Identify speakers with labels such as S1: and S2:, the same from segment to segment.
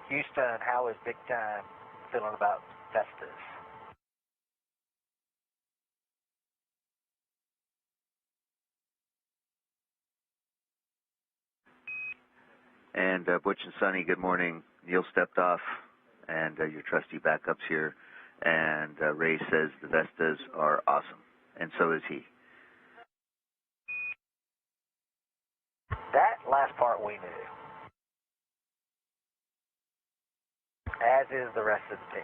S1: Houston, how is Big Time feeling about Vestas?
S2: And Butch and Sonny, good morning. Neil stepped off, and your trusty backup's here. And Ray says the Vestas are awesome, and so is he.
S1: That last part we knew, as is the rest of the team.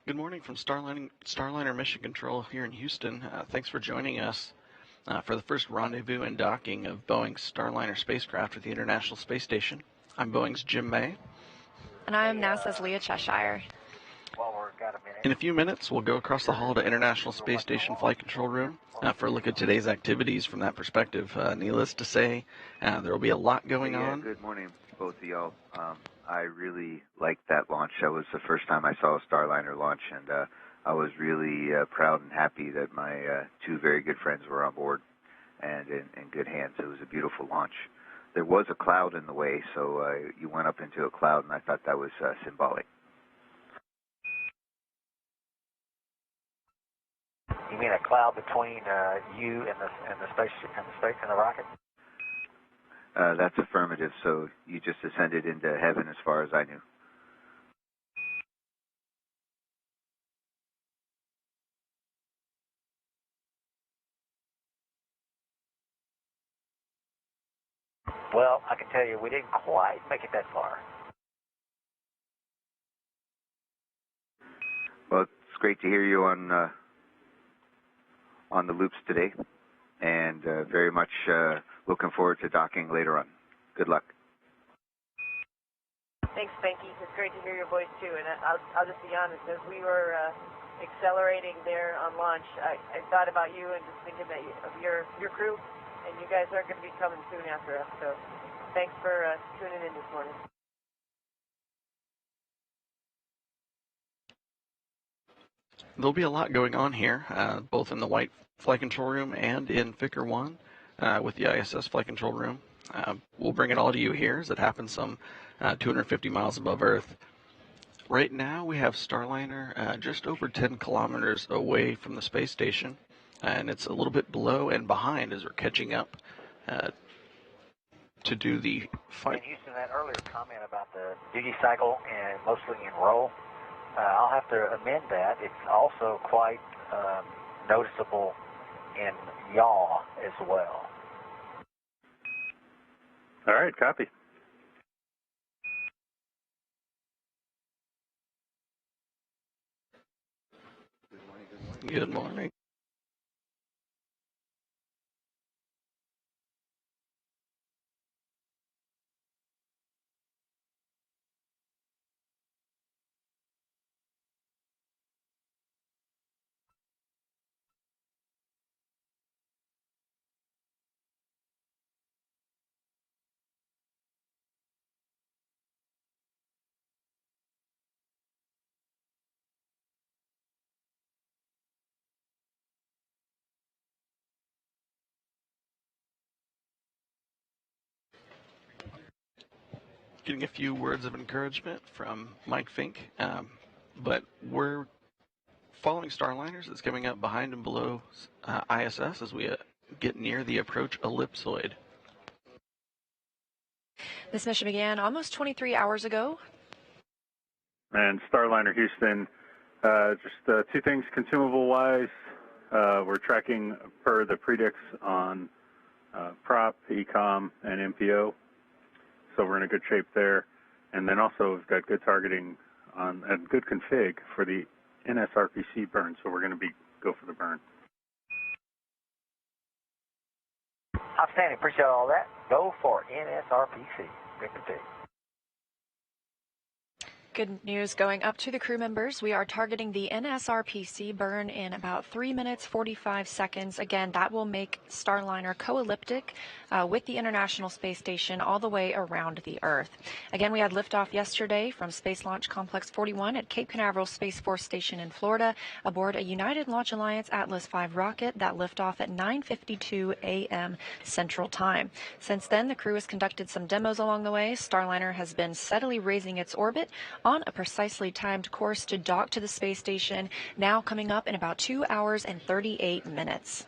S3: Good morning from Starliner Mission Control here in Houston. Thanks for joining us for the first rendezvous and docking of Boeing's Starliner spacecraft with the International Space Station. I'm Boeing's Jim May.
S4: And I'm NASA's Leah Cheshire.
S3: In a few minutes, we'll go across the hall to International Space Station Flight Control Room for a look at today's activities from that perspective. Needless to say, there will be a lot going on.
S2: Good morning, both of y'all. I really liked that launch. That was the first time I saw a Starliner launch, and I was really proud and happy that my two very good friends were on board and in good hands. It was a beautiful launch. There was a cloud in the way, so you went up into a cloud, and I thought that was symbolic.
S1: You mean a cloud between you and the space and the rocket?
S2: That's affirmative. So you just ascended into heaven, as far as I knew.
S1: Well, I can tell you, we didn't quite make it that far.
S2: Well, it's great to hear you on the loops today, and very much looking forward to docking later on. Good luck.
S5: Thanks, Spanky. It's great to hear your voice too. And I'll just be honest, as we were accelerating there on launch, I thought about you and just thinking that of your crew, and you guys are going to be coming soon after us. So thanks for tuning in this morning.
S3: There'll be a lot going on here, both in the White Flight Control Room and in Ficker 1 with the ISS Flight Control Room. We'll bring it all to you here as it happens some 250 miles above Earth. Right now we have Starliner just over 10 kilometers away from the space station, and it's a little bit below and behind as we're catching up to do the fight.
S1: And Houston, that earlier comment about the duty cycle and mostly in roll, I'll have to amend that. It's also quite noticeable in yaw as well.
S6: All right, copy.
S3: Good morning. Getting a few words of encouragement from Mike Fink, but we're following Starliners that's coming up behind and below ISS as we get near the approach ellipsoid.
S4: This mission began almost 23 hours ago.
S6: And Starliner Houston, just two things consumable-wise. We're tracking per the predicts on prop, ECOM, and MPO. So we're in a good shape there. And then also we've got good targeting on and good config for the NSRPC burn. So we're going to go for the burn.
S1: Outstanding. Appreciate all that. Go for NSRPC. Good config.
S4: Good news going up to the crew members. We are targeting the NSRPC burn in about 3 minutes, 45 seconds. Again, that will make Starliner co-elliptic with the International Space Station all the way around the Earth. Again, we had liftoff yesterday from Space Launch Complex 41 at Cape Canaveral Space Force Station in Florida aboard a United Launch Alliance Atlas V rocket that liftoff at 9:52 a.m. Central Time. Since then, the crew has conducted some demos along the way. Starliner has been steadily raising its orbit on a precisely timed course to dock to the space station, now coming up in about 2 hours and 38 minutes.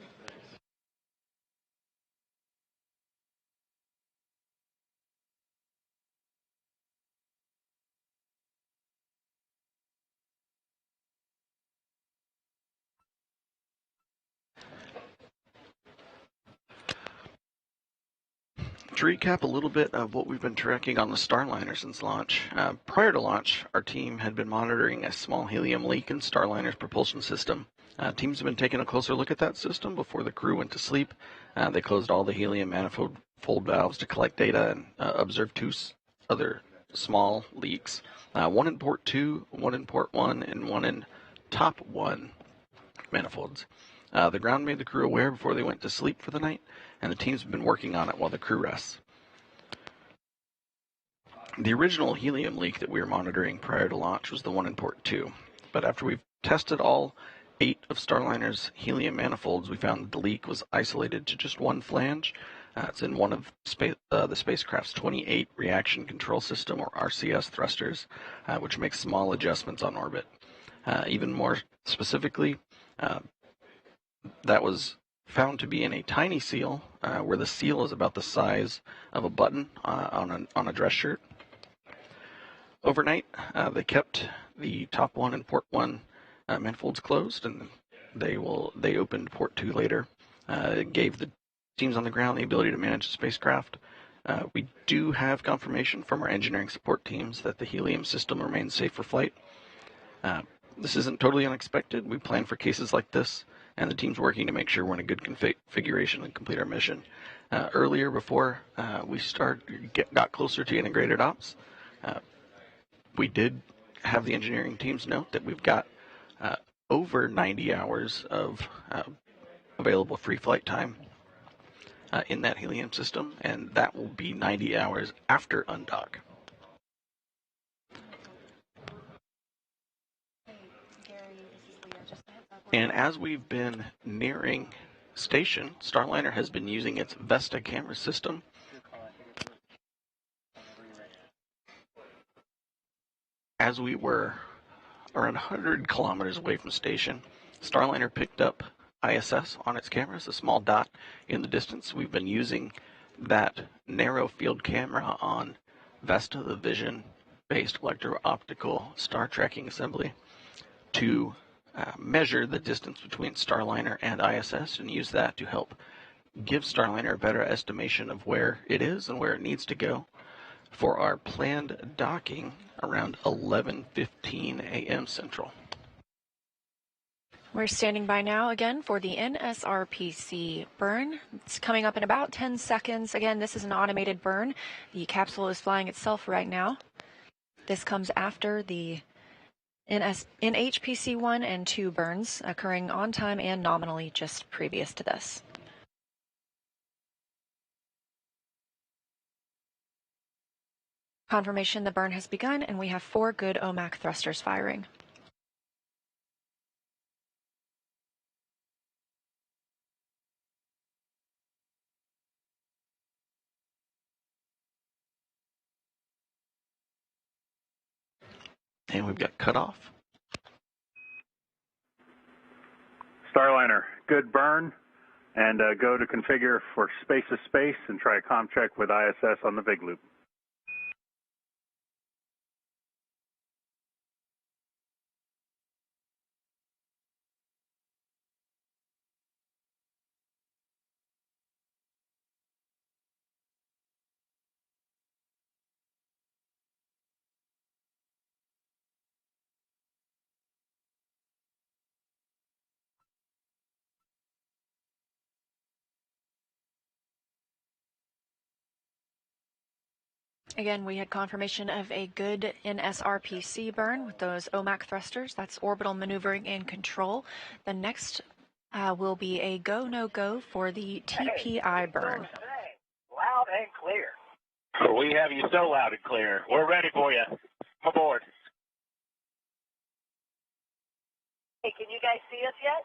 S3: To recap a little bit of what we've been tracking on the Starliner since launch. Prior to launch, our team had been monitoring a small helium leak in Starliner's propulsion system. Teams have been taking a closer look at that system before the crew went to sleep. They closed all the helium manifold valves to collect data and observed two other small leaks. One in port 2, one in port 1, and one in top 1 manifolds. The ground made the crew aware before they went to sleep for the night, and the team's been working on it while the crew rests. The original helium leak that we were monitoring prior to launch was the one in port 2, but after we've tested all 8 of Starliner's helium manifolds, we found that the leak was isolated to just one flange. It's in one of the spacecraft's 28 reaction control system, or RCS thrusters, which makes small adjustments on orbit. Even more specifically, that was found to be in a tiny seal, where the seal is about the size of a button on a dress shirt. Overnight, they kept the top 1 and port 1 manifolds closed, and they opened port 2 later. It gave the teams on the ground the ability to manage the spacecraft. We do have confirmation from our engineering support teams that the helium system remains safe for flight. This isn't totally unexpected. We plan for cases like this, and the team's working to make sure we're in a good configuration and complete our mission. Earlier, before we got closer to integrated ops, we did have the engineering teams note that we've got over 90 hours of available free flight time in that helium system, and that will be 90 hours after undock. And as we've been nearing station, Starliner has been using its Vesta camera system as we were around 100 kilometers away from station. Starliner picked up ISS on its cameras, a small dot in the distance. We've been using that narrow field camera on Vesta, the vision-based electro-optical star tracking assembly, to measure the distance between Starliner and ISS and use that to help give Starliner a better estimation of where it is and where it needs to go for our planned docking around 11:15 a.m. Central.
S4: We're standing by now again for the NSRPC burn. It's coming up in about 10 seconds. Again, this is an automated burn. The capsule is flying itself right now. This comes after the NHPC 1 and 2 burns occurring on time and nominally just previous to this. Confirmation the burn has begun, and we have 4 good OMAC thrusters firing.
S3: And we've got cutoff.
S6: Starliner, good burn, and go to configure for space to space and try a comm check with ISS on the big loop.
S4: Again, we had confirmation of a good NSRPC burn with those OMAC thrusters. That's orbital maneuvering and control. The next will be a go, no go for the TPI burn.
S1: Loud and clear.
S7: We have you so loud and clear. We're ready for you. Come aboard.
S5: Hey, can you guys see us yet?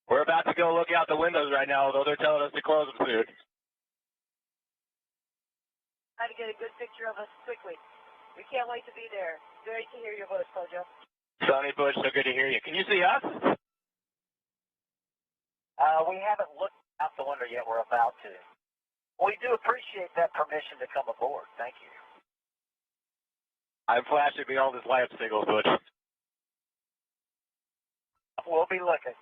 S7: We're about to go look out the windows right now, although they're telling us to close them soon.
S5: Try to get a good picture of us quickly. We can't wait to be there. Great to hear your voice, Kojo.
S7: Sonny Bush, so good to hear you. Can you see us?
S1: We haven't looked out the window yet. We're about to. We do appreciate that permission to come aboard. Thank you.
S7: I'm flashing me all this light signals, Bush.
S1: We'll be looking.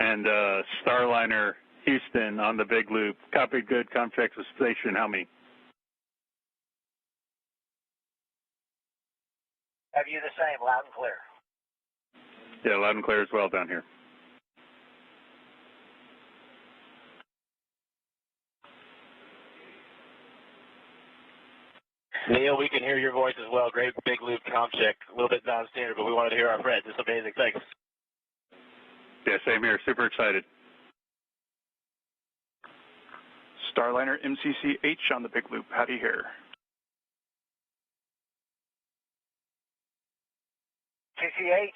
S6: And Starliner Houston on the big loop. Copy, good. Comm checks with station. How many?
S1: Have you the same, loud and clear?
S6: Yeah, loud and clear as well down here.
S7: Neil, we can hear your voice as well. Great big loop comm check. A little bit non-standard, but we wanted to hear our friends. It's amazing. Thanks.
S6: Yeah, same here. Super excited.
S8: Starliner MCCH on the big loop. How do you hear?
S1: CCH,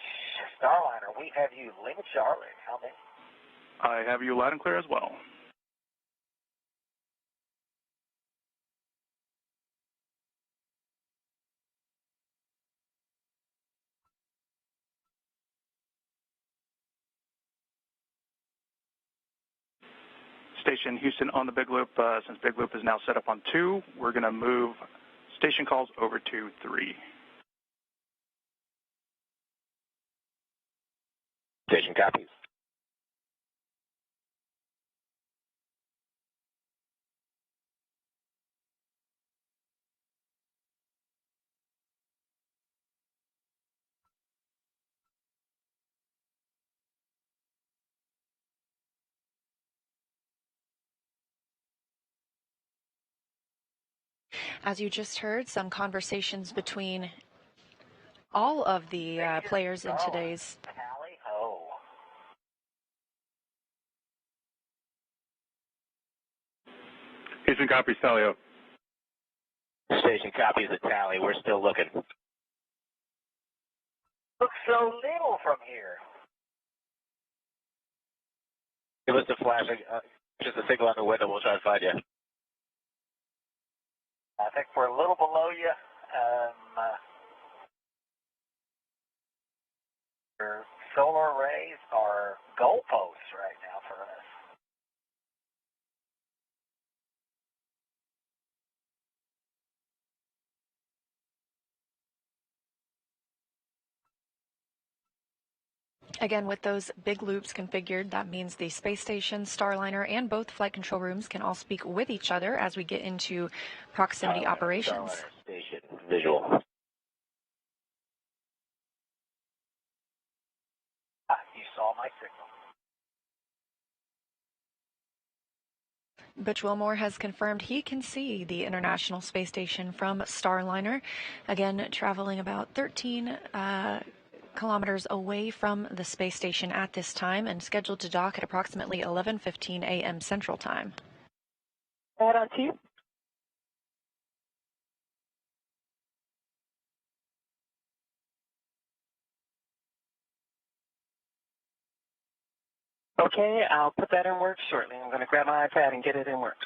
S1: Starliner, we have you Lima Charlie. How many?
S8: I have you loud and clear as well. Station Houston on the big loop. Since big loop is now set up on 2, we're going to move station calls over to 3.
S7: Station copies.
S4: As you just heard, some conversations between all of the players in today's
S1: Tally-ho.
S6: Houston copies, Talio.
S7: Station copies the tally. We're still looking.
S1: Looks so little from here.
S7: Give us a flash, just a signal on the window. We'll try to find you.
S1: I think we're a little below you. Your solar arrays are goalposts right now for us.
S4: Again, with those big loops configured, that means the space station, Starliner, and both flight control rooms can all speak with each other as we get into proximity operations.
S7: Starliner station visual.
S1: You saw my signal.
S4: Butch Wilmore has confirmed he can see the International Space Station from Starliner, again traveling about 13 kilometers away from the space station at this time and scheduled to dock at approximately 11:15 a.m. Central Time.
S5: Add on to you.
S9: Okay, I'll put that in work shortly. I'm going to grab my iPad and get it in work.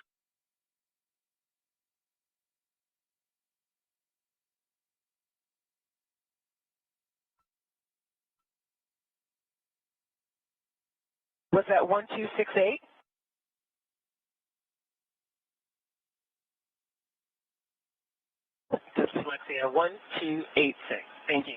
S9: Was that 1268? Dyslexia 1286. Thank you.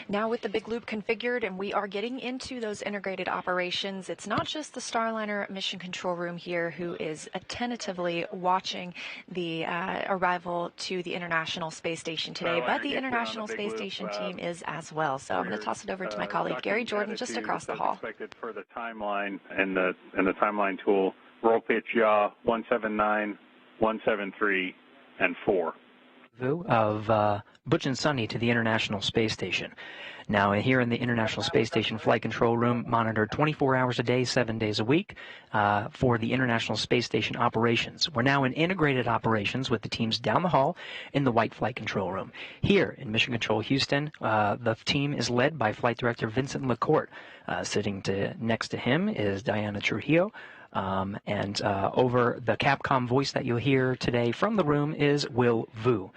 S4: Now with the big loop configured and we are getting into those integrated operations, it's not just the Starliner mission control room here who is tentatively watching the arrival to the International Space Station today, but the International Space Station team is as well. So I'm going to toss it over to my colleague Gary Jordan just across the hall.
S6: Expected for the timeline and the timeline tool, roll pitch yaw 179, 173, and 4.
S10: Of Butch and Sunny to the International Space Station. Now, here in the International Space Station Flight Control Room, monitored 24 hours a day, 7 days a week for the International Space Station operations. We're now in integrated operations with the teams down the hall in the White Flight Control Room. Here in Mission Control Houston, the team is led by Flight Director Vincent LaCourte. Sitting next to him is Diana Trujillo. And over the Capcom voice that you'll hear today from the room is Will Vu.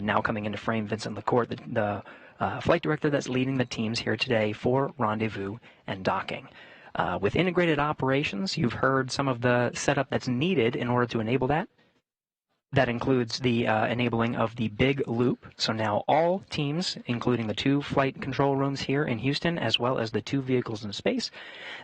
S10: Now coming into frame, Vincent LaCourte, the flight director that's leading the teams here today for rendezvous and docking. With integrated operations, you've heard some of the setup that's needed in order to enable that. That includes the enabling of the big loop. So now all teams, including the 2 flight control rooms here in Houston, as well as the 2 vehicles in space,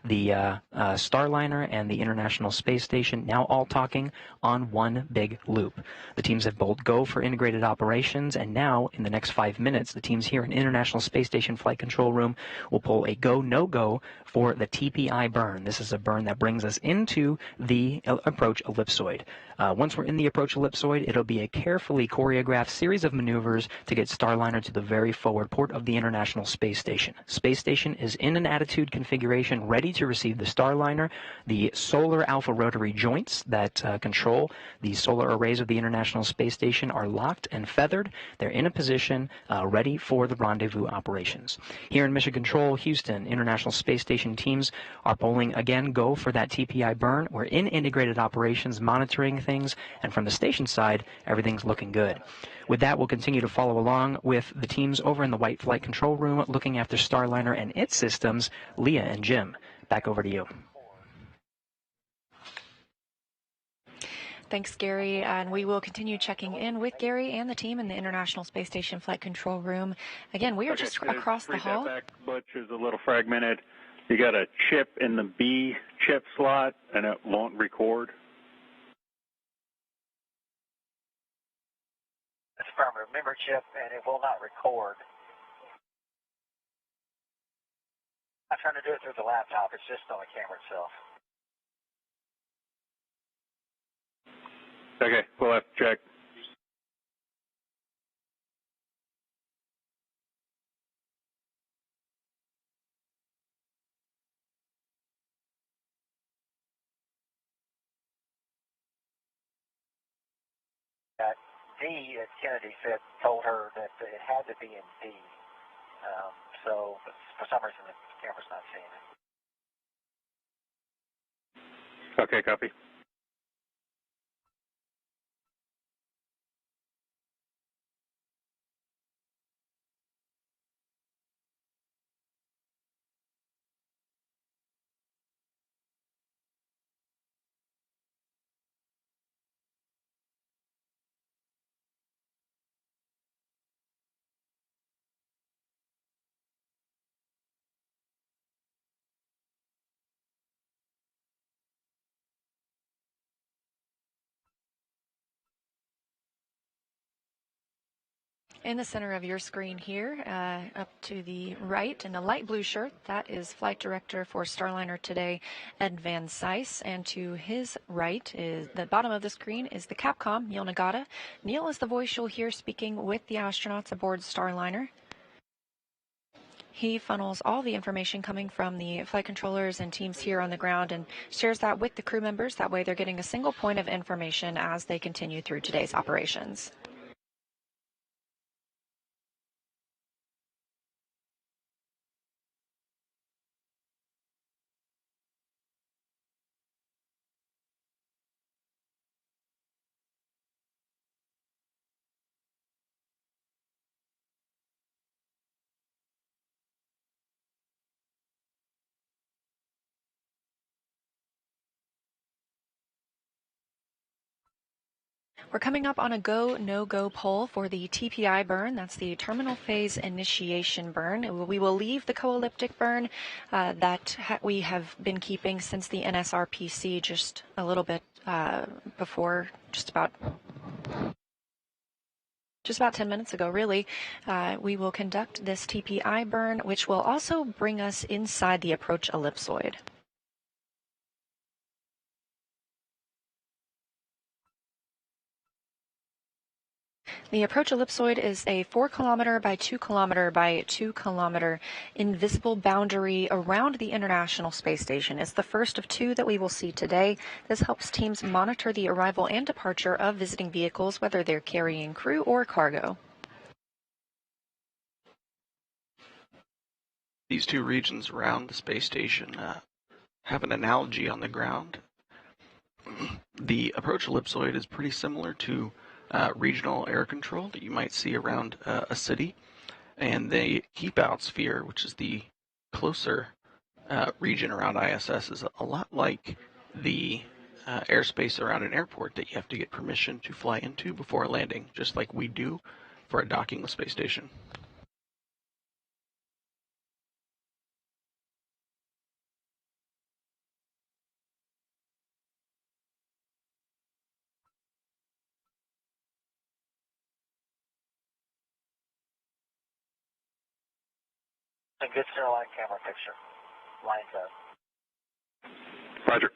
S10: the Starliner and the International Space Station, now all talking on one big loop. The teams have both go for integrated operations, and now in the next 5 minutes, the teams here in International Space Station Flight Control Room will pull a go, no-go for the TPI burn. This is a burn that brings us into the approach ellipsoid. Once we're in the approach ellipsoid, it'll be a carefully choreographed series of maneuvers to get Starliner to the very forward port of the International Space Station. Space Station is in an attitude configuration ready to receive the Starliner. The solar alpha rotary joints that control the solar arrays of the International Space Station are locked and feathered. They're in a position ready for the rendezvous operations. Here in Mission Control, Houston, International Space Station teams are polling again go for that TPI burn. We're in integrated operations monitoring things, and from the station side, everything's looking good. With that, we'll continue to follow along with the teams over in the White Flight Control Room looking after Starliner and its systems. Leah and Jim, back over to you.
S4: Thanks, Gary. And we will continue checking in with Gary and the team in the International Space Station Flight Control Room. Again, we are just across the hall.
S6: That back, Butch, is a little fragmented. You got a chip in the B chip slot, and it won't record.
S1: It's from a memory chip, and it will not record. I'm trying to do it through the laptop. It's just on the camera itself.
S6: Okay, we'll have to check.
S1: D, as Kennedy said, told her that it had to be in D. So for some reason the camera's not seeing it.
S6: Okay, copy.
S4: In the center of your screen here, up to the right in a light blue shirt, that is Flight Director for Starliner today, Ed Van Cise. And to his right, is the bottom of the screen, is the Capcom, Neil Nagata. Neil is the voice you'll hear speaking with the astronauts aboard Starliner. He funnels all the information coming from the flight controllers and teams here on the ground and shares that with the crew members. That way they're getting a single point of information as they continue through today's operations. We're coming up on a go, no-go poll for the TPI burn. That's the terminal phase initiation burn. We will leave the co-elliptic burn that we have been keeping since the NSRPC just a little bit before, just about 10 minutes ago, really. We will conduct this TPI burn, which will also bring us inside the approach ellipsoid. The approach ellipsoid is a 4 kilometer by 2 kilometer by 2 kilometer invisible boundary around the International Space Station. It's the first of 2 that we will see today. This helps teams monitor the arrival and departure of visiting vehicles, whether they're carrying crew or cargo.
S3: These 2 regions around the space station have an analogy on the ground. The approach ellipsoid is pretty similar to regional air control that you might see around a city, and the keep-out sphere, which is the closer region around ISS, is a lot like the airspace around an airport that you have to get permission to fly into before landing, just like we do for a docking with space station.
S1: A good Starline camera picture. Lines up.
S6: Roger.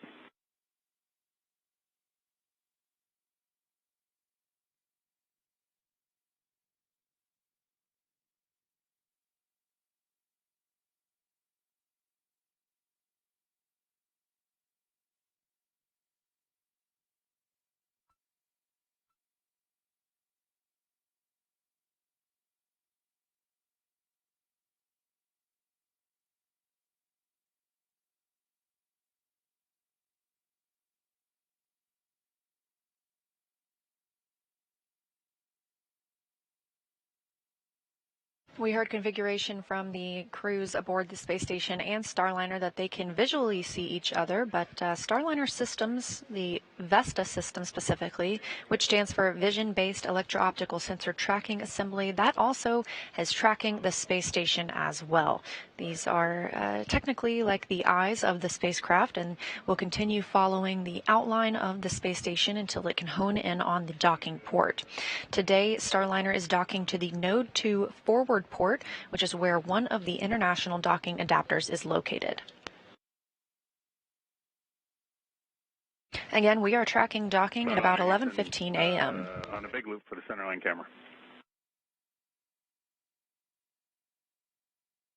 S4: We heard configuration from the crews aboard the space station and Starliner that they can visually see each other, but Starliner systems, the VESTA system specifically, which stands for Vision-Based Electro-Optical Sensor Tracking Assembly, that also has tracking the space station as well. These are technically like the eyes of the spacecraft and will continue following the outline of the space station until it can hone in on the docking port. Today, Starliner is docking to the Node 2 forward port, which is where one of the international docking adapters is located. Again, we are tracking docking at about 11:15 a.m.
S6: On a big loop for the centerline camera.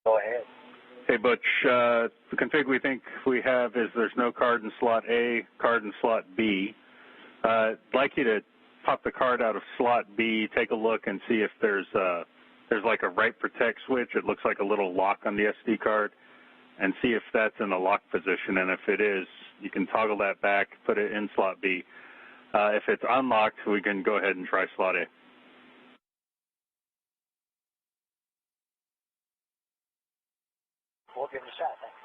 S1: Go ahead.
S6: Hey, Butch, the config we think we have is there's no card in slot A, card in slot B. I'd like you to pop the card out of slot B, take a look and see if there's like a write protect switch. It looks like a little lock on the SD card, and see if that's in the lock position. And if it is, you can toggle that back, put it in slot B. If it's unlocked, we can go ahead and try slot A.
S1: We'll give it a shot. Thanks.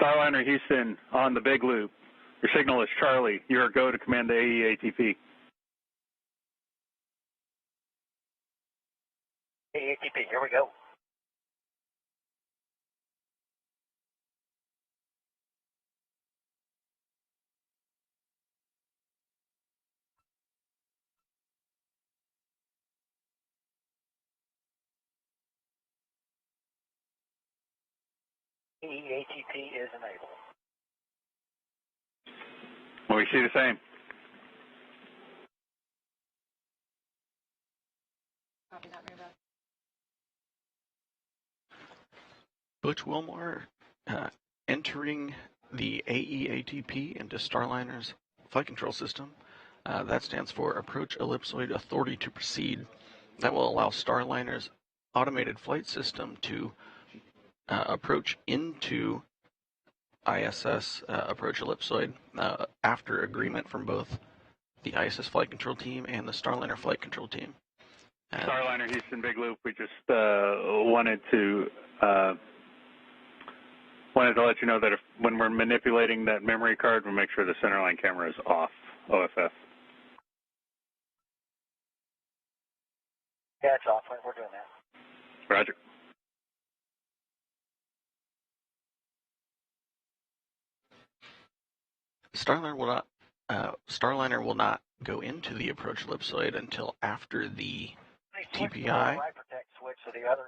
S6: Starliner Houston on the big loop. Your signal is Charlie. You are go to command the AEATP.
S1: AEATP, here we go. AEATP is enabled.
S6: We see the same.
S3: Butch Wilmore entering the AEATP into Starliner's flight control system. That stands for Approach Ellipsoid Authority to Proceed. That will allow Starliner's automated flight system to approach into ISS Approach Ellipsoid after agreement from both the ISS flight control team and the Starliner flight control team.
S6: Starliner Houston Big Loop, we just wanted to let you know that when we're manipulating that memory card, we'll make sure the centerline camera is off, OFF.
S1: Yeah, it's off. We're doing that.
S6: Roger.
S3: Starliner will not go into the approach ellipsoid until after the TPI.
S1: Right protect switch to the other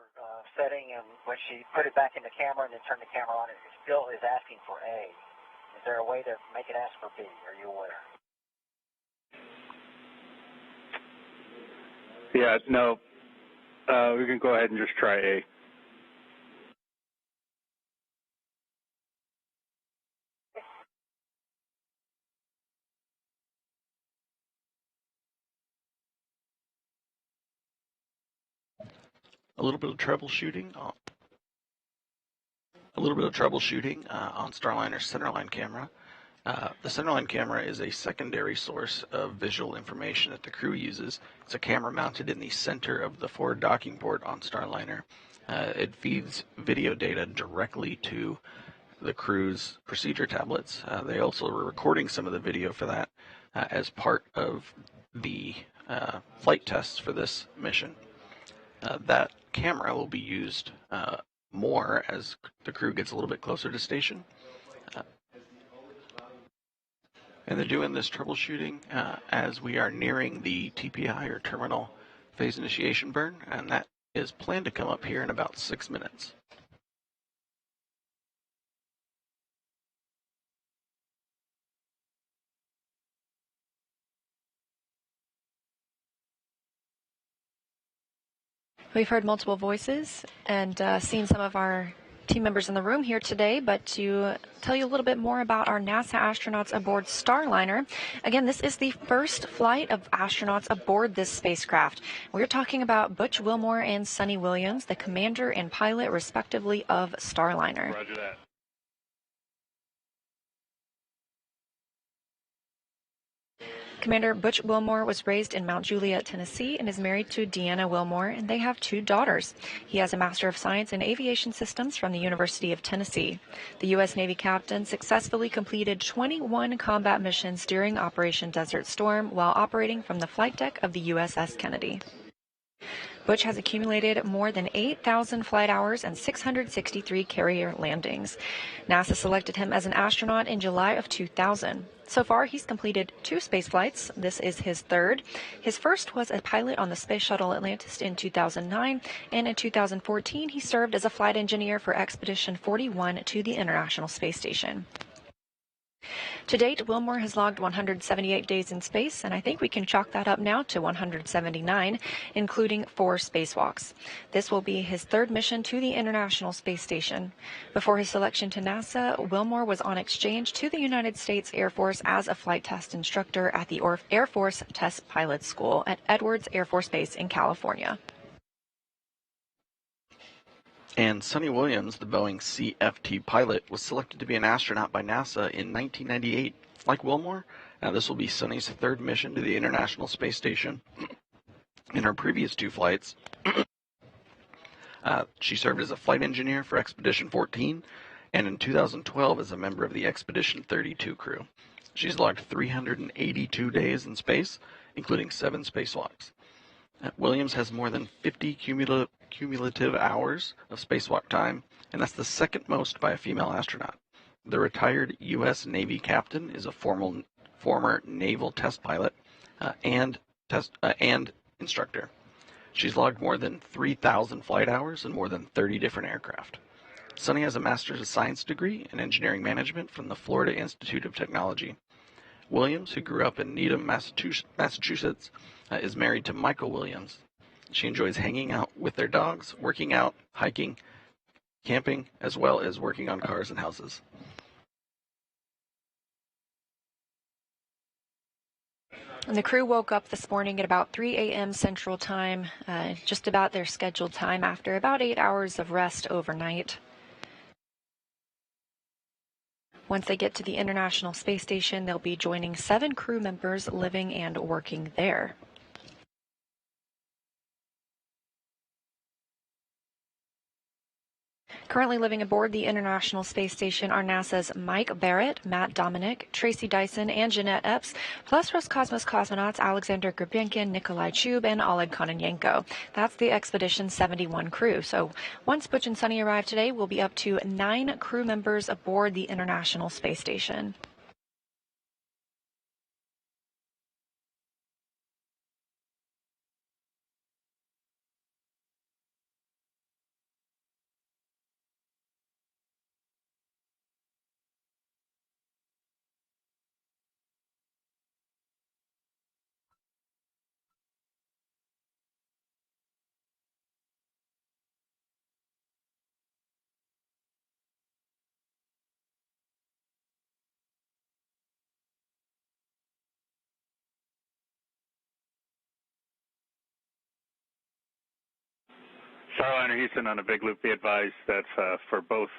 S1: setting, and when she put it back in the camera and then turned the camera on, it still is asking for A. Is there a way to make it ask for B? Are you aware?
S6: Yeah, no. We can go ahead and just try A.
S3: A little bit of troubleshooting on Starliner's centerline camera. The centerline camera is a secondary source of visual information that the crew uses. It's a camera mounted in the center of the forward docking port on Starliner. It feeds video data directly to the crew's procedure tablets. They also were recording some of the video for that as part of the flight tests for this mission. That camera will be used more as the crew gets a little bit closer to station. And they're doing this troubleshooting as we are nearing the TPI, or terminal phase initiation burn, and that is planned to come up here in about 6 minutes.
S4: We've heard multiple voices and seen some of our team members in the room here today, but to tell you a little bit more about our NASA astronauts aboard Starliner. Again, this is the first flight of astronauts aboard this spacecraft. We're talking about Butch Wilmore and Sonny Williams, the commander and pilot, respectively, of Starliner.
S6: Roger that.
S4: Commander Butch Wilmore was raised in Mount Juliet, Tennessee, and is married to Deanna Wilmore, and they have 2 daughters. He has a Master of Science in Aviation Systems from the University of Tennessee. The U.S. Navy captain successfully completed 21 combat missions during Operation Desert Storm while operating from the flight deck of the USS Kennedy. Butch has accumulated more than 8,000 flight hours and 663 carrier landings. NASA selected him as an astronaut in July of 2000. So far, he's completed 2 space flights. This is his third. His first was a pilot on the Space Shuttle Atlantis in 2009, and in 2014, he served as a flight engineer for Expedition 41 to the International Space Station. To date, Wilmore has logged 178 days in space, and I think we can chalk that up now to 179, including 4 spacewalks. This will be his third mission to the International Space Station. Before his selection to NASA, Wilmore was on exchange to the United States Air Force as a flight test instructor at the Air Force Test Pilot School at Edwards Air Force Base in California.
S3: And Sonny Williams, the Boeing CFT pilot, was selected to be an astronaut by NASA in 1998. Like Wilmore, this will be Sonny's third mission to the International Space Station. In her previous 2 flights, she served as a flight engineer for Expedition 14, and in 2012 as a member of the Expedition 32 crew. She's logged 382 days in space, including 7 spacewalks. Williams has more than 50 cumulative hours of spacewalk time, and that's the second most by a female astronaut. The retired U.S. Navy captain is a former naval test pilot and instructor. She's logged more than 3,000 flight hours and more than 30 different aircraft. Sonny has a Master's of Science degree in Engineering Management from the Florida Institute of Technology. Williams, who grew up in Needham, Massachusetts, is married to Michael Williams. She enjoys hanging out with their dogs, working out, hiking, camping, as well as working on cars and houses.
S4: And the crew woke up this morning at about 3 a.m. Central Time, just about their scheduled time after about 8 hours of rest overnight. Once they get to the International Space Station, they'll be joining 7 crew members living and working there. Currently living aboard the International Space Station are NASA's Mike Barrett, Matt Dominic, Tracy Dyson, and Jeanette Epps, plus Roscosmos cosmonauts Alexander Gurbenkin, Nikolai Chub, and Oleg Kononenko. That's the Expedition 71 crew. So once Butch and Sonny arrive today, we'll be up to 9 crew members aboard the International Space Station.
S6: Starliner Houston on a big loop, be advised that's for both.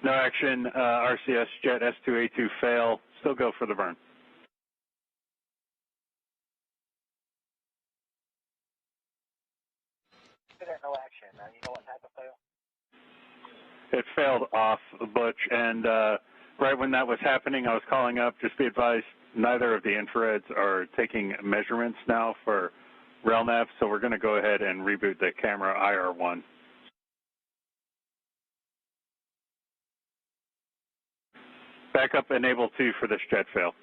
S6: No action, RCS jet S2A2 fail, still go for the burn.
S1: No action. You know what type of fail?
S6: It failed off, Butch, and right when that was happening, I was calling up, just be advised, neither of the infrareds are taking measurements now for RelNav, so we're going to go ahead and reboot the camera IR1. Backup enable 2 for this jet fail.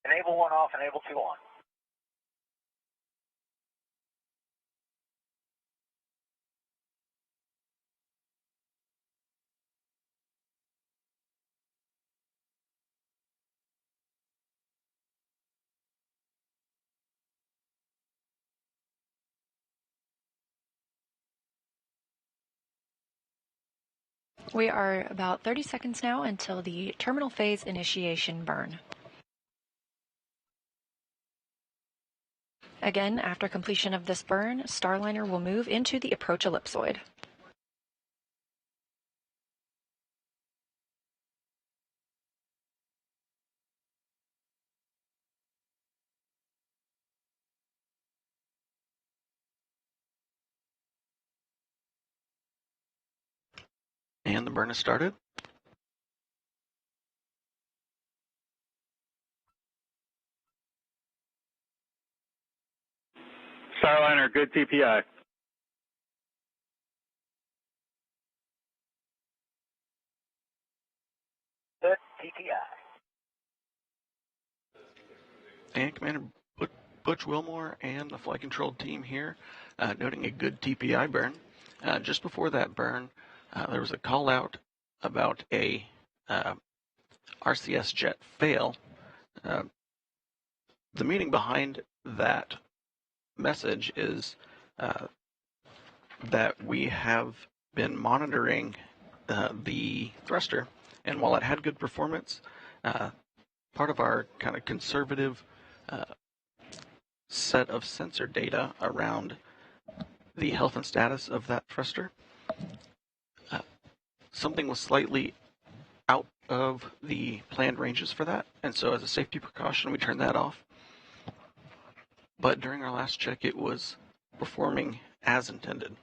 S1: Enable 1 off, enable 2 on.
S4: We are about 30 seconds now until the terminal phase initiation burn. Again, after completion of this burn, Starliner will move into the approach ellipsoid.
S3: And the burn has started.
S6: Starliner, good TPI.
S1: Good TPI.
S3: And Commander Butch Wilmore and the flight control team here noting a good TPI burn. Just before that burn, there was a call out about a RCS jet fail. The meaning behind that message is that we have been monitoring the thruster, and while it had good performance, part of our kind of conservative set of sensor data around the health and status of that thruster, something was slightly out of the planned ranges for that, and so as a safety precaution, we turned that off. But during our last check, it was performing as intended.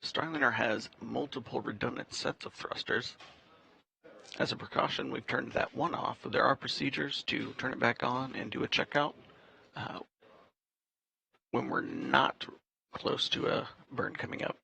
S3: Starliner has multiple redundant sets of thrusters. As a precaution, we've turned that one off. There are procedures to turn it back on and do a checkout when we're not close to a burn coming up.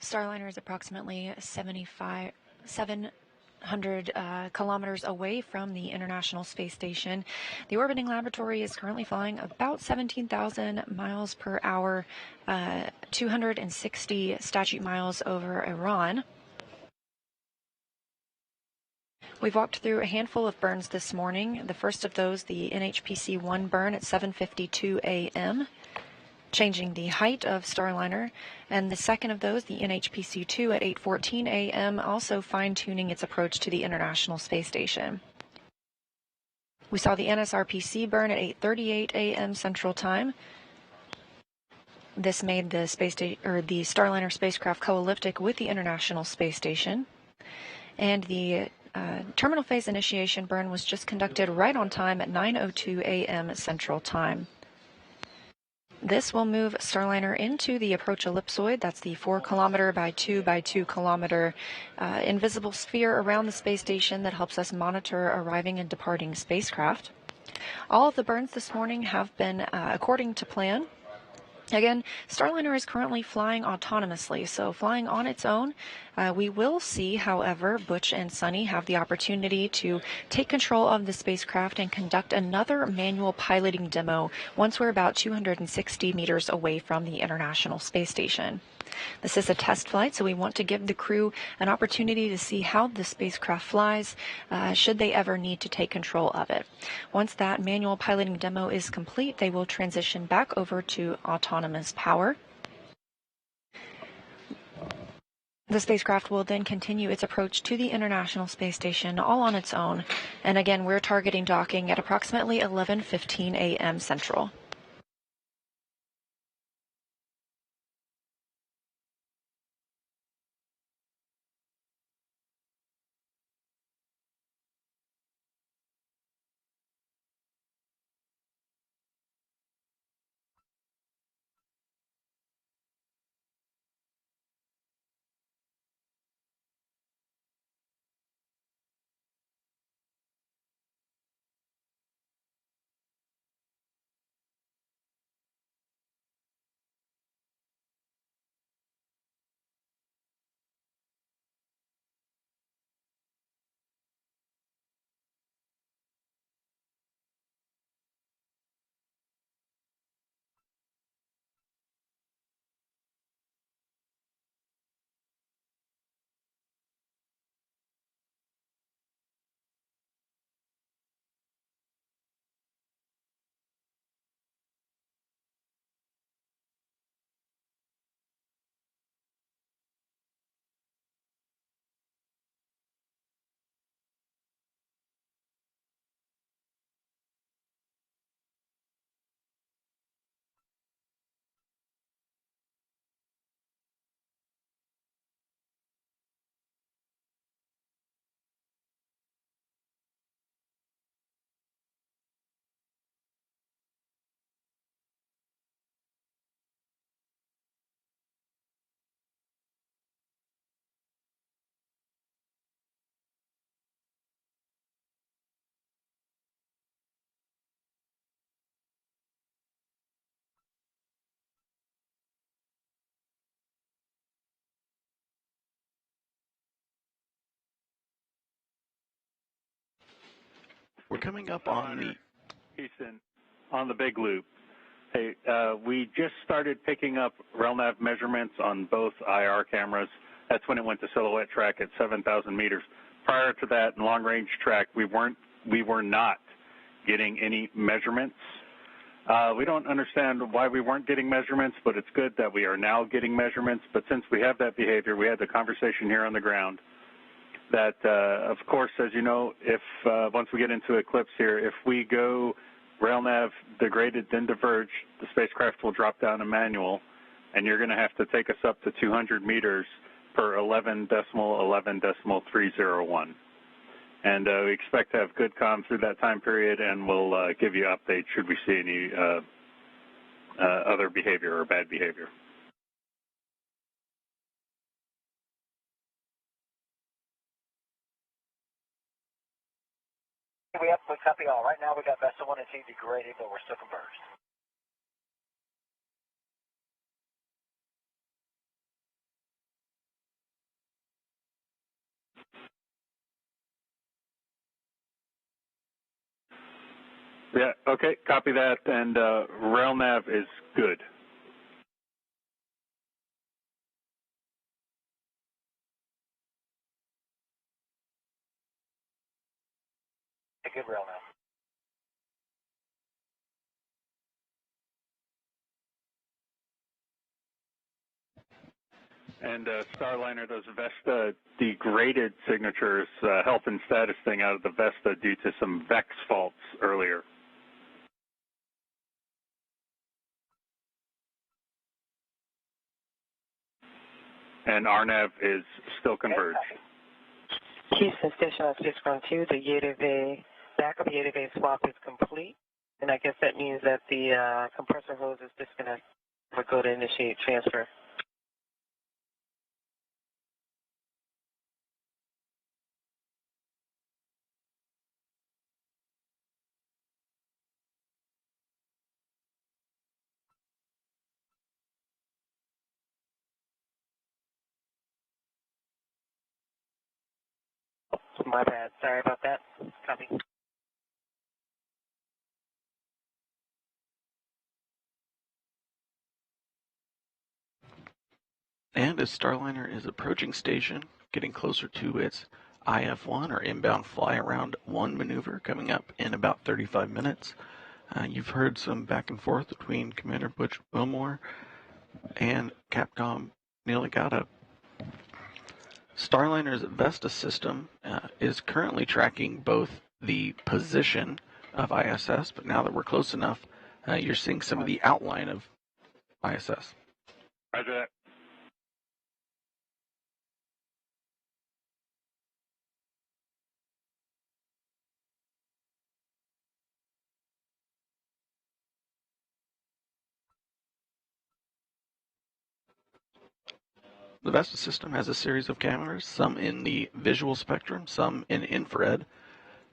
S4: Starliner is approximately 700 kilometers away from the International Space Station. The orbiting laboratory is currently flying about 17,000 miles per hour, 260 statute miles over Iran. We've walked through a handful of burns this morning. The first of those, the NHPC-1 burn at 7:52 a.m., changing the height of Starliner, and the second of those, the NHPC-2 at 8:14 a.m., also fine-tuning its approach to the International Space Station. We saw the NSRPC burn at 8:38 a.m. Central Time. This made the the Starliner spacecraft co-elliptic with the International Space Station, and the terminal phase initiation burn was just conducted right on time at 9:02 a.m. Central Time. This will move Starliner into the approach ellipsoid. That's the 4 kilometer by 2 by 2 kilometer invisible sphere around the space station that helps us monitor arriving and departing spacecraft. All of the burns this morning have been according to plan. Again, Starliner is currently flying autonomously, so flying on its own. We will see, however, Butch and Sunny have the opportunity to take control of the spacecraft and conduct another manual piloting demo once we're about 260 meters away from the International Space Station. This is a test flight, so we want to give the crew an opportunity to see how the spacecraft flies, should they ever need to take control of it. Once that manual piloting demo is complete, they will transition back over to autonomous power. The spacecraft will then continue its approach to the International Space Station all on its own. And again, we're targeting docking at approximately 11:15 a.m. Central.
S3: We're coming up on the
S6: Houston, on the big loop. Hey, we just started picking up RELNAV measurements on both IR cameras. That's when it went to silhouette track at 7,000 meters. Prior to that, in long-range track, we were not getting any measurements. We don't understand why we weren't getting measurements, but it's good that we are now getting measurements. But since we have that behavior, we had the conversation here on the ground that, of course, as you know, if once we get into eclipse here, if we go RailNav degraded, then diverge, the spacecraft will drop down to manual, and you're going to have to take us up to 200 meters per 11.11.301. And we expect to have good comm through that time period, and we'll give you updates should we see any other behavior or bad behavior.
S1: We have to copy all. Right now we got vessel 1 and 2 degraded, but we're still converged.
S6: Yeah, okay, copy that, and RailNav is good.
S1: A good RailNav.
S6: And Starliner, those Vesta degraded signatures, health and status thing out of the Vesta due to some VEX faults earlier. And RNAV is still converged.
S9: Houston Station on 612, the Yedave, backup Yedave swap is complete. And I guess that means that the compressor hose is disconnected. We're going to initiate transfer. My bad. Sorry about that. Copy.
S3: And as Starliner is approaching station, getting closer to its IF-1 or inbound fly around 1 maneuver coming up in about 35 minutes, you've heard some back and forth between Commander Butch Wilmore and Capcom Neil Agata. Starliner's Vesta system is currently tracking both the position of ISS, but now that we're close enough, you're seeing some of the outline of ISS.
S7: Roger that.
S3: The Vesta system has a series of cameras, some in the visual spectrum, some in infrared.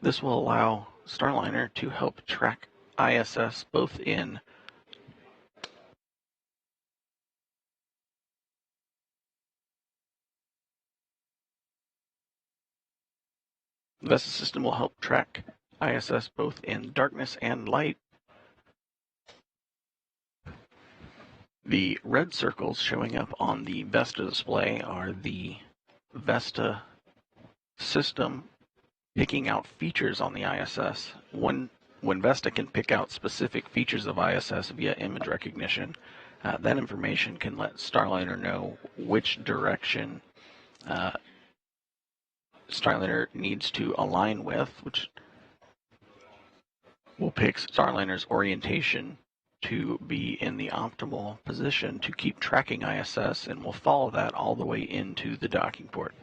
S3: This will allow Starliner to help track ISS both in the Vesta system will help track ISS both in darkness and light. The red circles showing up on the Vesta display are the Vesta system picking out features on the ISS. When Vesta can pick out specific features of ISS via image recognition, that information can let Starliner know which direction Starliner needs to align with, which will pick Starliner's orientation to be in the optimal position to keep tracking ISS, and we'll follow that all the way into the docking port.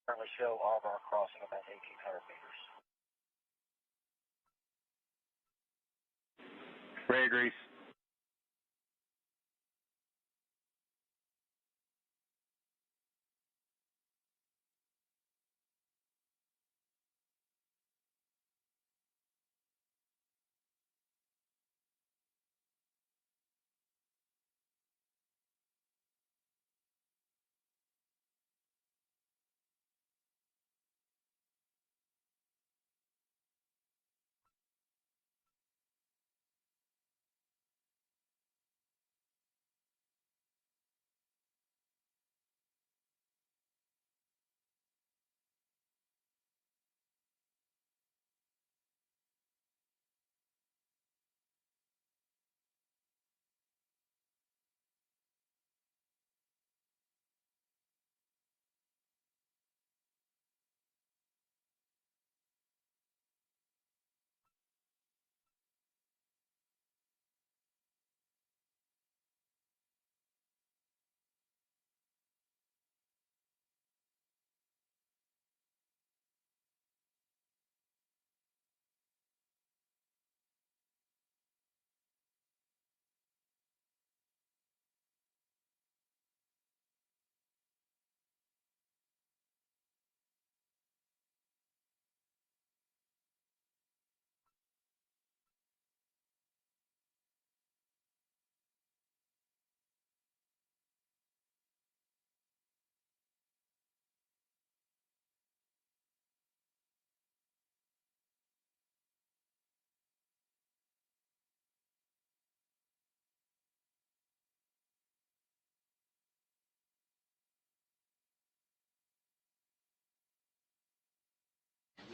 S1: Currently show all of our crossing about 1,800 meters.
S6: Ray agrees.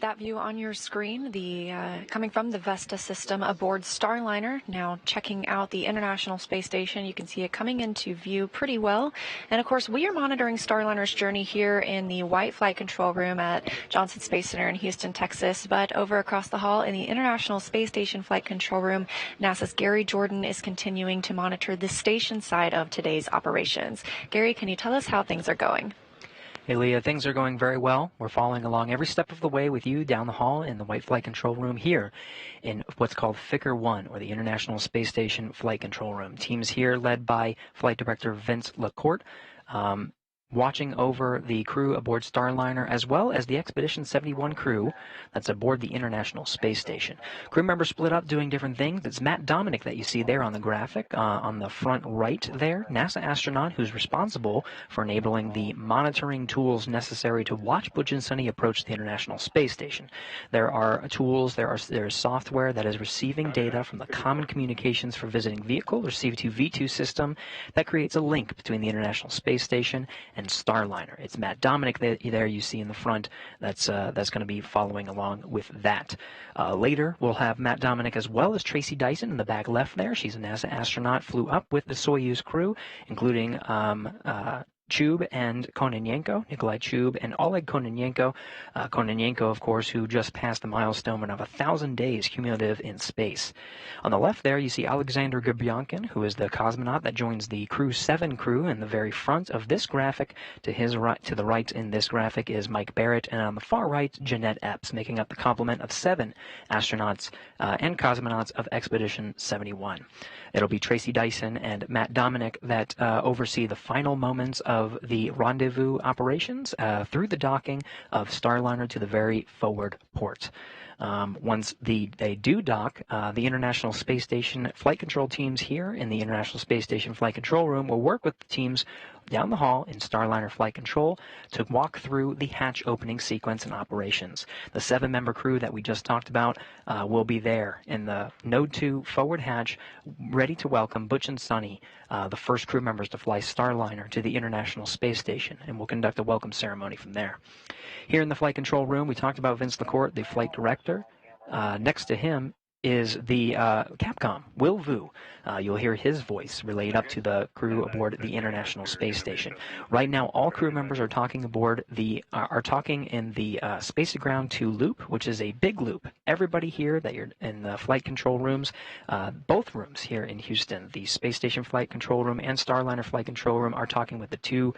S4: that view on your screen, coming from the Vesta system aboard Starliner, now checking out the International Space Station. You can see it coming into view pretty well. And of course, we are monitoring Starliner's journey here in the White Flight Control Room at Johnson Space Center in Houston, Texas. But over across the hall in the International Space Station Flight Control Room, NASA's Gary Jordan is continuing to monitor the station side of today's operations. Gary, can you tell us how things are going?
S10: Hey, Leah, things are going very well. We're following along every step of the way with you down the hall in the White Flight Control Room here in what's called Ficker 1, or the International Space Station Flight Control Room. Teams here led by Flight Director Vince LaCourte, watching over the crew aboard Starliner, as well as the Expedition 71 crew that's aboard the International Space Station. Crew members split up doing different things. It's Matt Dominic that you see there on the graphic on the front right there, NASA astronaut who's responsible for enabling the monitoring tools necessary to watch Butch and Sonny approach the International Space Station. There are tools, there's software that is receiving data from the Common Communications for Visiting Vehicle, or CV2V2 system, that creates a link between the International Space Station and Starliner. It's Matt Dominic there you see in the front that's going to be following along with that. Later, we'll have Matt Dominic as well as Tracy Dyson in the back left there. She's a NASA astronaut, flew up with the Soyuz crew, including Chub and Kononenko, Nikolai Chub and Oleg Kononenko. Kononenko, of course, who just passed the milestone of 1,000 days cumulative in space. On the left there, you see Alexander Gubyankin, who is the cosmonaut that joins the Crew 7 crew in the very front of this graphic. To the right in this graphic is Mike Barrett, and on the far right, Jeanette Epps, making up the complement of 7 astronauts and cosmonauts of Expedition 71. It'll be Tracy Dyson and Matt Dominic that oversee the final moments of the rendezvous operations through the docking of Starliner to the very forward port. Once they do dock, the International Space Station flight control teams here in the International Space Station Flight Control Room will work with the teams down the hall in Starliner Flight Control to walk through the hatch opening sequence and operations. The 7-member crew that we just talked about will be there in the Node 2 forward hatch, ready to welcome Butch and Sonny, the first crew members to fly Starliner to the International Space Station, and we'll conduct a welcome ceremony from there. Here in the Flight Control Room, we talked about Vince LaCourte, the flight director. Next to him is the Capcom, Will Vu. You'll hear his voice relayed up to the crew aboard the International Space Station. Right now, all crew members are talking aboard talking in the Space to Ground 2 loop, which is a big loop. Everybody here that you're in the flight control rooms, both rooms here in Houston, the Space Station Flight Control Room and Starliner Flight Control Room, are talking with the 2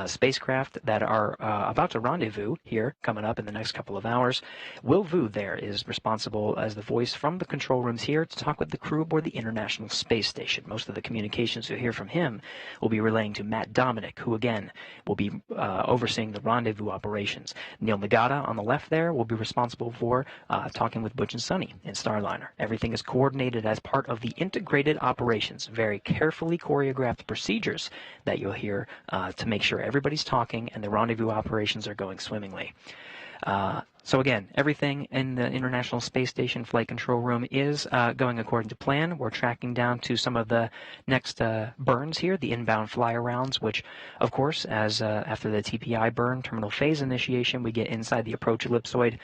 S10: spacecraft that are about to rendezvous here coming up in the next couple of hours. Will Vu there is responsible as the voice from the control rooms here to talk with the crew aboard the International Space Station. Most of the communications you'll hear from him will be relaying to Matt Dominic, who again will be overseeing the rendezvous operations. Neil Nagata on the left there will be responsible for talking with Butch and Sonny in Starliner. Everything is coordinated as part of the integrated operations, very carefully choreographed procedures that you'll hear to make sure everybody's talking and the rendezvous operations are going swimmingly. So again, everything in the International Space Station Flight Control Room is going according to plan. We're tracking down to some of the next burns here, the inbound fly-arounds, which, of course, as after the TPI burn, terminal phase initiation, we get inside the approach ellipsoid.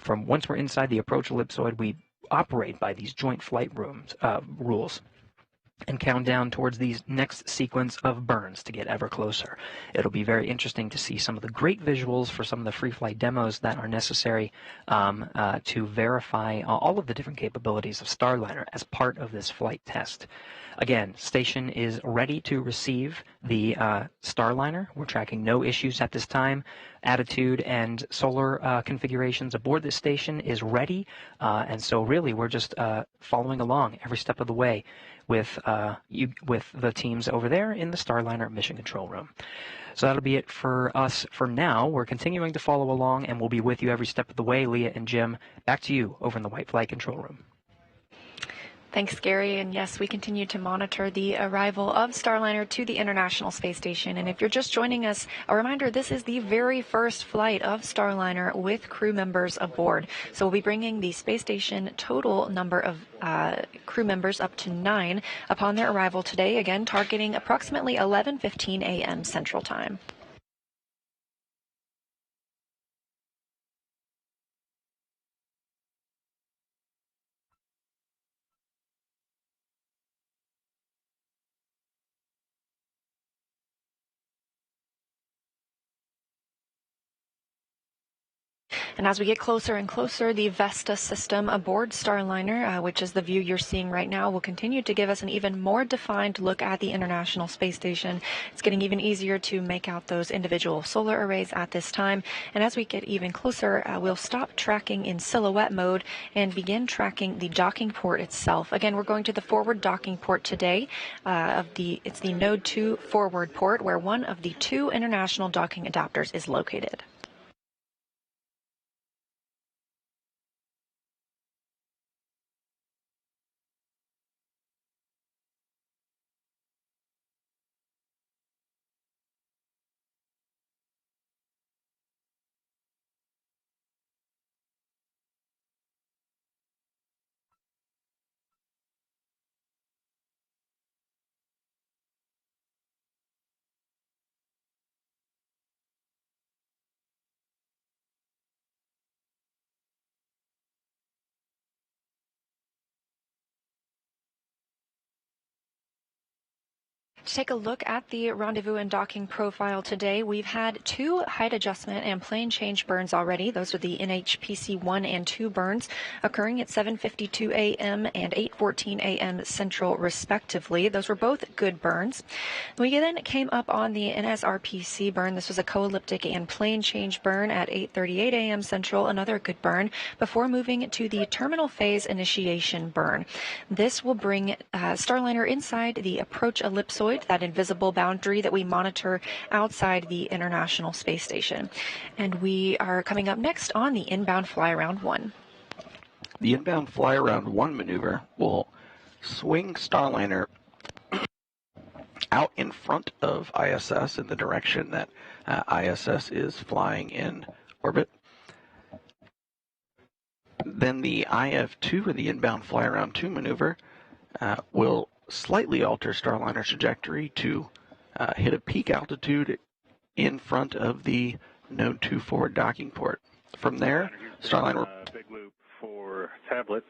S10: Once we're inside the approach ellipsoid, we operate by these joint flight rules and count down towards these next sequence of burns to get ever closer. It'll be very interesting to see some of the great visuals for some of the free flight demos that are necessary to verify all of the different capabilities of Starliner as part of this flight test. Again, station is ready to receive the Starliner. We're tracking no issues at this time. Attitude and solar configurations aboard this station is ready, and so really we're just following along every step of the way with the teams over there in the Starliner Mission Control Room. So that'll be it for us for now. We're continuing to follow along, and we'll be with you every step of the way. Leah and Jim, back to you over in the White Flight Control Room.
S4: Thanks, Gary. And yes, we continue to monitor the arrival of Starliner to the International Space Station. And if you're just joining us, a reminder, this is the very first flight of Starliner with crew members aboard. So we'll be bringing the space station total number of crew members up to 9 upon their arrival today, again, targeting approximately 11:15 a.m. Central Time. And as we get closer and closer, the Vesta system aboard Starliner, which is the view you're seeing right now, will continue to give us an even more defined look at the International Space Station. It's getting even easier to make out those individual solar arrays at this time. And as we get even closer, we'll stop tracking in silhouette mode and begin tracking the docking port itself. Again, we're going to the forward docking port today. It's the Node 2 forward port, where one of the two international docking adapters is located. To take a look at the rendezvous and docking profile today, we've had two height adjustment and plane change burns already. Those are the NHPC 1 and 2 burns occurring at 7:52 a.m. and 8:14 a.m. Central, respectively. Those were both good burns. We then came up on the NSRPC burn. This was a co-elliptic and plane change burn at 8:38 a.m. Central, another good burn, before moving to the terminal phase initiation burn. This will bring Starliner inside the approach ellipsoid, that invisible boundary that we monitor outside the International Space Station. And we are coming up next on the inbound fly around 1.
S3: The inbound fly around 1 maneuver will swing Starliner out in front of ISS in the direction that ISS is flying in orbit. Then the IF2, or the inbound fly around 2 maneuver, will slightly alter Starliner's trajectory to hit a peak altitude in front of the Node 2 forward docking port. From there, Starliner...
S6: Big loop for tablets.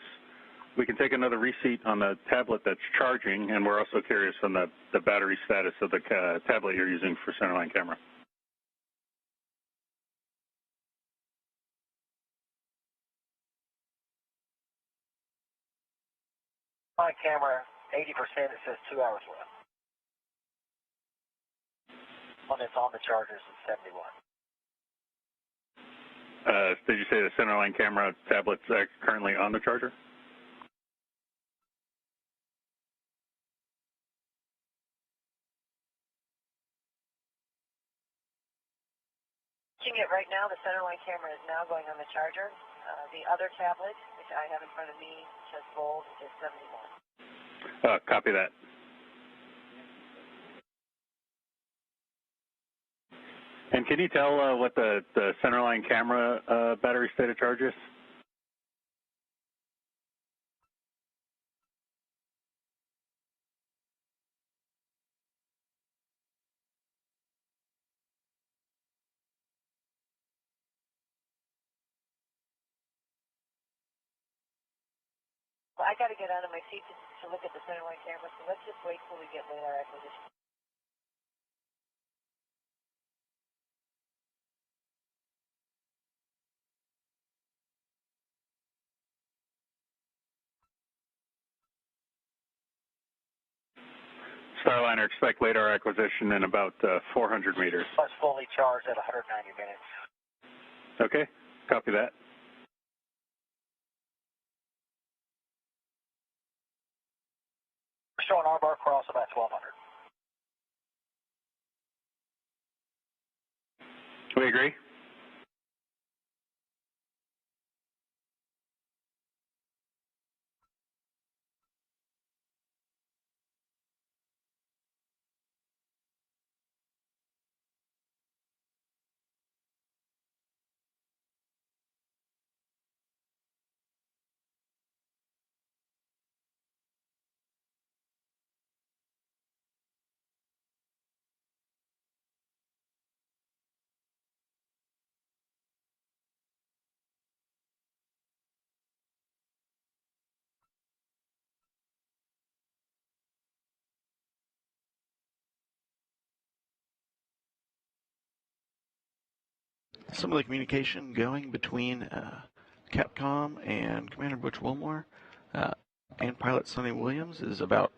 S6: We can take another receipt on the tablet that's charging, and we're also curious on the battery status of the tablet you're using for centerline camera.
S1: My camera, 80%, it says 2 hours left. When it's on the chargers, it's 71.
S6: Did you say the centerline camera tablet's currently on the charger?
S5: It right now, the centerline camera is now going on the charger. The other tablet, which I have in front of me, says gold, is 71.
S6: Copy that. And can you tell what the centerline camera battery state of charge is?
S5: Well, I got to get out of my seat to look at the centerline camera, so let's just wait till we get radar acquisition.
S6: Starliner, expect radar acquisition in about 400 meters.
S1: Plus fully charged at 190 minutes.
S6: Okay, copy that.
S1: We're showing R-bar cross about 1200.
S6: We agree.
S3: some of the communication going between Capcom and Commander Butch Wilmore and pilot Sonny Williams is about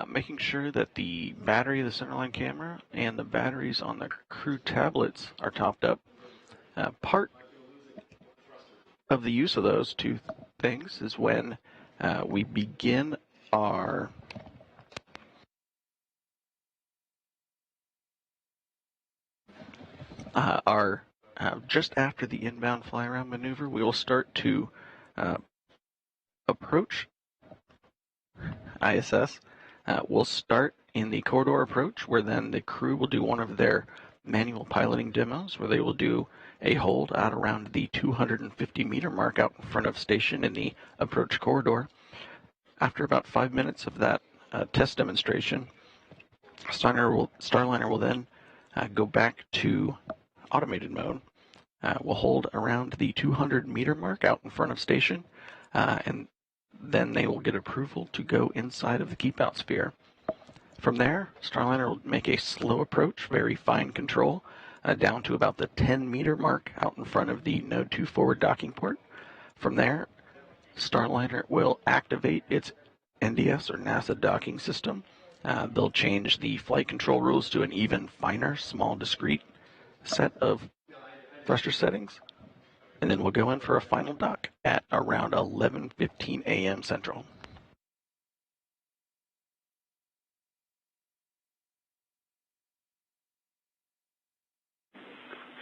S3: making sure that the battery of the centerline camera and the batteries on the crew tablets are topped up. Part of the use of those two things is when we begin our just after the inbound fly-around maneuver, we will start to approach ISS. We'll start in the corridor approach, where then the crew will do one of their manual piloting demos, where they will do a hold out around the 250-meter mark out in front of station in the approach corridor. After about 5 minutes of that test demonstration, Starliner will then go back to automated mode. We'll hold around the 200-meter mark out in front of station, and then they will get approval to go inside of the keep-out sphere. From there, Starliner will make a slow approach, very fine control, down to about the 10-meter mark out in front of the Node 2 forward docking port. From there, Starliner will activate its NDS or NASA docking system. They'll change the flight control rules to an even finer, small, discrete set of thruster settings, and then we'll go in for a final dock at around 11:15 a.m. Central.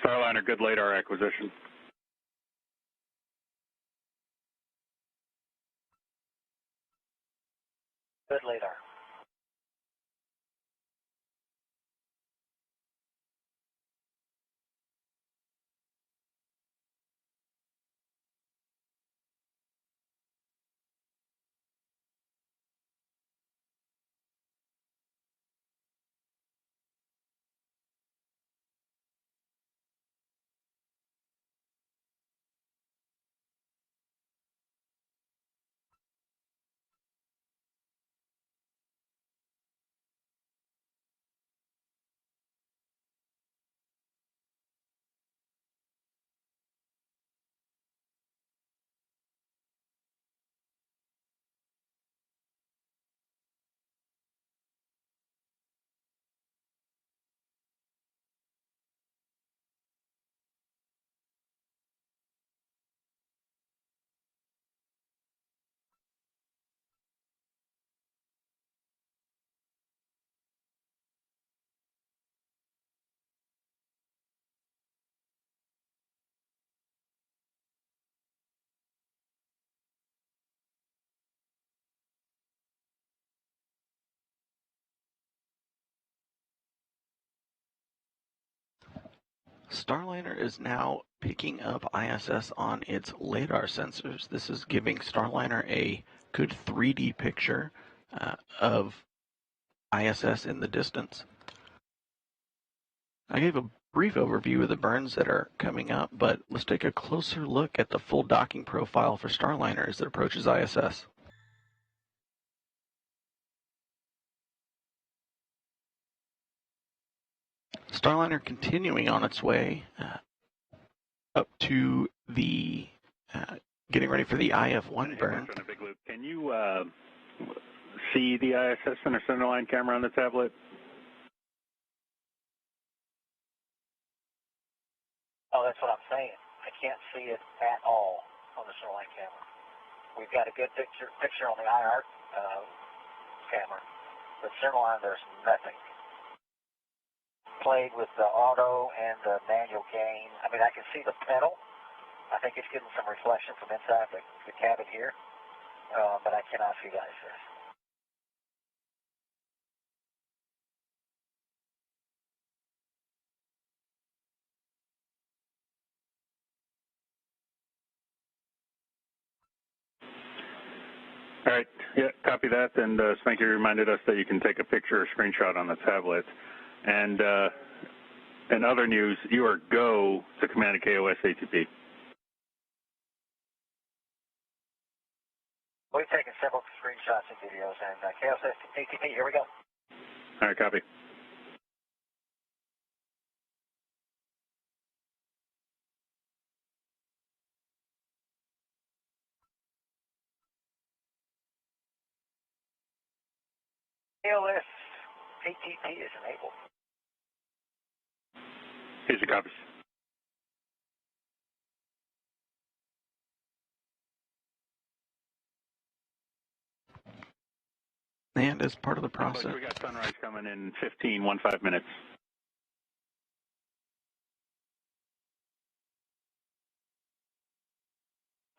S6: Starliner, good LADAR acquisition.
S1: Good LADAR.
S3: Starliner is now picking up ISS on its LADAR sensors. This is giving Starliner a good 3D picture of ISS in the distance. I gave a brief overview of the burns that are coming up, but let's take a closer look at the full docking profile for Starliner as it approaches ISS. Starliner continuing on its way up to the getting ready for the IF-1 burn.
S6: Can you see the ISS center centerline camera on the tablet?
S1: Oh, that's what I'm saying. I can't see it at all on the centerline camera. We've got a good picture on the IR camera, but centerline there's nothing. Played with the auto and the manual gain. I mean, I can see the pedal. I think it's getting some reflection from inside the cabin here, but I cannot see the ISS.
S6: All right, yeah, copy that. And Spanky reminded us that you can take a picture or screenshot on the tablet. And in other news, you are go to Command and KOS ATP.
S1: We've taken several screenshots and videos, and KOS ATP, here we go.
S6: All right, copy.
S1: ALS ATP is enabled.
S6: Here's your copies.
S3: And as part of the process,
S6: We got sunrise coming in 15 minutes.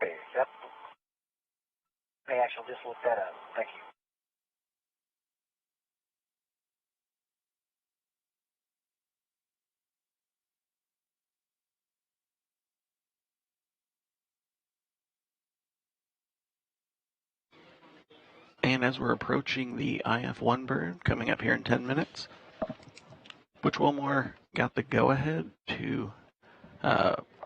S1: Okay, yep. May actually just look that up. Thank you.
S3: and as we're approaching the IF-1 burn coming up here in 10 minutes, which Wilmore got the go-ahead to,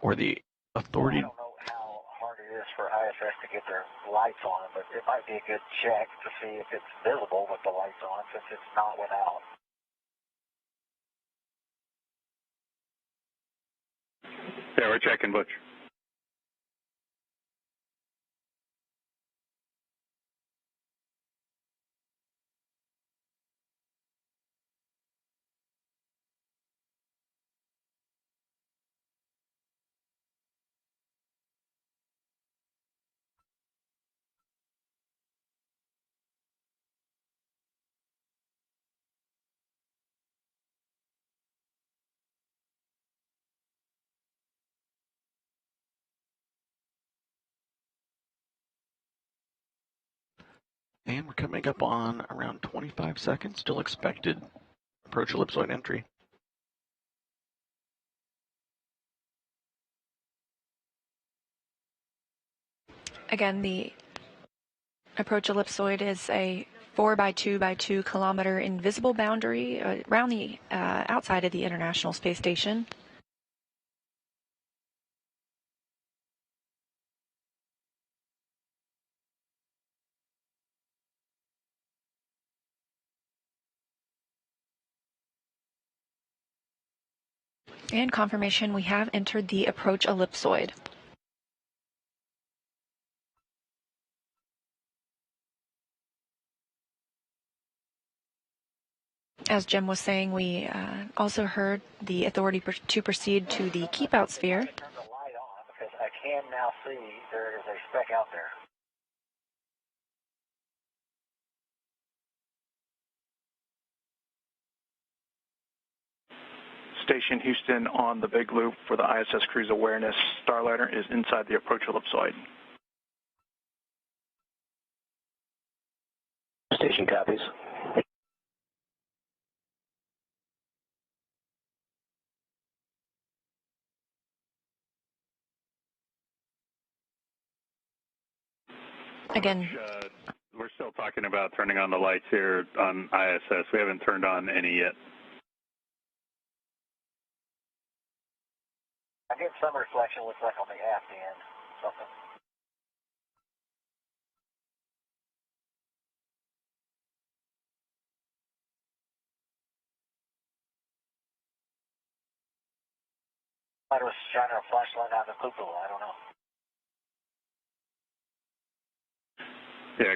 S3: or the authority.
S1: I don't know how hard it is for ISS to get their lights on, but it might be a good check to see if it's visible with the lights on, since it's not without.
S6: Yeah, we're checking, Butch.
S3: And we're coming up on around 25 seconds, still expected approach ellipsoid entry.
S4: Again, the approach ellipsoid is a 4 by 2 by 2 kilometer invisible boundary around the outside of the International Space Station. And confirmation, we have entered the approach ellipsoid. As Jim was saying, we also heard the authority to proceed to the keep out sphere.
S1: Turn the light on because I can now see there is a speck out there.
S8: Station Houston on the big loop for the ISS Cruise Awareness Starliner is inside the approach ellipsoid.
S7: Station copies.
S4: Again,
S6: We're still talking about turning on the lights here on ISS. We haven't turned on any yet.
S1: I get some reflection, looks like on the aft end, something. Might have shining a flashlight out of the cupola, I don't know.
S6: Yeah,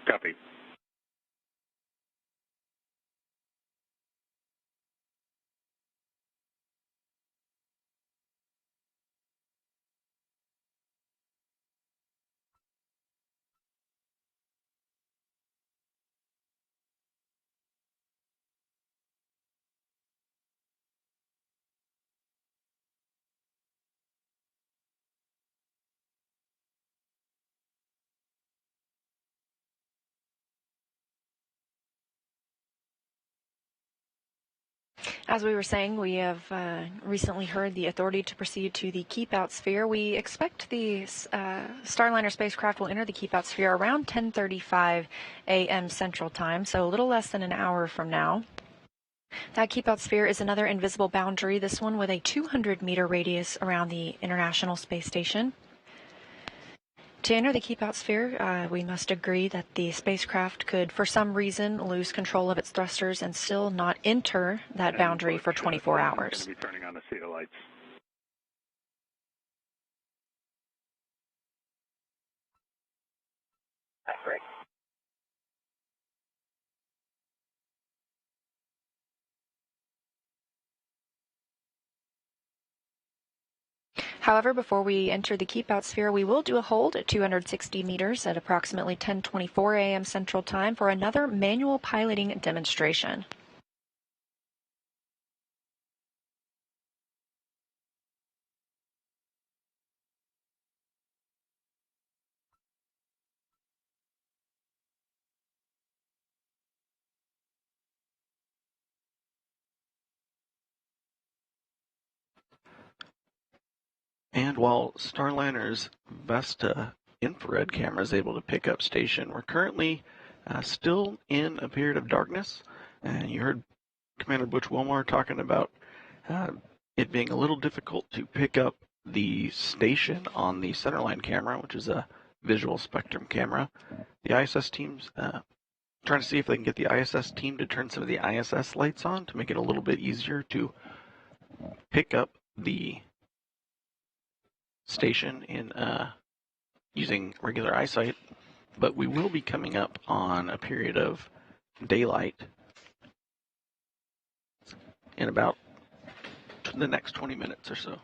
S6: copy.
S4: as we were saying, we have recently heard the authority to proceed to the keep out sphere. We expect the Starliner spacecraft will enter the keep out sphere around 10:35 a.m. Central Time, so a little less than an hour from now. That keep out sphere is another invisible boundary, this one with a 200-meter radius around the International Space Station. To enter the keep out sphere, we must agree that the spacecraft could, for some reason, lose control of its thrusters and still not enter that boundary for 24 hours.
S6: Going to be turning on the CETA lights.
S1: Great.
S4: However, before we enter the keep out sphere, we will do a hold at 260 meters at approximately 10:24 a.m. Central Time for another manual piloting demonstration.
S3: And while Starliner's Vesta infrared camera is able to pick up station, we're currently still in a period of darkness. And you heard Commander Butch Wilmore talking about it being a little difficult to pick up the station on the centerline camera, which is a visual spectrum camera. The ISS team's trying to see if they can get the ISS team to turn some of the ISS lights on to make it a little bit easier to pick up the station in using regular eyesight, but we will be coming up on a period of daylight in about the next 20 minutes or so.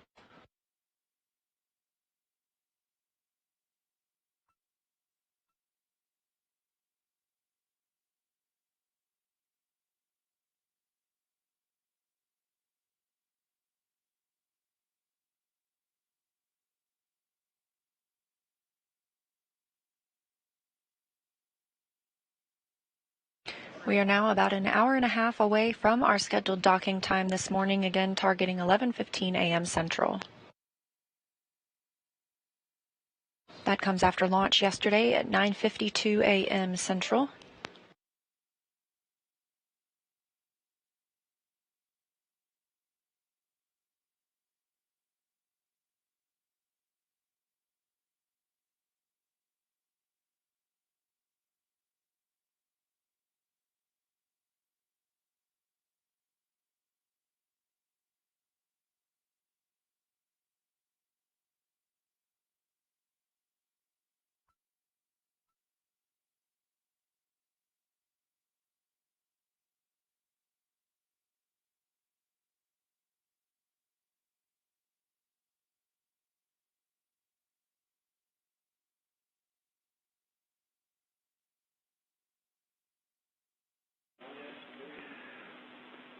S4: We are now about an hour and a half away from our scheduled docking time this morning, again targeting 11:15 a.m. Central. That comes after launch yesterday at 9:52 a.m. Central.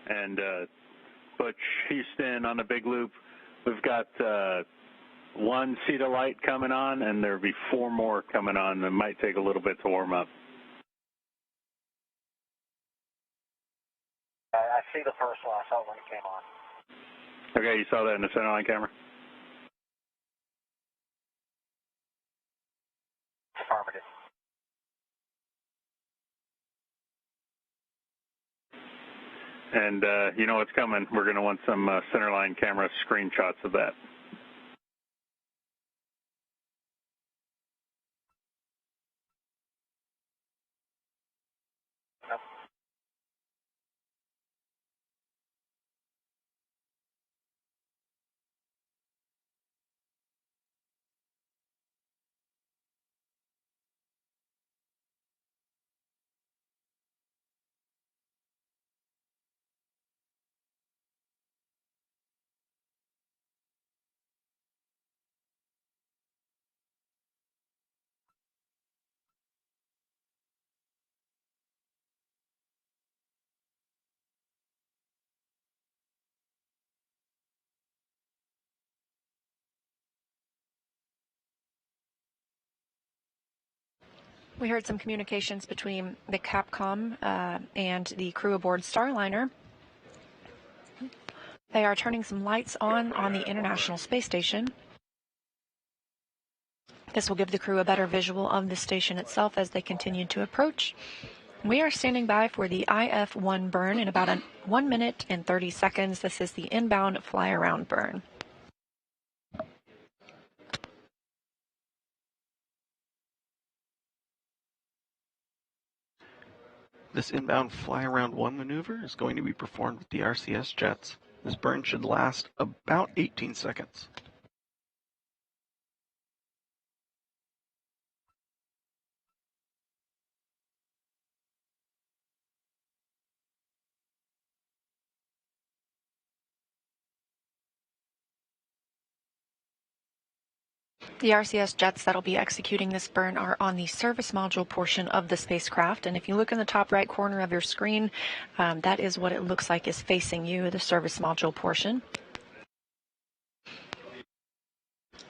S6: And Butch, Houston on the big loop. We've got one seat of light coming on, and there'll be 4 more coming on. It might take a little bit to warm up.
S1: I see the first one. I saw it when it came on.
S6: Okay, you saw that in the centerline camera?
S1: Affirmative.
S6: And you know what's coming. We're going to want some centerline camera screenshots of that.
S1: Yep.
S4: We heard some communications between the Capcom and the crew aboard Starliner. They are turning some lights on the International Space Station. This will give the crew a better visual of the station itself as they continue to approach. We are standing by for the IF-1 burn in about 1 minute and 30 seconds. This is the inbound fly-around burn.
S3: This inbound fly-around 1 maneuver is going to be performed with the RCS jets. This burn should last about 18 seconds.
S4: The RCS jets that'll be executing this burn are on the service module portion of the spacecraft, and if you look in the top right corner of your screen, that is what it looks like is facing you, the service module portion.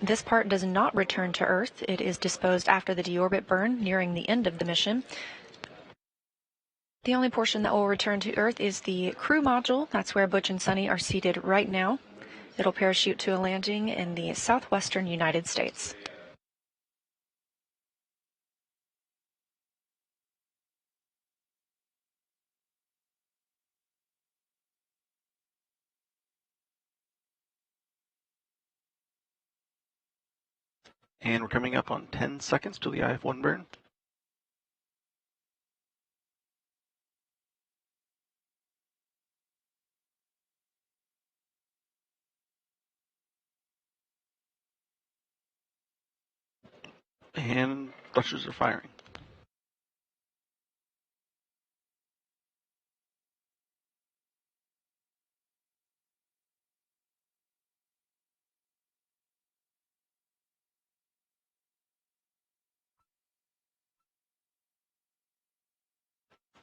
S4: This part does not return to Earth. It is disposed after the deorbit burn, nearing the end of the mission. The only portion that will return to Earth is the crew module. That's where Butch and Sunny are seated right now. It'll parachute to a landing in the southwestern United States.
S3: And we're coming up on 10 seconds to the IF-1 burn. And thrusters are firing.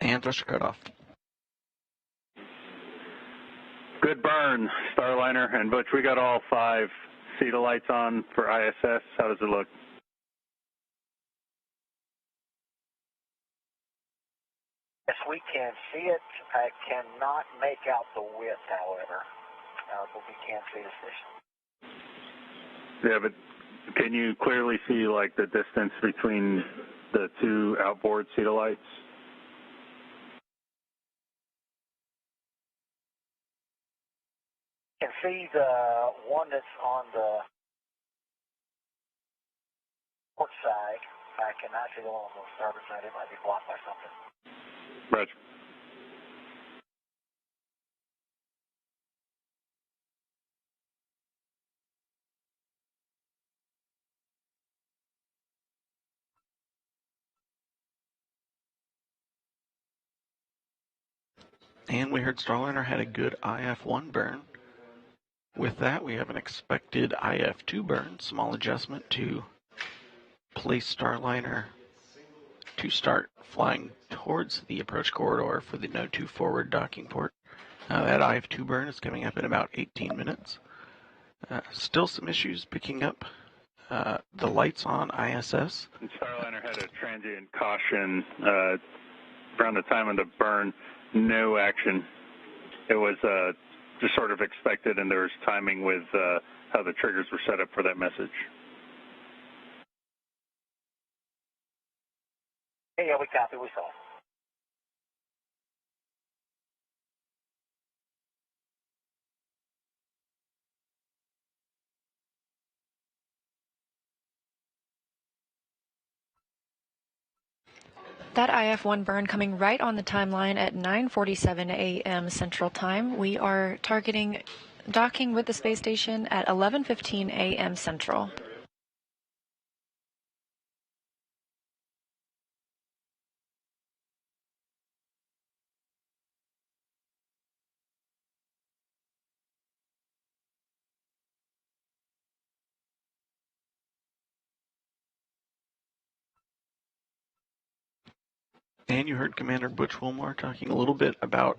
S3: And thruster cutoff.
S6: Good burn, Starliner and Butch. We got all 5 CETA lights on for ISS. How does it look?
S1: Yes, we can see it. I cannot make out the width, however, but we can see the station.
S6: Yeah, but can you clearly see like the distance between the 2 outboard CETA lights?
S1: You can see the one that's on the port side. I cannot see the one on the starboard side. It might be blocked by something.
S6: Roger.
S3: And we heard Starliner had a good IF-1 burn. With that, we have an expected IF-2 burn, small adjustment to place Starliner to start flying towards the approach corridor for the Node 2 forward docking port. That IF-2 burn is coming up in about 18 minutes. Still some issues picking up the lights on ISS.
S6: Starliner had a transient caution around the time of the burn. No action. It was just sort of expected, and there was timing with how the triggers were set up for that message.
S1: Yeah, we copy. We saw.
S4: That IF-1 burn coming right on the timeline at 9:47 a.m. Central Time. We are targeting docking with the space station at 11:15 a.m. Central.
S3: And you heard Commander Butch Wilmore talking a little bit about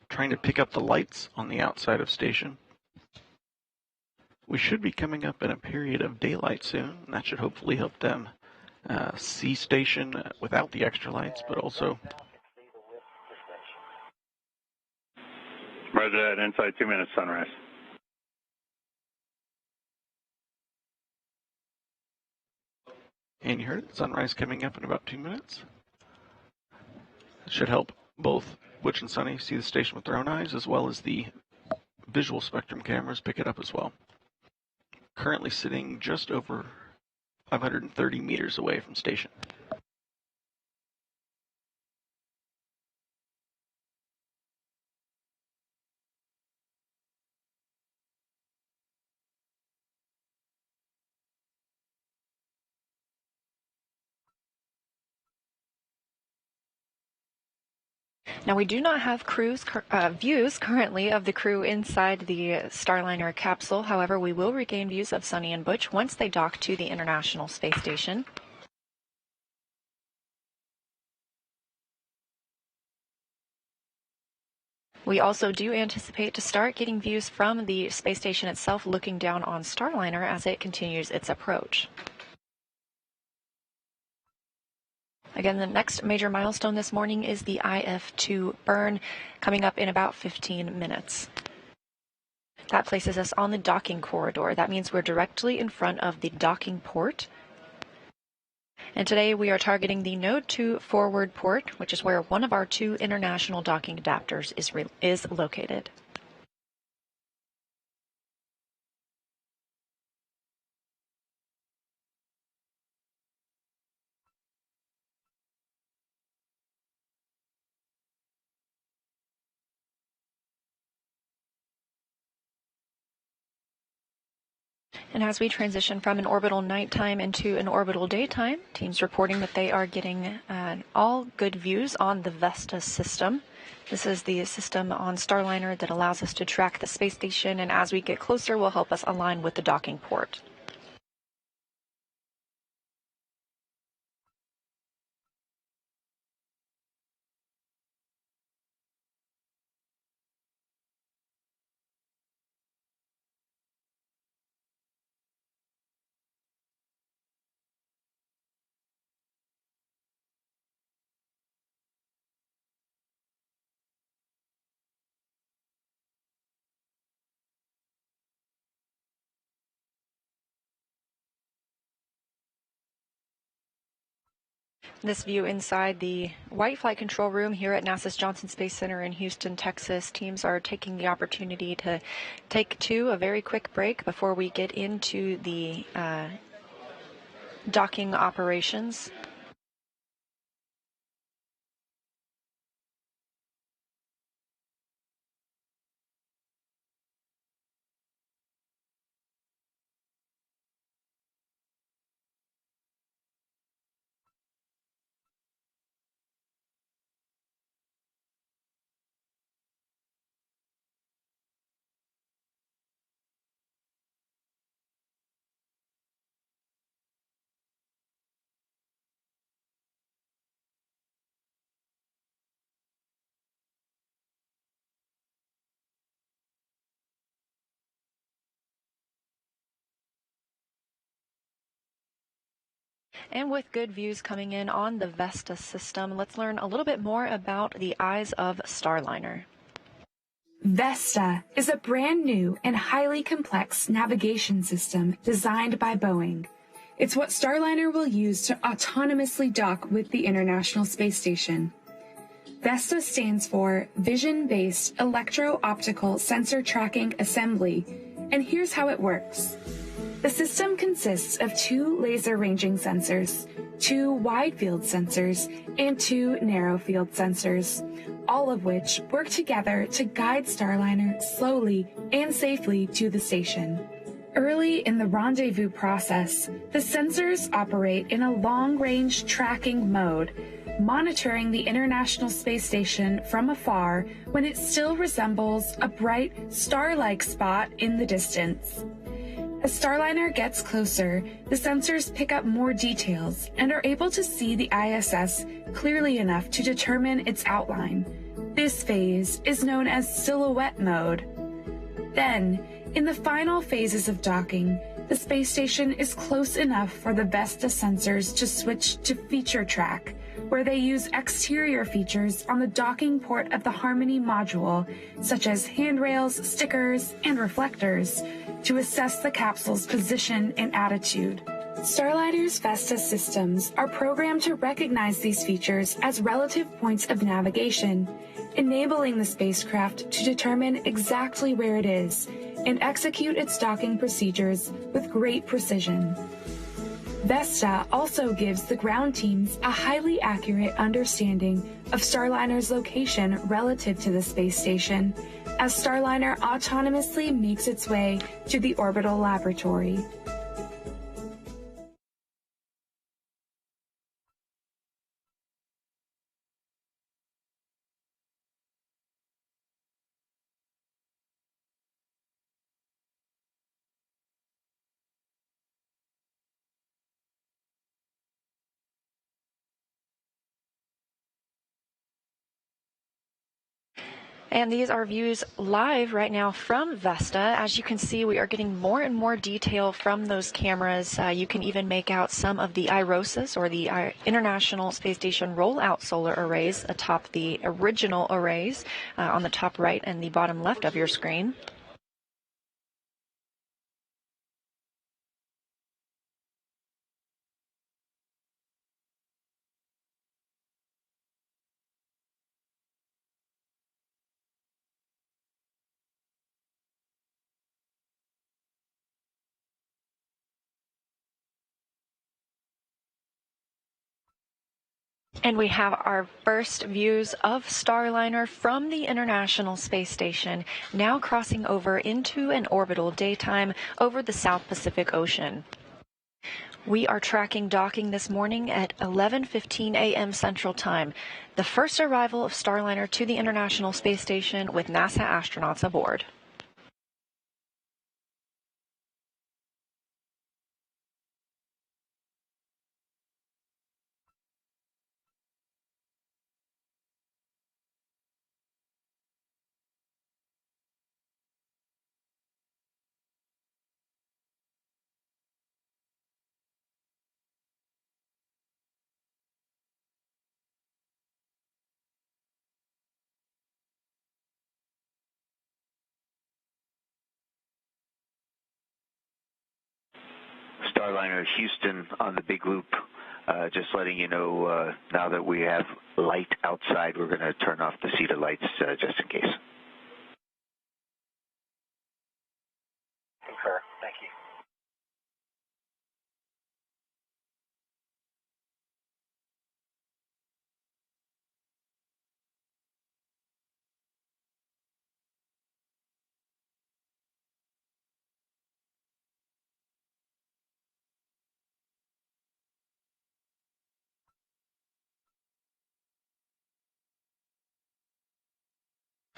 S3: trying to pick up the lights on the outside of station. We should be coming up in a period of daylight soon, and that should hopefully help them see station without the extra lights, but also...
S6: Roger that, inside 2 minutes, sunrise.
S3: And you heard it, sunrise coming up in about 2 minutes. It should help both Butch and Sunny see the station with their own eyes, as well as the visual spectrum cameras pick it up as well. Currently sitting just over 530 meters away from station.
S4: Now, we do not have views currently of the crew inside the Starliner capsule. However, we will regain views of Sunny and Butch once they dock to the International Space Station. We also do anticipate to start getting views from the space station itself looking down on Starliner as it continues its approach. Again, the next major milestone this morning is the IF-2 burn, coming up in about 15 minutes. That places us on the docking corridor. That means we're directly in front of the docking port. And today we are targeting the Node 2 forward port, which is where one of our 2 international docking adapters is located. And as we transition from an orbital nighttime into an orbital daytime, teams reporting that they are getting all good views on the Vesta system. This is the system on Starliner that allows us to track the space station, and as we get closer, will help us align with the docking port. This view inside the White Flight Control Room here at NASA's Johnson Space Center in Houston, Texas. Teams are taking the opportunity to take a very quick break before we get into the docking operations. And with good views coming in on the Vesta system, let's learn a little bit more about the eyes of Starliner.
S11: Vesta is a brand new and highly complex navigation system designed by Boeing. It's what Starliner will use to autonomously dock with the International Space Station. VESTA stands for Vision-Based Electro-Optical Sensor Tracking Assembly, and here's how it works. The system consists of 2 laser ranging sensors, 2 wide-field sensors, and 2 narrow-field sensors, all of which work together to guide Starliner slowly and safely to the station. Early in the rendezvous process, the sensors operate in a long-range tracking mode, monitoring the International Space Station from afar when it still resembles a bright, star-like spot in the distance. As Starliner gets closer, the sensors pick up more details and are able to see the ISS clearly enough to determine its outline. This phase is known as silhouette mode. Then, in the final phases of docking, the space station is close enough for the Vesta sensors to switch to feature track, where they use exterior features on the docking port of the Harmony module, such as handrails, stickers, and reflectors, to assess the capsule's position and attitude. Starliner's Vesta systems are programmed to recognize these features as relative points of navigation, enabling the spacecraft to determine exactly where it is and execute its docking procedures with great precision. Vesta also gives the ground teams a highly accurate understanding of Starliner's location relative to the space station, as Starliner autonomously makes its way to the orbital laboratory.
S4: And these are views live right now from Vesta. As you can see, we are getting more and more detail from those cameras. You can even make out some of the IROSAs, or the International Space Station rollout solar arrays atop the original arrays on the top right and the bottom left of your screen. And we have our first views of Starliner from the International Space Station, now crossing over into an orbital daytime over the South Pacific Ocean. We are tracking docking this morning at 11:15 a.m. Central Time, the first arrival of Starliner to the International Space Station with NASA astronauts aboard.
S2: Starliner Houston on the big loop. Just letting you know, now that we have light outside, we're going to turn off the Cedar lights just in case.
S1: Concur. Thank you.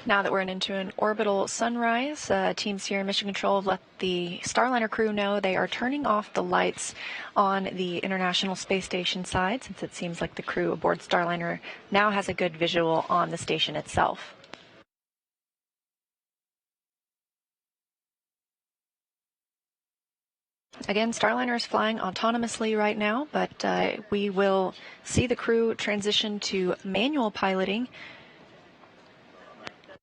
S4: Now that we're into an orbital sunrise, teams here in Mission Control have let the Starliner crew know they are turning off the lights on the International Space Station side, since it seems like the crew aboard Starliner now has a good visual on the station itself. Again, Starliner is flying autonomously right now, but we will see the crew transition to manual piloting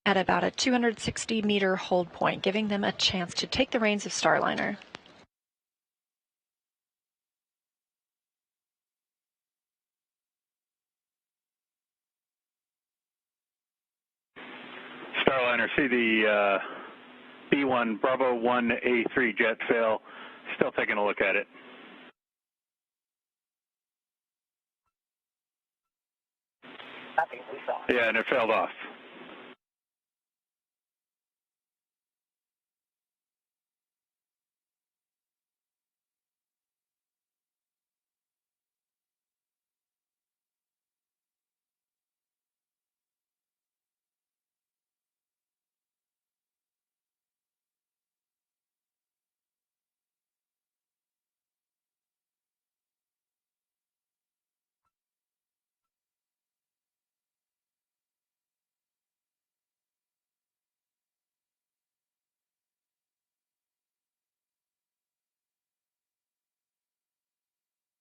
S4: at about a 260-meter hold point, giving them a chance to take the reins of Starliner.
S6: Starliner, see the B1 Bravo 1A3 jet fail. Still taking a look at it.
S1: I think we saw it.
S6: Yeah, and it failed off.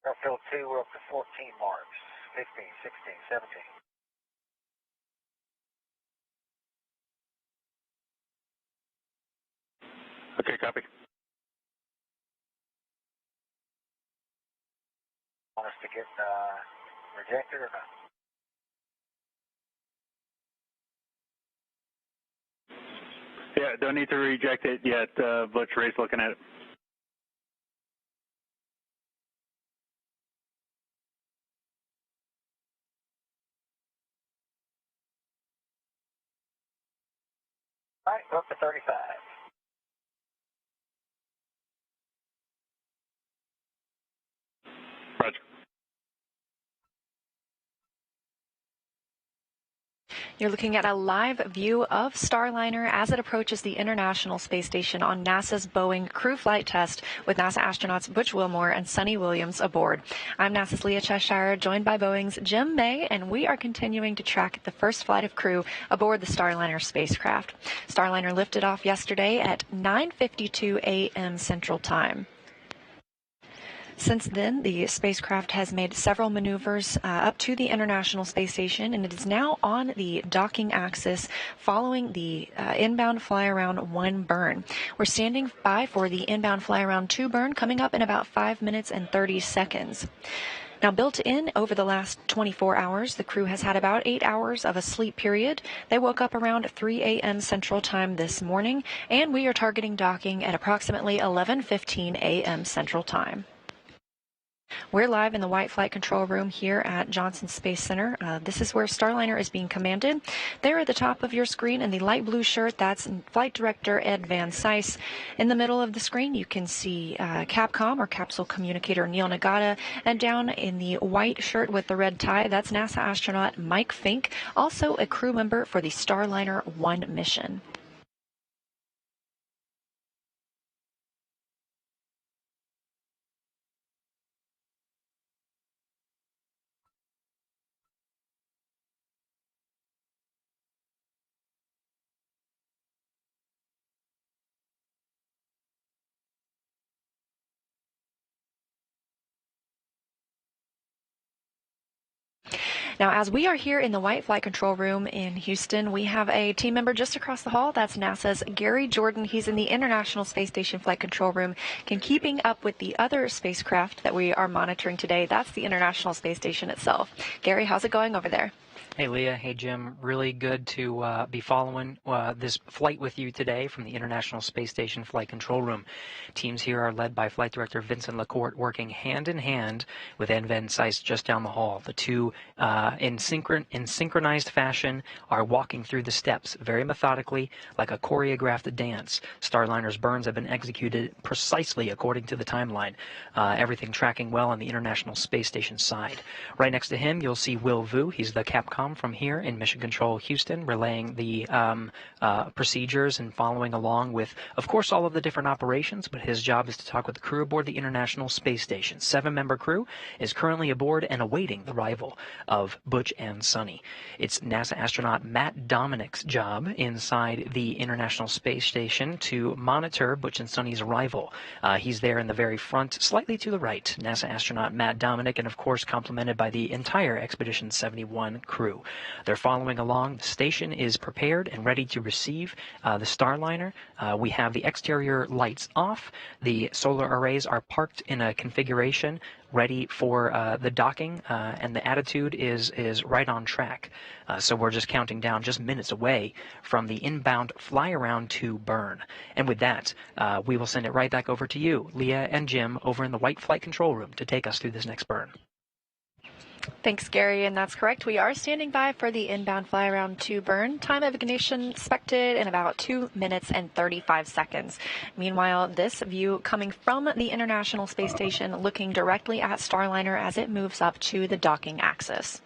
S1: Airfield 2, we're up to 14 marks. 15, 16, 17.
S6: Okay, copy.
S1: Want us to get rejected or not?
S6: Yeah, don't need to reject it yet. Blitz Ray's looking at it.
S1: All right, we're up to 35.
S6: Roger.
S4: You're looking at a live view of Starliner as it approaches the International Space Station on NASA's Boeing crew flight test with NASA astronauts Butch Wilmore and Sunny Williams aboard. I'm NASA's Leah Cheshire, joined by Boeing's Jim May, and we are continuing to track the first flight of crew aboard the Starliner spacecraft. Starliner lifted off yesterday at 9:52 a.m. Central Time. Since then, the spacecraft has made several maneuvers up to the International Space Station, and it is now on the docking axis following the inbound fly around 1 burn. We're standing by for the inbound fly around 2 burn coming up in about 5 minutes and 30 seconds. Now, built in over the last 24 hours, the crew has had about 8 hours of a sleep period. They woke up around 3 a.m. Central Time this morning, and we are targeting docking at approximately 11:15 a.m. Central Time. We're live in the White Flight Control Room here at Johnson Space Center. This is where Starliner is being commanded. There at the top of your screen in the light blue shirt, that's Flight Director Ed Van Cise. In the middle of the screen, you can see Capcom or Capsule Communicator Neil Nagata. And down in the white shirt with the red tie, that's NASA astronaut Mike Fink, also a crew member for the Starliner 1 mission. Now, as we are here in the White Flight Control Room in Houston, we have a team member just across the hall. That's NASA's Gary Jordan. He's in the International Space Station Flight Control Room, keeping up with the other spacecraft that we are monitoring today. That's the International Space Station itself. Gary, how's it going over there?
S10: Hey, Leah. Hey, Jim. Really good to be following this flight with you today from the International Space Station Flight Control Room. Teams here are led by Flight Director Vincent LaCourte, working hand in hand with Ed Van Cise just down the hall. The two, in synchronized fashion, are walking through the steps very methodically, like a choreographed dance. Starliner's burns have been executed precisely according to the timeline. Everything tracking well on the International Space Station side. Right next to him, you'll see Will Vu. He's the Capcom from here in Mission Control Houston, relaying the procedures and following along with, of course, all of the different operations, but his job is to talk with the crew aboard the International Space Station. 7-member crew is currently aboard and awaiting the arrival of Butch and Sunny. It's NASA astronaut Matt Dominick's job inside the International Space Station to monitor Butch and Sunny's arrival. He's there in the very front, slightly to the right, NASA astronaut Matt Dominick, and of course complemented by the entire Expedition 71 crew. They're following along. The station is prepared and ready to receive the Starliner. We have the exterior lights off. The solar arrays are parked in a configuration ready for the docking, and the attitude is right on track. So we're just counting down just minutes away from the inbound fly around to burn. And with that, we will send it right back over to you, Leah and Jim, over in the White Flight Control Room to take us through this next burn.
S4: Thanks, Gary, and that's correct. We are standing by for the inbound fly around 2 burn. Time of ignition expected in about 2 minutes and 35 seconds. Meanwhile, this view coming from the International Space Station, looking directly at Starliner as it moves up to the docking axis.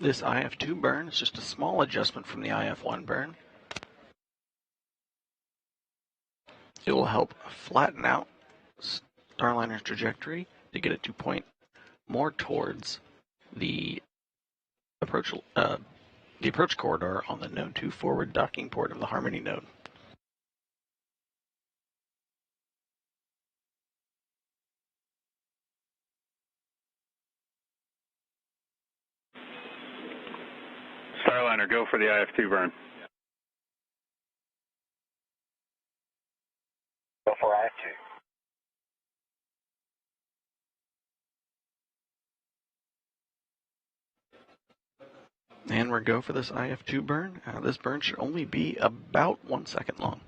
S3: This IF2 burn is just a small adjustment from the IF1 burn. It will help flatten out Starliner's trajectory to get it to point more towards the approach corridor on the Node 2 forward docking port of the Harmony node.
S6: Starliner, go for the IF2 burn.
S1: Go for IF2.
S3: And we're go for this IF2 burn. This burn should only be about 1 second long.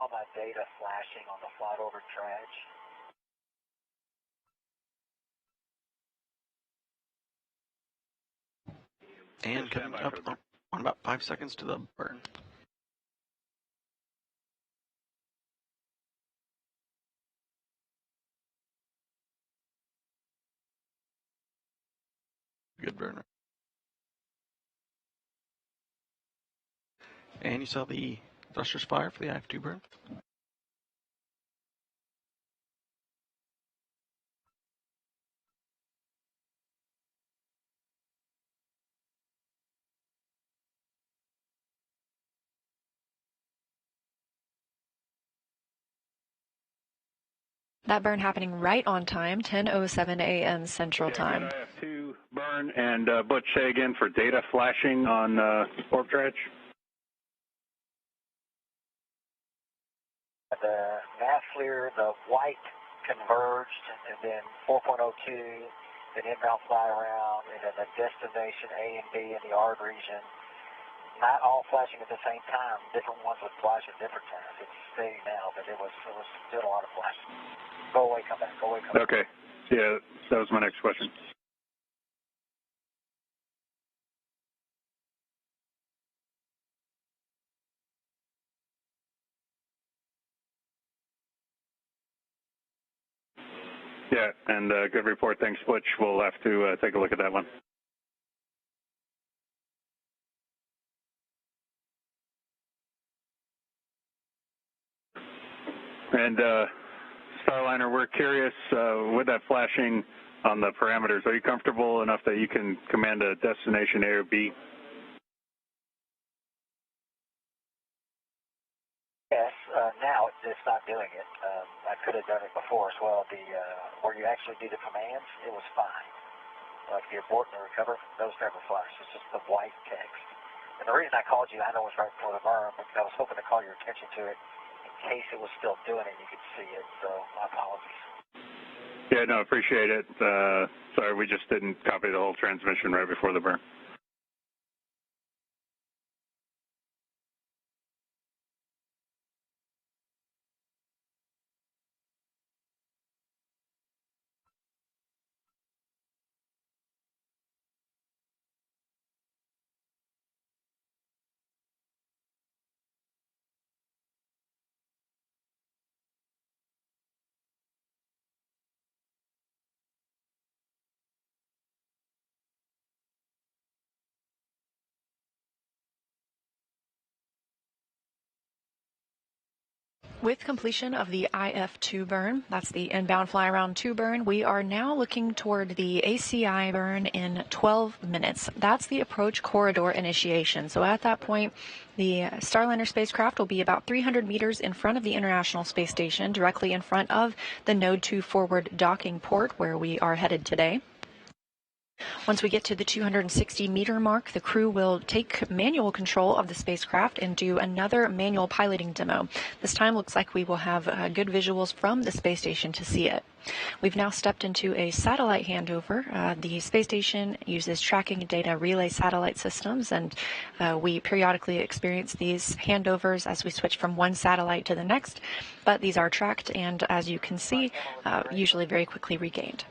S1: All my data flashing on the flight over trash.
S3: And coming up on about 5 seconds to the burn. Good burner. And you saw the thrusters fire for the IF2 burn.
S4: That burn happening right on time, 10:07 a.m. Central Time.
S6: I have two burn, and Butch, say again for data flashing on orb trash.
S1: The nav FLIR, the white converged, and then 4.02, then inbound fly around, and then the destination A and B in the ARB region. Not all flashing at the same time. Different ones would flash at different times. It's steady now, but it was still a lot of flashing. Go away, come back. Go away, come back.
S6: Okay. Yeah, that was my next question. Yeah, and good report. Thanks, Butch. We'll have to take a look at that one. And Starliner, we're curious, with that flashing on the parameters, are you comfortable enough that you can command a destination A or B?
S1: Yes, now it's not doing it. I could have done it before as well. Where you actually do the commands, it was fine. Like the abort and the recover, those never flash. It's just the white text. And the reason I called you, I know it was right before the burn, because I was hoping to call your attention to it in case it was still doing it and you could see it. So my apologies.
S6: Yeah, no, appreciate it. Sorry, we just didn't copy the whole transmission right before the burn.
S4: With completion of the IF2 burn, that's the inbound fly around 2 burn, we are now looking toward the ACI burn in 12 minutes. That's the approach corridor initiation. So at that point, the Starliner spacecraft will be about 300 meters in front of the International Space Station, directly in front of the Node 2 forward docking port where we are headed today. Once we get to the 260-meter mark, the crew will take manual control of the spacecraft and do another manual piloting demo. This time looks like we will have good visuals from the space station to see it. We've now stepped into a satellite handover. The space station uses tracking data relay satellite systems, and we periodically experience these handovers as we switch from one satellite to the next, but these are tracked and, as you can see, usually very quickly regained.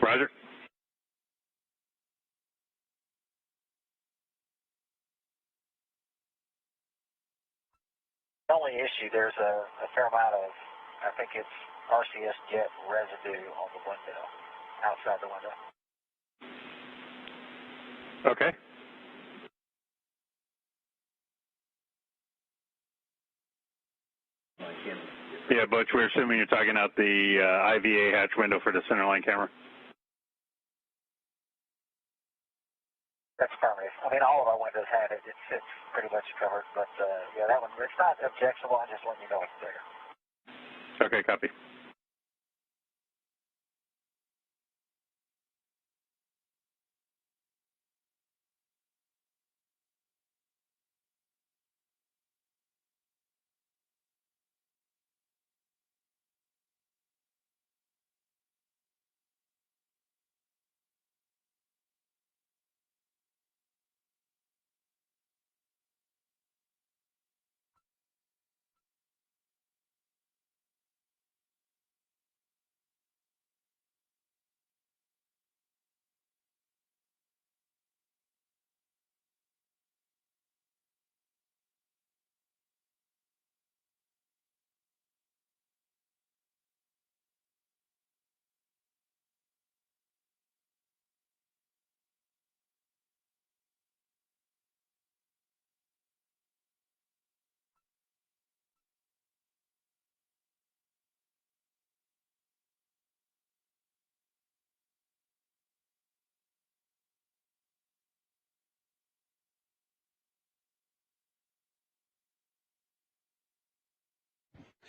S6: Roger.
S1: The only issue, there's a fair amount of, I think it's RCS jet residue on the window, outside the window.
S6: Okay. Yeah, Butch, we're assuming you're talking out the IVA hatch window for the centerline camera.
S1: That's affirmative. I mean, all of our windows have it. It's pretty much covered, but yeah, that one, it's not objectionable. I'm just letting you know it's there.
S6: Okay, copy.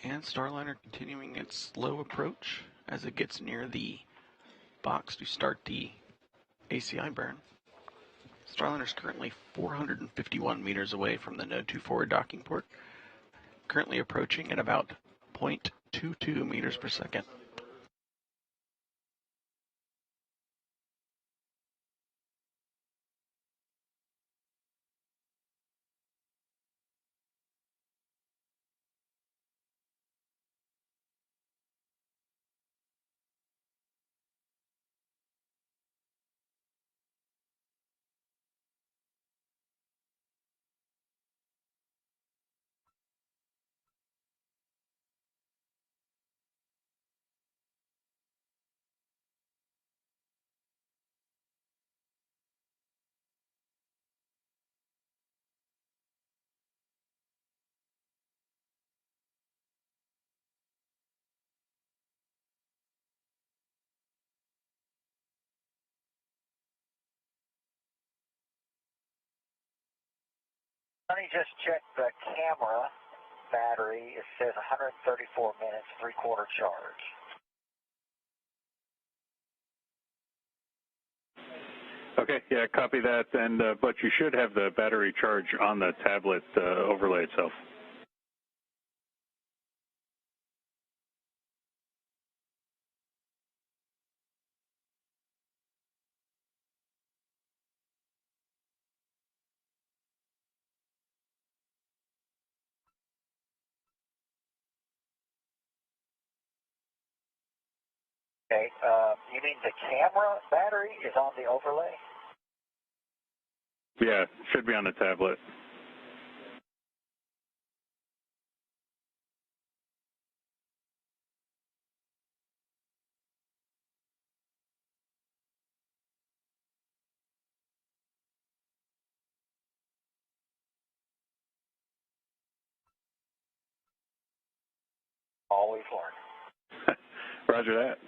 S3: And Starliner continuing its slow approach as it gets near the box to start the ACI burn. Starliner is currently 451 meters away from the Node 2 forward docking port, currently approaching at about 0.22 meters per second.
S1: Sonny just checked the camera battery. It says 134 minutes, three-quarter charge.
S6: Okay, yeah, copy that. And but you should have the battery charge on the tablet overlay itself.
S1: Okay, you mean the camera battery is on the overlay?
S6: Yeah, should be on the tablet.
S1: Always learn.
S6: Roger that.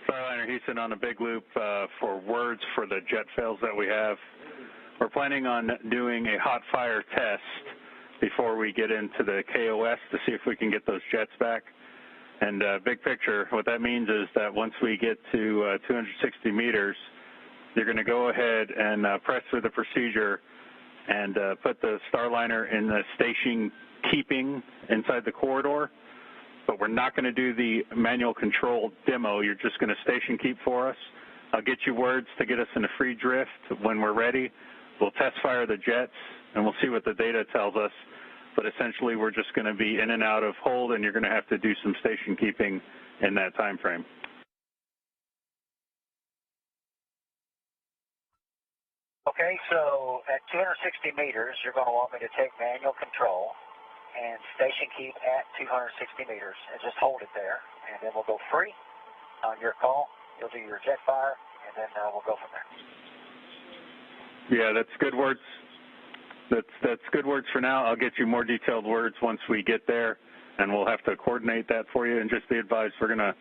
S6: Starliner Houston on a big loop for words for the jet fails that we have. We're planning on doing a hot fire test before we get into the KOS to see if we can get those jets back. And big picture, what that means is that once we get to 260 meters, you're going to go ahead and press through the procedure and put the Starliner in the station keeping inside the corridor. But we're not going to do the manual control demo. You're just going to station keep for us. I'll get you words to get us in a free drift when we're ready. We'll test fire the jets, and we'll see what the data tells us. But essentially, we're just going to be in and out of hold, and you're going to have to do some station keeping in that time frame.
S1: Okay, so at 260 meters, you're going to want me to take manual control and station keep at 260 meters and just hold it there, and then we'll go free on your call. You'll do your jet fire, and then we'll go from there.
S6: Yeah, that's good words. That's good words for now. I'll get you more detailed words once we get there, and we'll have to coordinate that for you. And just be advised, we're going to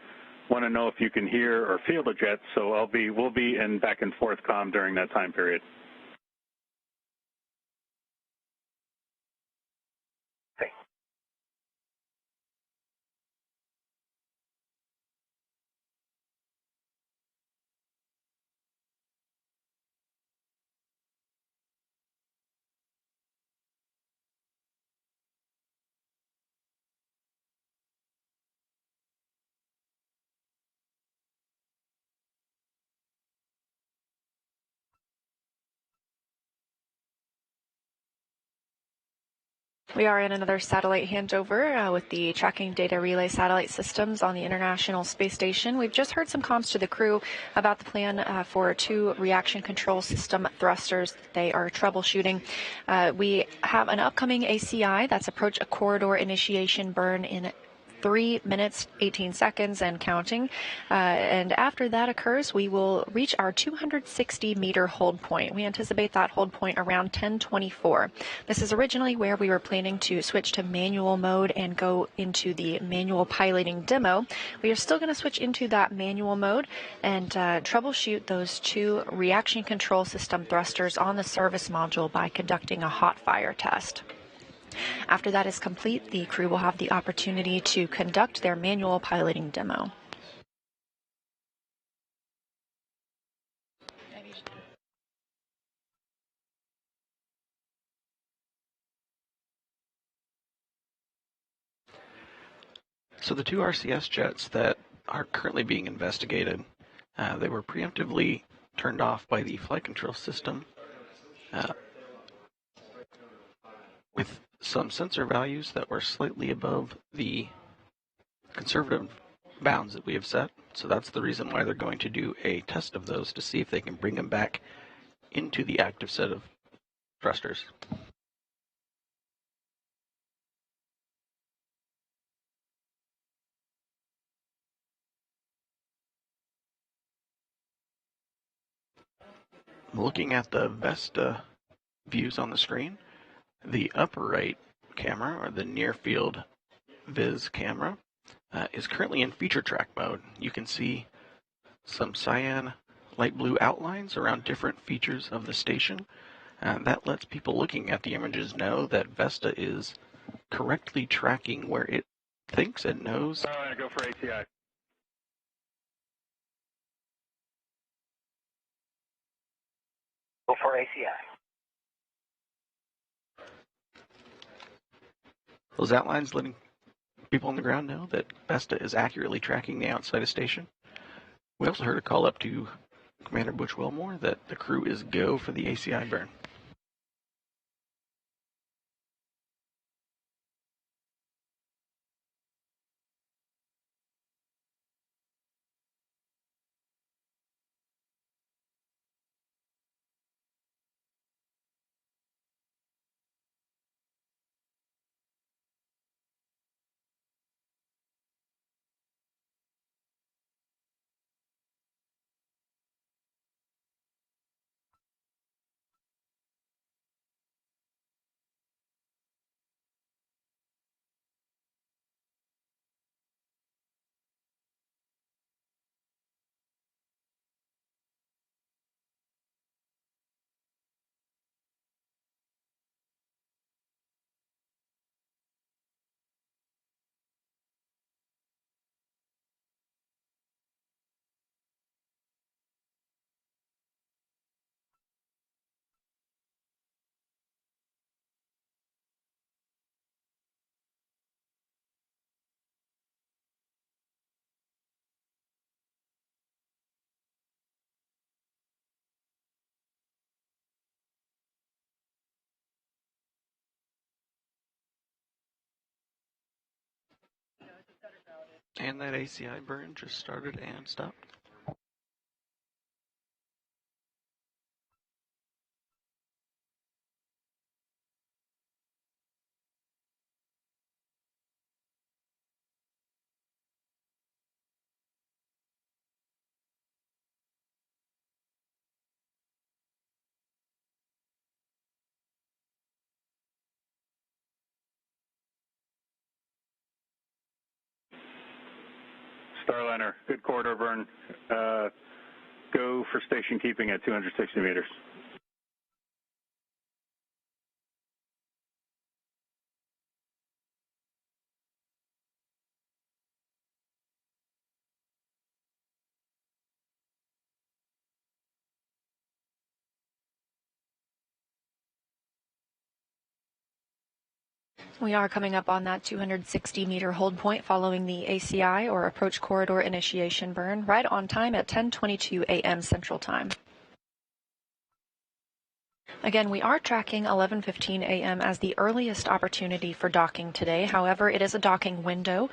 S6: want to know if you can hear or feel the jets, so we'll be in back and forth comm during that time period.
S4: We are in another satellite handover with the tracking data relay satellite systems on the International Space Station. We've just heard some comms to the crew about the plan for 2 reaction control system thrusters that they are troubleshooting. We have an upcoming ACI, that's approach a corridor initiation burn in 3 minutes, 18 seconds and counting. And after that occurs, we will reach our 260-meter hold point. We anticipate that hold point around 1024. This is originally where we were planning to switch to manual mode and go into the manual piloting demo. We are still going to switch into that manual mode and troubleshoot those 2 reaction control system thrusters on the service module by conducting a hot fire test. After that is complete, the crew will have the opportunity to conduct their manual piloting demo.
S3: So the 2 RCS jets that are currently being investigated, they were preemptively turned off by the flight control system with some sensor values that were slightly above the conservative bounds that we have set. So that's the reason why they're going to do a test of those to see if they can bring them back into the active set of thrusters. Looking at the Vesta views on the screen, the upper right camera, or the near field Viz camera, is currently in feature track mode. You can see some cyan light blue outlines around different features of the station. That lets people looking at the images know that Vesta is correctly tracking where it thinks and knows.
S6: Go for ACI.
S1: Go for ACI.
S3: Those outlines letting people on the ground know that Vesta is accurately tracking the outside of station. We also heard a call up to Commander Butch Wilmore that the crew is go for the ACI burn. And that ACI burn just started and stopped.
S6: Starliner, good corridor burn. Go for station keeping at 260 meters.
S4: We are coming up on that 260-meter hold point following the ACI, or Approach Corridor Initiation Burn, right on time at 10:22 a.m. Central Time. Again, we are tracking 11:15 a.m. as the earliest opportunity for docking today. However, it is a docking window,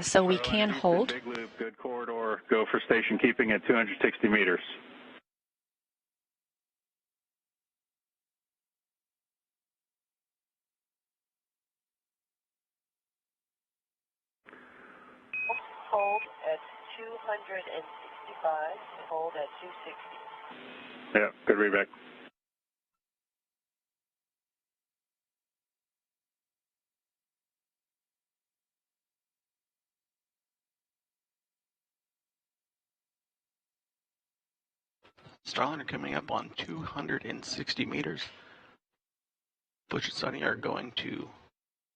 S4: so we can hold.
S6: Big loop, good corridor. Go for station keeping at 260 meters.
S5: Hold at 265. Hold at 260.
S6: Yeah, good readback.
S3: Starliner coming up on 260 meters. Butch and Sunny are going to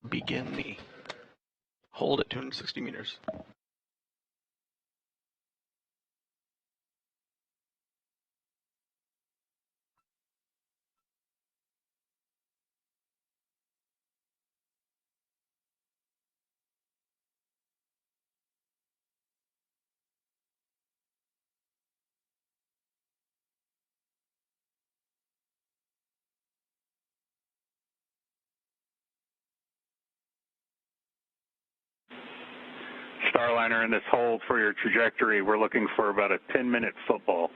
S3: begin the hold at 260 meters.
S6: Starliner in this hold for your trajectory. We're looking for about a 10-minute football.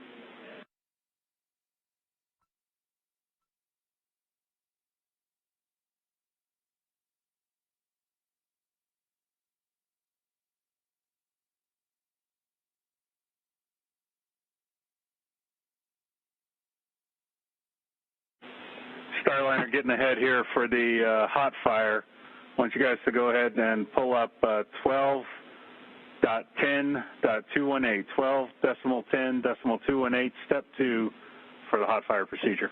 S6: Starliner getting ahead here for the hot fire. I want you guys to go ahead and pull up 12.10.218, 12.10.218, step 2 for the hot fire procedure.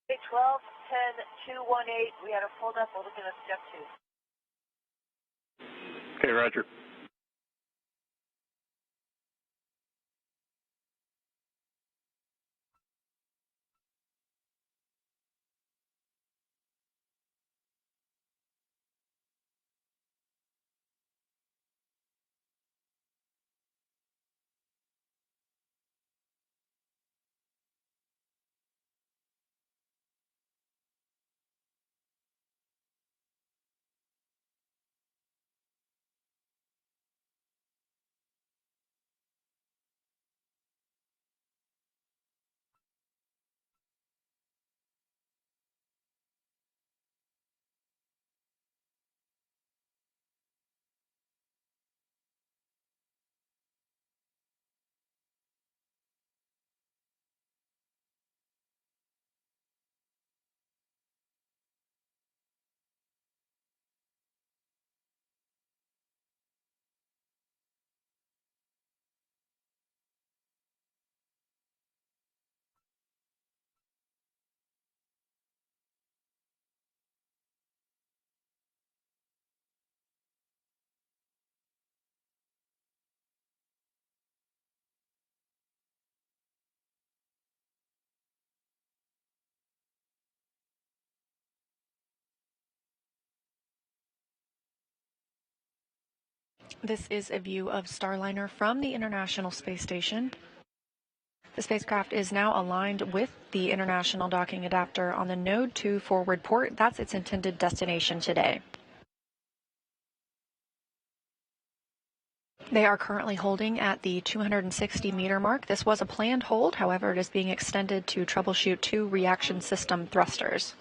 S5: Okay, 12.10.218. We had a pulled up. We're looking at step 2.
S6: Okay, Roger.
S4: This is a view of Starliner from the International Space Station. The spacecraft is now aligned with the International Docking Adapter on the Node 2 forward port. That's its intended destination today. They are currently holding at the 260-meter mark. This was a planned hold, however, it is being extended to troubleshoot 2 reaction system thrusters.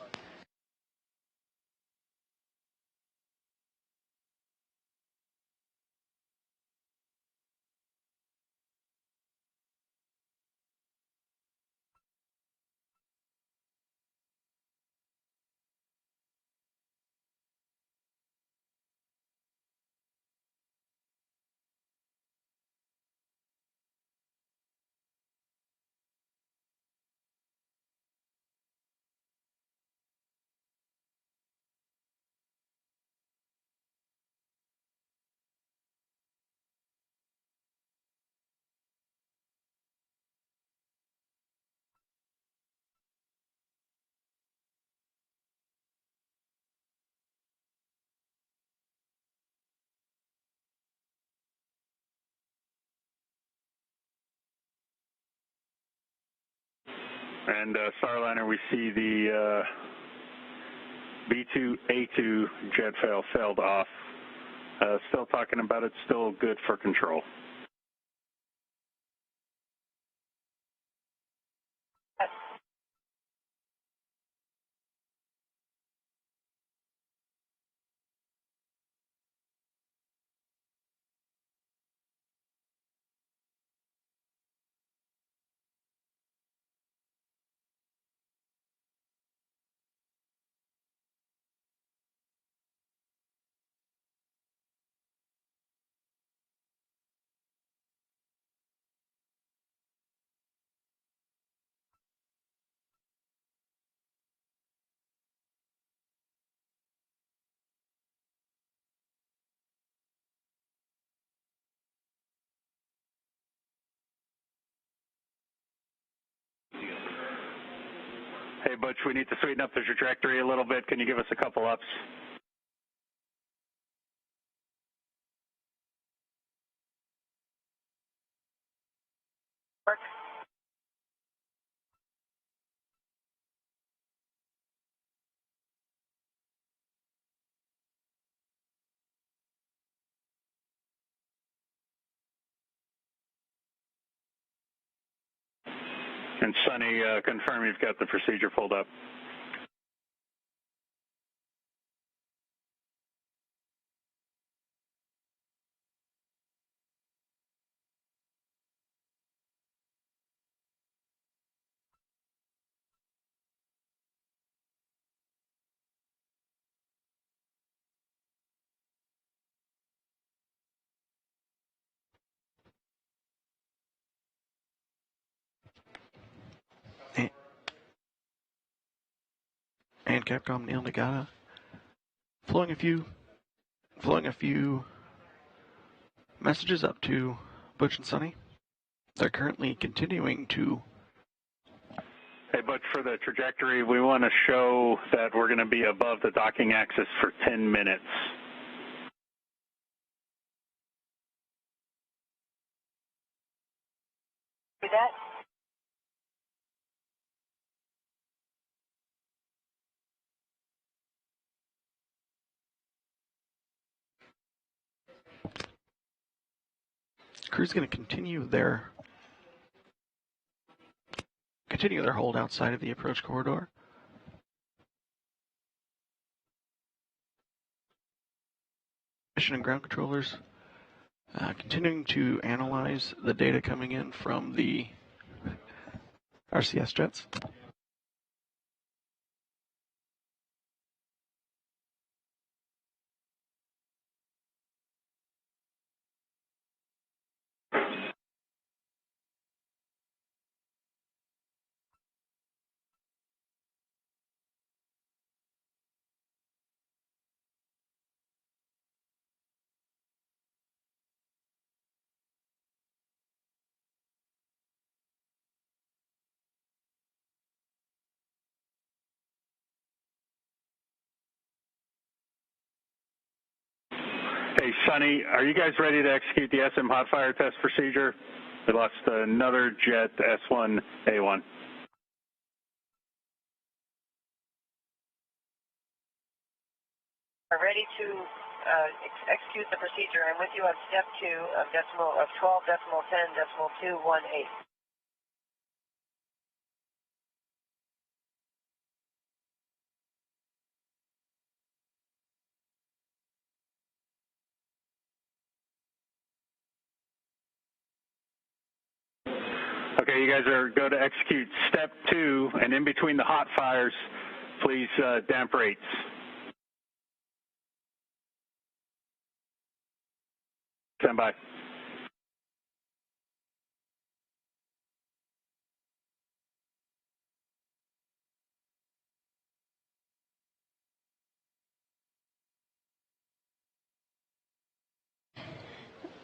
S6: And Starliner, we see the B2A2 jet failed off. Still talking about it, still good for control. Hey, Butch, we need to sweeten up the trajectory a little bit. Can you give us a couple ups? And Sonny, confirm you've got the procedure pulled up.
S3: And Capcom Neil Nagata flowing a few messages up to Butch and Sonny. They're currently continuing to.
S6: Hey, Butch, for the trajectory, we want to show that we're going to be above the docking axis for 10 minutes.
S5: Do that?
S3: Crew's going to continue their hold outside of the approach corridor. Mission and ground controllers continuing to analyze the data coming in from the RCS jets.
S6: Hey, Sonny, are you guys ready to execute the SM hot fire test procedure? We lost another jet, S1A1.
S5: Are ready to execute the procedure. I'm with you on step 2 of 12.10.218.
S6: Okay, you guys are go to execute step 2, and in between the hot fires, please damp rates. Stand by.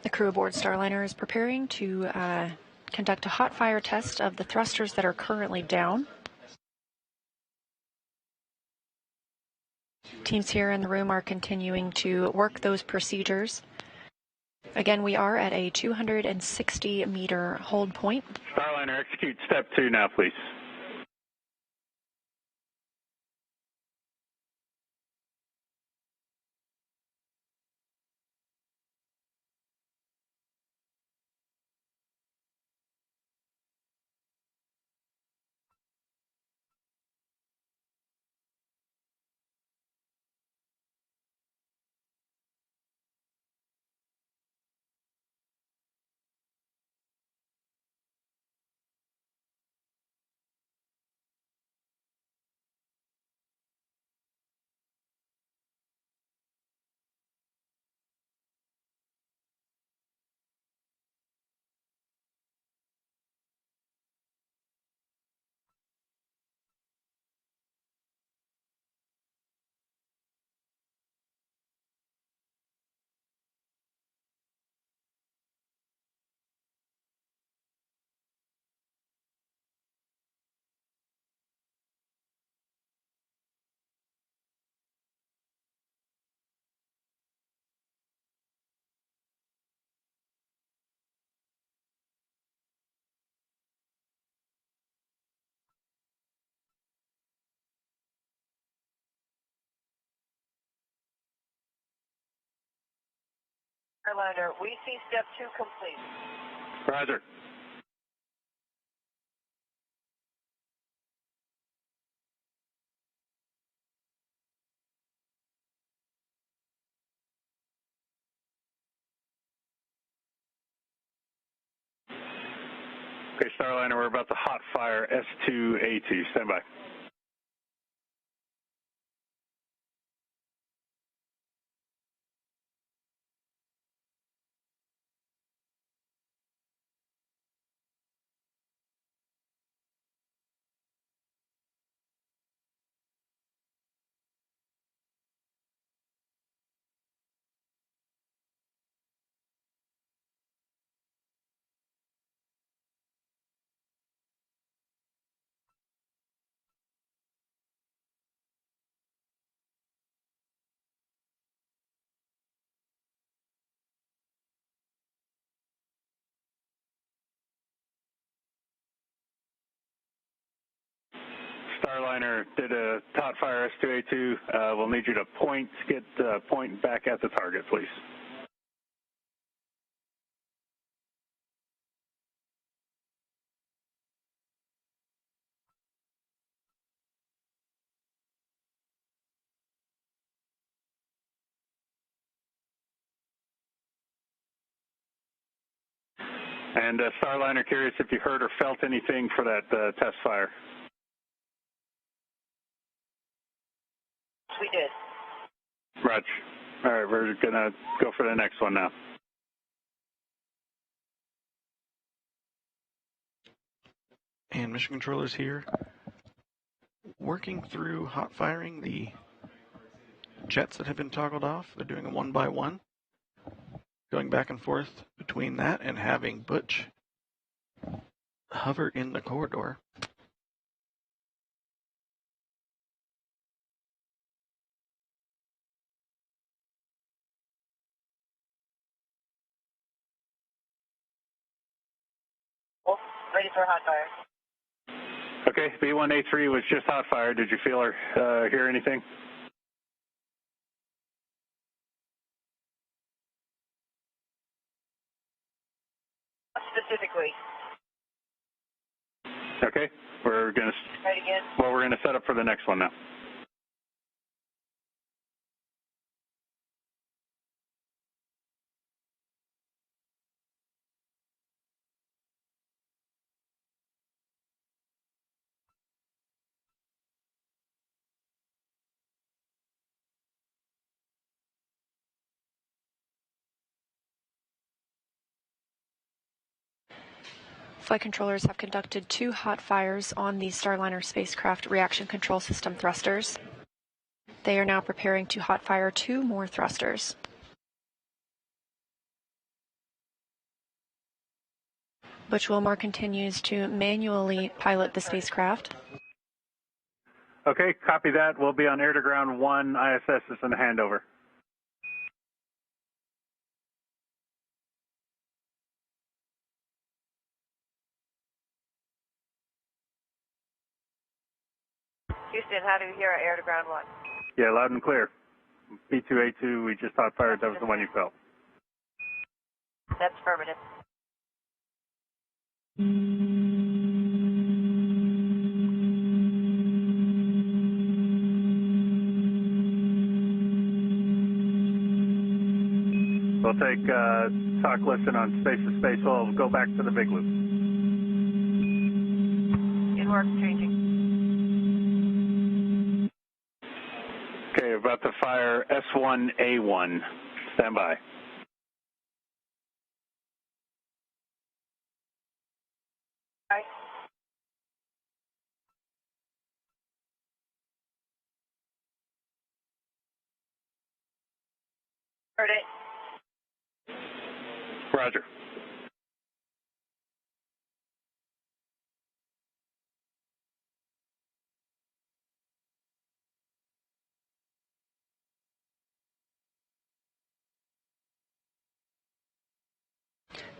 S4: The crew aboard Starliner is preparing to conduct a hot fire test of the thrusters that are currently down. Teams here in the room are continuing to work those procedures. Again, we are at a 260-meter hold point.
S6: Starliner, execute step 2 now, please.
S5: Starliner, we see step 2 complete.
S6: Roger. Okay, Starliner, we're about to hot fire S2A2. Stand by. Starliner did a hot fire S2A2. We'll need you to point back at the target, please. And Starliner, curious if you heard or felt anything for that test fire.
S5: We did.
S6: Roger. All right, we're going to go for the next one now.
S3: And mission controllers here, working through hot firing the jets that have been toggled off. They're doing a one by one, going back and forth between that and having Butch hover in the corridor.
S5: Ready for hot fire.
S6: Okay, B1A3 was just hot fire. Did you feel or hear anything?
S5: Specifically.
S6: Okay, we're going to.
S5: Right again.
S6: Well, we're going to set up for the next one now.
S4: Flight controllers have conducted 2 hot fires on the Starliner spacecraft reaction control system thrusters. They are now preparing to hot fire 2 more thrusters. Butch Wilmore continues to manually pilot the spacecraft.
S6: Okay, copy that. We'll be on air to ground 1. ISS is in the handover.
S5: Houston, how do you hear our air to ground 1?
S6: Yeah, loud and clear. B2A2, we just hot fired. That was the one you felt.
S5: That's affirmative.
S6: We'll take talk listen on space to space. We'll go back to the big loop.
S5: In work, changing.
S6: Okay, about to fire S1A1. Stand by.
S5: Right. Heard it.
S6: Roger.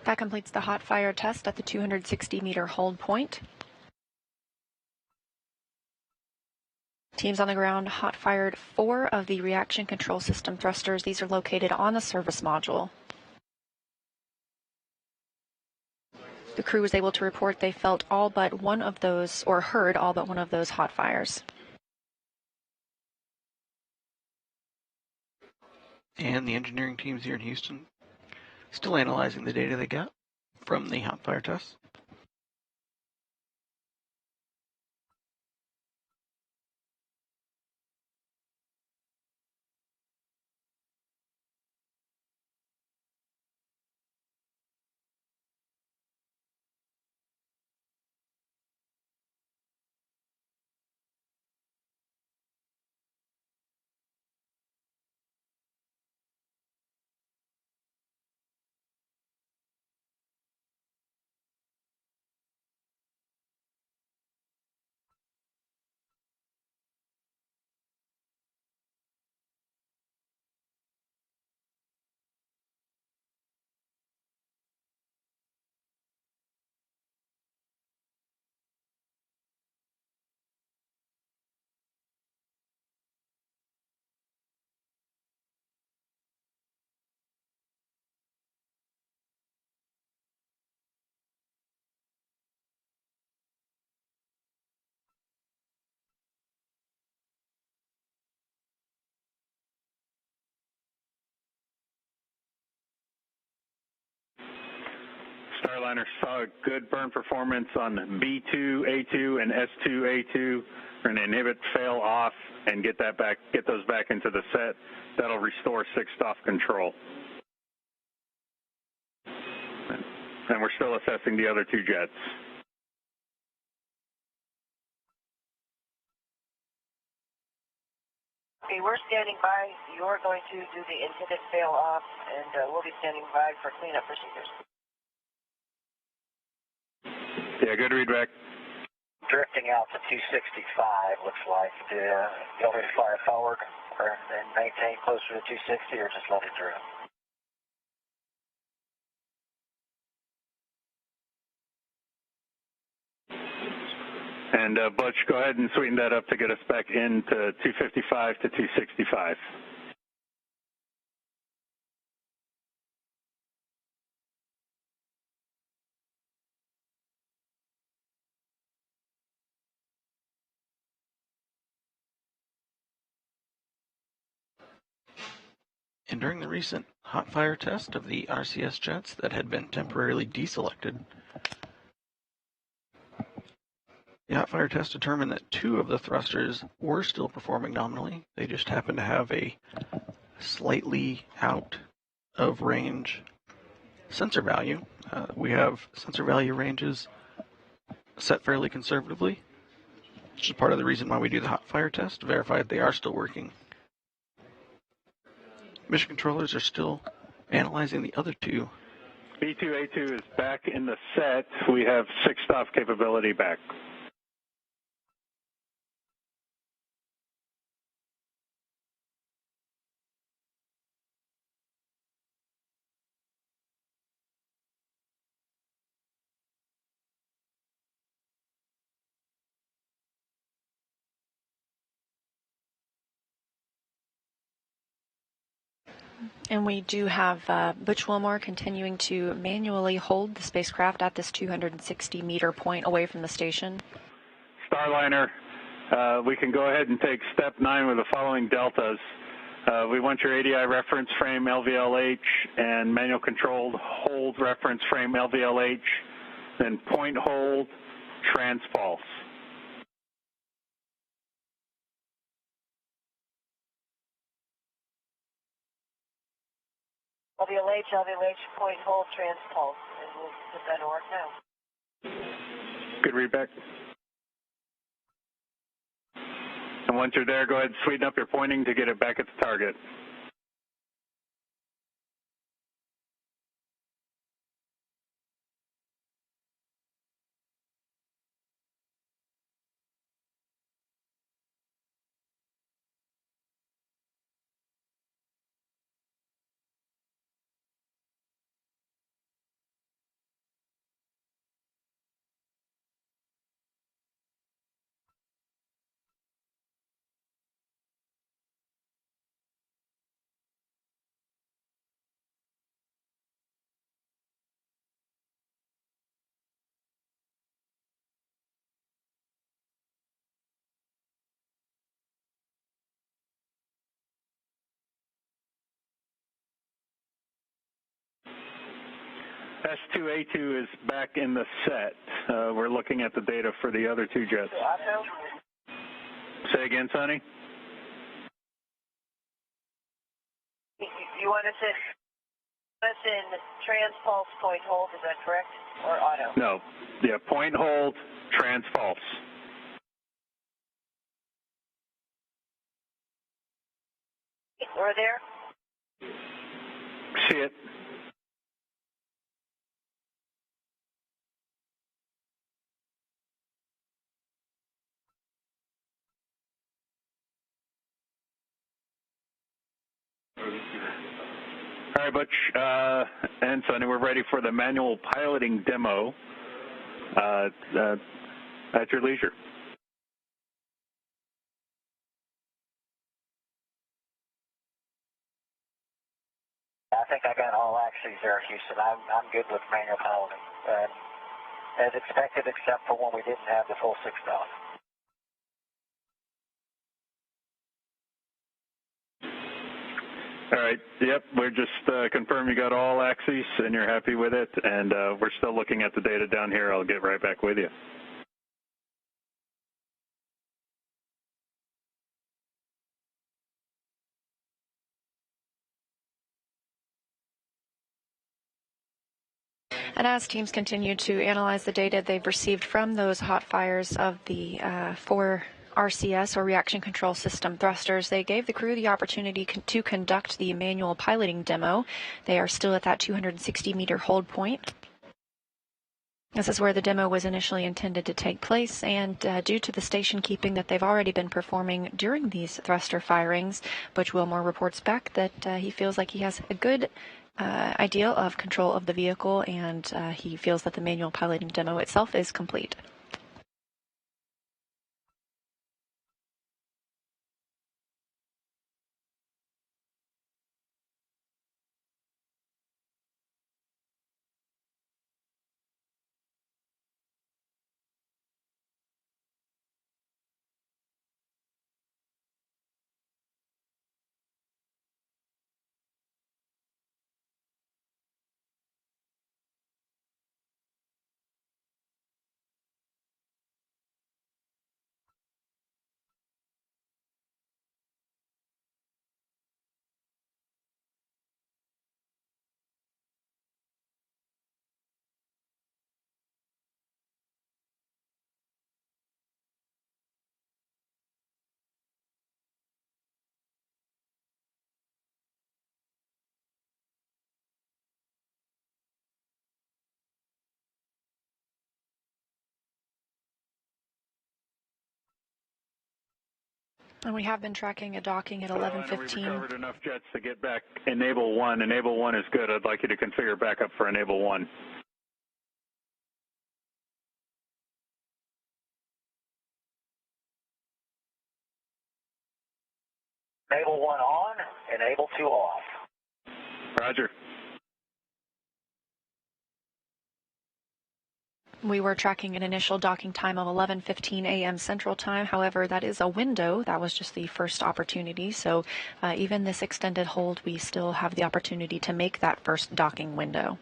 S4: That completes the hot fire test at the 260-meter hold point. Teams on the ground hot fired 4 of the reaction control system thrusters. These are located on the service module. The crew was able to report they felt all but one of those, or heard all but one of those hot fires.
S3: And the engineering teams here in Houston still analyzing the data they got from the hot fire tests.
S6: Starliner saw good burn performance on B2A2 and S2A2. We're going to inhibit fail off and get those back into the set. That'll restore 6th-off control. And we're still assessing the other 2 jets.
S5: Okay, we're standing by. You're going to do the inhibit fail off, and we'll be standing by for cleanup procedures.
S6: Yeah, good read back.
S1: Drifting out to 265, looks like. You want me to fire forward and maintain closer to 260, or just let it drift?
S6: And Butch, go ahead and sweeten that up to get us back into 255 to 265.
S3: And during the recent hot fire test of the RCS jets that had been temporarily deselected, the hot fire test determined that 2 of the thrusters were still performing nominally. They just happened to have a slightly out of range sensor value. We have sensor value ranges set fairly conservatively, which is part of the reason why we do the hot fire test, to verify that they are still working. Mission controllers are still analyzing the other 2.
S6: B2A2 is back in the set. We have 6th-off capability back.
S4: And we do have Butch Wilmore continuing to manually hold the spacecraft at this 260-meter point away from the station.
S6: Starliner, we can go ahead and take step 9 with the following deltas. We want your ADI reference frame LVLH and manual controlled hold reference frame LVLH, then point hold, transpulse.
S5: LVLH, point hold, transpulse, and we'll put that to work now.
S6: Good read back. And once you're there, go ahead and sweeten up your pointing to get it back at the target. S2A2 is back in the set. We're looking at the data for the other two jets. Say again, Sonny?
S5: You want us in trans-pulse point hold, is that correct? Or auto?
S6: No. Yeah, point hold, trans-pulse.
S5: We're there?
S6: See it. All right, Butch and Sonny, we're ready for the manual piloting demo at your leisure.
S1: I think I got all axes there, Houston. I'm good with manual piloting, as expected, except for when we didn't have the full 6 off.
S6: All right. Yep. We're just confirming you got all axes and you're happy with it, and we're still looking at the data down here. I'll get right back with you.
S4: And as teams continue to analyze the data they've received from those hot fires of the 4 RCS, or reaction control system thrusters, they gave the crew the opportunity to conduct the manual piloting demo. They are still at that 260-meter hold point. This is where the demo was initially intended to take place, and due to the station keeping that they've already been performing during these thruster firings, Butch Wilmore reports back that he feels like he has a good idea of control of the vehicle, and he feels that the manual piloting demo itself is complete. And we have been tracking a docking at 11:15.
S6: We've recovered enough jets to get back enable 1. Enable 1 is good. I'd like you to configure backup for enable 1.
S1: Enable 1 on, enable 2 off.
S6: Roger.
S4: We were tracking an initial docking time of 11:15 a.m. Central Time. However, that is a window. That was just the first opportunity. So even this extended hold, we still have the opportunity to make that first docking window.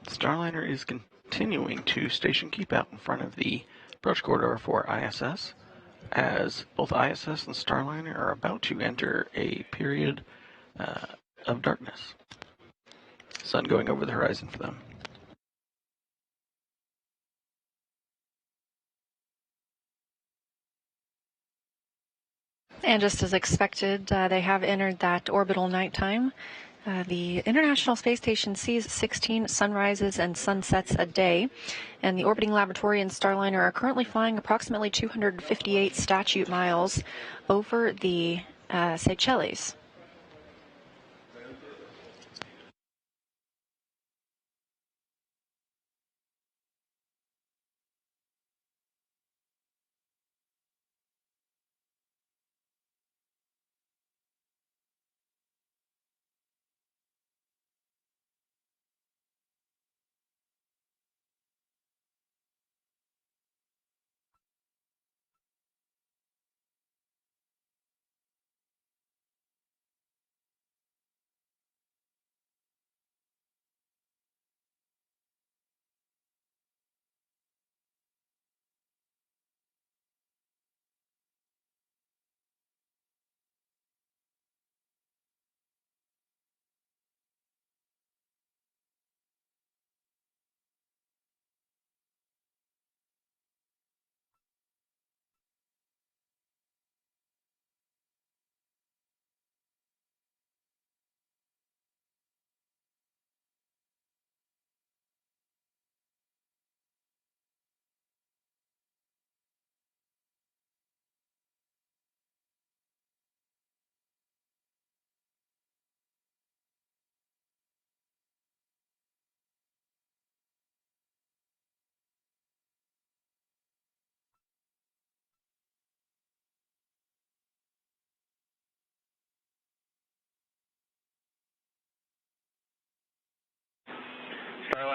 S3: Starliner is continuing to station keep out in front of the approach corridor for ISS, as both ISS and Starliner are about to enter a period of darkness. Sun going over the horizon for them.
S4: And just as expected, they have entered that orbital nighttime. The International Space Station sees 16 sunrises and sunsets a day, and the orbiting laboratory and Starliner are currently flying approximately 258 statute miles over the Seychelles.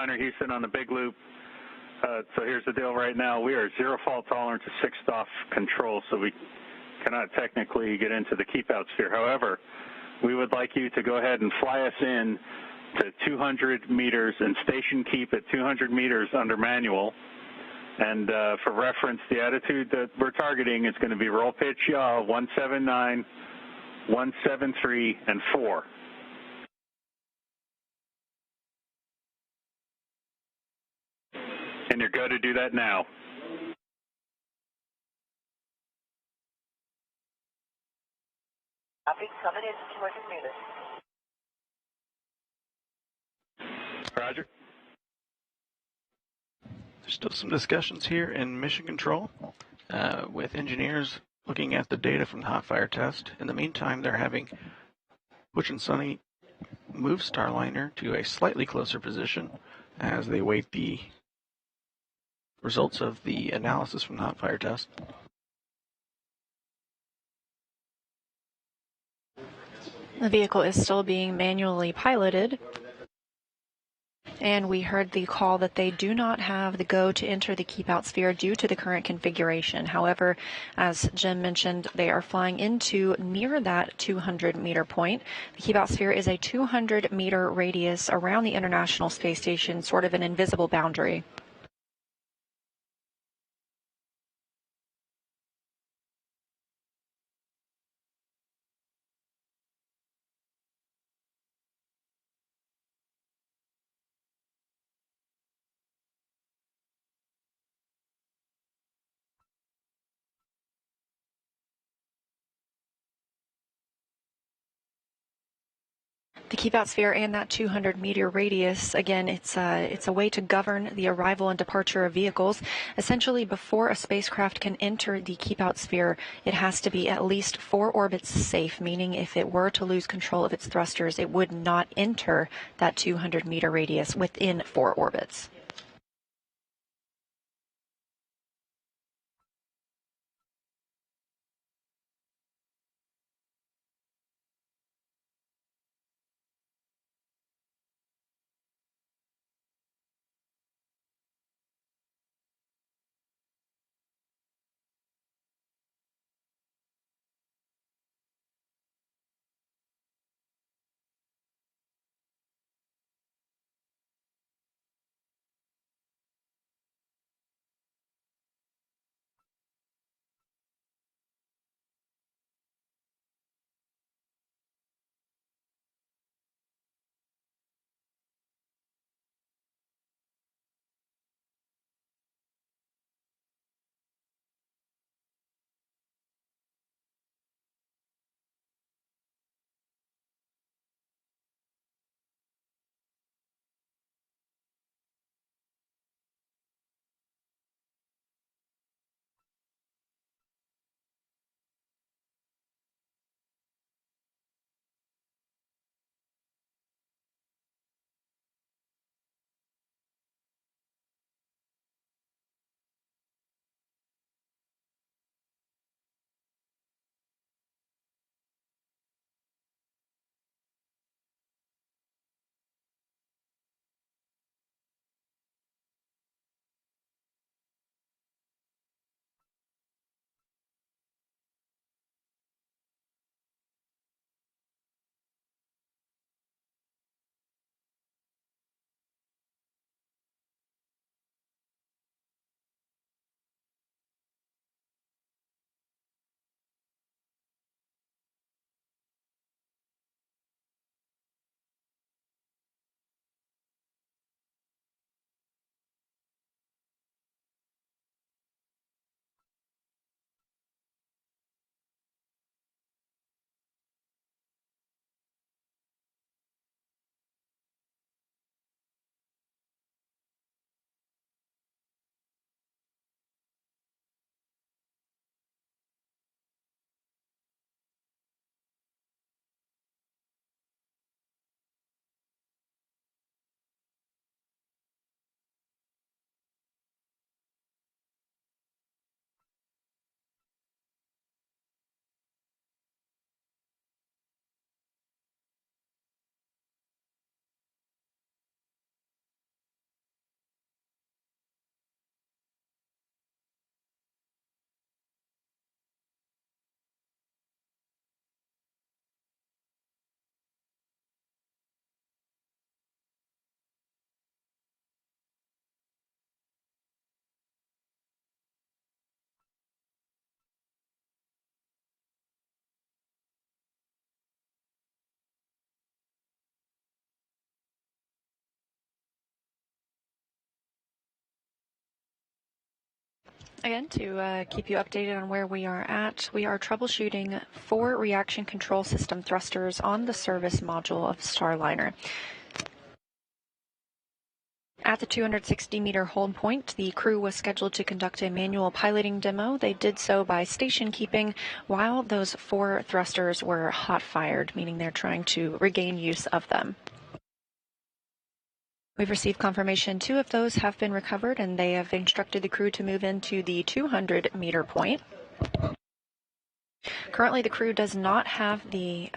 S6: Starliner Houston on the big loop. So here's the deal right now. We are zero fault tolerance to 6th off control, so we cannot technically get into the keep out sphere. However, we would like you to go ahead and fly us in to 200 meters and station keep at 200 meters under manual. And for reference, the attitude that we're targeting is going to be roll pitch yaw 179, 173, and 4. And you're good to do that now.
S5: Copy, coming in to 200 meters.
S6: Roger.
S3: There's still some discussions here in Mission Control with engineers looking at the data from the hot fire test. In the meantime, they're having Butch and Sonny move Starliner to a slightly closer position as they await the results of the analysis from the hot fire test.
S4: The vehicle is still being manually piloted, and we heard the call that they do not have the go to enter the keep out sphere due to the current configuration. However, as Jim mentioned, they are flying into near that 200 meter point. The keep out sphere is a 200 meter radius around the International Space Station, sort of an invisible boundary. The keep out sphere and that 200 meter radius, again, it's a way to govern the arrival and departure of vehicles. Essentially, before a spacecraft can enter the keep out sphere, it has to be at least 4 orbits safe, meaning if it were to lose control of its thrusters, it would not enter that 200 meter radius within 4 orbits. Again, to keep you updated on where we are at, we are troubleshooting 4 reaction control system thrusters on the service module of Starliner. At the 260-meter hold point, the crew was scheduled to conduct a manual piloting demo. They did so by station keeping while those 4 thrusters were hot-fired, meaning they're trying to regain use of them. We've received confirmation 2 of those have been recovered, and they have instructed the crew to move into the 200-meter point. Currently, the crew does not have the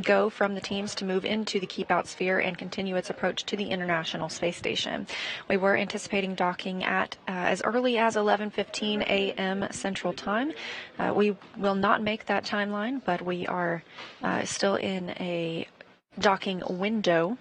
S4: go from the teams to move into the keep-out sphere and continue its approach to the International Space Station. We were anticipating docking at as early as 11:15 a.m. Central Time. We will not make that timeline, but we are still in a docking window.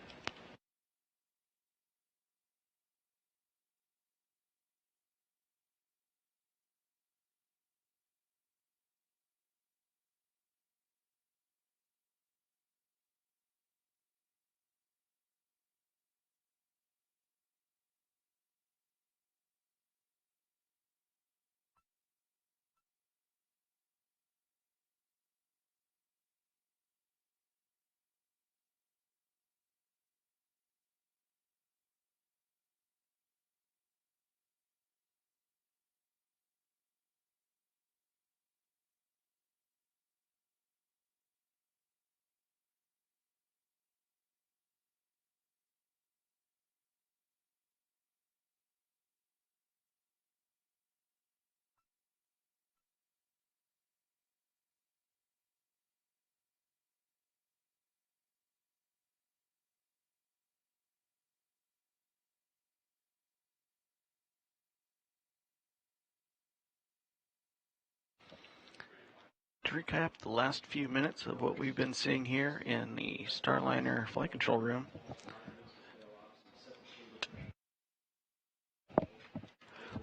S3: To recap the last few minutes of what we've been seeing here in the Starliner flight control room.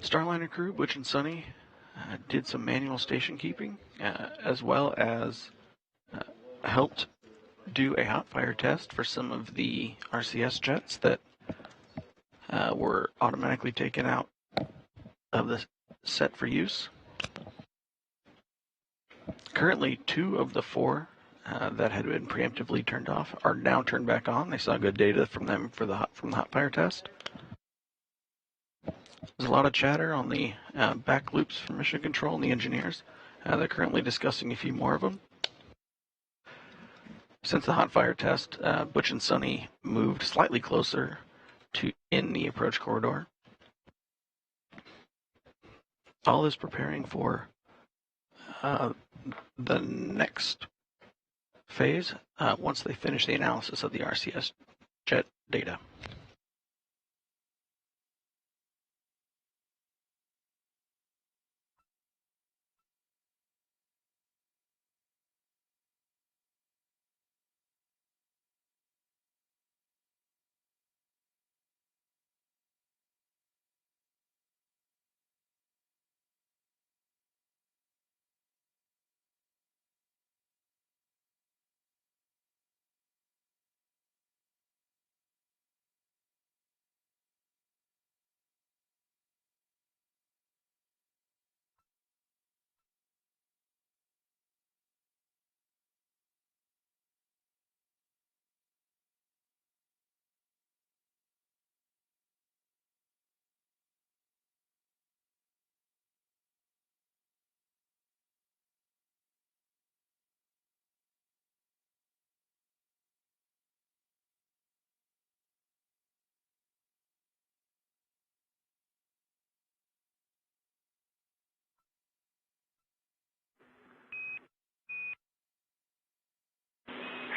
S3: Starliner crew, Butch and Sonny, did some manual station keeping, as well as helped do a hot fire test for some of the RCS jets that were automatically taken out of the set for use. Currently, 2 of the 4 that had been preemptively turned off are now turned back on. They saw good data from them from the hot fire test. There's a lot of chatter on the back loops from Mission Control and the engineers. They're currently discussing a few more of them. Since the hot fire test, Butch and Sonny moved slightly closer to in the approach corridor. All is preparing for the next phase once they finish the analysis of the RCS jet data.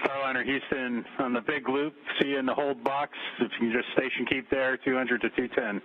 S6: Starliner Houston on the big loop. See you in the hold box. If you can just station keep there, 200 to 210.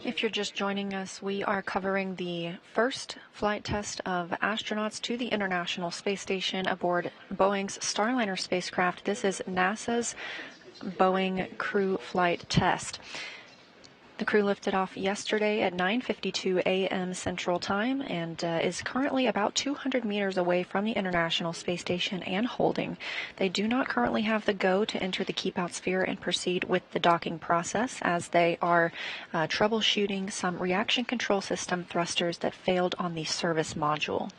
S4: If you're just joining us, we are covering the first flight test of astronauts to the International Space Station aboard Boeing's Starliner spacecraft. This is NASA's Boeing crew flight test. The crew lifted off yesterday at 9:52 a.m. Central Time and is currently about 200 meters away from the International Space Station and holding. They do not currently have the go to enter the keep-out sphere and proceed with the docking process, as they are troubleshooting some reaction control system thrusters that failed on the service module.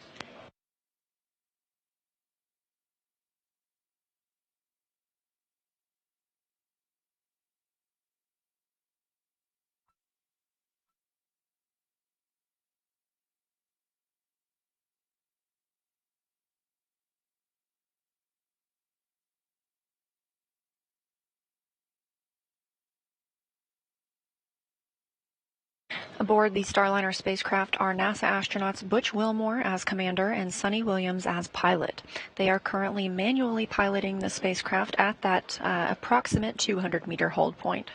S4: Aboard the Starliner spacecraft are NASA astronauts Butch Wilmore as commander and Sonny Williams as pilot. They are currently manually piloting the spacecraft at that approximate 200-meter hold point.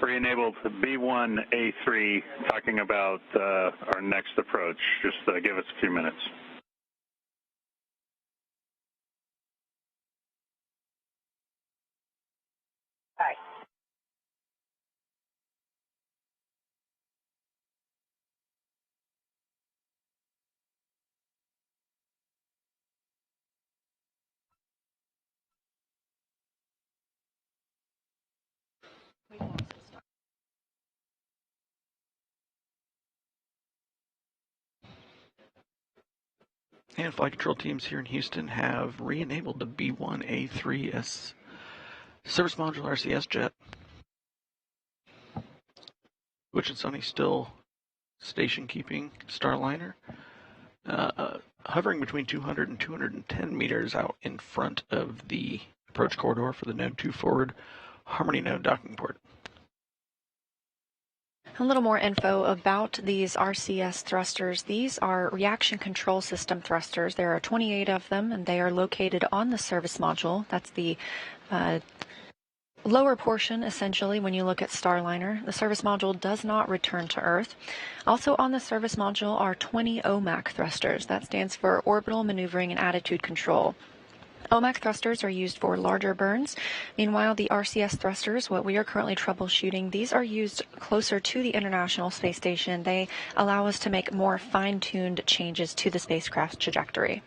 S6: Re-enabled to B1A3, talking about our next approach. Just give us a few minutes.
S5: Hi.
S3: And flight control teams here in Houston have re-enabled the B1A3S service module RCS jet. Butch and Sonny still station keeping Starliner, hovering between 200 and 210 meters out in front of the approach corridor for the Node 2 forward Harmony node docking port.
S4: A little more info about these RCS thrusters. These are reaction control system thrusters. There are 28 of them, and they are located on the service module. That's the lower portion, essentially, when you look at Starliner. The service module does not return to Earth. Also on the service module are 20 OMAC thrusters. That stands for Orbital Maneuvering and Attitude Control. OMAC thrusters are used for larger burns. Meanwhile, the RCS thrusters, what we are currently troubleshooting, these are used closer to the International Space Station. They allow us to make more fine-tuned changes to the spacecraft's trajectory.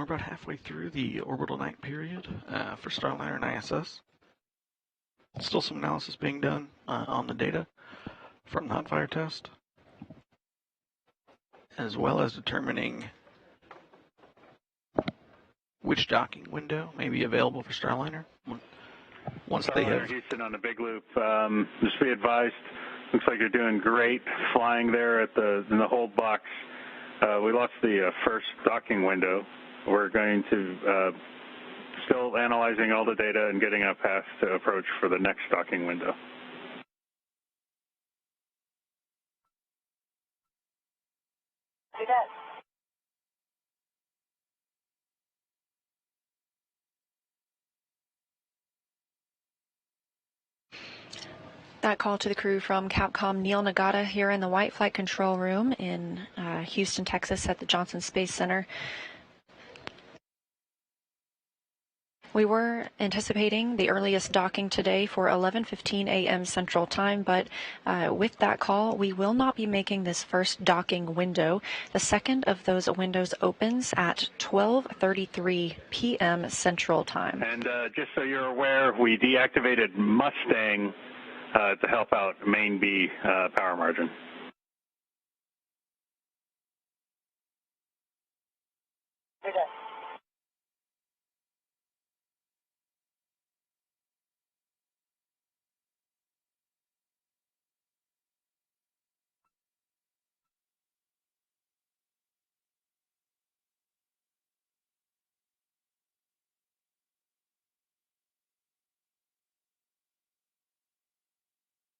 S3: We're about halfway through the orbital night period for Starliner and ISS. Still some analysis being done on the data from the hot fire test, as well as determining which docking window may be available for Starliner once they have.
S6: Houston on the big loop. Just be advised. Looks like you're doing great flying there at in the hold box. We lost the first docking window. We're going to still analyzing all the data and getting a path to approach for the next docking window.
S5: See that?
S4: That call to the crew from Capcom Neil Nagata here in the White Flight Control Room in Houston, Texas at the Johnson Space Center. We were anticipating the earliest docking today for 11:15 a.m. Central Time, but with that call, we will not be making this first docking window. The second of those windows opens at 12:33 p.m. Central Time.
S6: And just so you're aware, we deactivated Mustang to help out main B power margin.
S5: See that?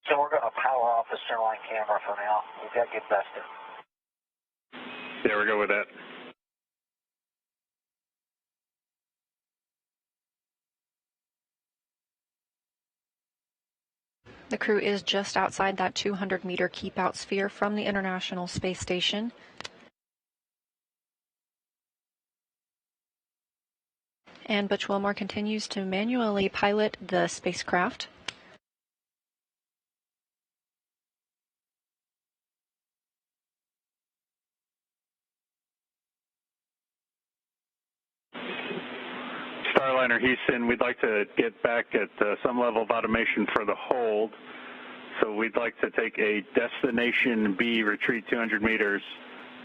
S1: So we're going to power off the centerline camera for now. We've got to get bested.
S6: Yeah, we're good with that.
S4: The crew is just outside that 200-meter keep-out sphere from the International Space Station. And Butch Wilmore continues to manually pilot the spacecraft.
S6: Starliner Houston, we'd like to get back at some level of automation for the hold. So we'd like to take a destination B, retreat 200 meters,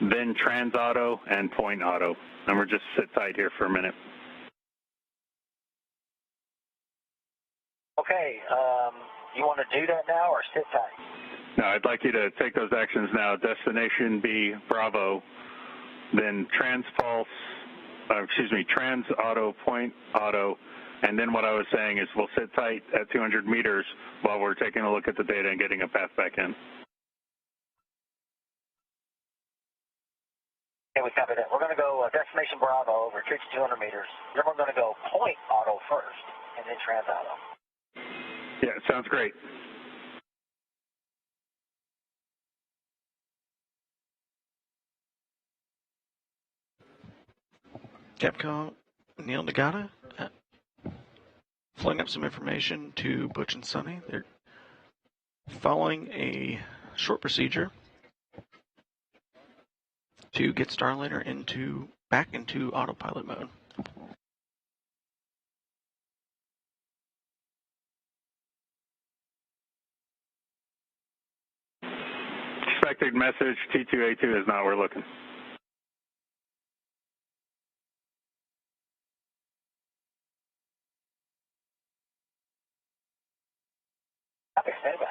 S6: then trans auto and point auto. And we're just sit tight here for a minute.
S1: Okay, you want to do that now or sit tight?
S6: No, I'd like you to take those actions now. Destination B, Bravo, then trans auto, point auto, and then what I was saying is we'll sit tight at 200 meters while we're taking a look at the data and getting a path back in.
S1: Okay, we covered it. We're going to go destination Bravo, retreat to 200 meters. Then we're going to go point auto first, and then trans auto.
S6: Yeah, sounds great.
S3: Capcom Neil Nagata flowing up some information to Butch and Sonny. They're following a short procedure to get Starliner back into autopilot mode.
S6: Expected message, T2A2 is not where we're looking.
S1: Copy, stand by.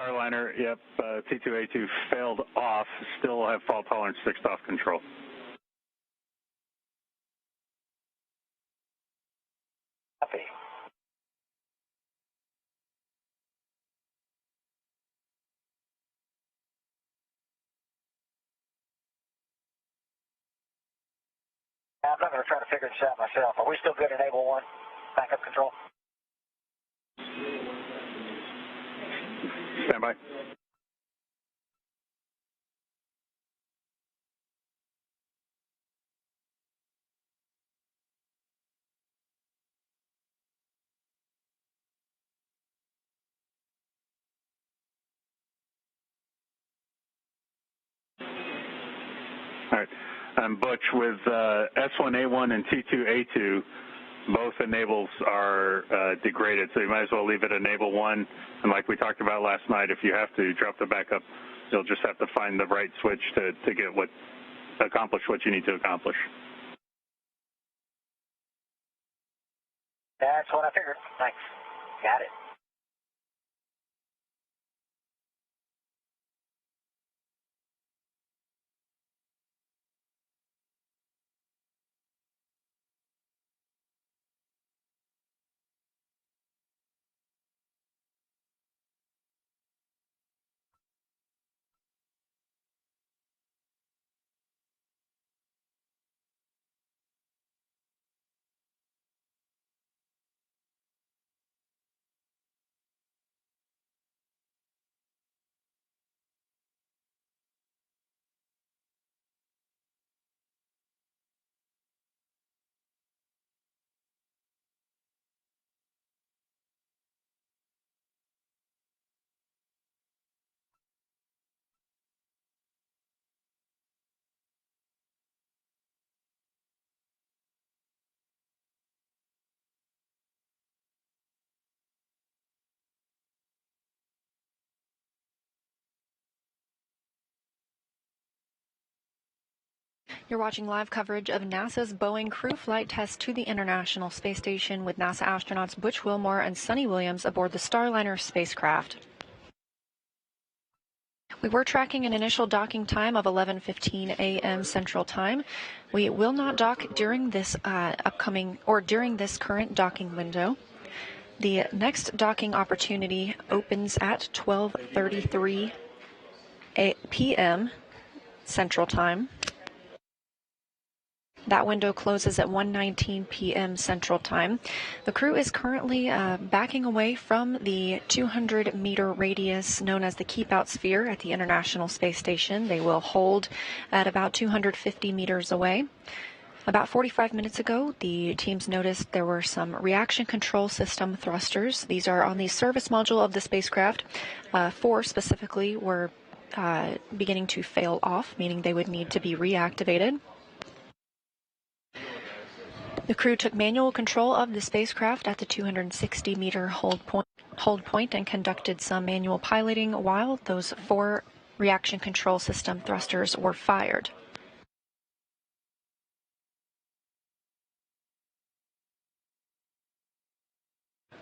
S6: Starliner, yep, T2A2 failed off, still have fault tolerance 6 off control.
S1: Copy. I'm not going to try to figure this out myself. Are we still good at Enable 1? Backup control?
S6: Stand by. All right. Butch, with S1A1 and T2A2, both enables are degraded, so you might as well leave it enable 1. And like we talked about last night, if you have to drop the backup, you'll just have to find the right switch to accomplish what you need to accomplish.
S1: That's what I figured. Thanks. Got it.
S4: You're watching live coverage of NASA's Boeing crew flight test to the International Space Station with NASA astronauts Butch Wilmore and Sonny Williams aboard the Starliner spacecraft. We were tracking an initial docking time of 11:15 a.m. Central Time. We will not dock during this during this current docking window. The next docking opportunity opens at 12:33 p.m. Central Time. That window closes at 1:19 p.m. Central Time. The crew is currently backing away from the 200-meter radius known as the Keep Out Sphere at the International Space Station. They will hold at about 250 meters away. About 45 minutes ago, the teams noticed there were some reaction control system thrusters. These are on the service module of the spacecraft. 4 specifically were beginning to fail off, meaning they would need to be reactivated. The crew took manual control of the spacecraft at the 260-meter hold point and conducted some manual piloting while those 4 reaction control system thrusters were fired.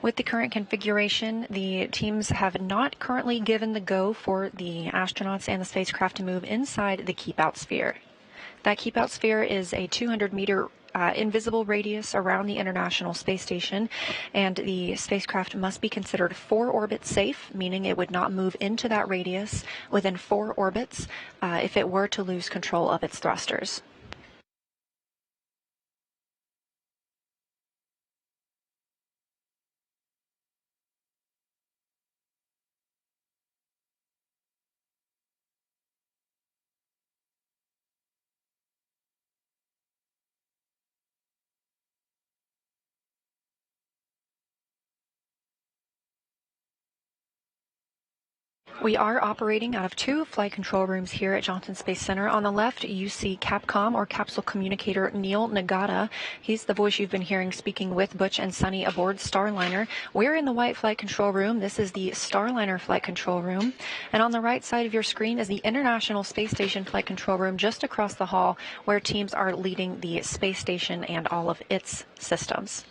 S4: With the current configuration, the teams have not currently given the go for the astronauts and the spacecraft to move inside the Keep Out Sphere. That Keep Out Sphere is a 200-meter invisible radius around the International Space Station, and the spacecraft must be considered 4 orbits safe, meaning it would not move into that radius within 4 orbits if it were to lose control of its thrusters. We are operating out of 2 flight control rooms here at Johnson Space Center. On the left, you see Capcom, or Capsule Communicator, Neil Nagata. He's the voice you've been hearing speaking with Butch and Sonny aboard Starliner. We're in the white flight control room. This is the Starliner flight control room. And on the right side of your screen is the International Space Station flight control room just across the hall, where teams are leading the space station and all of its systems.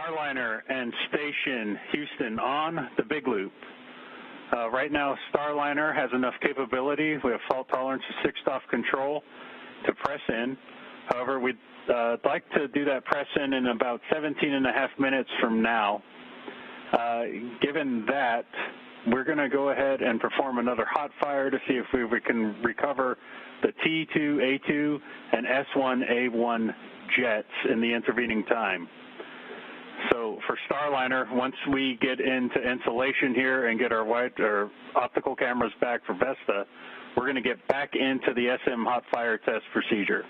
S6: Starliner and Station Houston on the big loop. Right now, Starliner has enough capability. We have fault tolerance of 6-off control to press in. However, we'd like to do that press in about 17 and a half minutes from now. Given that, we're going to go ahead and perform another hot fire to see if we can recover the T2A2 and S1A1 jets in the intervening time. So for Starliner, once we get into insulation here and get our optical cameras back for Vesta, we're going to get back into the SM hot fire test procedure.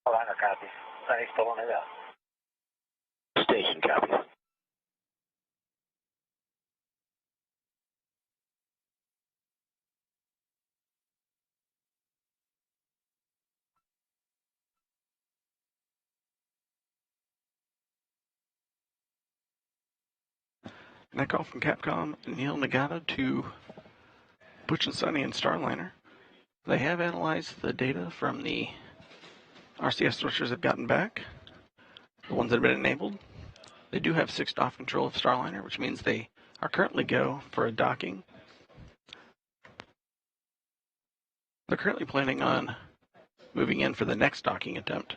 S1: Starliner copies. Sunny's pulling it up.
S7: Station copies.
S3: And I call from Capcom Neil Nagata to Butch and Sunny and Starliner. They have analyzed the data from the RCS switchers they've gotten back, the ones that have been enabled. They do have 6-off control of Starliner, which means they are currently go for a docking. They're currently planning on moving in for the next docking attempt.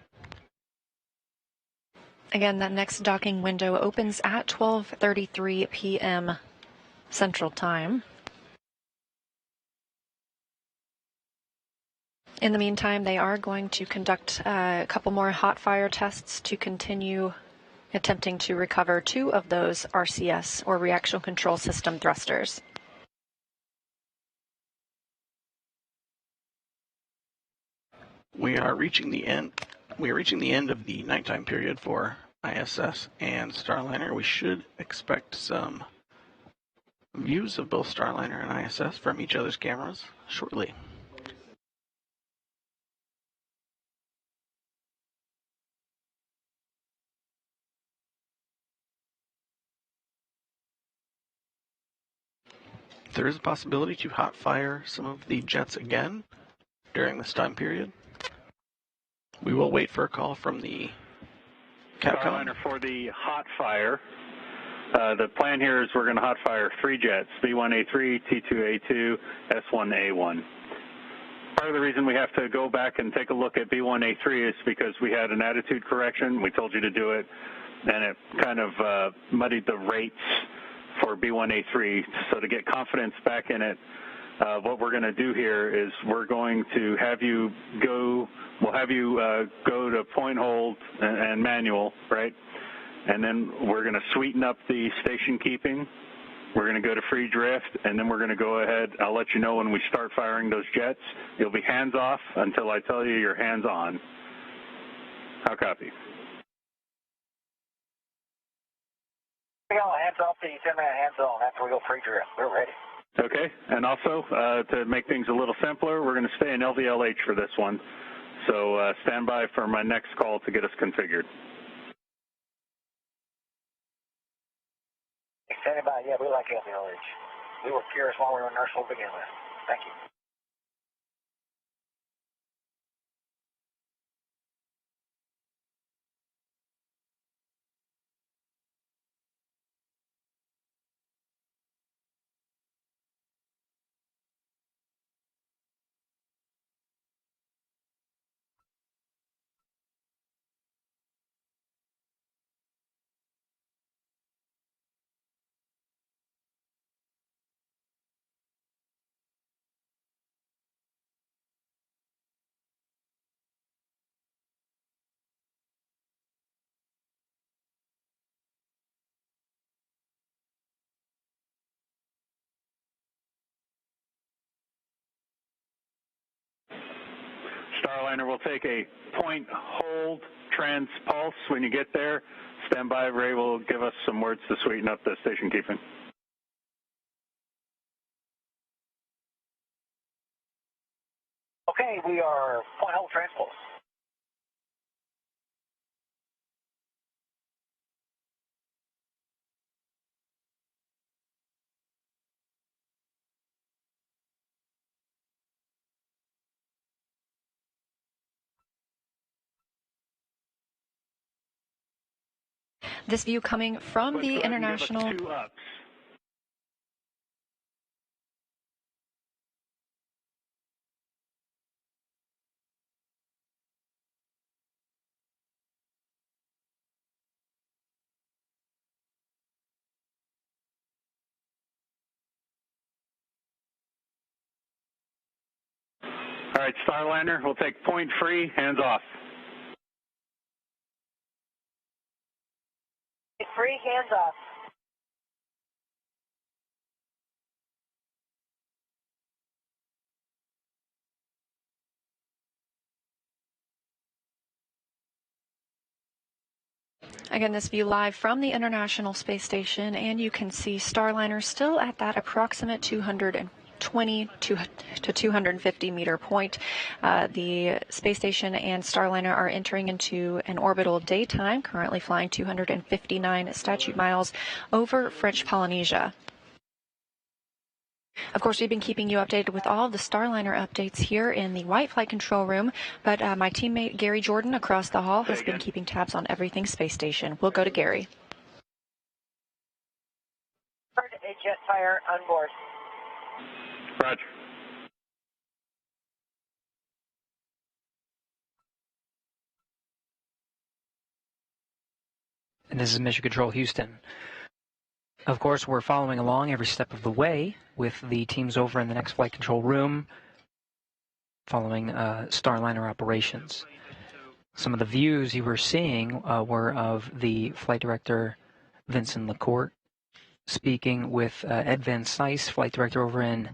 S4: Again, that next docking window opens at 12:33 p.m. Central Time. In the meantime, they are going to conduct a couple more hot fire tests to continue attempting to recover 2 of those RCS, or reaction control system thrusters.
S3: We are reaching the end of the nighttime period for ISS and Starliner. We should expect some views of both Starliner and ISS from each other's cameras shortly. There is a possibility to hot fire some of the jets again during this time period. We will wait for a call from the Capcom.
S6: Starliner for the hot fire. The plan here is we're going to hot fire 3 jets, B1A3, T2A2, S1A1. Part of the reason we have to go back and take a look at B1A3 is because we had an attitude correction. We told you to do it, and it kind of muddied the rates for B1A3. So to get confidence back in it, what we're going to do here is we're going to have you go, go to point hold and manual, right? And then we're going to sweeten up the station keeping. We're going to go to free drift, and then we're going to go ahead. I'll let you know when we start firing those jets. You'll be hands off until I tell you you're hands on. How copy?
S1: We got hands off the 10-man hands on after we go free drift. We're ready.
S6: Okay, and also to make things a little simpler, we're going to stay in LVLH for this one. So stand by for my next call to get us configured.
S1: Standing by, yeah, we like LVLH. We were curious while we were in Nurseville to begin with. Thank you.
S6: Starliner will take a point hold trans pulse when you get there. Stand by, Ray will give us some words to sweeten up the station keeping.
S1: Okay, we are point hold transpose.
S4: This view coming from the International.
S6: Two ups. All right, Starliner, we'll take point free, hands off.
S5: Free, hands off.
S4: Again, this view live from the International Space Station, and you can see Starliner still at that approximate 220 to 250 meter point. The space station and Starliner are entering into an orbital daytime, currently flying 259 statute miles over French Polynesia. Of course, we've been keeping you updated with all of the Starliner updates here in the White Flight Control Room, but my teammate Gary Jordan across the hall has been keeping tabs on everything space station. We'll go to Gary.
S5: Heard a jet fire on board.
S6: Roger.
S10: And this is Mission Control Houston. Of course, we're following along every step of the way with the teams over in the next flight control room following Starliner operations. Some of the views you were seeing were of the flight director, Vincent Lacourt, speaking with Ed Van Cise, flight director over in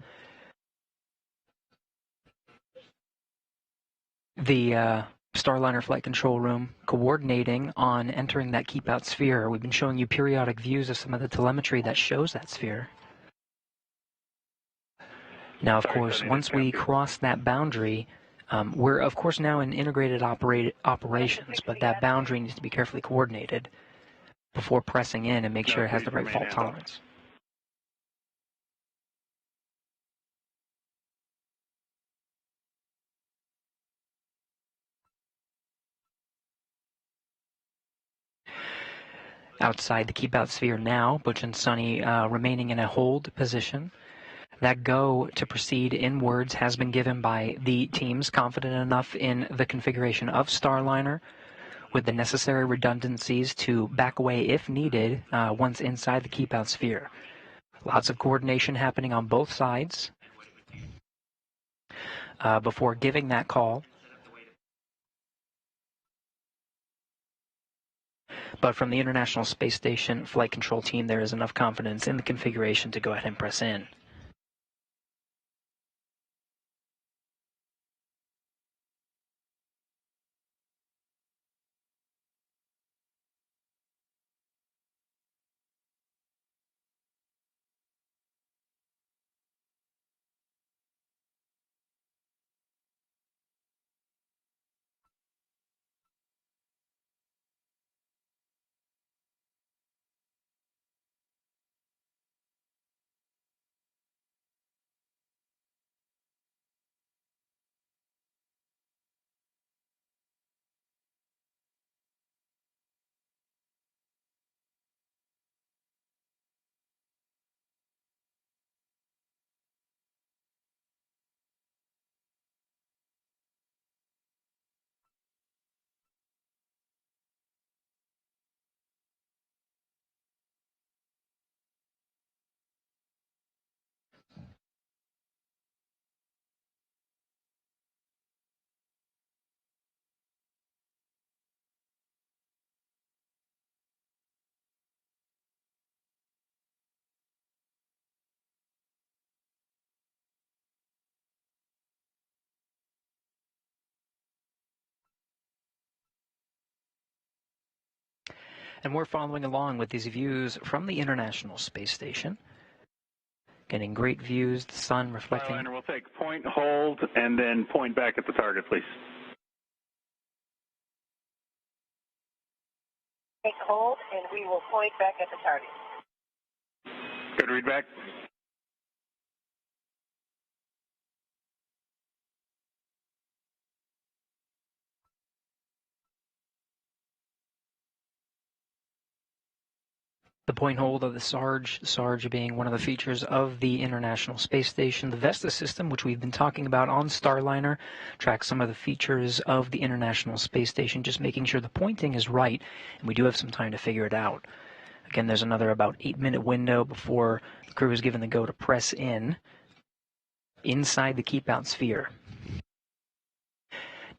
S10: the Starliner flight control room, coordinating on entering that keep out sphere. We've been showing you periodic views of some of the telemetry that shows that sphere. Now, of course, once we cross that boundary, we're, of course, now in integrated operations, but that boundary needs to be carefully coordinated before pressing in and make sure it has the right fault tolerance. Outside the keep out sphere now, Butch and Sunny remaining in a hold position. That go to proceed inwards has been given by the teams confident enough in the configuration of Starliner with the necessary redundancies to back away if needed once inside the keep out sphere. Lots of coordination happening on both sides before giving that call. But from the International Space Station flight control team, there is enough confidence in the configuration to go ahead and press in. And we're following along with these views from the International Space Station. Getting great views, the sun reflecting.
S6: Starliner, we'll take point, hold, and then point back at the target, please.
S5: Take hold, and we will point back at the target.
S6: Good read back.
S10: The point hold of the Sarge being one of the features of the International Space Station. The Vesta system, which we've been talking about on Starliner, tracks some of the features of the International Space Station, just making sure the pointing is right, and we do have some time to figure it out. Again, there's another about 8-minute window before the crew is given the go to press in inside the keep-out sphere.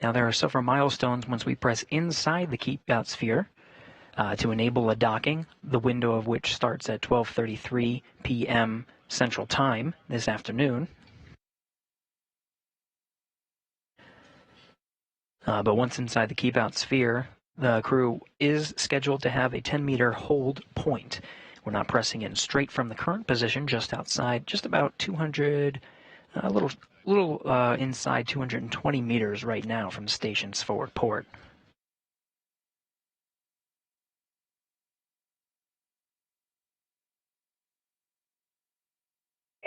S10: Now, there are several milestones once we press inside the keep-out sphere. To enable a docking, the window of which starts at 12:33 p.m. Central Time this afternoon. But once inside the keep-out sphere, the crew is scheduled to have a 10-meter hold point. We're not pressing in straight from the current position, just outside, just about 200, a little inside 220 meters right now from the station's forward port.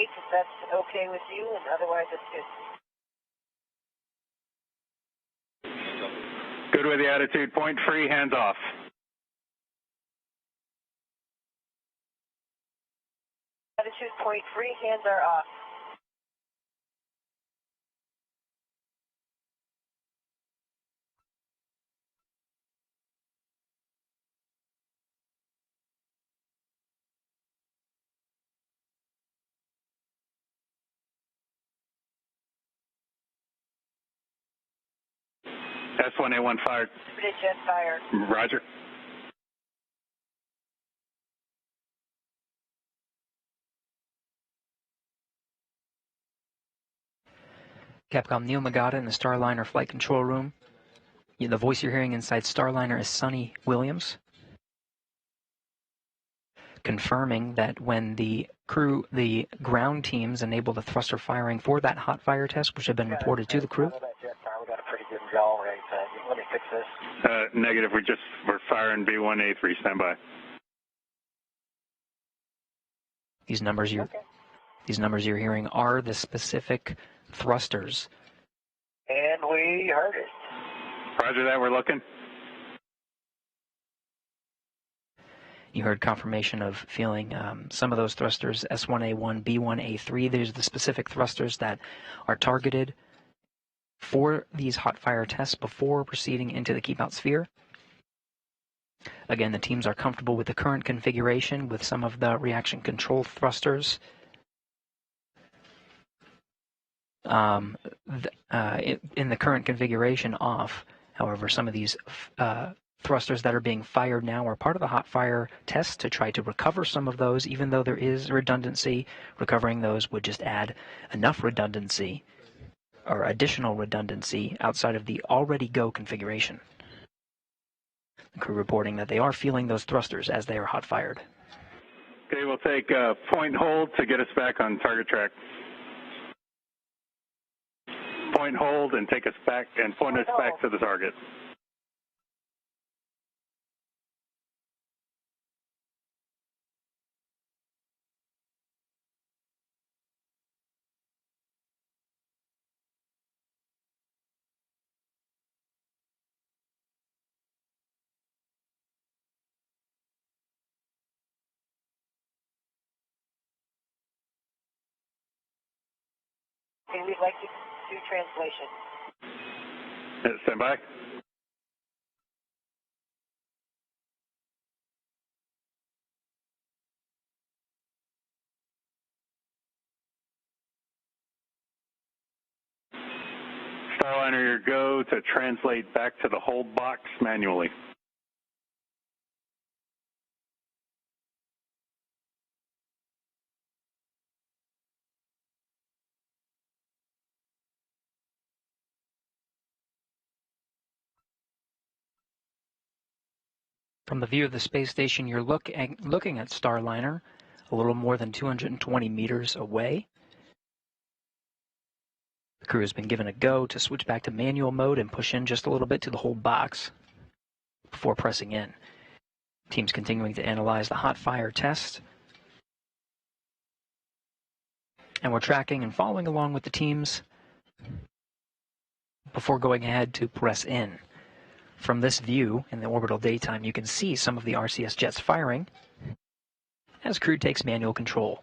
S5: If that's okay with you, and otherwise it's good.
S6: Good with the attitude. Point free, hands off.
S5: Attitude point free, hands are off.
S6: S1A1 fired.
S5: Jet fire.
S6: Roger.
S10: Capcom Neil Nagata in the Starliner flight control room. The voice you're hearing inside Starliner is Sonny Williams, confirming that when the ground teams enable the thruster firing for that hot fire test, which had been reported to the crew.
S1: We got a pretty good yaw rate. Let me fix this.
S6: Negative. We're firing B1A3. Stand by.
S10: These numbers you're hearing are the specific thrusters.
S1: And we heard it.
S6: Roger that. We're looking.
S10: You heard confirmation of feeling some of those thrusters, S1A1, B1A3. These are the specific thrusters that are targeted for these hot fire tests before proceeding into the keep-out sphere. Again, the teams are comfortable with the current configuration with some of the reaction control thrusters. In the current configuration off, however, some of these thrusters that are being fired now are part of the hot fire test to try to recover some of those. Even though there is redundancy, recovering those would just add enough redundancy or additional redundancy outside of the already go configuration. The crew reporting that they are feeling those thrusters as they are hot fired.
S6: Okay, we'll take point hold to get us back on target track. Point hold and take us back and point us back to the target.
S5: Okay, we'd like to do translation.
S6: Stand by. Starliner, your go to translate back to the hold box manually.
S10: From the view of the space station, you're looking at Starliner a little more than 220 meters away. The crew has been given a go to switch back to manual mode and push in just a little bit to the hold box before pressing in. Teams continuing to analyze the hot fire test. And we're tracking and following along with the teams before going ahead to press in. From this view in the orbital daytime, you can see some of the RCS jets firing. as crew takes manual control.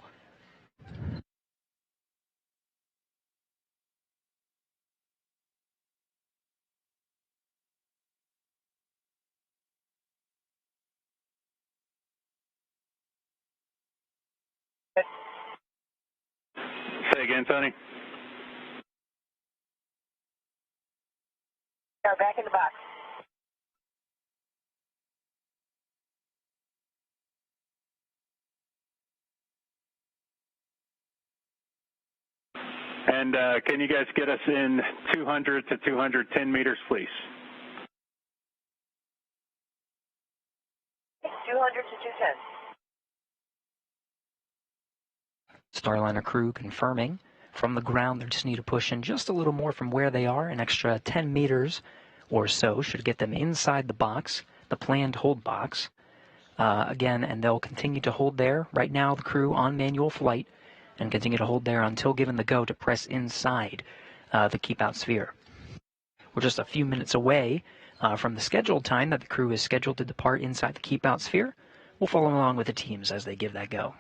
S6: Say again, Tony.
S5: Back in the box.
S6: And can you guys get us in 200 to 210 meters, please?
S5: 200 to 210.
S10: Starliner crew confirming. From the ground, they just need to push in just a little more from where they are. An extra 10 meters or so should get them inside the box, the planned hold box. Again, and they'll continue to hold there. Right now, the crew on manual flight and continue to hold there until given the go to press inside the keep out sphere. We're just a few minutes away from the scheduled time that the crew is scheduled to depart inside the keep out sphere. We'll follow along with the teams as they give that go.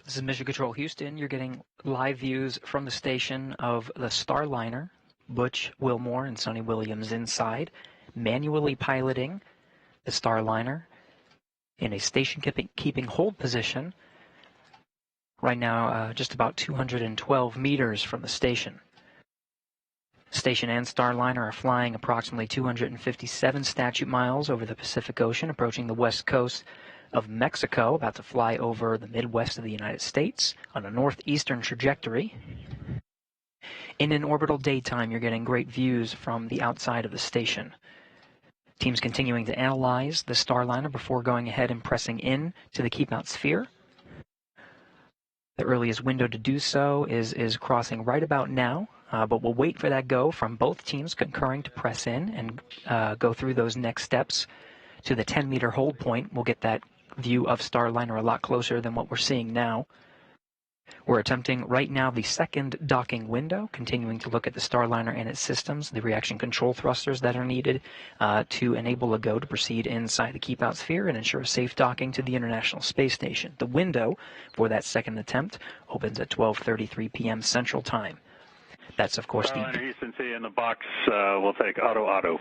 S10: This is Mission Control Houston. You're getting live views from the station of the Starliner, Butch Wilmore and Sonny Williams inside, manually piloting the Starliner in a station keeping hold position. Right now, just about 212 meters from the station. Station and Starliner are flying approximately 257 statute miles over the Pacific Ocean, approaching the west coast of Mexico, about to fly over the Midwest of the United States on a northeastern trajectory. In an orbital daytime, you're getting great views from the outside of the station. Teams continuing to analyze the Starliner before going ahead and pressing in to the keep out sphere. The earliest window to do so is crossing right about now, but we'll wait for that go from both teams concurring to press in and go through those next steps to the 10-meter hold point. We'll get that view of Starliner a lot closer than what we're seeing now. We're attempting right now the second docking window, continuing to look at the Starliner and its systems, the reaction control thrusters that are needed to enable a go to proceed inside the keep out sphere and ensure safe docking to the International Space Station. The window for that second attempt opens at 12:33 p.m. Central Time. That's, of course,
S6: Starliner Houston, see you in the box. We'll take auto.
S5: Auto.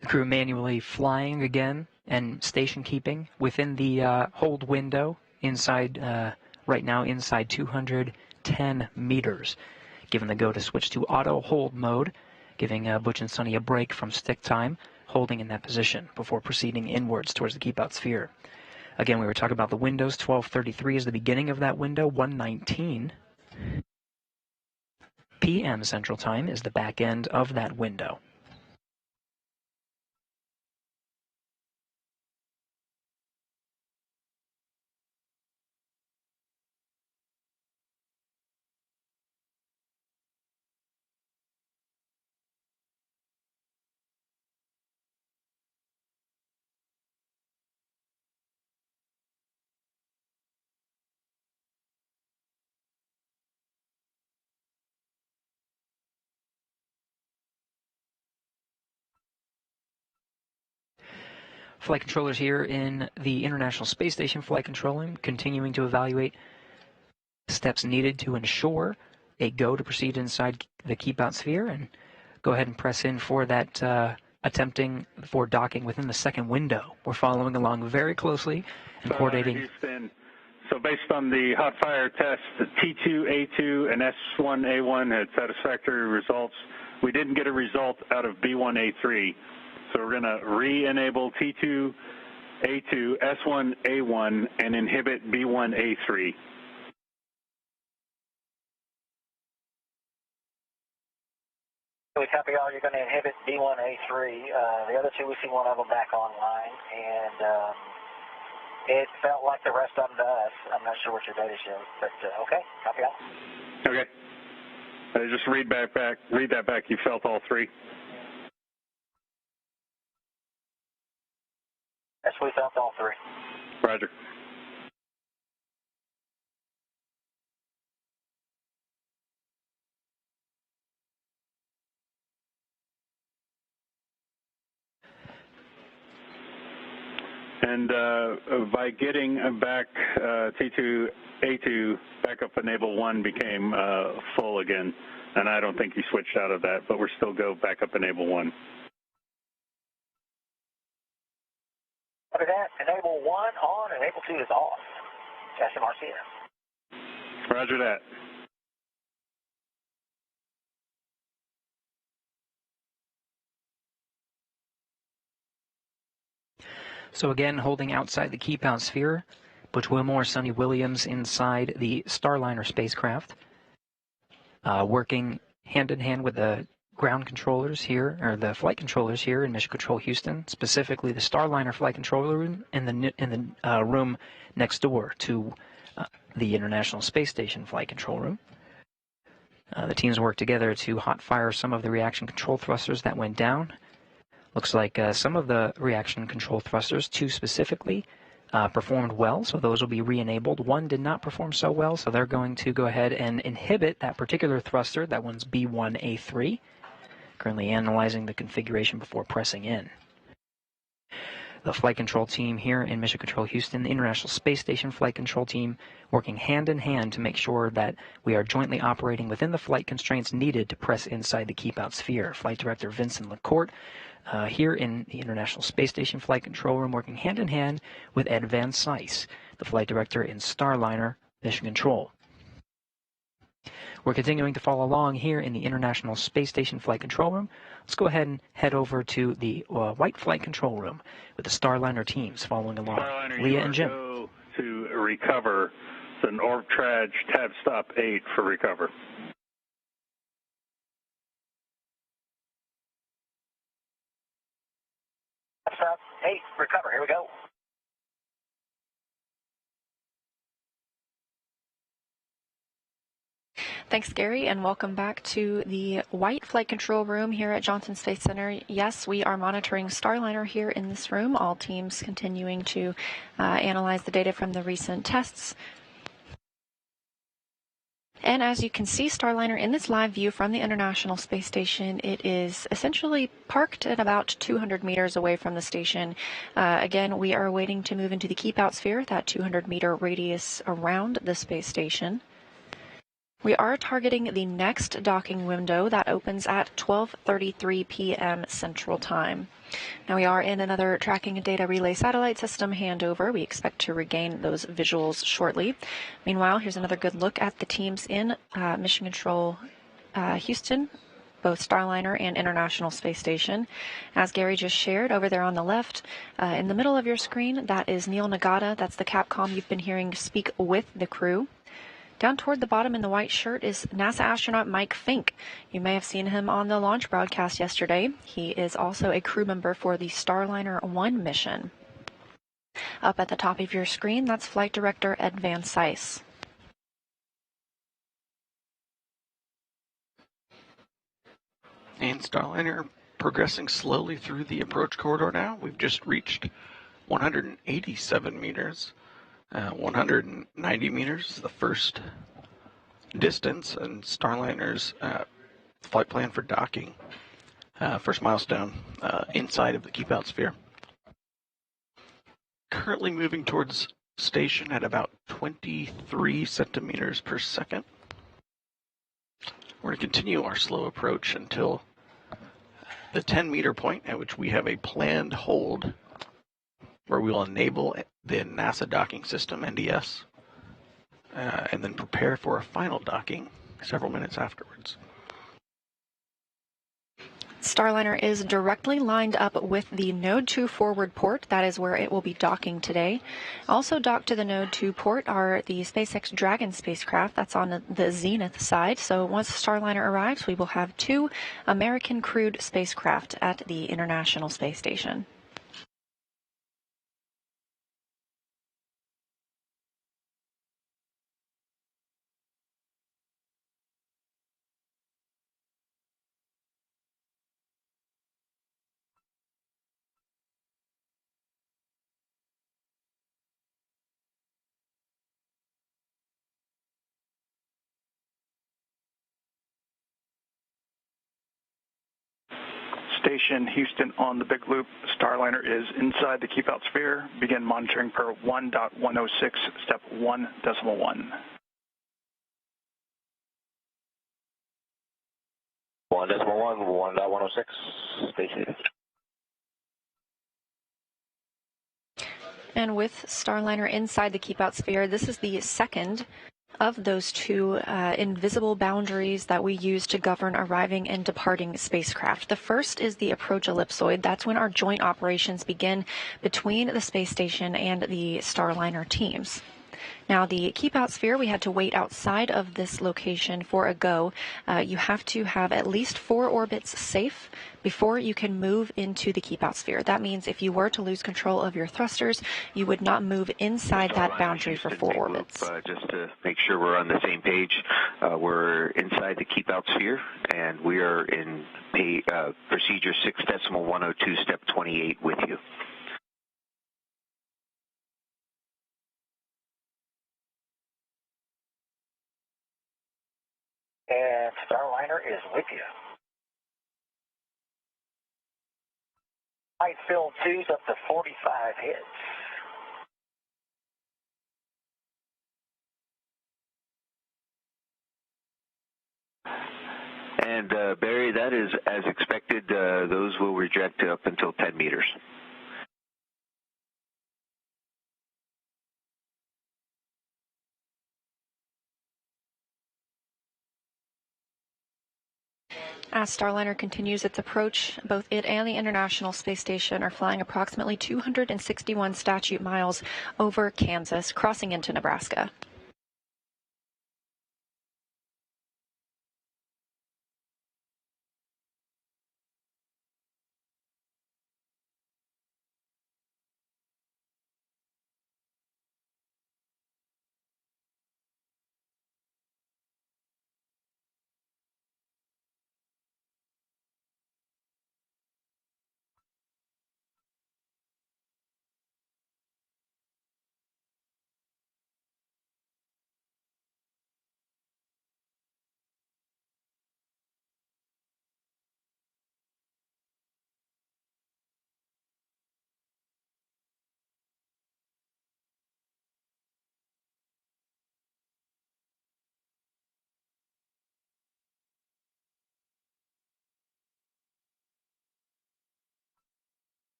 S10: The crew manually flying again and station keeping within the hold window inside, right now inside 210 meters. Given the go to switch to auto hold mode, giving Butch and Sonny a break from stick time, holding in that position before proceeding inwards towards the keep out sphere. Again, we were talking about the windows. 12:33 is the beginning of that window. 1:19 p.m. Central Time is the back end of that window. flight controllers here in the International Space Station Flight Control Room, continuing to evaluate steps needed to ensure a go to proceed inside the keep out sphere, and go ahead and press in for that attempting for docking within the second window. We're following along very closely and coordinating.
S6: Houston. So based on the hot fire test, the T2A2 and S1A1 had satisfactory results. We didn't get a result out of B1A3. So we're going to re-enable T2A2, S1A1, and inhibit B1A3.
S1: We copy all. You're going to inhibit B1A3. The other two, we see one of them back online, and it felt like the rest of them to us. I'm not sure what your data shows, but okay, copy all.
S6: Okay. Just read that back. You felt all three.
S1: Yes, we felt all three.
S6: Roger. And by getting back T2A2, backup enable 1 became full again. And I don't think you switched out of that, but we're still go backup enable 1.
S1: After that, enable 1 on, enable 2 is off. SMRCS.
S6: Roger that.
S10: So again, holding outside the keep out sphere, Butch Wilmore, Sonny Williams inside the Starliner spacecraft, working hand in hand with the ground controllers here, or the flight controllers here in Mission Control Houston, specifically the Starliner flight controller room in the room next door to the International Space Station flight control room. The teams worked together to hot fire some of the reaction control thrusters that went down. Looks like some of the reaction control thrusters, 2 specifically, performed well, so those will be re-enabled. 1 did not perform so well, so they're going to go ahead and inhibit that particular thruster. That one's B1A3. Currently analyzing the configuration before pressing in. The flight control team here in Mission Control Houston, the International Space Station flight control team, working hand in hand to make sure that we are jointly operating within the flight constraints needed to press inside the keep out sphere. Flight Director Vincent LaCourte here in the International Space Station flight control room, working hand in hand with Ed Van Cise, the flight director in Starliner Mission Control. We're continuing to follow along here in the International Space Station flight control room. Let's go ahead and head over to the white flight control room with the Starliner teams following along.
S6: Starliner,
S10: Leah and Jim.
S6: Go to recover. It's an orb traj tab stop 8 for recover.
S1: Stop 8, recover. Here we go.
S4: Thanks, Gary, and welcome back to the White Flight Control Room here at Johnson Space Center. Yes, we are monitoring Starliner here in this room, all teams continuing to analyze the data from the recent tests. And as you can see, Starliner in this live view from the International Space Station, it is essentially parked at about 200 meters away from the station. Again, we are waiting to move into the keep out sphere, that 200-meter radius around the space station. We are targeting the next docking window that opens at 12:33 p.m. Central Time. Now we are in another tracking and data relay satellite system handover. We expect to regain those visuals shortly. Meanwhile, here's another good look at the teams in Mission Control Houston, both Starliner and International Space Station. As Gary just shared, over there on the left, in the middle of your screen, that is Neil Nagata. That's the Capcom you've been hearing speak with the crew. Down toward the bottom in the white shirt is NASA astronaut Mike Fink. You may have seen him on the launch broadcast yesterday. He is also a crew member for the Starliner 1 mission. Up at the top of your screen, that's Flight Director Ed Van Cise.
S3: And Starliner progressing slowly through the approach corridor now. We've just reached 187 meters. 190 meters is the first distance, and Starliner's flight plan for docking. First milestone inside of the keep out sphere. currently moving towards station at about 23 centimeters per second. We're going to continue our slow approach until the 10-meter point at which we have a planned hold where we will enable the NASA docking system, NDS, and then prepare for a final docking several minutes afterwards.
S4: Starliner is directly lined up with the Node 2 forward port. That is where it will be docking today. Also docked to the Node 2 port are the SpaceX Dragon spacecraft. That's on the Zenith side. So once Starliner arrives, we will have 2 American crewed spacecraft at the International Space Station.
S8: Station Houston on the Big Loop. Starliner is inside the keep out sphere. Begin monitoring per 1.106, step 1.1.
S7: 1.1, 1.106,
S4: And with Starliner inside the keep out sphere, this is the second of those 2 invisible boundaries that we use to govern arriving and departing spacecraft. The first is the approach ellipsoid. That's when our joint operations begin between the space station and the Starliner teams. Now, the keep out sphere, we had to wait outside of this location for a go. You have to have at least 4 orbits safe before you can move into the keep out sphere. That means if you were to lose control of your thrusters, you would not move inside that boundary for 4 orbits.
S2: Just to make sure we're on the same page, we're inside the keep out sphere, and we are in procedure 6.102, step 28 with you.
S1: And Starliner is with you. Light fill 2's up to 45 hits.
S2: And Barry, that is as expected. Those will reject up until 10 meters.
S4: As Starliner continues its approach, both it and the International Space Station are flying approximately 261 statute miles over Kansas, crossing into Nebraska.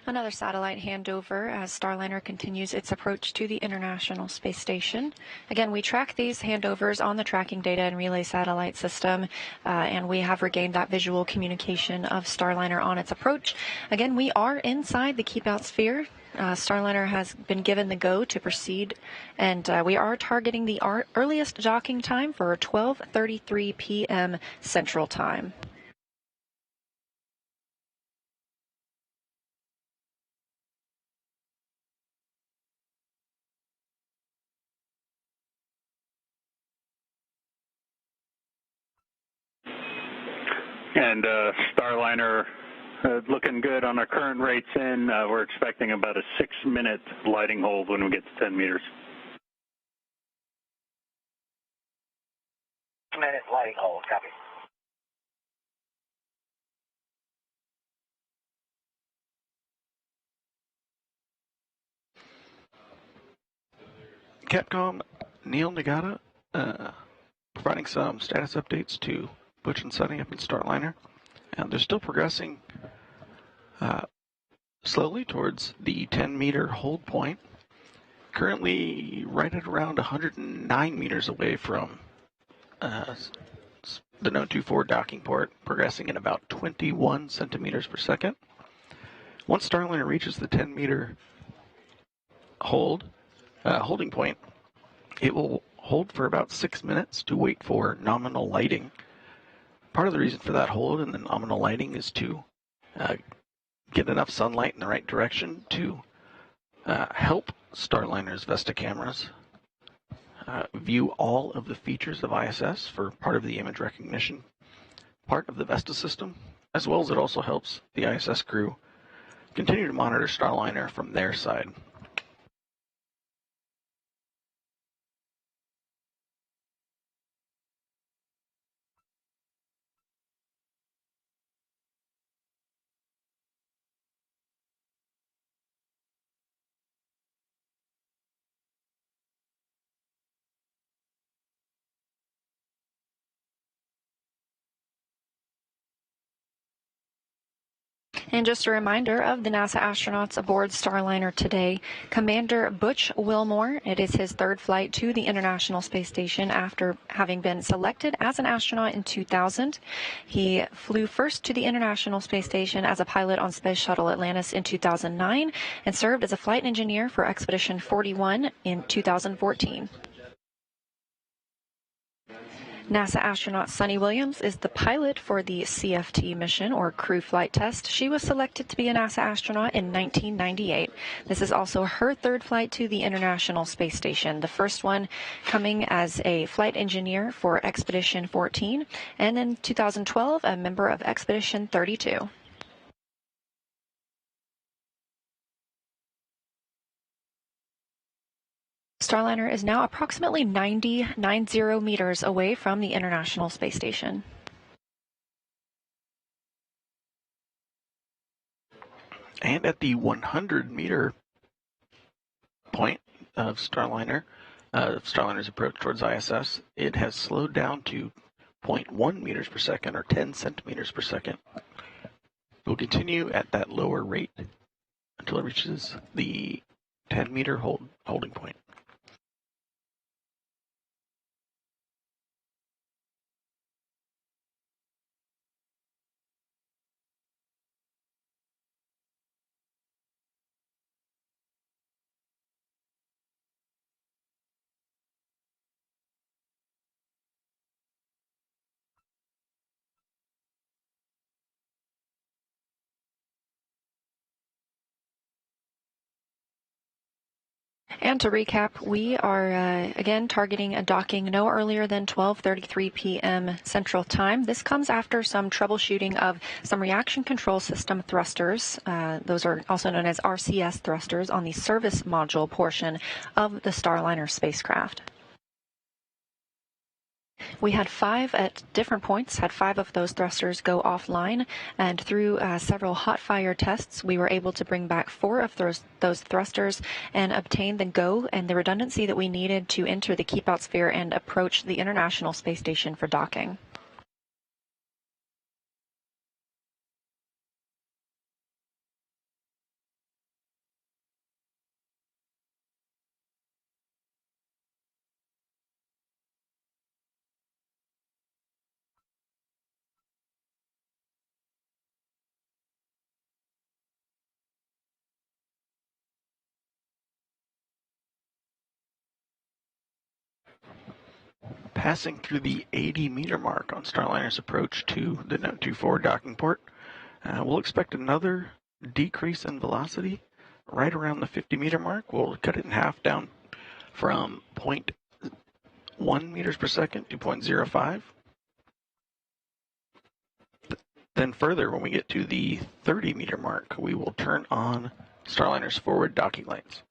S4: Another satellite handover as Starliner continues its approach to the International Space Station. Again, we track these handovers on the tracking data and relay satellite system, and we have regained that visual communication of Starliner on its approach. Again, we are inside the keep out sphere. Starliner has been given the go to proceed, and we are targeting the earliest docking time for 12:33 p.m. Central Time.
S6: And Starliner looking good on our current rates in. We're expecting about a 6-minute lighting hold when we get to 10 meters.
S1: 6-minute lighting hold, copy.
S3: Capcom, Neil Nagata, providing some status updates to Butch and Sunny up in Starliner. They're still progressing slowly towards the 10-meter hold point. Currently right at around 109 meters away from the Node 24 docking port, progressing at about 21 centimeters per second. Once Starliner reaches the 10-meter holding point, it will hold for about 6 minutes to wait for nominal lighting. Part of the reason for that hold and the nominal lighting is to get enough sunlight in the right direction to help Starliner's Vesta cameras view all of the features of ISS for part of the image recognition part of the Vesta system, as well as it also helps the ISS crew continue to monitor Starliner from their side.
S4: And just a reminder of the NASA astronauts aboard Starliner today. Commander Butch Wilmore, it is his third flight to the International Space Station after having been selected as an astronaut in 2000. He flew first to the International Space Station as a pilot on Space Shuttle Atlantis in 2009 and served as a flight engineer for Expedition 41 in 2014. NASA astronaut Sunny Williams is the pilot for the CFT mission, or Crew Flight Test. She was selected to be a NASA astronaut in 1998. This is also her third flight to the International Space Station, the first one coming as a flight engineer for Expedition 14, and in 2012, a member of Expedition 32. Starliner is now approximately 90 meters away from the International Space Station.
S3: And at the 100-meter point of Starliner's approach towards ISS, it has slowed down to 0.1 meters per second, or 10 centimeters per second. It will continue at that lower rate until it reaches the 10-meter holding point.
S4: And to recap, we are again targeting a docking no earlier than 12:33 p.m. Central Time. This comes after some troubleshooting of some reaction control system thrusters. Those are also known as RCS thrusters on the service module portion of the Starliner spacecraft. We had 5 at different points, had 5 of those thrusters go offline, and through several hot fire tests, we were able to bring back 4 of those thrusters and obtain the go and the redundancy that we needed to enter the keep out sphere and approach the International Space Station for docking.
S3: Passing through the 80-meter mark on Starliner's approach to the Node 24 docking port, we'll expect another decrease in velocity right around the 50-meter mark. We'll cut it in half down from 0.1 meters per second to 0.05. Then further, when we get to the 30-meter mark, we will turn on Starliner's forward docking lights.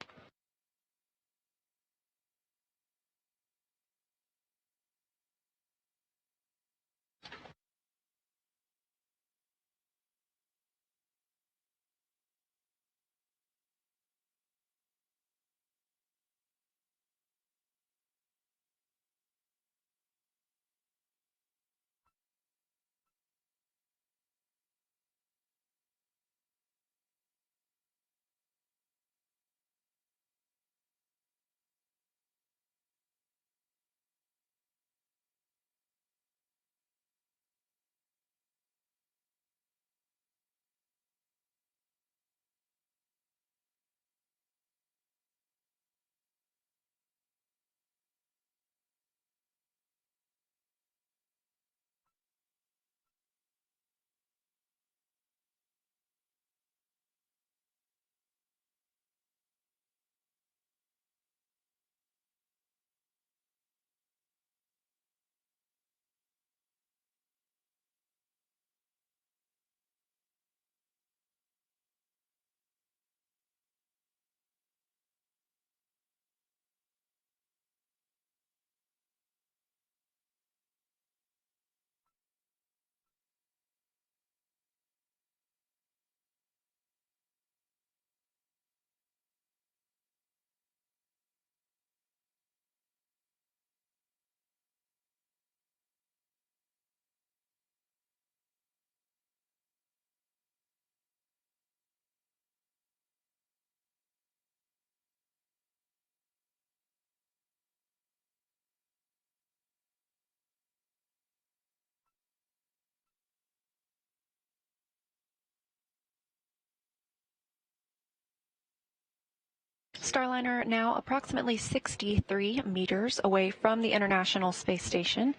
S4: Starliner now approximately 63 meters away from the International Space Station.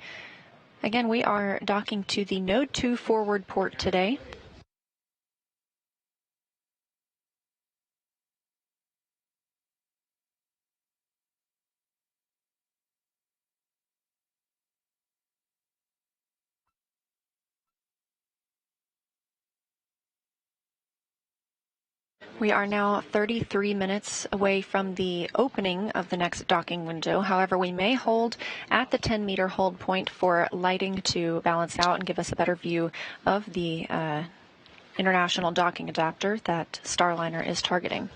S4: Again, we are docking to the Node 2 forward port today. We are now 33 minutes away from the opening of the next docking window. However, we may hold at the 10-meter hold point for lighting to balance out and give us a better view of the international docking adapter that Starliner is targeting.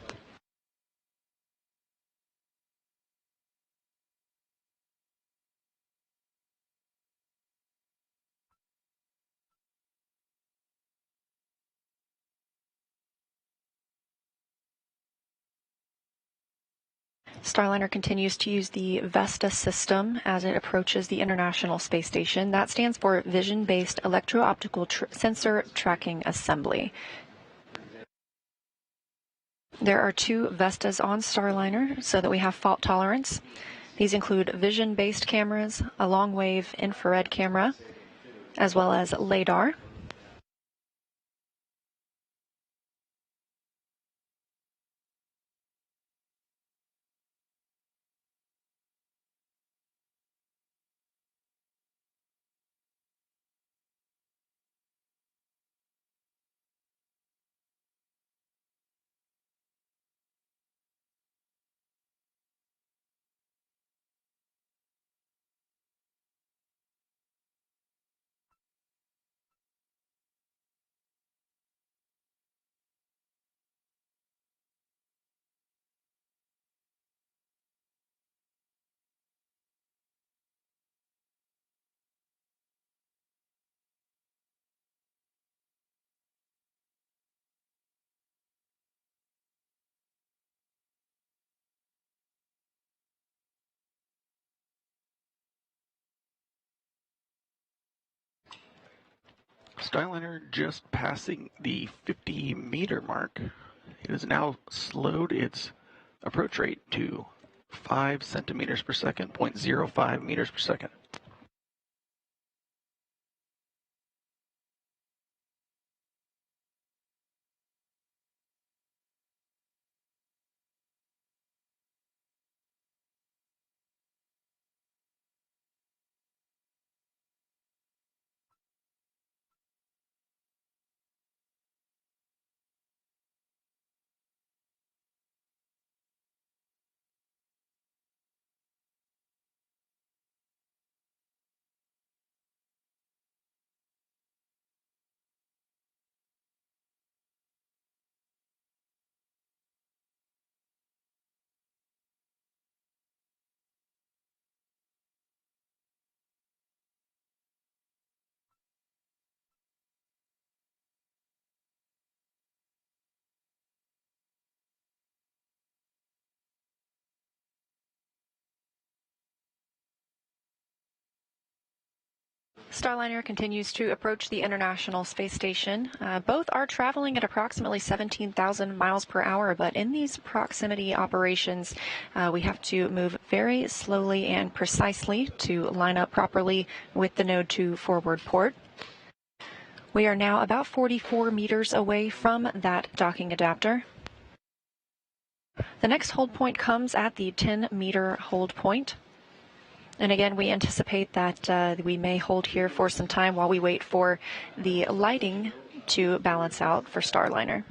S4: Starliner continues to use the VESTA system as it approaches the International Space Station. That stands for Vision-Based Electro-Optical Sensor Tracking Assembly. There are two VESTAs on Starliner so that we have fault tolerance. These include vision-based cameras, a long-wave infrared camera, as well as LiDAR.
S3: Starliner just passing the 50-meter mark. It has now slowed its approach rate to 5 centimeters per second, 0.05 meters per second.
S4: Starliner continues to approach the International Space Station. Both are traveling at approximately 17,000 miles per hour, but in these proximity operations, we have to move very slowly and precisely to line up properly with the Node 2 forward port. We are now about 44 meters away from that docking adapter. The next hold point comes at the 10-meter hold point. And again, we anticipate that we may hold here for some time while we wait for the lighting to balance out for Starliner.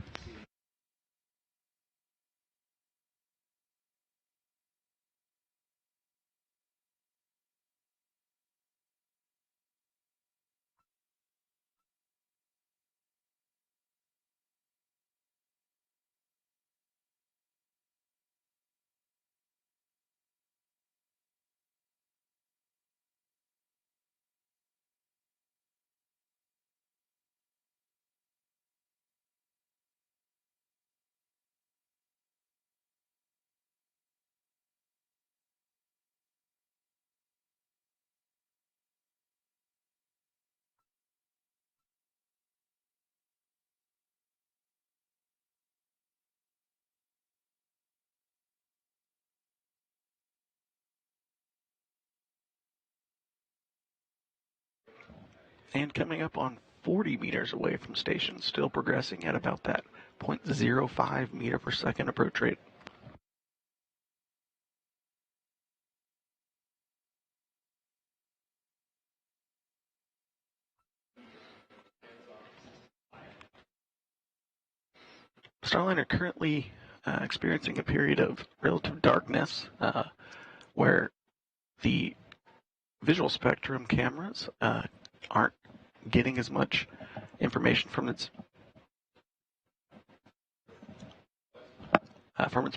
S3: And coming up on 40 meters away from station, still progressing at about that 0.05 meter per second approach rate. Starliner currently experiencing a period of relative darkness where the visual spectrum cameras aren't getting as much information from its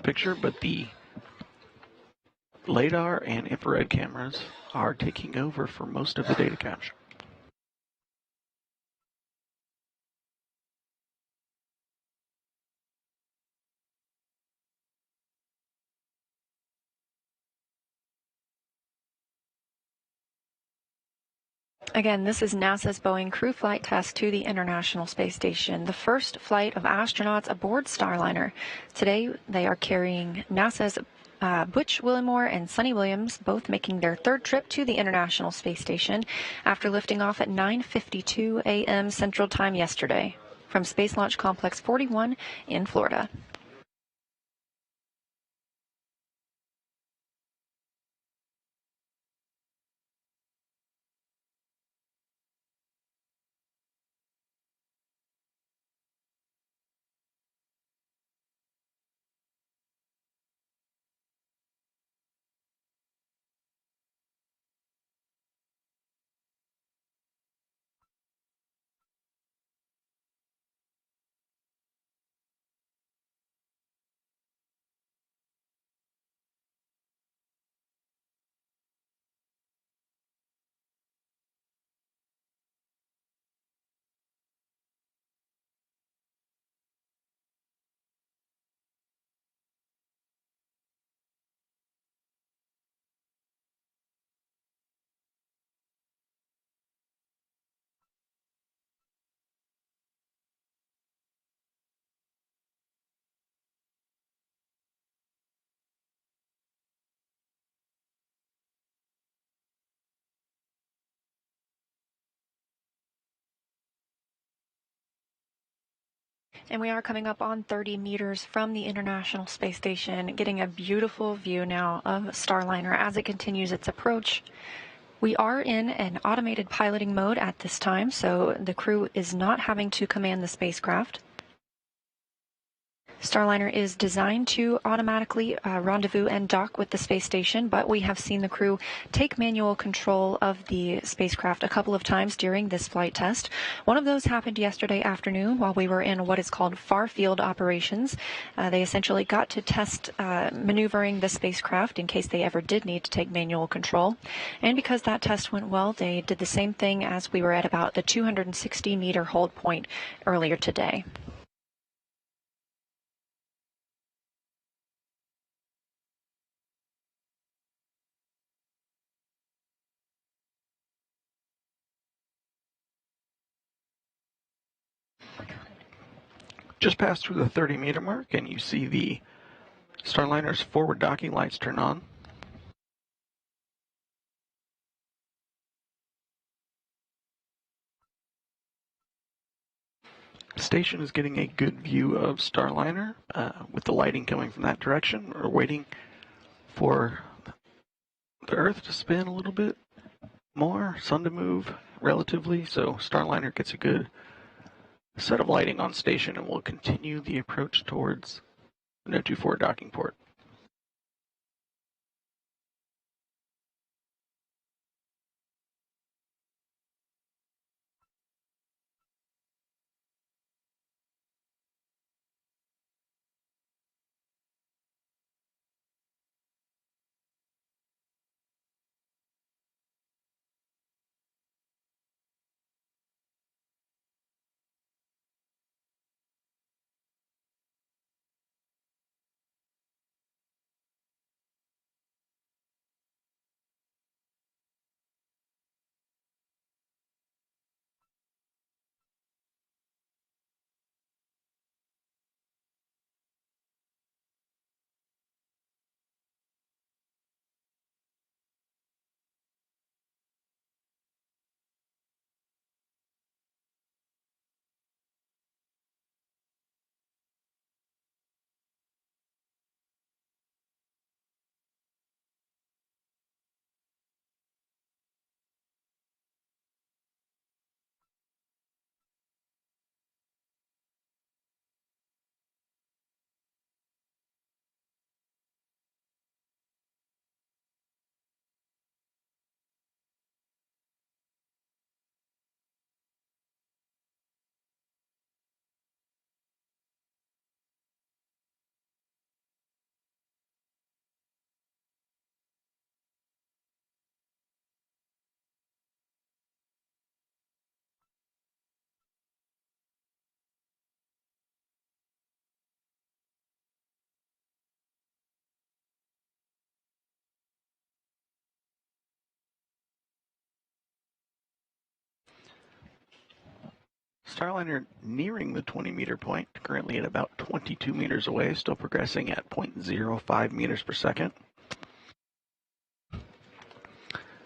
S3: picture, but the LiDAR and infrared cameras are taking over for most of the data capture.
S4: Again, this is NASA's Boeing crew flight test to the International Space Station, the first flight of astronauts aboard Starliner. Today, they are carrying NASA's Butch Wilmore and Sonny Williams, both making their third trip to the International Space Station after lifting off at 9:52 a.m. Central Time yesterday from Space Launch Complex 41 in Florida. And we are coming up on 30 meters from the International Space Station, getting a beautiful view now of Starliner as it continues its approach. We are in an automated piloting mode at this time, so the crew is not having to command the spacecraft. Starliner is designed to automatically rendezvous and dock with the space station, but we have seen the crew take manual control of the spacecraft a couple of times during this flight test. One of those happened yesterday afternoon while we were in what is called far field operations. They essentially got to test maneuvering the spacecraft in case they ever did need to take manual control. And because that test went well, they did the same thing as we were at about the 260-meter hold point earlier today.
S3: just passed through the 30-meter mark, and you see the Starliner's forward docking lights turn on. The station is getting a good view of Starliner with the lighting coming from that direction. We're waiting for the Earth to spin a little bit more, sun to move relatively, so Starliner gets a good set of lighting on station, and we'll continue the approach towards the No. 24 docking port. Starliner nearing the 20-meter point, currently at about 22 meters away, still progressing at 0.05 meters per second.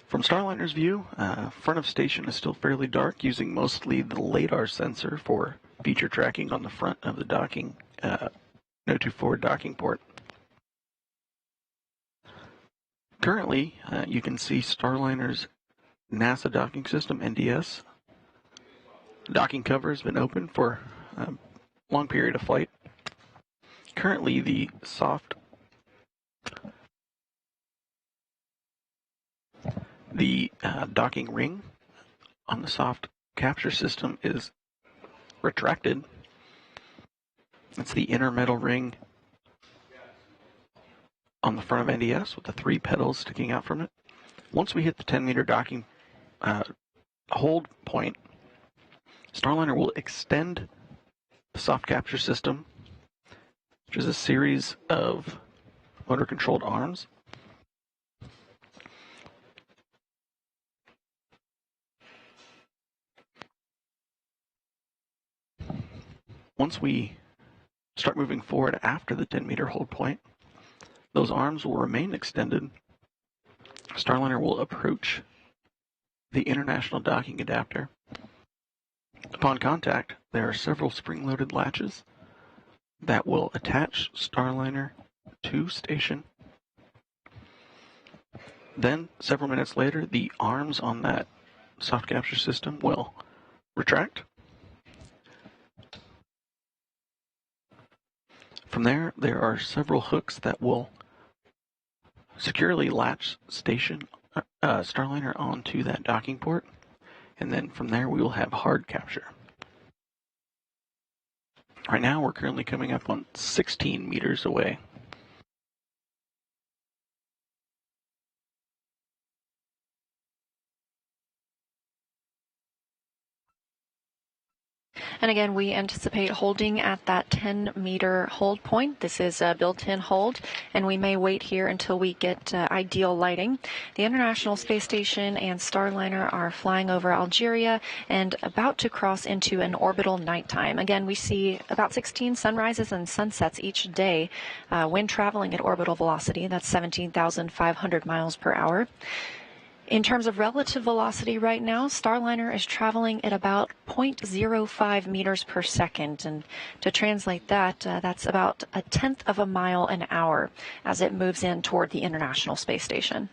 S3: From Starliner's view, front of station is still fairly dark, using mostly the LiDAR sensor for feature tracking on the front of the docking, No. 24 docking port. Currently, you can see Starliner's NASA docking system, NDS. The docking cover has been open for a long period of flight. Currently, the docking ring on the soft capture system is retracted. It's the inner metal ring on the front of NDS with the 3 pedals sticking out from it. Once we hit the 10-meter docking hold point, Starliner will extend the soft capture system, which is a series of motor-controlled arms. Once we start moving forward after the 10-meter hold point, those arms will remain extended. Starliner will approach the international docking adapter. Upon contact, there are several spring-loaded latches that will attach Starliner to station. Then, several minutes later, the arms on that soft capture system will retract. From there, there are several hooks that will securely latch Starliner onto that docking port, and then from there we will have hard capture. Right now, we're currently coming up on 16 meters away.
S4: And again, we anticipate holding at that 10-meter hold point. This is a built-in hold, and we may wait here until we get ideal lighting. The International Space Station and Starliner are flying over Algeria and about to cross into an orbital nighttime. Again, we see about 16 sunrises and sunsets each day when traveling at orbital velocity. That's 17,500 miles per hour. In terms of relative velocity right now, Starliner is traveling at about 0.05 meters per second. And to translate that, that's about a tenth of a mile an hour as it moves in toward the International Space Station.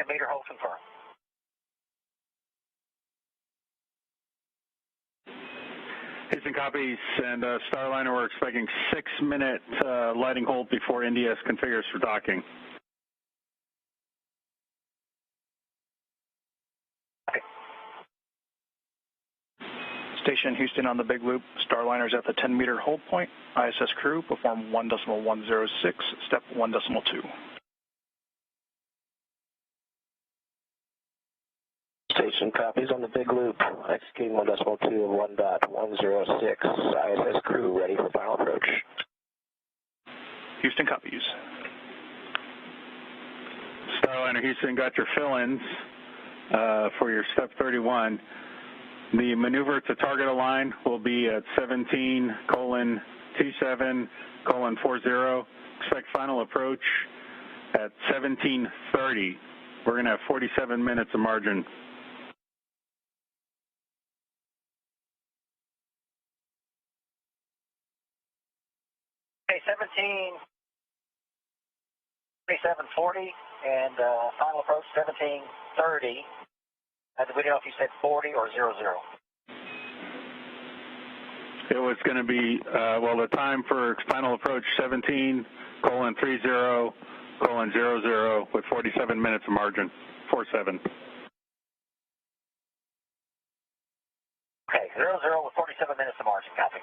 S1: And meter hold confirmed.
S6: Houston copies, and Starliner, we're expecting 6-minute lighting hold before NDS configures for docking.
S8: Station Houston on the Big Loop. Starliner's at the 10-meter hold point. ISS crew perform 1.106, step 1.2.
S12: Station copies on the Big Loop. Executing 1.2 of 1.106. ISS crew ready for final approach.
S8: Houston copies.
S6: Starliner Houston, got your fill-ins for your step 31. The maneuver to target align will be at 17:27:40. Expect final approach at 17:30. We're going to have 47 minutes of margin.
S1: Okay, 17:27:40 and final approach 17:30. We don't know if you said 40 or 00.
S6: It was going to be, the time for final approach 17:30:00 with 47 minutes of margin, 47.
S1: Okay, 00 with 47 minutes of margin, copy.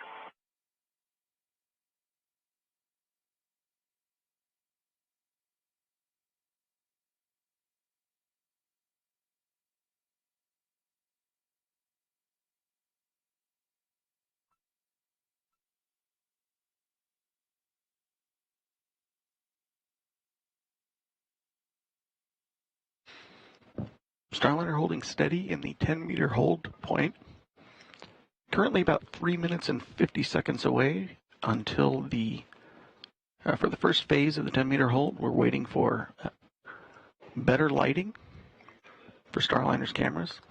S3: Starliner holding steady in the 10-meter hold point. Currently about 3 minutes and 50 seconds away until for the first phase of the 10-meter hold. We're waiting for better lighting for Starliner's cameras.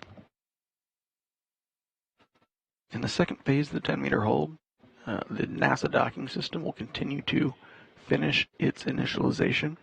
S3: In the second phase of the 10-meter hold, the NASA docking system will continue to finish its initialization.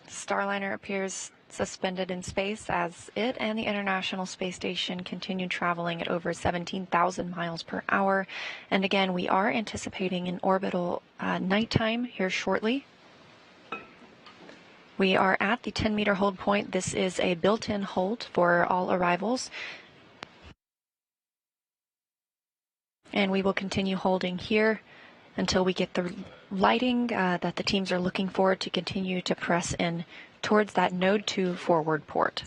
S4: Starliner appears suspended in space as it and the International Space Station continue traveling at over 17,000 miles per hour. And again, we are anticipating an orbital nighttime here shortly. We are at the 10-meter hold point. This is a built-in hold for all arrivals. And we will continue holding here until we get the lighting that the teams are looking for to continue to press in towards that Node 2 forward port.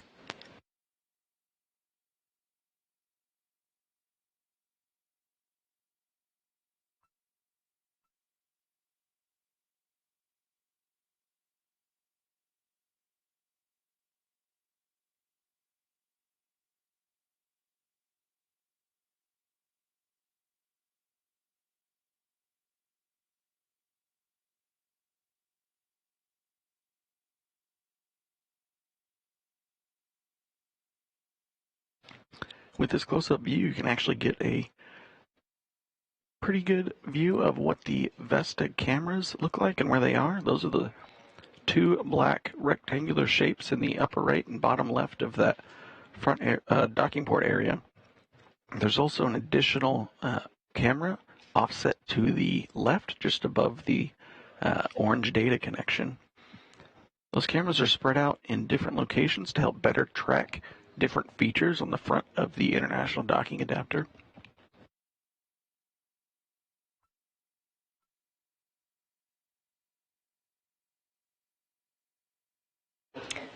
S3: With this close-up view, you can actually get a pretty good view of what the Vesta cameras look like and where they are. Those are the two black rectangular shapes in the upper right and bottom left of that front docking port area. There's also an additional camera offset to the left, just above the orange data connection. Those cameras are spread out in different locations to help better track different features on the front of the international docking adapter.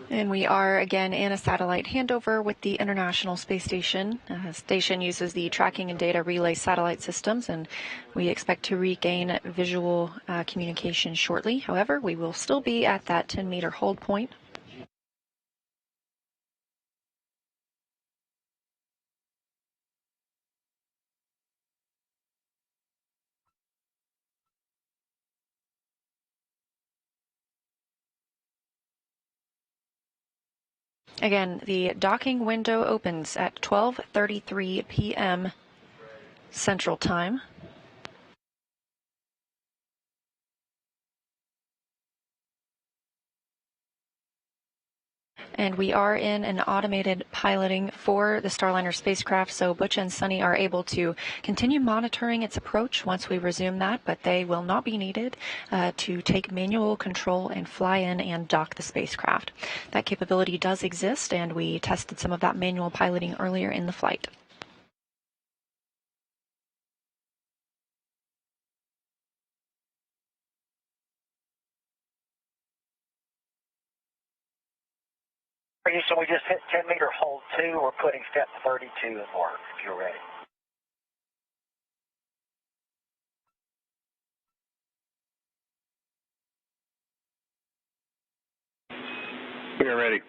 S4: And we are again in a satellite handover with the International Space Station. Station uses the tracking and data relay satellite systems, and we expect to regain visual communication shortly. However, we will still be at that 10-meter hold point. Again, the docking window opens at 12:33 p.m. Central Time. And we are in an automated piloting for the Starliner spacecraft, so Butch and Sunny are able to continue monitoring its approach once we resume that, but they will not be needed to take manual control and fly in and dock the spacecraft. That capability does exist, and we tested some of that manual piloting earlier in the flight.
S1: So we just hit 10-meter hold 2. We're putting step 32 in work, if you're ready.
S6: We are ready.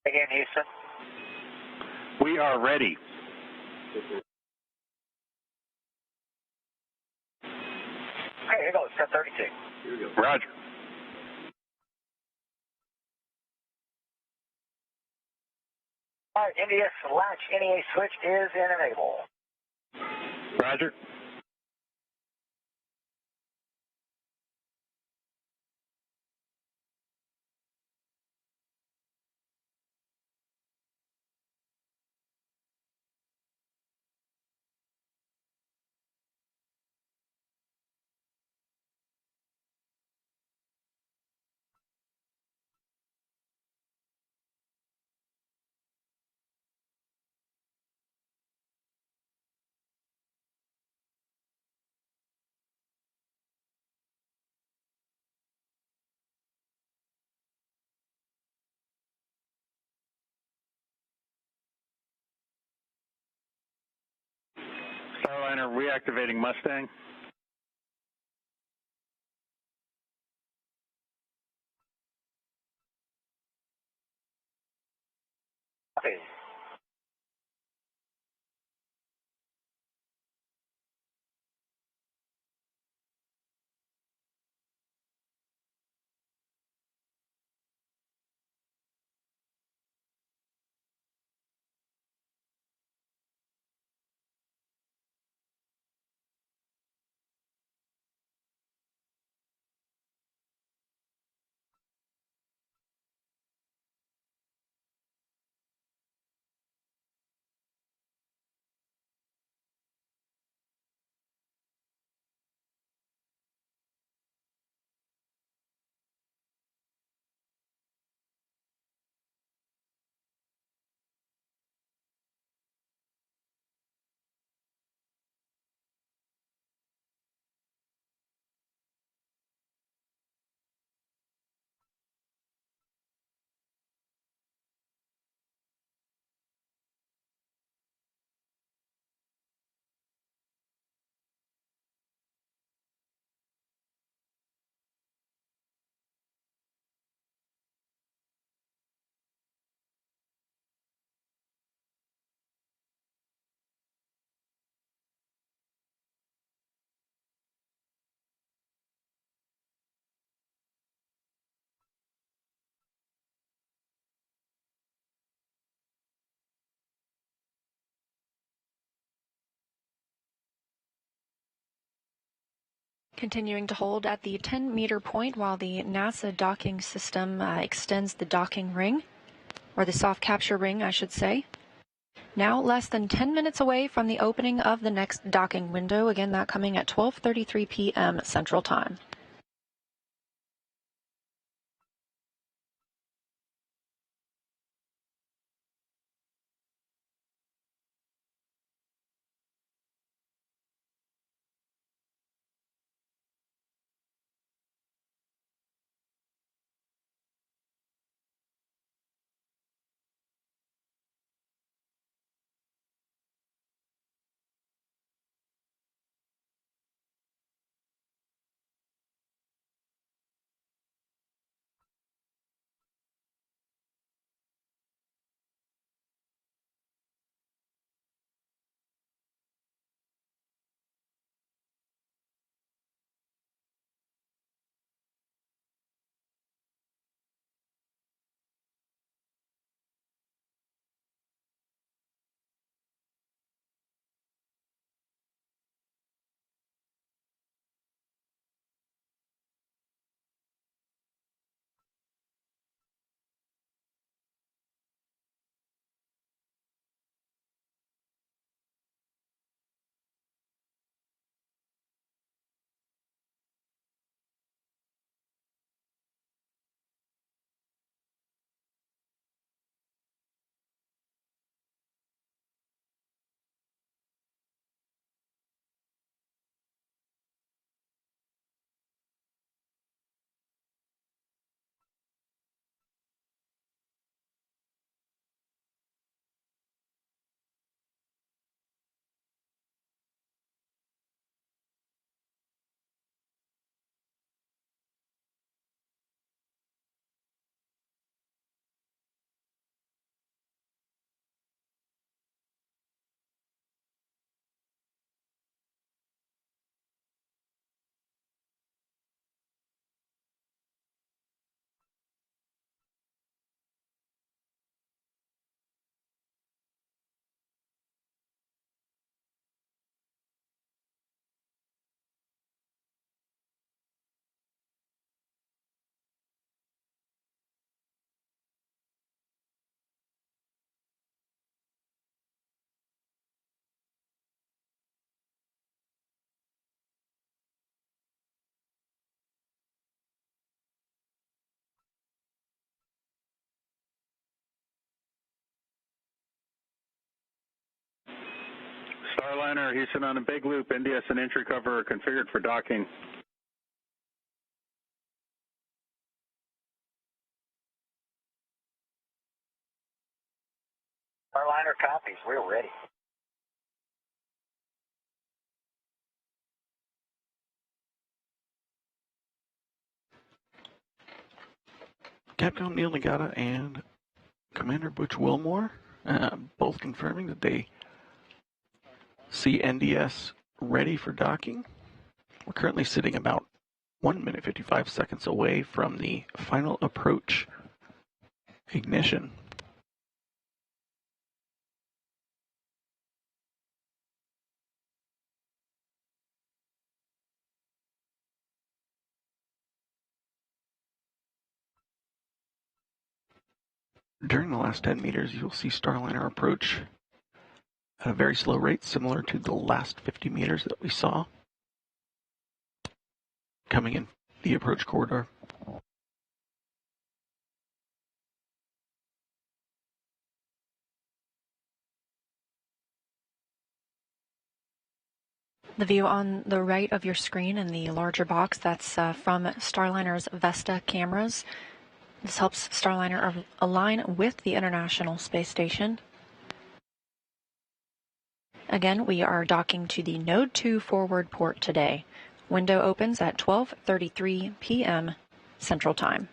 S1: Again, Houston.
S6: We are ready.
S1: Okay, here goes, step 32.
S6: Here we go. Roger.
S1: All right, NDS latch NEA switch is in enable.
S6: Roger. Starliner reactivating Mustang.
S1: Okay.
S4: Continuing to hold at the 10-meter point while the NASA docking system extends the docking ring, or the soft capture ring, I should say. Now less than 10 minutes away from the opening of the next docking window, again that coming at 12:33 p.m. Central Time.
S6: Starliner, Houston on a big loop, NDS and entry cover are configured for docking.
S1: Starliner copies, we're ready.
S3: Capcom Neil Nagata and Commander Butch Wilmore, both confirming that they see NDS ready for docking. We're currently sitting about 1 minute 55 seconds away from the final approach ignition. During the last 10 meters, you'll see Starliner approach at a very slow rate, similar to the last 50 meters that we saw coming in the approach corridor.
S4: The view on the right of your screen in the larger box, that's from Starliner's Vesta cameras. This helps Starliner align with the International Space Station. Again, we are docking to the Node 2 forward port today. Window opens at 12:33 p.m. Central Time.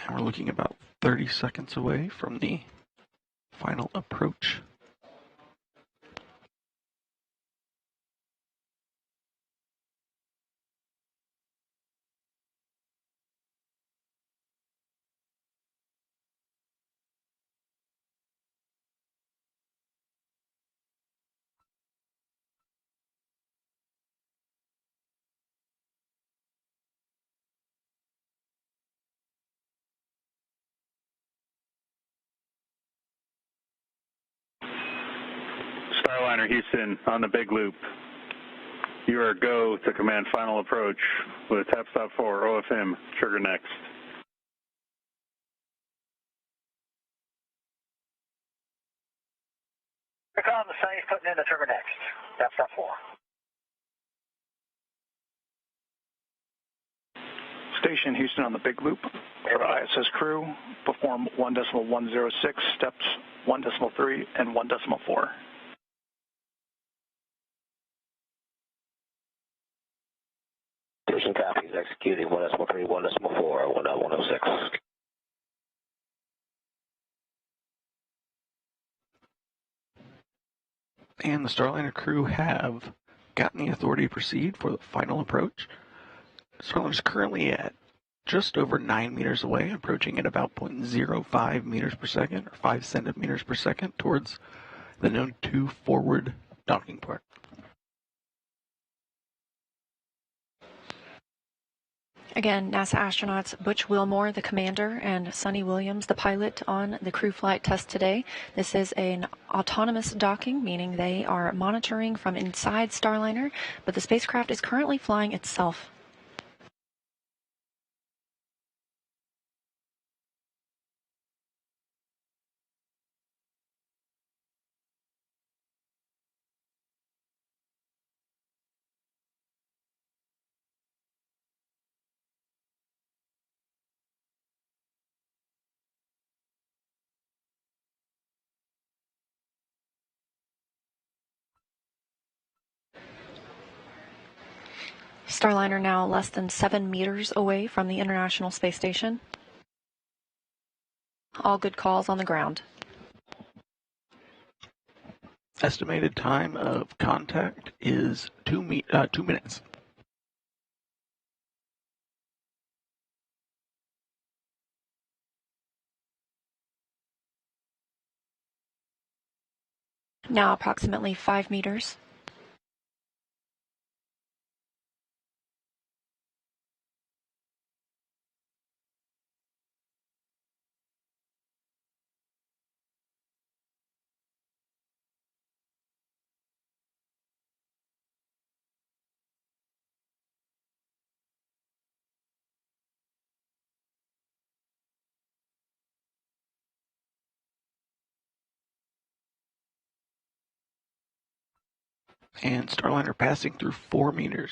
S3: And we're looking about 30 seconds away from the final approach.
S6: Starliner Houston on the big loop. You are go to command final approach with tap stop 4 OFM, trigger next.
S1: Here comes Sunny's putting in the trigger next. Tap stop 4.
S8: Station Houston on the big loop. For ISS crew, perform 1.106, steps 1.3 and 1.4.
S12: Station copies, executing 1.3, 1.4, 1.106.
S3: And the Starliner crew have gotten the authority to proceed for the final approach. Starliner is currently at just over 9 meters away, approaching at about 0.05 meters per second, or 5 centimeters per second, towards the Node 2 forward docking port.
S4: Again, NASA astronauts Butch Wilmore, the commander, and Sonny Williams, the pilot, on the crew flight test today. This is an autonomous docking, meaning they are monitoring from inside Starliner, but the spacecraft is currently flying itself. Starliner now less than 7 meters away from the International Space Station. All good calls on the ground.
S3: Estimated time of contact is 2 minutes.
S4: Now approximately 5 meters.
S3: And Starliner passing through 4 meters.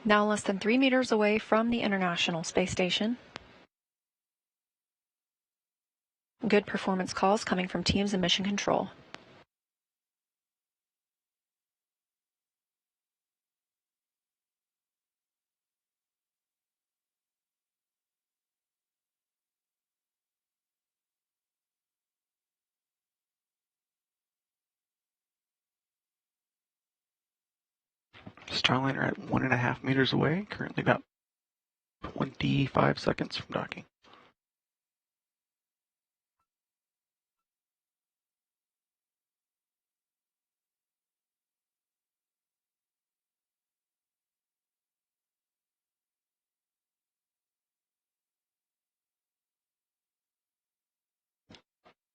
S4: Now less than 3 meters away from the International Space Station. Good performance calls coming from teams in mission control.
S3: Starliner at 1.5 meters away, currently about 25 seconds from docking.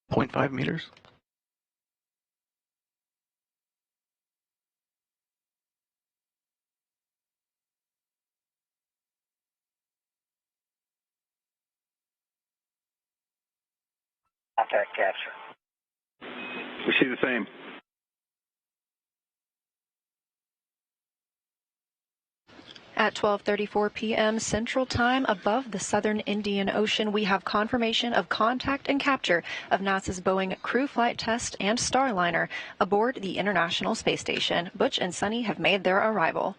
S3: Point 0.5 meters.
S1: Contact capture.
S6: We see the same.
S4: At 12:34 p.m. Central Time, above the southern Indian Ocean, we have confirmation of contact and capture of NASA's Boeing Crew Flight Test and Starliner aboard the International Space Station. Butch and Sunny have made their arrival.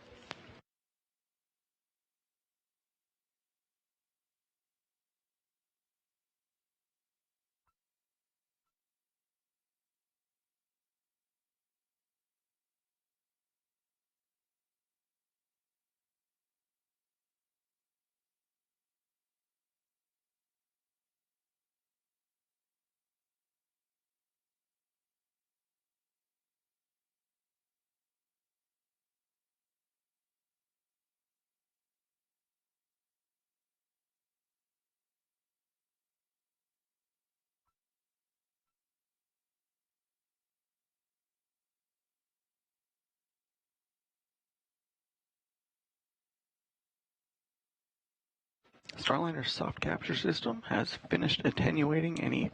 S3: Starliner's soft capture system has finished attenuating any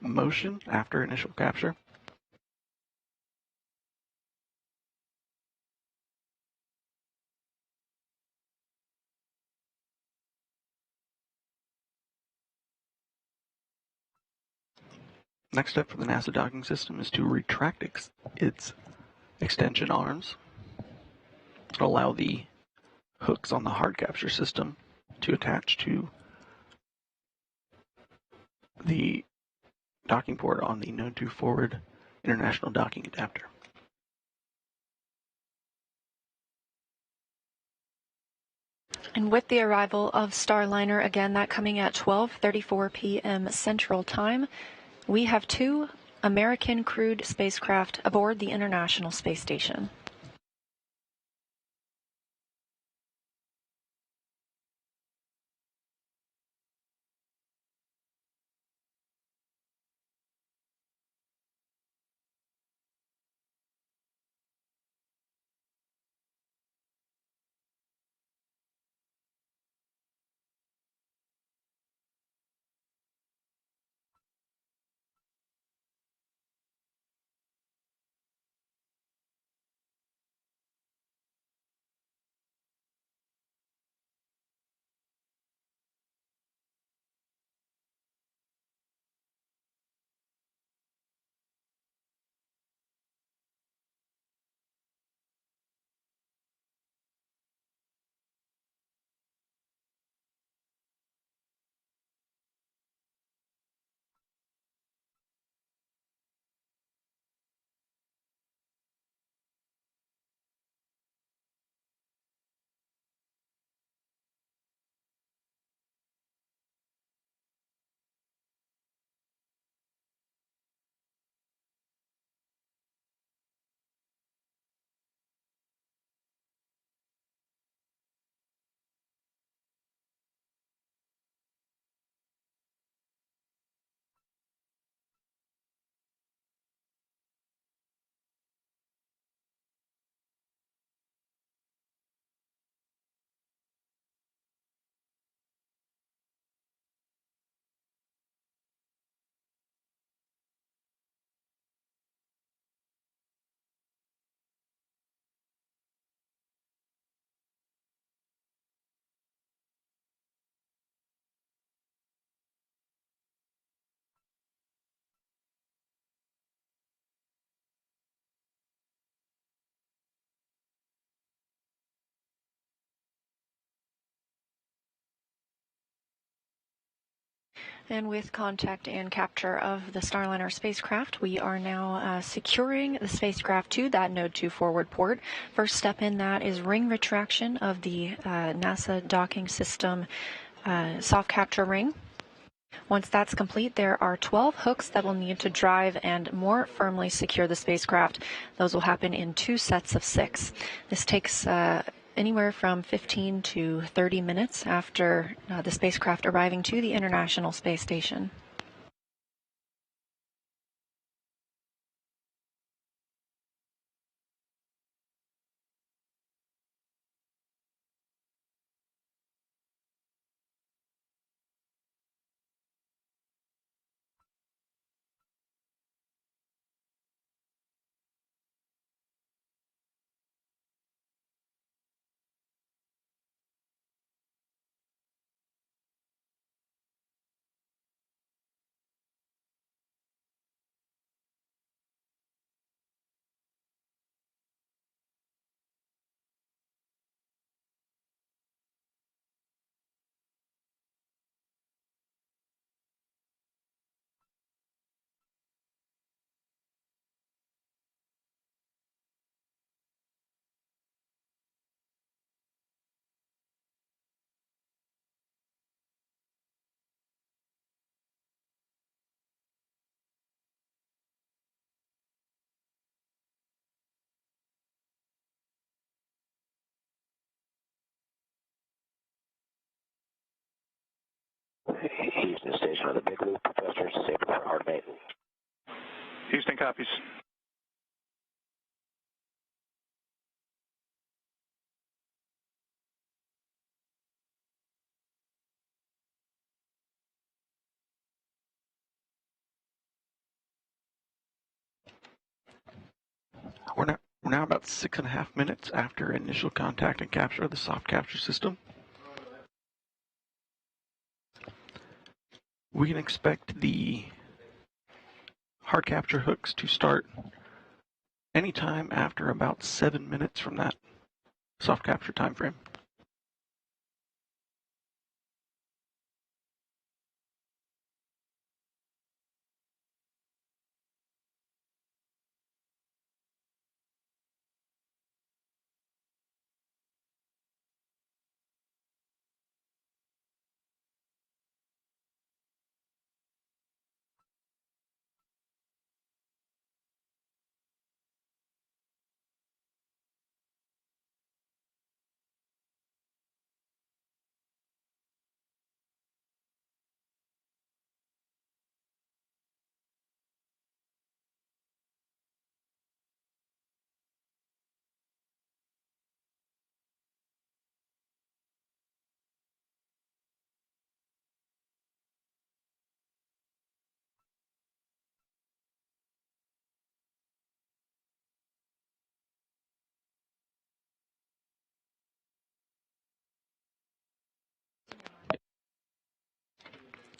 S3: motion after initial capture. Next step for the NASA docking system is to retract its extension arms to allow the hooks on the hard capture system to attach to the docking port on the Node 2 forward international docking adapter.
S4: And with the arrival of Starliner, again, that coming at 12:34 p.m. Central Time, we have 2 American crewed spacecraft aboard the International Space Station. And with contact and capture of the Starliner spacecraft, we are now securing the spacecraft to that Node 2 forward port. First step in that is ring retraction of the NASA docking system soft capture ring. Once that's complete, there are 12 hooks that will need to drive and more firmly secure the spacecraft. Those will happen in 2 sets of 6. This takes anywhere from 15 to 30 minutes after the spacecraft arriving to the International Space Station.
S12: Houston Station on the Big Loop. Thrusters disabled for hard maintenance.
S8: Houston copies.
S3: We're now about 6.5 minutes after initial contact and capture of the soft capture system. We can expect the hard capture hooks to start anytime after about 7 minutes from that soft capture time frame.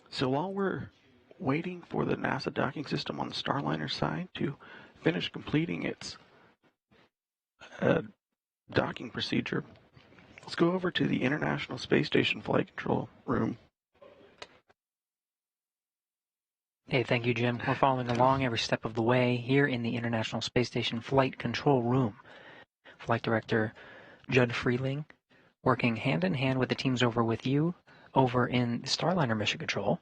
S3: So while we're waiting for the NASA docking system on the Starliner side to finish completing its docking procedure, let's go over to the International Space Station Flight Control Room.
S10: Hey, thank you, Jim. We're following along every step of the way here in the International Space Station Flight Control Room. Flight Director Judd Freeling working hand in hand with the teams over with you over in Starliner Mission Control,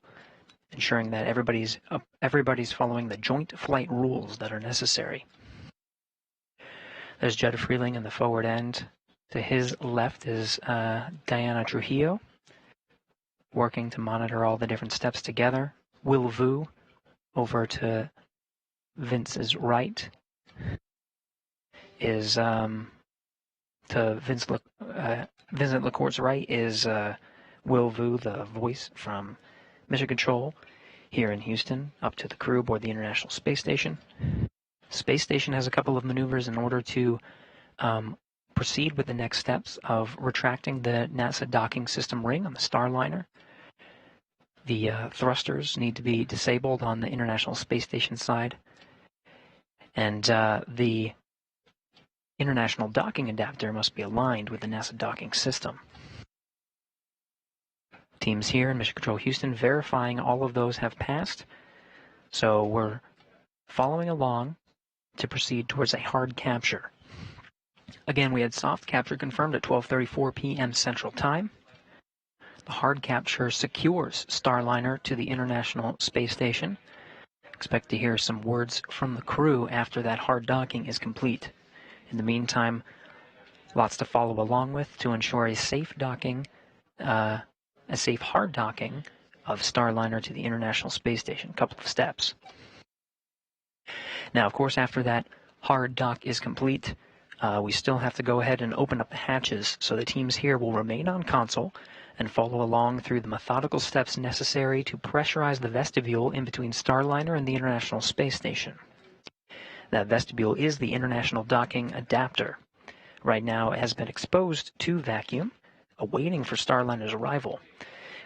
S10: ensuring that everybody's following the joint flight rules that are necessary. There's Judd Freeling in the forward end. To his left is Diana Trujillo, working to monitor all the different steps together. Will Vu over to Vince's right is to Vincent LaCourt's right is Will Vu, the voice from Mission Control here in Houston, up to the crew aboard the International Space Station. Space Station has a couple of maneuvers in order to proceed with the next steps of retracting the NASA docking system ring on the Starliner. The thrusters need to be disabled on the International Space Station side, and the International Docking Adapter must be aligned with the NASA docking system. Teams here in Mission Control Houston verifying all of those have passed, so we're following along to proceed towards a hard capture. Again, we had soft capture confirmed at 12:34 p.m. Central Time. The hard capture secures Starliner to the International Space Station. Expect to hear some words from the crew after that hard docking is complete. In the meantime, lots to follow along with to ensure a safe docking, a safe hard docking of Starliner to the International Space Station. A couple of steps. Now, of course, after that hard dock is complete, we still have to go ahead and open up the hatches, so the teams here will remain on console and follow along through the methodical steps necessary to pressurize the vestibule in between Starliner and the International Space Station. That vestibule is the International Docking Adapter. Right now it has been exposed to vacuum, awaiting for Starliner's arrival.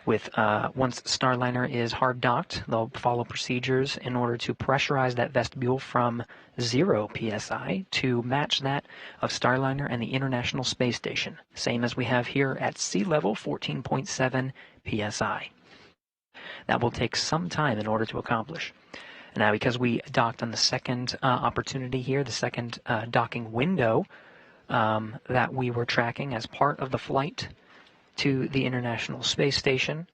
S10: Once Starliner is hard docked, they'll follow procedures in order to pressurize that vestibule from 0 psi to match that of Starliner and the International Space Station, same as we have here at sea level, 14.7 psi. That will take some time in order to accomplish. Now, because we docked on the second opportunity here, the second docking window that we were tracking as part of the flight to the International Space Station,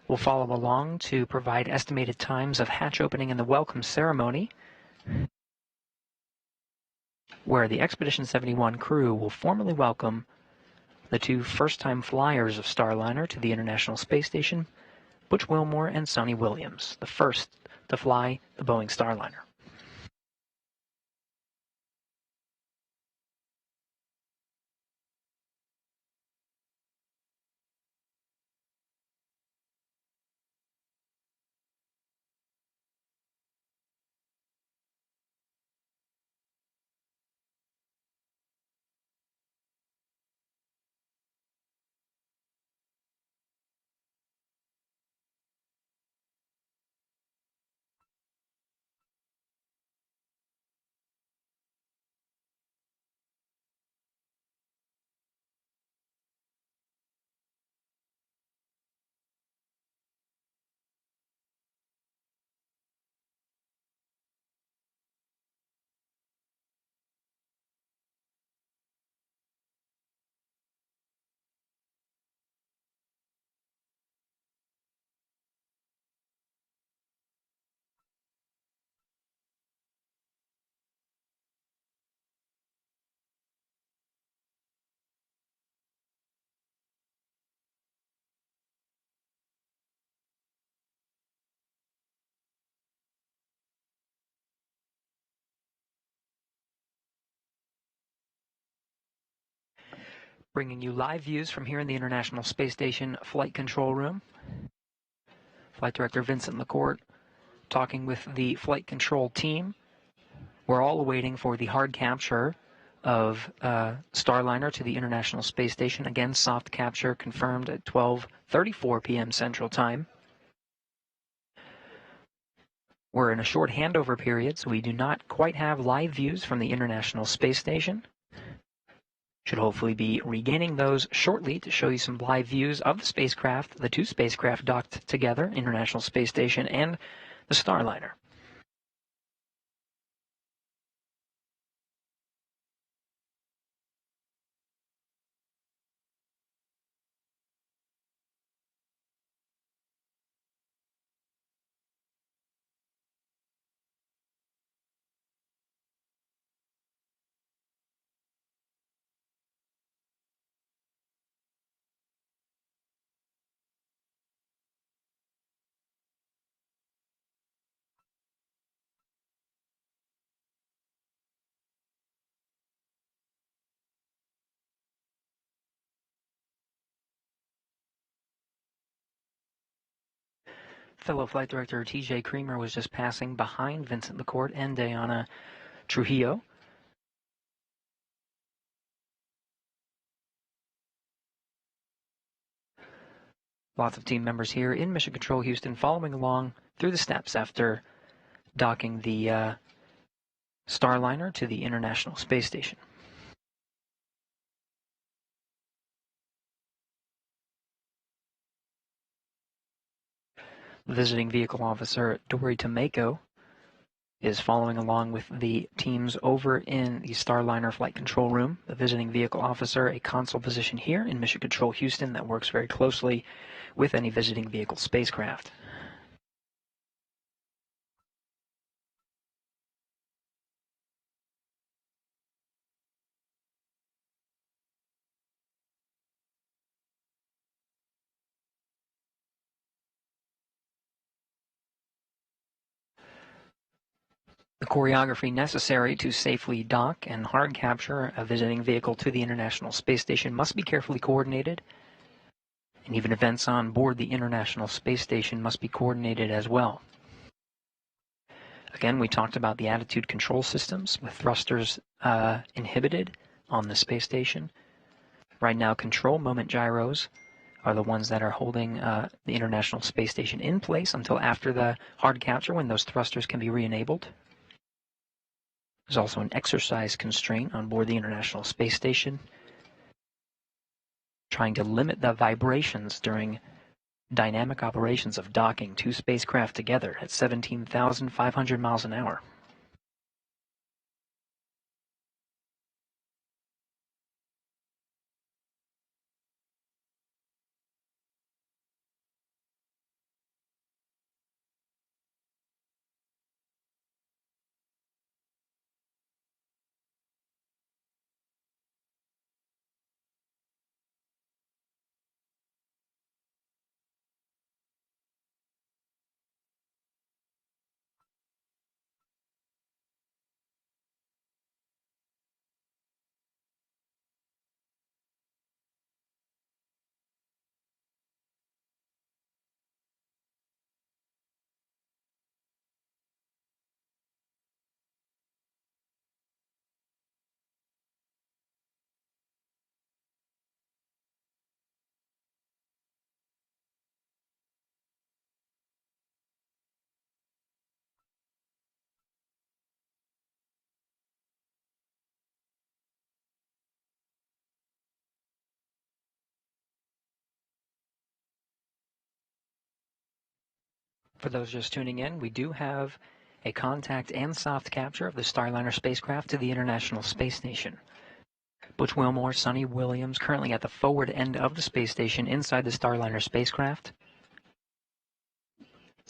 S10: we'll follow along to provide estimated times of hatch opening and the welcome ceremony, where the Expedition 71 crew will formally welcome the two first-time flyers of Starliner to the International Space Station, Butch Wilmore and Sonny Williams, the first to fly the Boeing Starliner. Bringing you live views from here in the International Space Station Flight Control Room. Flight Director Vincent LaCourte talking with the flight control team. We're all waiting for the hard capture of Starliner to the International Space Station. Again, soft capture confirmed at 12:34 p.m. Central Time. We're in a short handover period, so we do not quite have live views from the International Space Station. Should hopefully be regaining those shortly to show you some live views of the spacecraft, the two spacecraft docked together, International Space Station and the Starliner. Fellow Flight Director T.J. Creamer was just passing behind Vincent LaCourte and Diana Trujillo. Lots of team members here in Mission Control Houston following along through the steps after docking the Starliner to the International Space Station. Visiting Vehicle Officer Dory Tomeko is following along with the teams over in the Starliner Flight Control Room. The Visiting Vehicle Officer, a console position here in Mission Control Houston that works very closely with any visiting vehicle spacecraft. The choreography necessary to safely dock and hard capture a visiting vehicle to the International Space Station must be carefully coordinated, and even events on board the International Space Station must be coordinated as well. Again, we talked about the attitude control systems with thrusters inhibited on the space station. Right now, control moment gyros are the ones that are holding the International Space Station in place until after the hard capture, when those thrusters can be re-enabled. There's also an exercise constraint on board the International Space Station, trying to limit the vibrations during dynamic operations of docking two spacecraft together at 17,500 miles an hour. For those just tuning in, we do have a contact and soft capture of the Starliner spacecraft to the International Space Station. Butch Wilmore, Sonny Williams, currently at the forward end of the space station inside the Starliner spacecraft.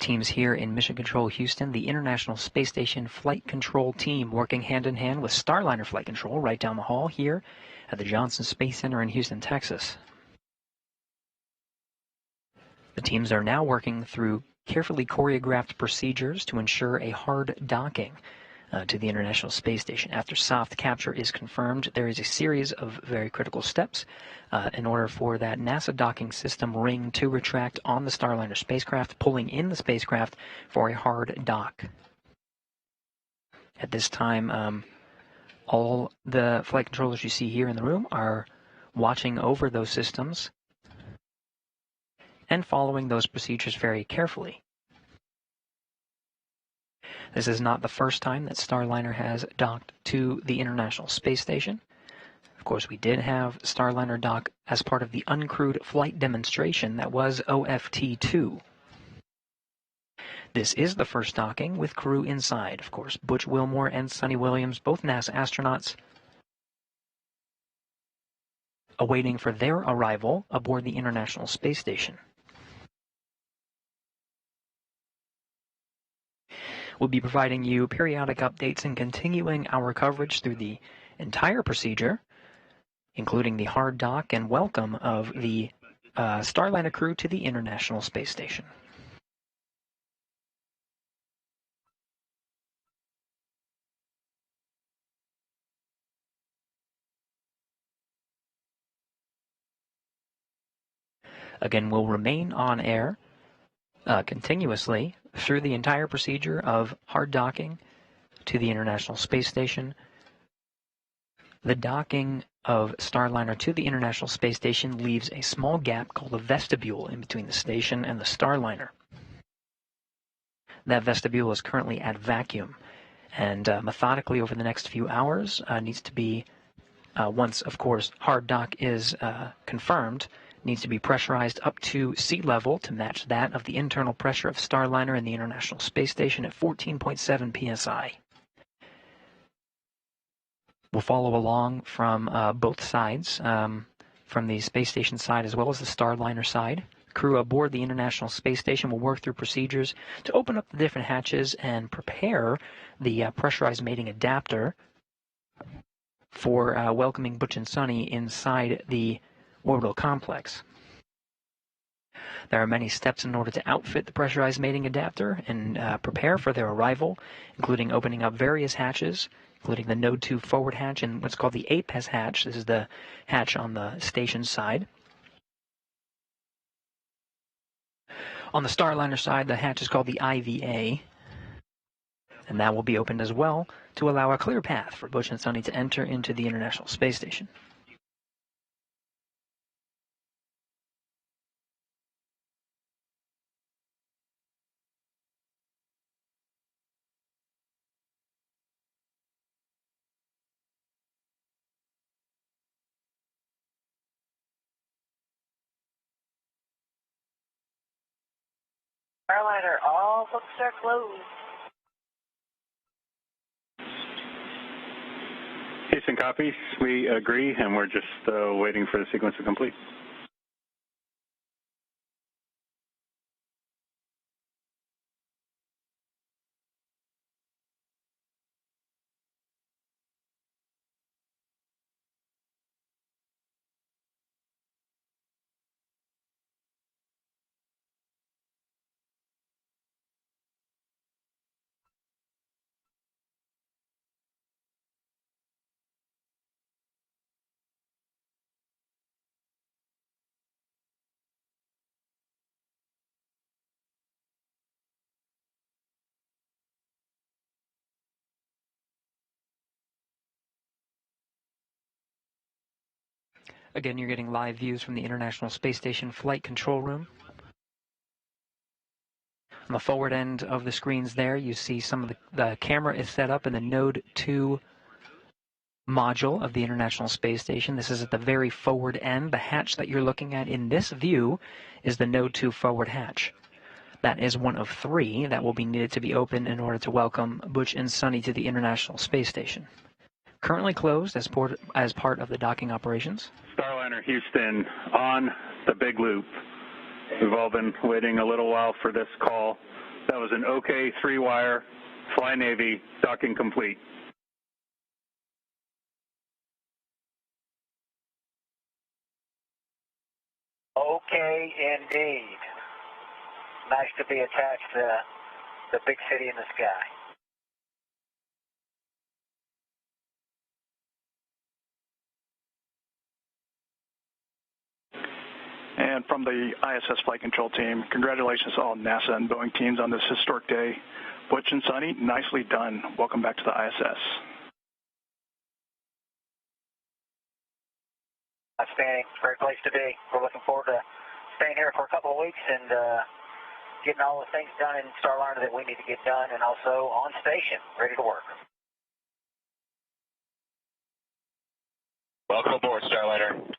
S10: Teams here in Mission Control Houston, the International Space Station Flight Control Team working hand in hand with Starliner Flight Control right down the hall here at the Johnson Space Center in Houston, Texas. The teams are now working through carefully choreographed procedures to ensure a hard docking to the International Space Station. After soft capture is confirmed, there is a series of very critical steps in order for that NASA docking system ring to retract on the Starliner spacecraft, pulling in the spacecraft for a hard dock. At this time, all the flight controllers you see here in the room are watching over those systems and following those procedures very carefully. This is not the first time that Starliner has docked to the International Space Station. Of course, we did have Starliner dock as part of the uncrewed flight demonstration that was OFT-2. This is the first docking with crew inside. Of course, Butch Wilmore and Sonny Williams, both NASA astronauts, awaiting for their arrival aboard the International Space Station. We'll be providing you periodic updates and continuing our coverage through the entire procedure, including the hard dock and welcome of the Starliner crew to the International Space Station. Again, we'll remain on air continuously through the entire procedure of hard docking to the International Space Station. The docking of Starliner to the International Space Station leaves a small gap called a vestibule in between the station and the Starliner. That vestibule is currently at vacuum, and methodically over the next few hours needs to be, once, of course, hard dock is confirmed, needs to be pressurized up to sea level to match that of the internal pressure of Starliner and the International Space Station at 14.7 psi. We'll follow along from both sides, from the space station side as well as the Starliner side. Crew aboard the International Space Station will work through procedures to open up the different hatches and prepare the pressurized mating adapter for welcoming Butch and Sonny inside the orbital complex. There are many steps in order to outfit the pressurized mating adapter and prepare for their arrival, including opening up various hatches, including the Node 2 forward hatch and what's called the APES hatch. This is the hatch on the station side. On the Starliner side, the hatch is called the IVA, and that will be opened as well to allow a clear path for Butch and Sonny to enter into the International Space Station.
S5: Starliner, all books are closed.
S6: Houston copies. We agree, and we're just waiting for the sequence to complete.
S10: Again, you're getting live views from the International Space Station Flight Control Room. On the forward end of the screens there, you see some of the camera is set up in the Node 2 module of the International Space Station. This is at the very forward end. The hatch that you're looking at in this view is the Node 2 forward hatch. That is one of 3 that will be needed to be opened in order to welcome Butch and Sonny to the International Space Station. Currently closed as part of the docking operations.
S6: Starliner Houston on the big loop. We've all been waiting a little while for this call. That was an OK 3-wire, Fly Navy, docking complete.
S1: Okay, indeed. Nice to be attached to the big city in the sky.
S8: And from the ISS Flight Control Team, congratulations to all NASA and Boeing teams on this historic day. Butch and Sonny, nicely done. Welcome back to the ISS.
S1: Outstanding. Great place to be. We're looking forward to staying here for a couple of weeks and getting all the things done in Starliner that we need to get done, and also on station, ready to work.
S7: Welcome aboard, Starliner.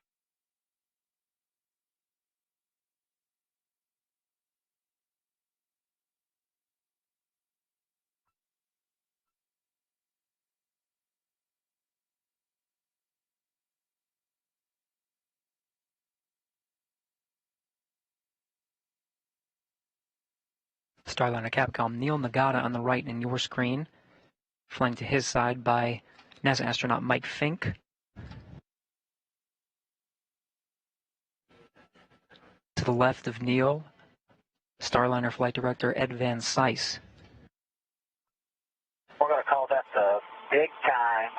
S10: Starliner Capcom Neil Nagata on the right in your screen, flanked to his side by NASA astronaut Mike Fink. To the left of Neil, Starliner Flight Director Ed Van Cise.
S1: We're going to call that the big time.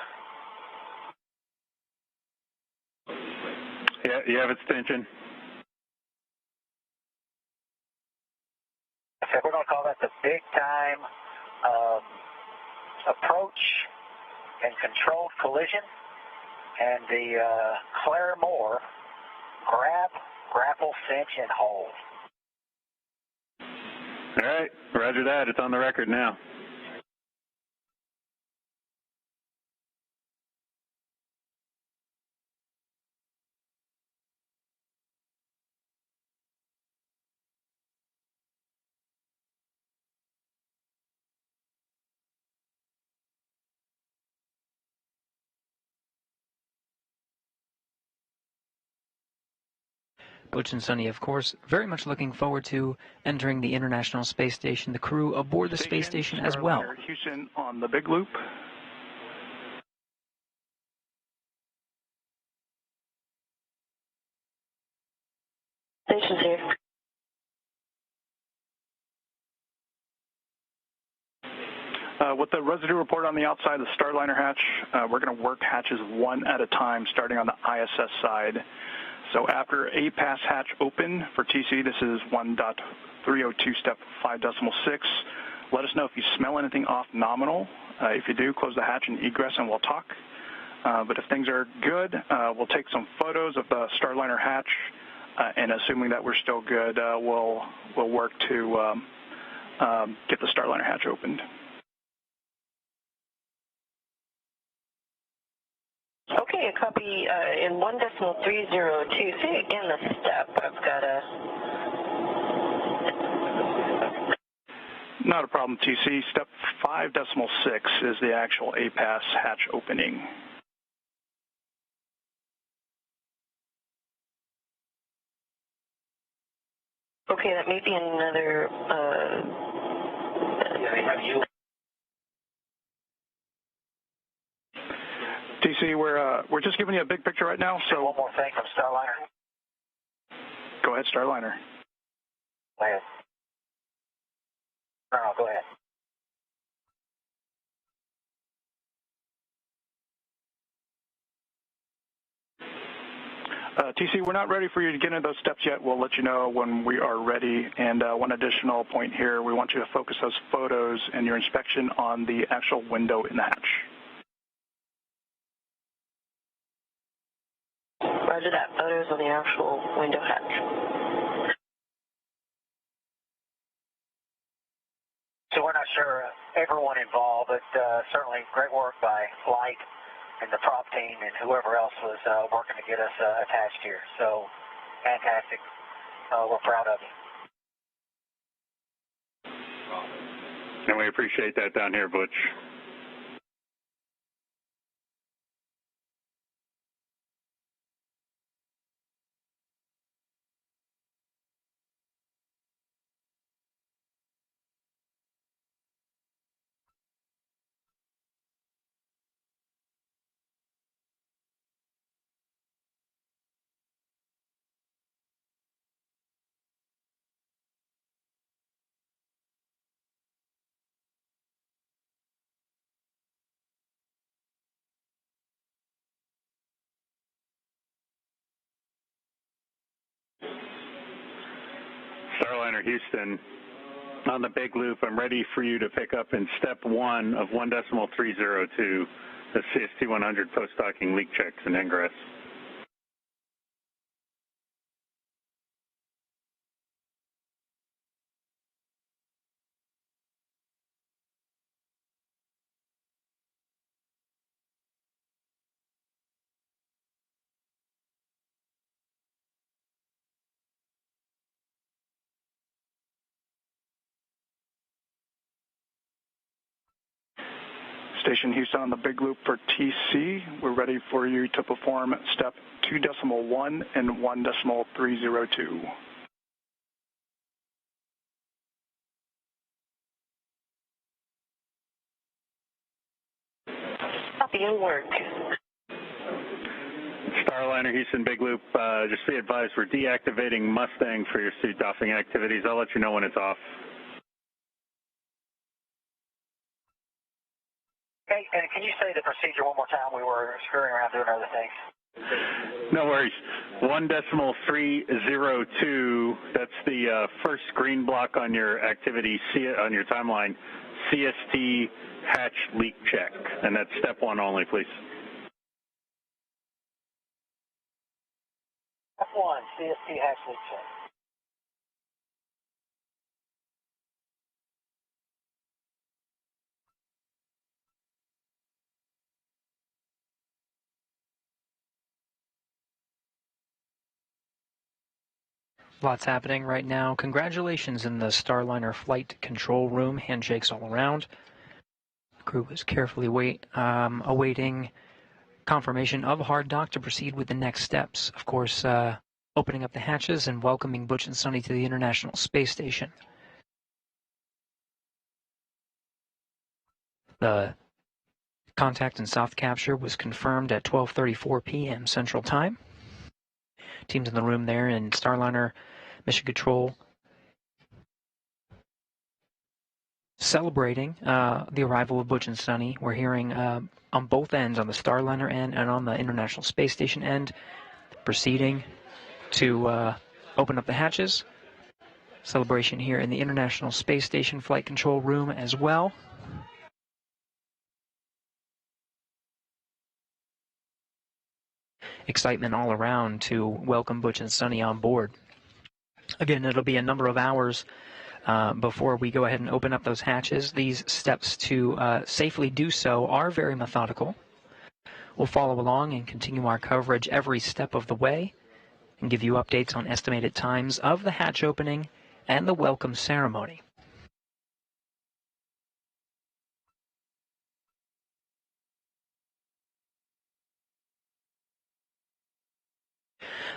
S6: Yeah, you have extension.
S1: I said we're going to call that the big time approach and controlled collision, and the Claire Moore grab, grapple, cinch, and hold.
S6: All right, roger that. It's on the record now.
S10: Butch and Sonny, of course, very much looking forward to entering the International Space Station, the crew aboard the space station as well.
S8: Houston on the big loop.
S9: Station's here.
S8: With the residue report on the outside of the Starliner hatch, we're going to work hatches one at a time, starting on the ISS side. So after A pass hatch open for TC, this is 1.302 step 5.6. Let us know if you smell anything off nominal. If you do, close the hatch and egress and we'll talk. But if things are good, we'll take some photos of the Starliner hatch, and assuming that we're still good, we'll work to get the Starliner hatch opened.
S9: Okay, a copy in 1.302. Say again the step. I've got a...
S8: Not a problem, TC. Step 5.6 is the actual A-pass hatch opening.
S9: Okay, that may be another...
S8: TC, we're just giving you a big picture right now, so...
S1: One more thing from Starliner.
S8: Go ahead, Starliner.
S1: Go ahead. No, go ahead.
S8: TC, we're not ready for you to get into those steps yet. We'll let you know when we are ready. And one additional point here, we want you to focus those photos and your inspection on the actual window in the hatch.
S9: Roger that. Photos on the actual window hatch.
S1: So we're not sure everyone involved, but certainly great work by Flight and the prop team and whoever else was working to get us attached here. So fantastic. We're proud of you.
S6: And we appreciate that down here, Butch. Starliner Houston, on the big loop, I'm ready for you to pick up in step 1 of 1.302, the CST 100 post-docking leak checks and ingress.
S8: Station Houston on the big loop for TC. We're ready for you to perform step 2.1 and 1.302.
S9: Copy and work.
S6: Starliner Houston big loop, just be advised we're deactivating Mustang for your suit doffing activities. I'll let you know when it's off.
S1: Okay, and can you say the procedure one more time? We were screwing around doing other things.
S6: No worries. 1.302, that's the first green block on your activity, on your timeline, CST hatch leak check, and that's step 1 only, please.
S1: Step 1, CST hatch leak check.
S10: Lots happening right now. Congratulations in the Starliner flight control room. Handshakes all around. The crew is carefully awaiting confirmation of hard dock to proceed with the next steps. Of course, opening up the hatches and welcoming Butch and Sonny to the International Space Station. The contact and soft capture was confirmed at 12:34 p.m. Central Time. Teams in the room there in Starliner Mission Control celebrating the arrival of Butch and Sonny. We're hearing on both ends, on the Starliner end and on the International Space Station end, proceeding to open up the hatches. Celebration here in the International Space Station flight control room as well. Excitement all around to welcome Butch and Sonny on board. Again, it'll be a number of hours before we go ahead and open up those hatches. These steps to safely do so are very methodical. We'll follow along and continue our coverage every step of the way and give you updates on estimated times of the hatch opening and the welcome ceremony.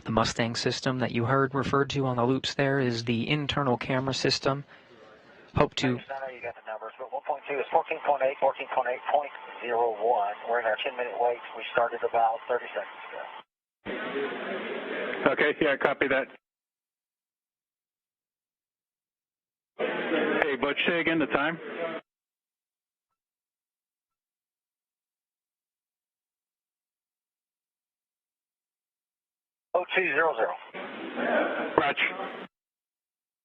S10: The Mustang system that you heard referred to on the loops there is the internal camera system. Hope to...
S1: I know you got the numbers, but 1.2 is 14.8, 14.8.01. We're in our 10-minute wait. We started about 30 seconds ago.
S6: Okay, yeah, copy that. Hey, Butch, say again the time.
S1: Oh, 200.
S6: Roger.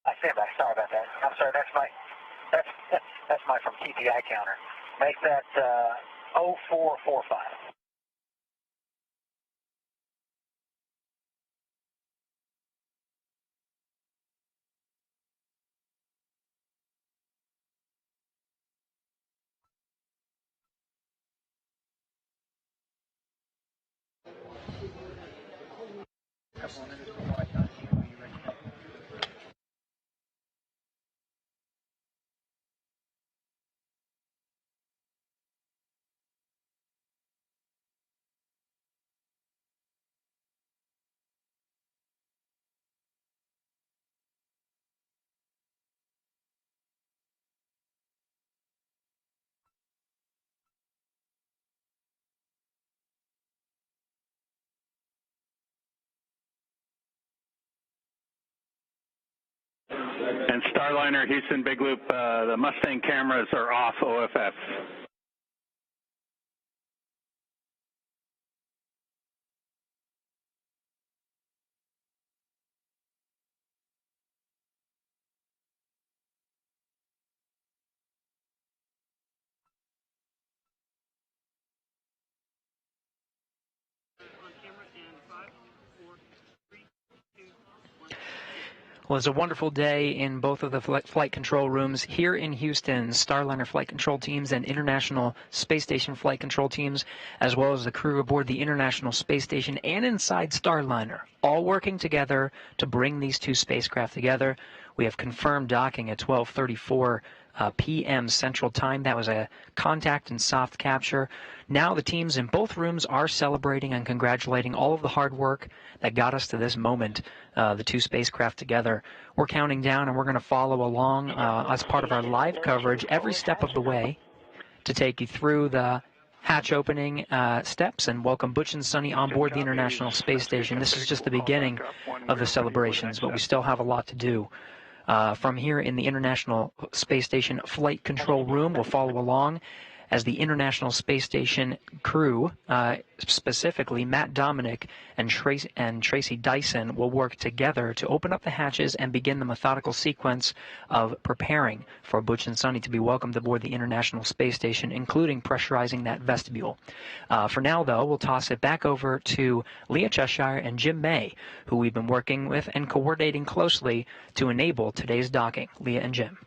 S1: I stand by. Sorry about that. I'm sorry. That's my from TPI counter. Make that 0445.
S10: Couple of minutes before I touch you. Are you ready?
S6: And Starliner, Houston, Big Loop, the Mustang cameras are off OFF.
S10: Well, it's a wonderful day in both of the flight control rooms here in Houston. Starliner flight control teams and International Space Station flight control teams, as well as the crew aboard the International Space Station and inside Starliner, all working together to bring these two spacecraft together. We have confirmed docking at 12:34 p.m. Central Time. That was a contact and soft capture. Now the teams in both rooms are celebrating and congratulating all of the hard work that got us to this moment, the two spacecraft together. We're counting down, and we're going to follow along as part of our live coverage every step of the way to take you through the hatch opening steps and welcome Butch and Sonny on board the International Space Station. This is just the beginning of the celebrations, but we still have a lot to do. From here in the International Space Station Flight Control Room, we'll follow along as the International Space Station crew, specifically Matt Dominic and Tracy Dyson, will work together to open up the hatches and begin the methodical sequence of preparing for Butch and Sonny to be welcomed aboard the International Space Station, including pressurizing that vestibule. For now, though, we'll toss it back over to Leah Cheshire and Jim May, who we've been working with and coordinating closely to enable today's docking. Leah and Jim.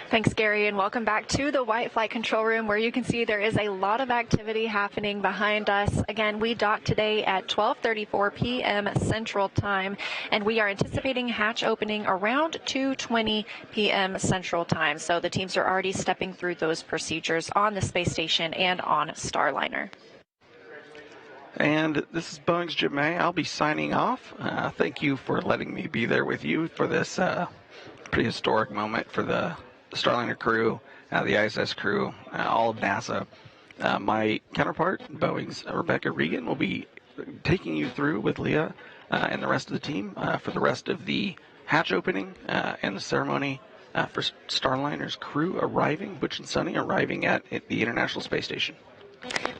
S4: Thanks, Gary, and welcome back to the White Flight Control Room, where you can see there is a lot of activity happening behind us. Again, we docked today at 12:34 p.m. Central Time, and we are anticipating hatch opening around 2:20 p.m. Central Time. So the teams are already stepping through those procedures on the space station and on Starliner.
S3: And this is Boing's Jim May. I'll be signing off. Thank you for letting me be there with you for this pretty historic moment for the Starliner crew, the ISS crew, all of NASA. My counterpart, Boeing's Rebecca Regan, will be taking you through with Leah and the rest of the team for the rest of the hatch opening and the ceremony for Starliner's crew arriving, Butch and Sonny arriving at the International Space Station.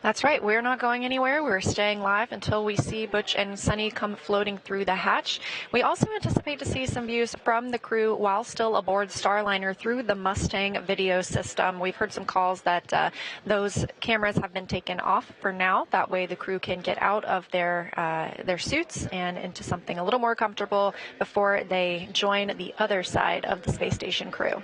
S4: That's right. We're not going anywhere. We're staying live until we see Butch and Sonny come floating through the hatch. We also anticipate to see some views from the crew while still aboard Starliner through the Mustang video system. We've heard some calls that those cameras have been taken off for now. That way the crew can get out of their suits and into something a little more comfortable before they join the other side of the space station crew.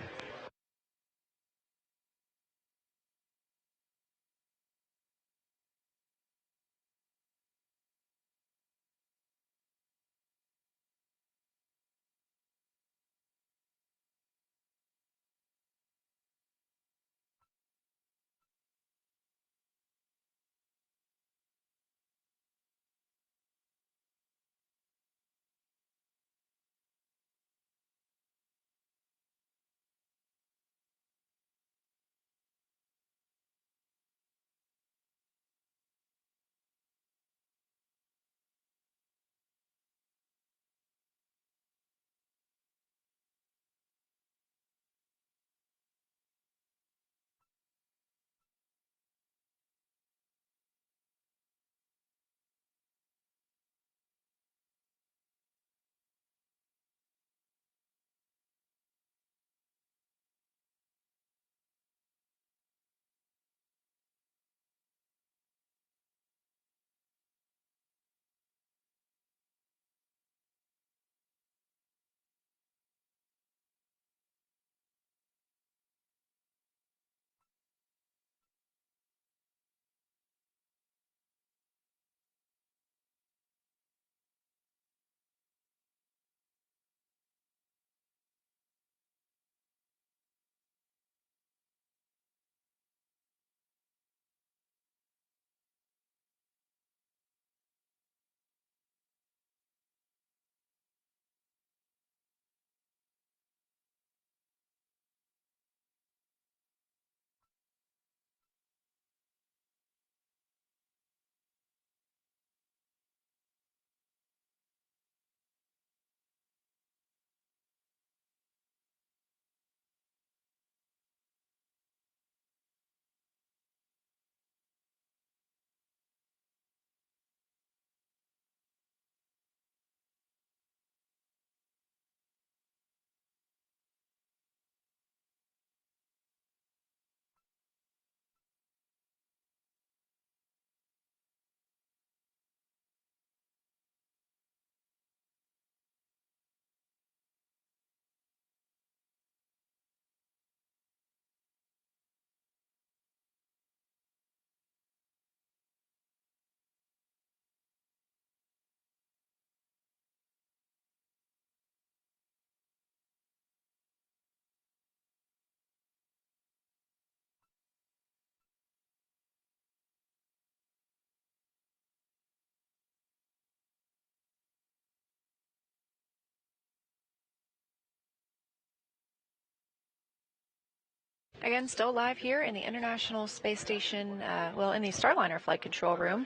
S4: Again, still live here in the International Space Station, in the Starliner Flight Control Room,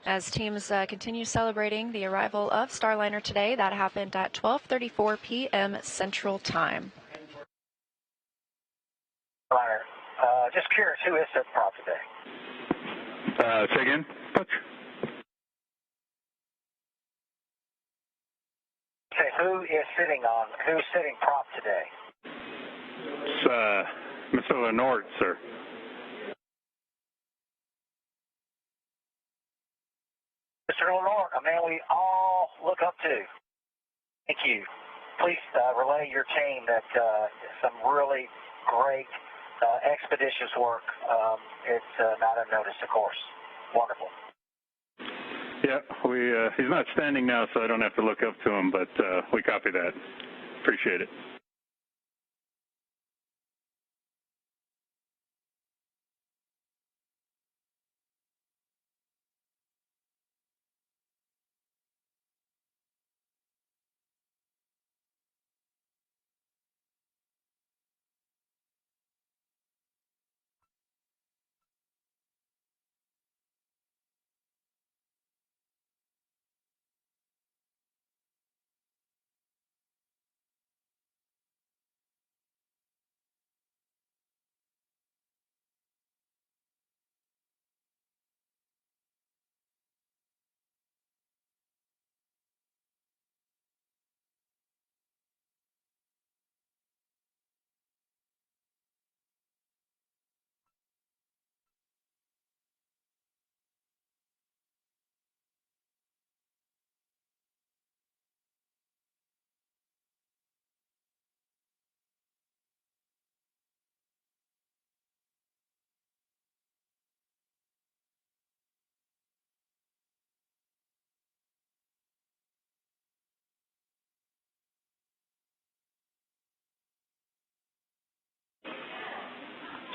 S4: as teams continue celebrating the arrival of Starliner today. That happened at 12:34 p.m. Central Time.
S1: Starliner, just curious, who is at prop today?
S6: Say again, Butch?
S1: Okay, who's sitting prop today?
S6: It's Mr. Lenord, sir.
S1: Mr. Lenord, a man we all look up to. Thank you. Please relay your team that some really great expeditious work. It's not unnoticed, of course. Wonderful.
S6: Yeah, he's not standing now, so I don't have to look up to him, but we copy that. Appreciate it.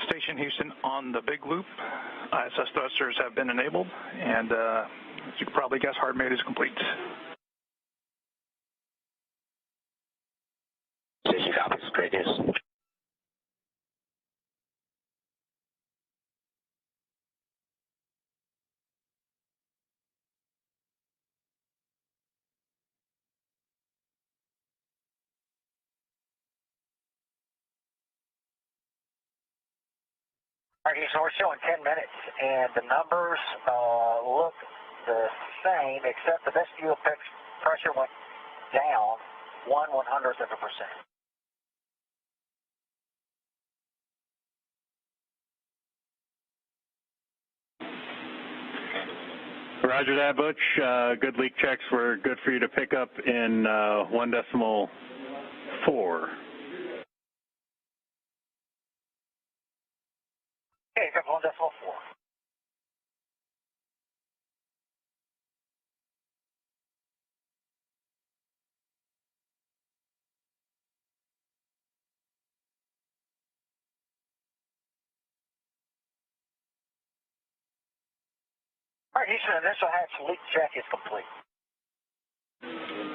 S8: Station Houston on the big loop. ISS thrusters have been enabled, and as you can probably guess, hard maid is complete.
S12: Station copies. Great news.
S1: All right, so we're showing 10 minutes, and the numbers look the same, except the vestibule pressure went down 1/100th of a percent.
S6: Roger that, Butch. Good leak checks were good for you to pick up in 1.4.
S1: Okay, got 1.4. All right, Houston, initial hatch leak check is complete.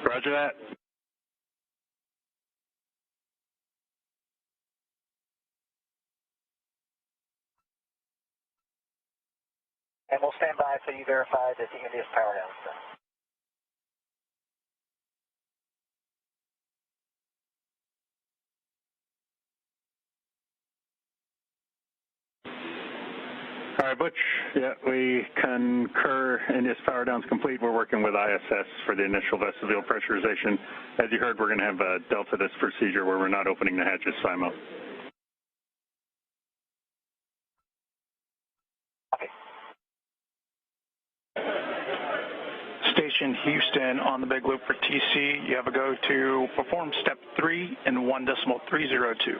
S6: Roger that.
S1: And we'll stand by until you verify that the India's power down is done.
S6: All right, Butch. Yeah, we concur. India's power down's complete. We're working with ISS for the initial vestibule pressurization. As you heard, we're going to have a delta this procedure where we're not opening the hatches simo.
S8: Station Houston on the big loop for TC. You have a go to perform step 3 in 1.302.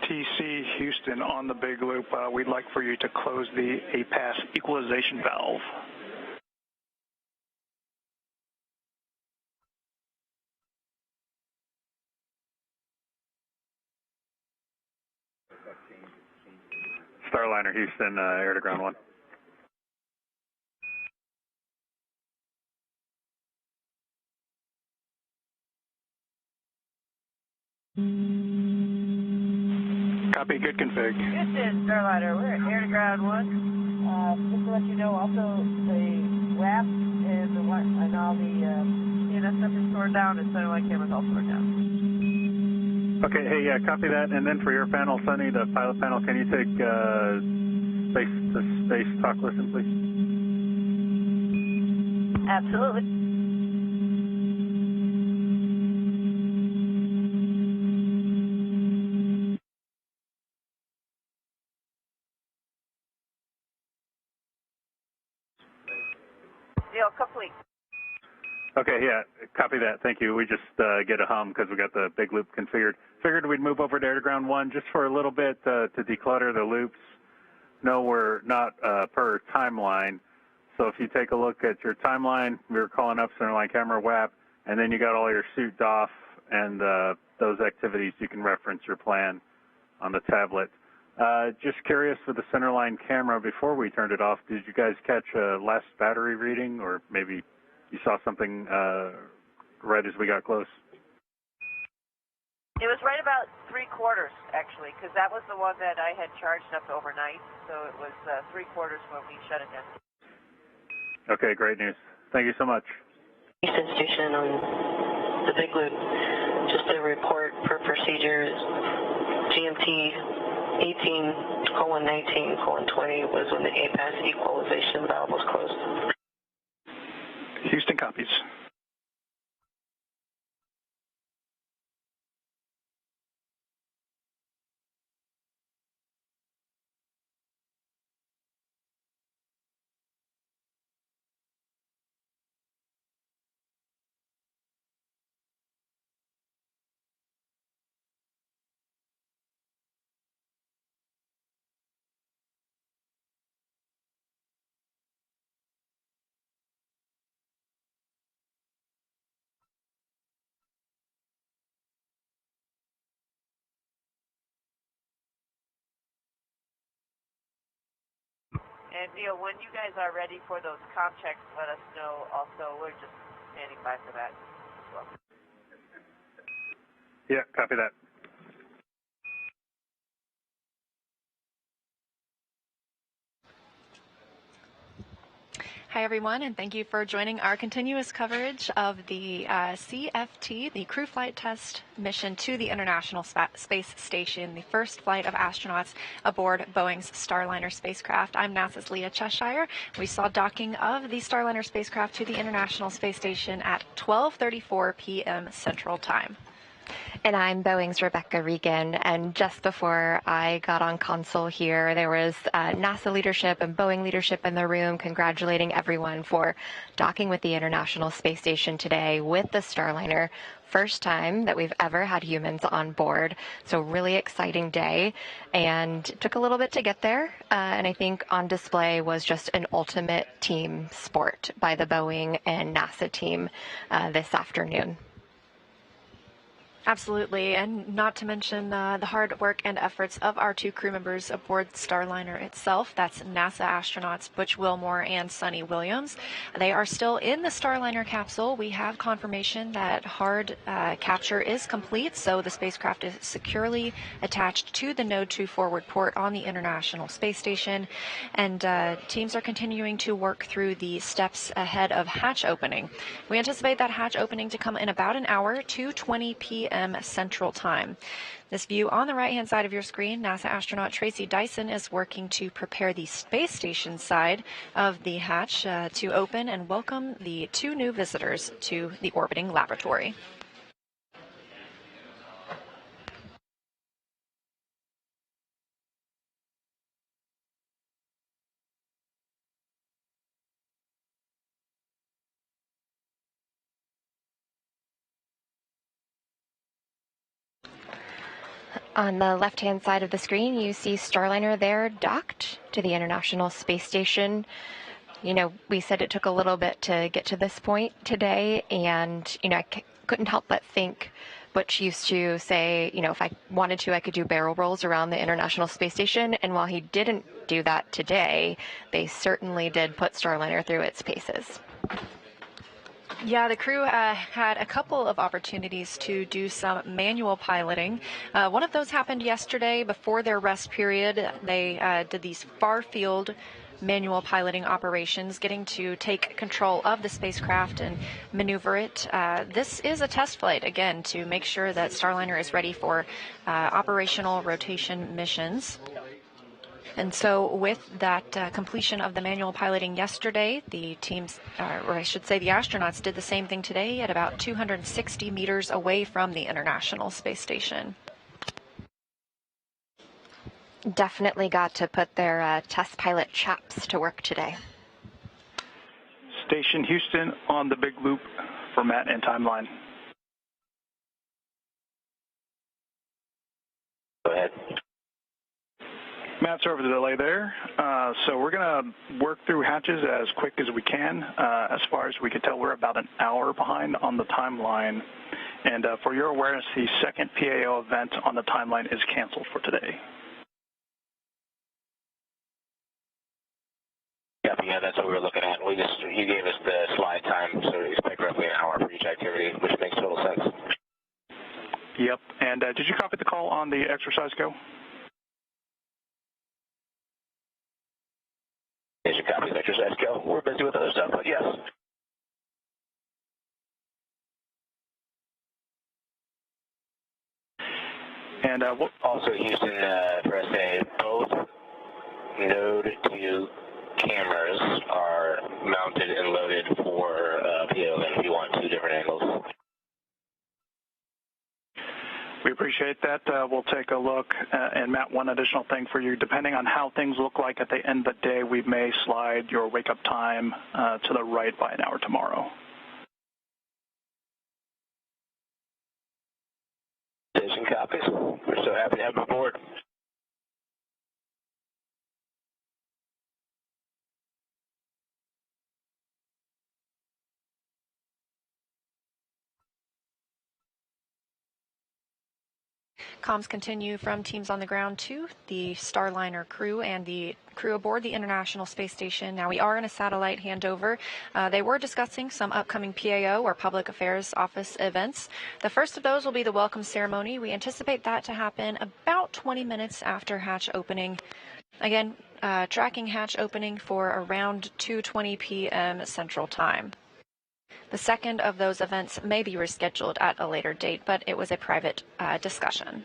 S8: TC Houston on the big loop. We'd like for you to close the APAS equalization valve.
S6: Starliner Houston, air to ground 1.
S8: Copy, good config.
S5: Houston, Starliner, we're at air to ground 1. Just to let you know, also the WAP and all the CNS stuff is stored down, and centerline camera's all stored down.
S6: Okay, hey, yeah, copy that. And then for your panel, Sunny, the pilot panel, can you take space-to-space talk listen, please?
S5: Absolutely. Deal complete.
S6: Okay, yeah, copy that. Thank you. We just get a hum because we got the big loop configured. Figured we'd move over to air to ground 1 just for a little bit to declutter the loops. No, we're not per timeline. So if you take a look at your timeline, we were calling up centerline camera WAP, and then you got all your suit off and those activities. You can reference your plan on the tablet. Just curious for the centerline camera, before we turned it off, did you guys catch a last battery reading, or maybe you saw something right as we got close?
S5: It was right about 3/4, actually, because that was the one that I had charged up overnight. So it was 3/4 when we shut it down.
S6: Okay, great news. Thank you so much.
S9: Houston Station on the big loop. Just a report per procedure. GMT 18:19:20 was when the APAS equalization valve was closed.
S8: Houston copies.
S5: And Neil, when you guys are ready for those comp checks, let us know. Also, we're just standing by for that as well.
S6: Yeah, copy that.
S4: Hi, everyone, and thank you for joining our continuous coverage of the CFT, the Crew Flight Test mission to the International Space Station, the first flight of astronauts aboard Boeing's Starliner spacecraft. I'm NASA's Leah Cheshire. We saw docking of the Starliner spacecraft to the International Space Station at 12:34 p.m. Central Time.
S13: And I'm Boeing's Rebecca Regan, and just before I got on console here, there was NASA leadership and Boeing leadership in the room congratulating everyone for docking with the International Space Station today with the Starliner. First time that we've ever had humans on board, so really exciting day, and it took a little bit to get there, and I think on display was just an ultimate team sport by the Boeing and NASA team this afternoon.
S4: Absolutely, and not to mention the hard work and efforts of our two crew members aboard Starliner itself. That's NASA astronauts Butch Wilmore and Sunny Williams. They are still in the Starliner capsule. We have confirmation that hard capture is complete, so the spacecraft is securely attached to the Node 2 forward port on the International Space Station, and teams are continuing to work through the steps ahead of hatch opening. We anticipate that hatch opening to come in about an hour, 2:20 p.m. Central Time. This view on the right-hand side of your screen, NASA astronaut Tracy Dyson is working to prepare the space station side of the hatch to open and welcome the two new visitors to the orbiting laboratory.
S13: On the left-hand side of the screen, you see Starliner there docked to the International Space Station. You know, we said it took a little bit to get to this point today, and, you know, I couldn't help but think Butch used to say, you know, if I wanted to, I could do barrel rolls around the International Space Station, and while he didn't do that today, they certainly did put Starliner through its paces.
S4: Yeah, the crew had a couple of opportunities to do some manual piloting. One of those happened yesterday before their rest period. They did these far-field manual piloting operations, getting to take control of the spacecraft and maneuver it. This is a test flight, again, to make sure that Starliner is ready for operational rotation missions. And so with that completion of the manual piloting yesterday, the teams, or I should say the astronauts, did the same thing today at about 260 meters away from the International Space Station.
S13: Definitely got to put their test pilot chaps to work today.
S8: Station Houston on the big loop for Matt and timeline.
S12: Go ahead.
S8: Matt, sorry for the delay there. So we're going to work through hatches as quick as we can. As far as we can tell, we're about an hour behind on the timeline. And for your awareness, the second PAO event on the timeline is canceled for today.
S12: Yeah, that's what we were looking at. You gave us the slide time, so we expect roughly an hour for each activity, which makes total sense.
S8: Yep. And did you copy the call on the exercise go?
S12: Yes, you copy the exercise go. We're busy with other stuff, but yes.
S8: And
S12: also, Houston, for SA, both Node 2 cameras are mounted and loaded for PO, and if you want two different angles.
S8: We appreciate that. We'll take a look. And Matt, one additional thing for you. Depending on how things look like at the end of the day, we may slide your wake-up time to the right by an hour tomorrow.
S12: Station copies. We're so happy to have them aboard.
S4: Comms continue from teams on the ground to the Starliner crew and the crew aboard the International Space Station. Now, we are in a satellite handover. They were discussing some upcoming PAO, or Public Affairs Office events. The first of those will be the welcome ceremony. We anticipate that to happen about 20 minutes after hatch opening. Again, tracking hatch opening for around 2:20 p.m. Central Time. The second of those events may be rescheduled at a later date, but it was a private discussion.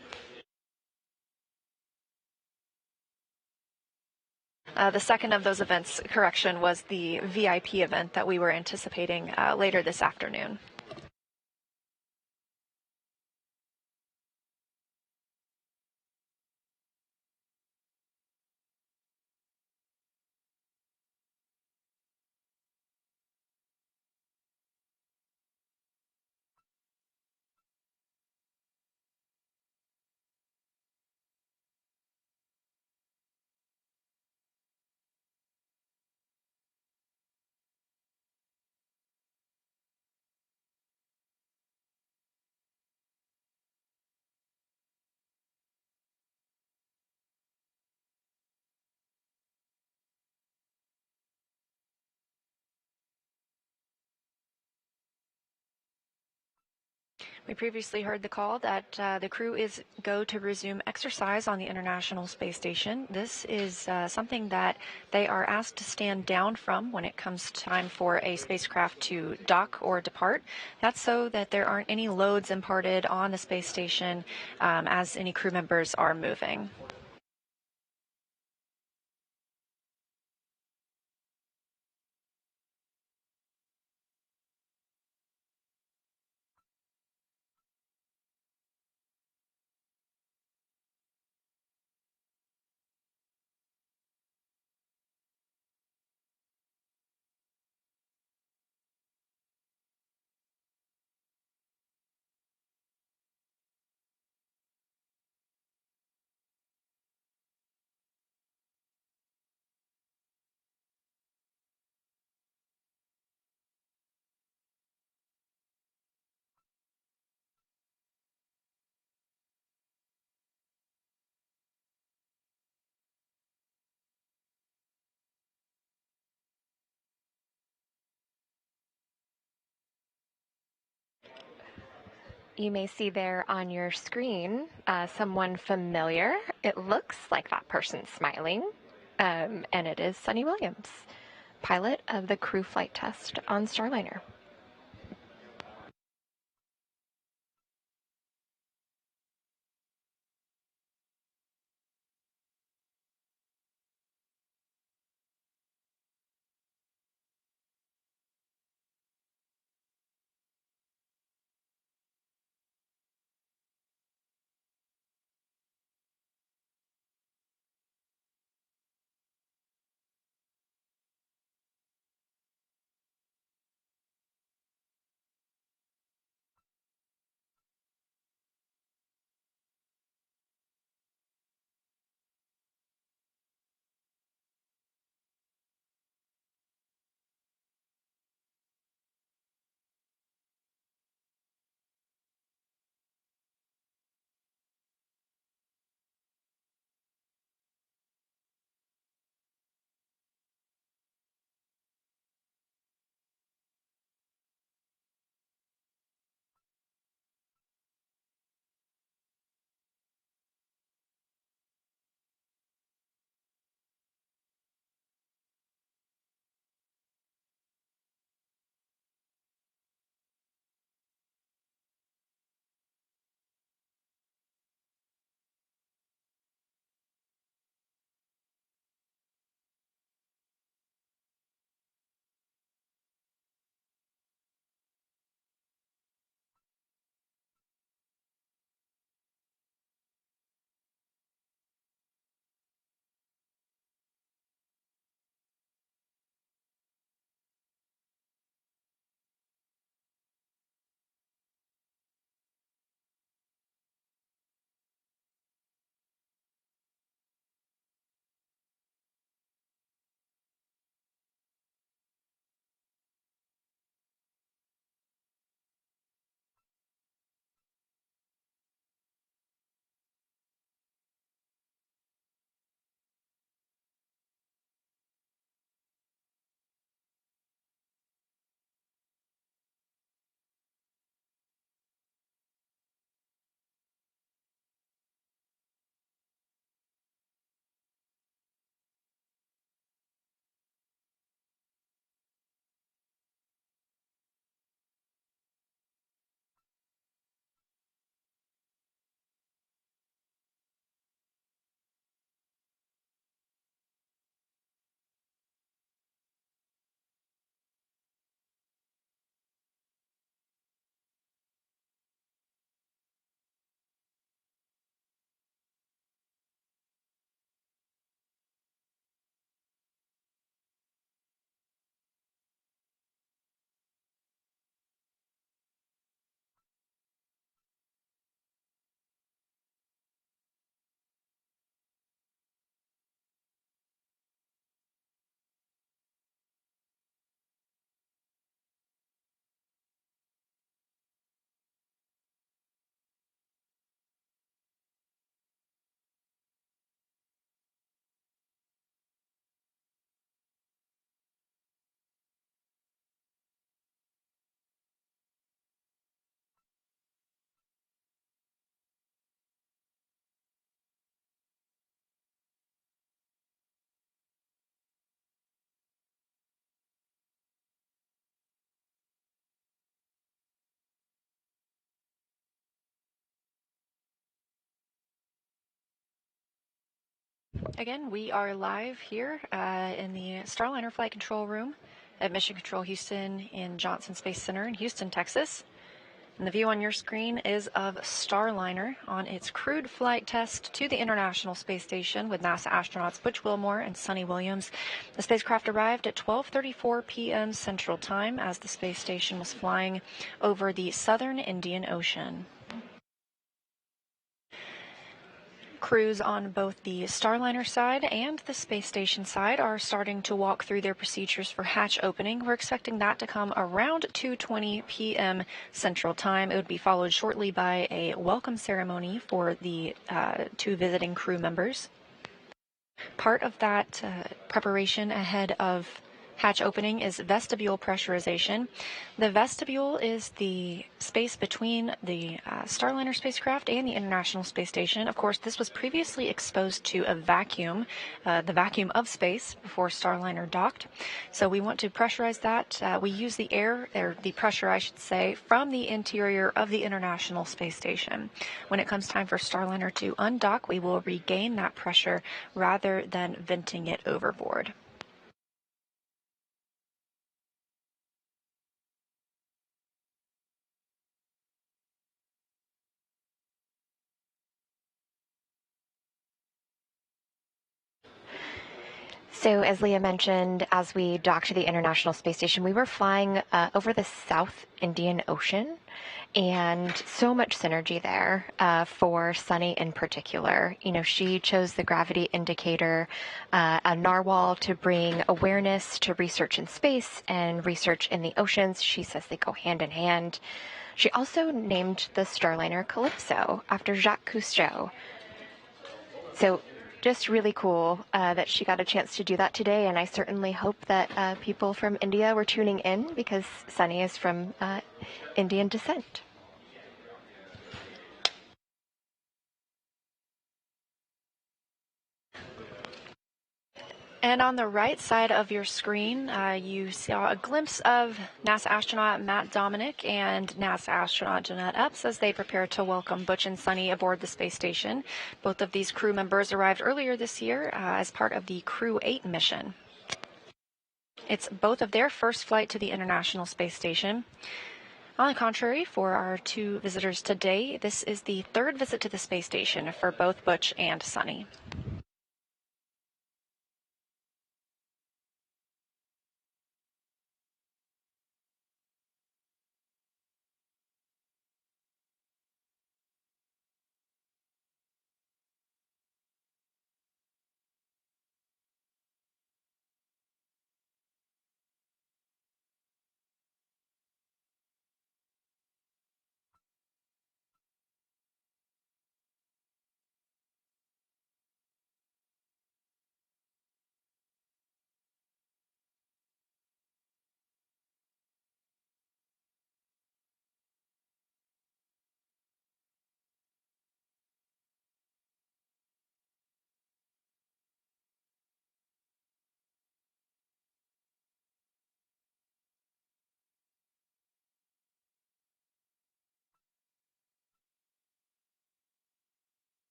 S4: The second of those events, correction, was the VIP event that we were anticipating later this afternoon. We previously heard the call that the crew is go to resume exercise on the International Space Station. This is something that they are asked to stand down from when it comes time for a spacecraft to dock or depart. That's so that there aren't any loads imparted on the space station as any crew members are moving.
S13: you may see there on your screen someone familiar. It looks like that person's smiling, and it is Sunny Williams, pilot of the crew flight test on Starliner. Again, we are live here in the Starliner Flight Control Room at Mission Control Houston in Johnson Space Center in Houston, Texas. And the view on your screen is of Starliner on its crewed flight test to the International Space Station with NASA astronauts Butch Wilmore and Sunny Williams. The spacecraft arrived at 12:34 p.m. Central Time as the space station was flying over the southern Indian Ocean. Crews on both the Starliner side and the space station side are starting to walk through their procedures for hatch opening. We're expecting that to come around 2:20 p.m. Central Time. It would be followed shortly by a welcome ceremony for the two visiting crew members. Part of that preparation ahead of
S4: hatch opening is vestibule pressurization. The vestibule is the space between the Starliner spacecraft and the International Space Station. Of course, this was previously exposed to a vacuum, the vacuum of space, before Starliner docked. So we want to pressurize that. We use the air, or the pressure, I should say, from the interior of the International Space Station. When it comes time for Starliner to undock, we will regain that pressure rather than venting it overboard.
S13: So as Leah mentioned, as we docked to the International Space Station, we were flying over the South Indian Ocean, and so much synergy there for Sunny in particular. You know, she chose the gravity indicator, a narwhal, to bring awareness to research in space and research in the oceans. She says they go hand in hand. She also named the Starliner Calypso after Jacques Cousteau. So just really cool that she got a chance to do that today, and I certainly hope that people from India were tuning in, because Sunny is from Indian descent.
S4: And on the right side of your screen, you saw a glimpse of NASA astronaut Matt Dominic and NASA astronaut Jeanette Epps as they prepare to welcome Butch and Sunny aboard the space station. Both of these crew members arrived earlier this year as part of the Crew 8 mission. It's both of their first flight to the International Space Station. On the contrary, for our two visitors today, this is the third visit to the space station for both Butch and Sunny.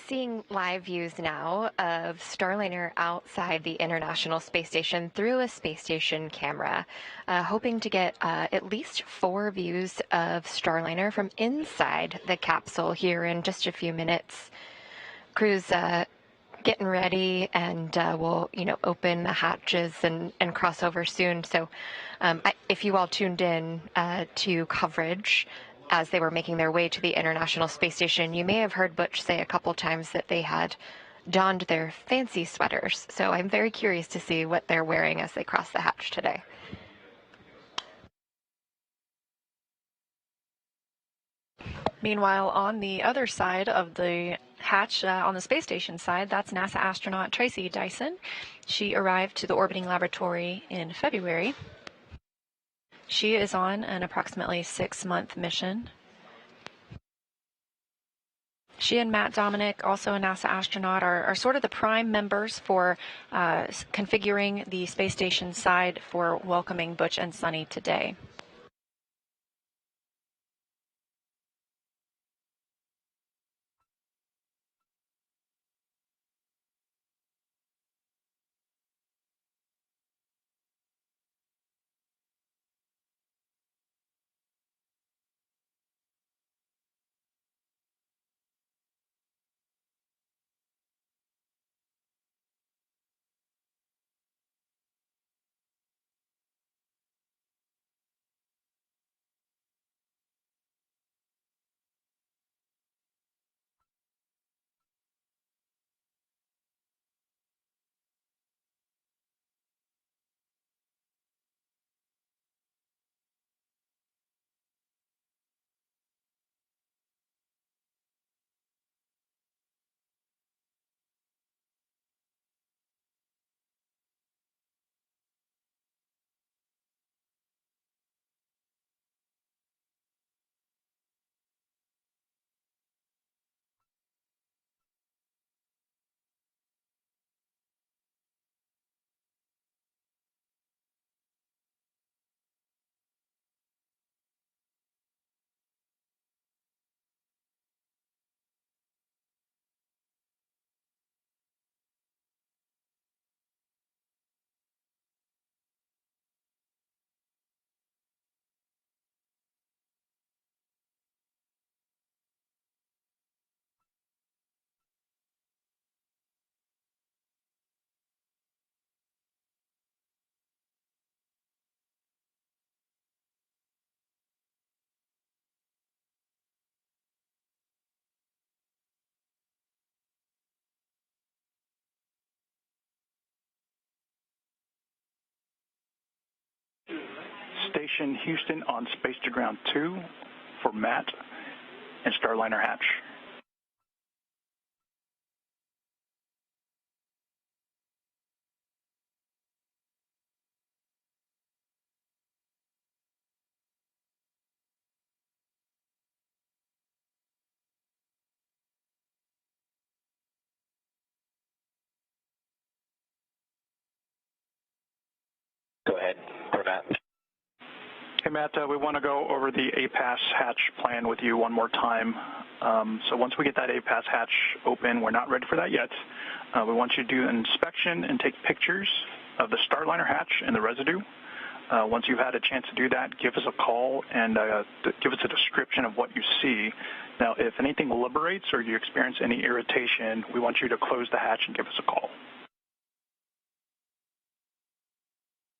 S13: Seeing live views now of Starliner outside the International Space Station through a space station camera, hoping to get at least 4 views of Starliner from inside the capsule here in just a few minutes. Crew's getting ready, and we'll, open the hatches and cross over soon. So if you all tuned in to coverage as they were making their way to the International Space Station, you may have heard Butch say a couple times that they had donned their fancy sweaters. So I'm very curious to see what they're wearing as they cross the hatch today.
S4: Meanwhile, on the other side of the hatch, on the space station side, that's NASA astronaut Tracy Dyson. She arrived to the orbiting laboratory in February. She is on an approximately 6-month mission. She and Matt Dominic, also a NASA astronaut, are sort of the prime members for configuring the space station side for welcoming Butch and Sunny today.
S8: Station Houston on Space to Ground 2 for Matt and Starliner Hatch.
S12: Go ahead, for Matt.
S8: Hey, Matt, we want to go over the APAS hatch plan with you one more time. So once we get that APAS hatch open, we're not ready for that yet. We want you to do an inspection and take pictures of the Starliner hatch and the residue. Once you've had a chance to do that, give us a call and give us a description of what you see. Now, if anything liberates or you experience any irritation, we want you to close the hatch and give us a call.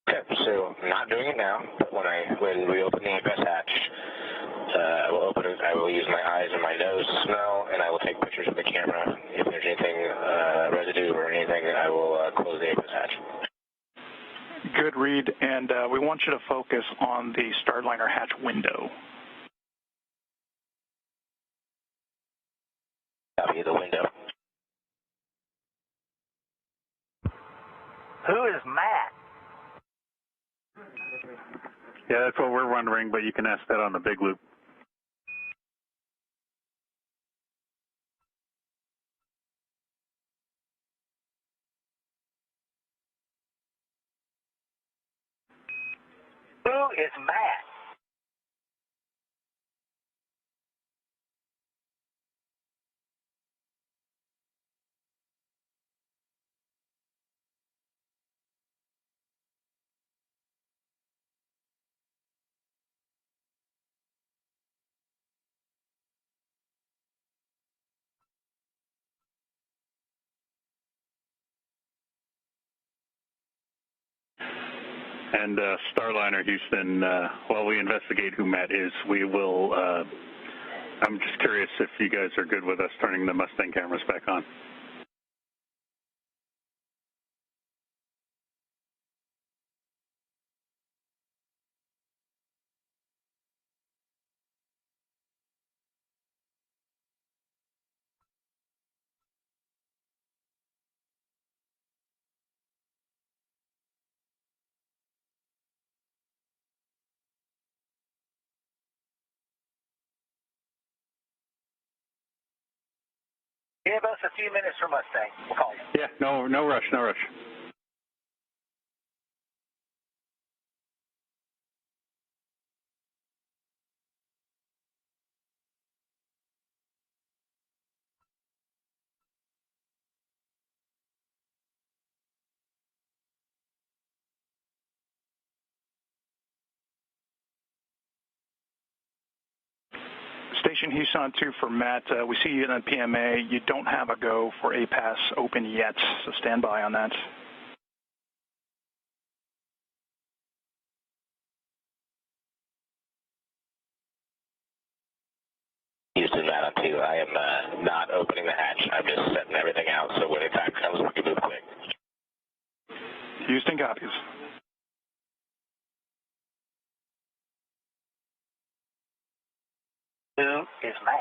S12: Okay, so I'm not doing it now, but when we open the APAS hatch, I will open it, I will use my eyes and my nose to smell, and I will take pictures with the camera. If there's anything, residue or anything, I will close the APAS hatch.
S8: Good, Reed, and we want you to focus on the Starliner hatch window.
S12: Copy the window.
S1: Who is Matt?
S6: Yeah, that's what we're wondering, but you can ask that on the big loop.
S1: Who is Matt?
S6: And Starliner Houston, while we investigate who Matt is, we will, I'm just curious if you guys are good with us turning the Mustang cameras back on.
S1: Give us a few minutes for Mustang. We'll call you.
S6: Yeah, no rush, no rush.
S8: Station Houston on 2 for Matt. We see you on PMA. You don't have a go for APAS open yet, so stand by on that.
S12: Houston, Matt on 2. I am not opening the hatch. I'm just setting everything out, so when the time comes, we can move quick.
S8: Houston copies.
S1: Who is Matt?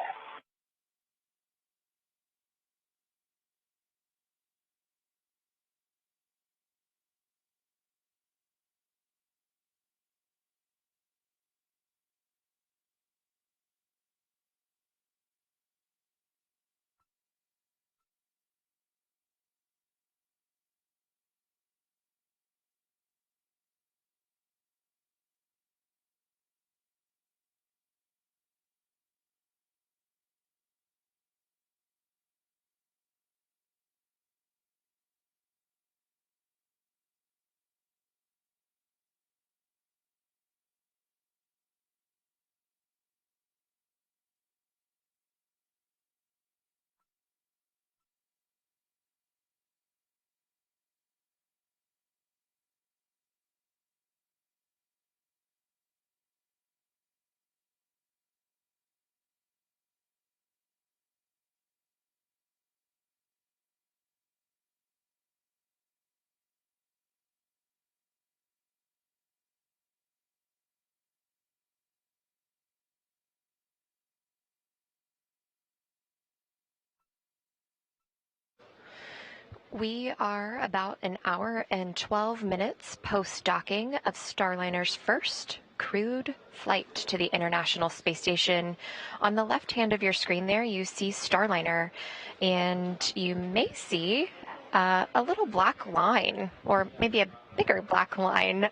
S13: We are about an hour and 12 minutes post-docking of Starliner's first crewed flight to the International Space Station. On the left hand of your screen there, you see Starliner, and you may see a little black line, or maybe a bigger black line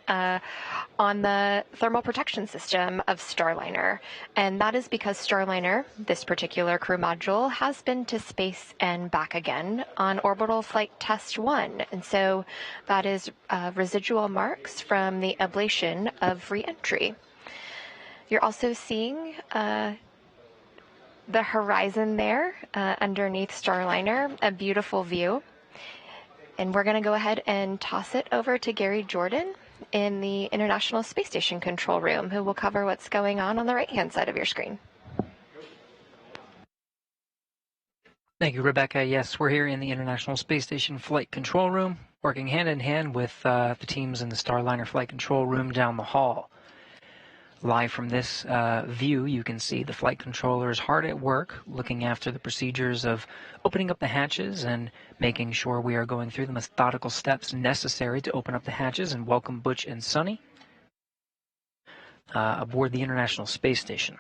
S13: on the thermal protection system of Starliner. And that is because Starliner, this particular crew module, has been to space and back again on orbital flight test 1. And so that is residual marks from the ablation of re-entry. You're also seeing the horizon there underneath Starliner, a beautiful view. And we're going to go ahead and toss it over to Gary Jordan in the International Space Station control room, who will cover what's going on the right-hand side of your screen.
S10: Thank you, Rebecca. Yes, we're here in the International Space Station flight control room, working hand in hand with the teams in the Starliner flight control room down the hall. Live from this view, you can see the flight controllers hard at work, looking after the procedures of opening up the hatches and making sure we are going through the methodical steps necessary to open up the hatches and welcome Butch and Sunny aboard the International Space Station.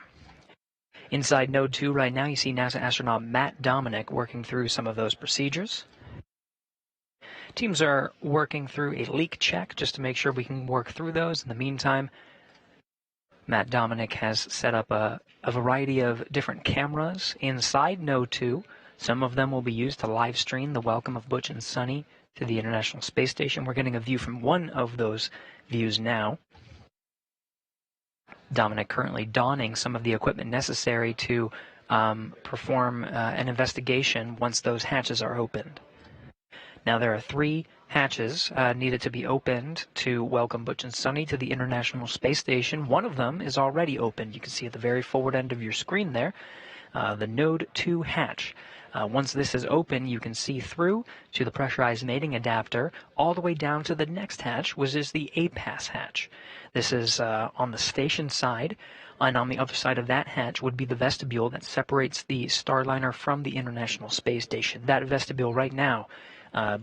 S10: Inside Node 2 right now, you see NASA astronaut Matt Dominic working through some of those procedures. Teams are working through a leak check just to make sure we can work through those. In the meantime, Matt Dominic has set up a variety of different cameras inside Node 2. Some of them will be used to live stream the welcome of Butch and Sunny to the International Space Station. We're getting a view from one of those views now. Dominic currently donning some of the equipment necessary to perform an investigation once those hatches are opened. Now, there are 3 hatches needed to be opened to welcome Butch and Sunny to the International Space Station. One of them is already opened. You can see at the very forward end of your screen there, the Node 2 hatch. Once this is open, you can see through to the pressurized mating adapter all the way down to the next hatch, which is the APAS hatch. This is on the station side, and on the other side of that hatch would be the vestibule that separates the Starliner from the International Space Station. That vestibule right now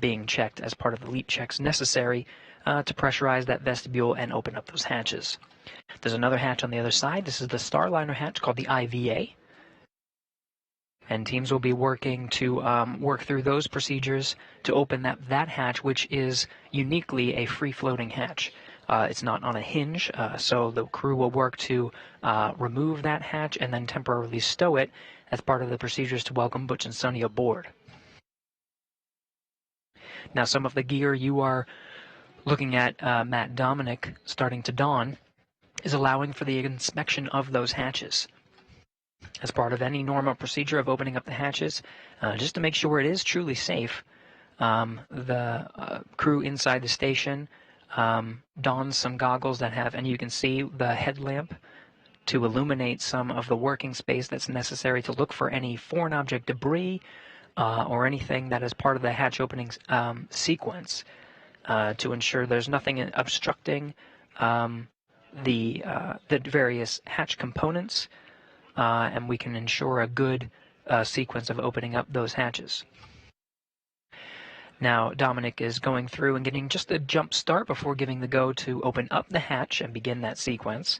S10: being checked as part of the leak checks necessary to pressurize that vestibule and open up those hatches. There's another hatch on the other side. This is the Starliner hatch called the IVA. and teams will be working to work through those procedures to open that hatch, which is uniquely a free-floating hatch. It's not on a hinge, so the crew will work to remove that hatch and then temporarily stow it as part of the procedures to welcome Butch and Sonny aboard. Now, some of the gear you are looking at, Matt Dominic, starting to don, is allowing for the inspection of those hatches. As part of any normal procedure of opening up the hatches, just to make sure it is truly safe, the crew inside the station dons some goggles that have, and you can see the headlamp to illuminate some of the working space that's necessary to look for any foreign object debris or anything that is part of the hatch opening sequence to ensure there's nothing obstructing the various hatch components, and we can ensure a good sequence of opening up those hatches. Now, Dominic is going through and getting just a jump start before giving the go to open up the hatch and begin that sequence.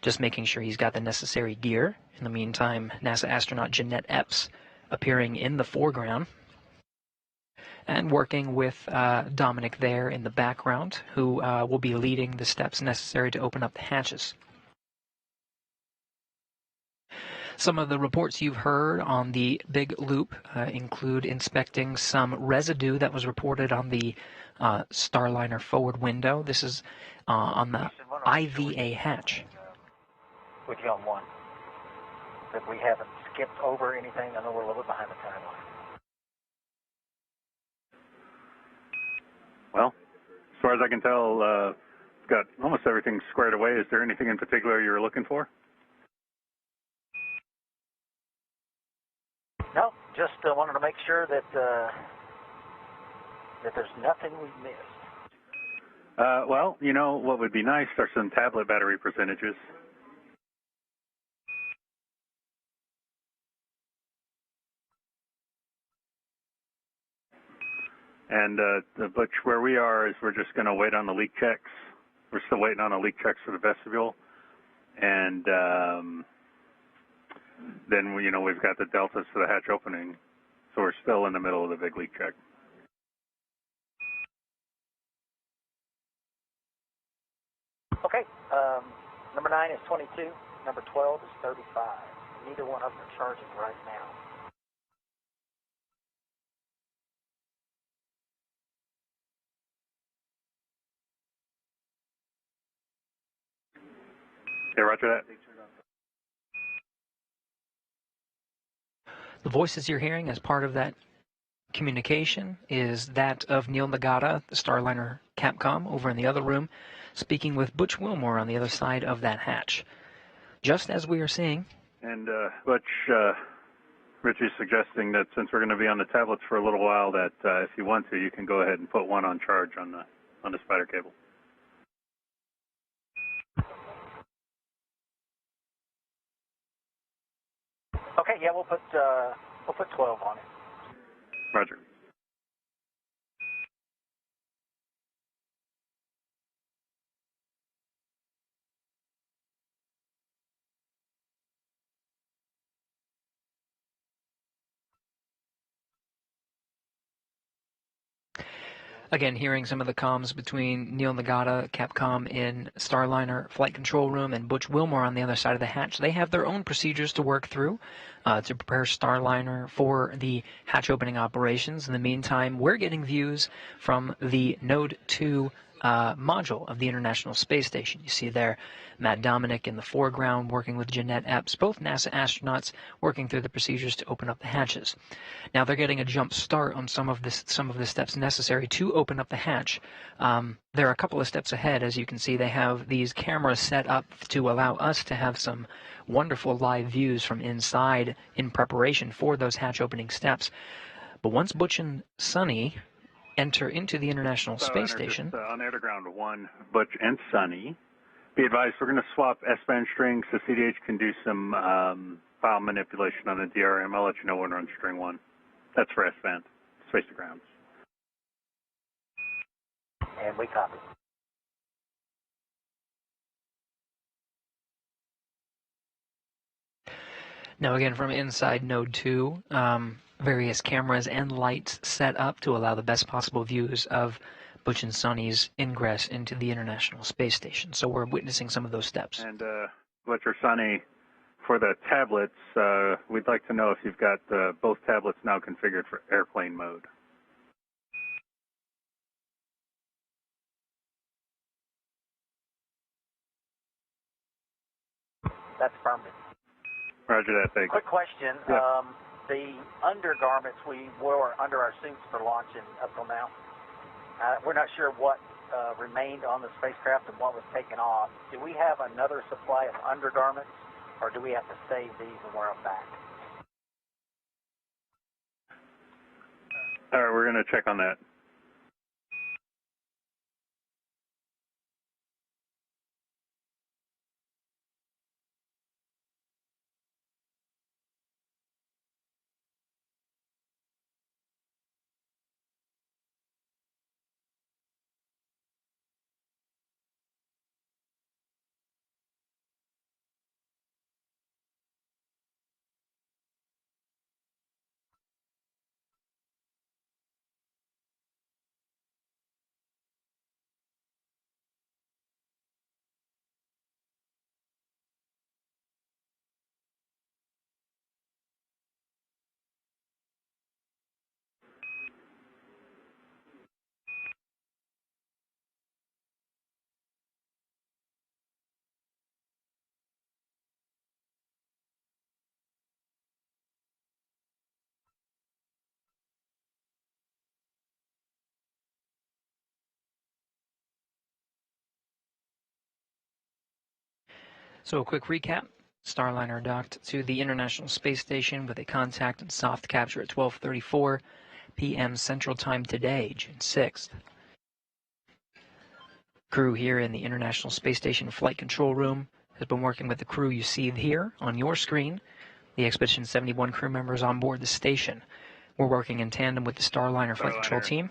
S10: Just making sure he's got the necessary gear. In the meantime, NASA astronaut Jeanette Epps appearing in the foreground and working with Dominic there in the background, who will be leading the steps necessary to open up the hatches. Some of the reports you've heard on the big loop include inspecting some residue that was reported on the Starliner forward window. This is on the IVA hatch.
S1: With you on one, that we haven't skipped over anything. I know we're a little bit behind the timeline.
S6: Well, as far as I can tell, we've got almost everything squared away. Is there anything in particular you were looking for?
S1: No, just wanted to make sure that that there's nothing we've missed.
S6: Well, you know, what would be nice are some tablet battery percentages. And Butch, where we are is we're just going to wait on the leak checks. We're still waiting on the leak checks for the vestibule. And then, you know, we've got the deltas for the hatch opening. So we're still in the middle of the big leak check.
S1: Okay, number 9 is 22, number 12 is 35. Neither one of them are charging right now.
S6: Okay, roger that.
S10: The voices you're hearing as part of that communication is that of Neil Nagata, the Starliner Capcom, over in the other room, speaking with Butch Wilmore on the other side of that hatch. Just as we are seeing.
S6: And Butch, Richie's suggesting that since we're going to be on the tablets for a little while, that if you want to, you can go ahead and put one on charge on the spider cable.
S1: Okay, yeah, we'll put 12 on it.
S6: Roger.
S10: Again, hearing some of the comms between Neil Nagata, Capcom in Starliner Flight Control Room, and Butch Wilmore on the other side of the hatch. They have their own procedures to work through to prepare Starliner for the hatch opening operations. In the meantime, we're getting views from the Node 2 module of the International Space Station. You see there Matt Dominic in the foreground working with Jeanette Epps, both NASA astronauts working through the procedures to open up the hatches. Now they're getting a jump start on some of the steps necessary to open up the hatch. There are a couple of steps ahead. As you can see, they have these cameras set up to allow us to have some wonderful live views from inside in preparation for those hatch opening steps. But once Butch and Sonny enter into the International Space Station.
S6: On air to ground 1, Butch and Sonny. Be advised, we're going to swap S-band strings so CDH can do some file manipulation on the DRM. I'll let you know when we're on string 1. That's for S-band, space to ground.
S1: And we copy.
S10: Now, again, from inside Node 2, various cameras and lights set up to allow the best possible views of Butch and Sonny's ingress into the International Space Station. So we're witnessing some of those steps.
S6: And Butch or Sonny, for the tablets, we'd like to know if you've got both tablets now configured for airplane mode.
S1: That's affirmative.
S6: Roger that, thank you.
S1: Quick question.
S6: Yeah.
S1: The undergarments we wore under our suits for launching up till now, we're not sure what remained on the spacecraft and what was taken off. Do we have another supply of undergarments, or do we have to save these and wear them back?
S6: All right, we're going to check on that.
S10: So a quick recap. Starliner docked to the International Space Station with a contact and soft capture at 12:34 p.m. Central Time today, June 6th. Crew here in the International Space Station Flight Control Room has been working with the crew you see here on your screen, the Expedition 71 crew members on board the station. We're working in tandem with the Starliner Flight Control Team.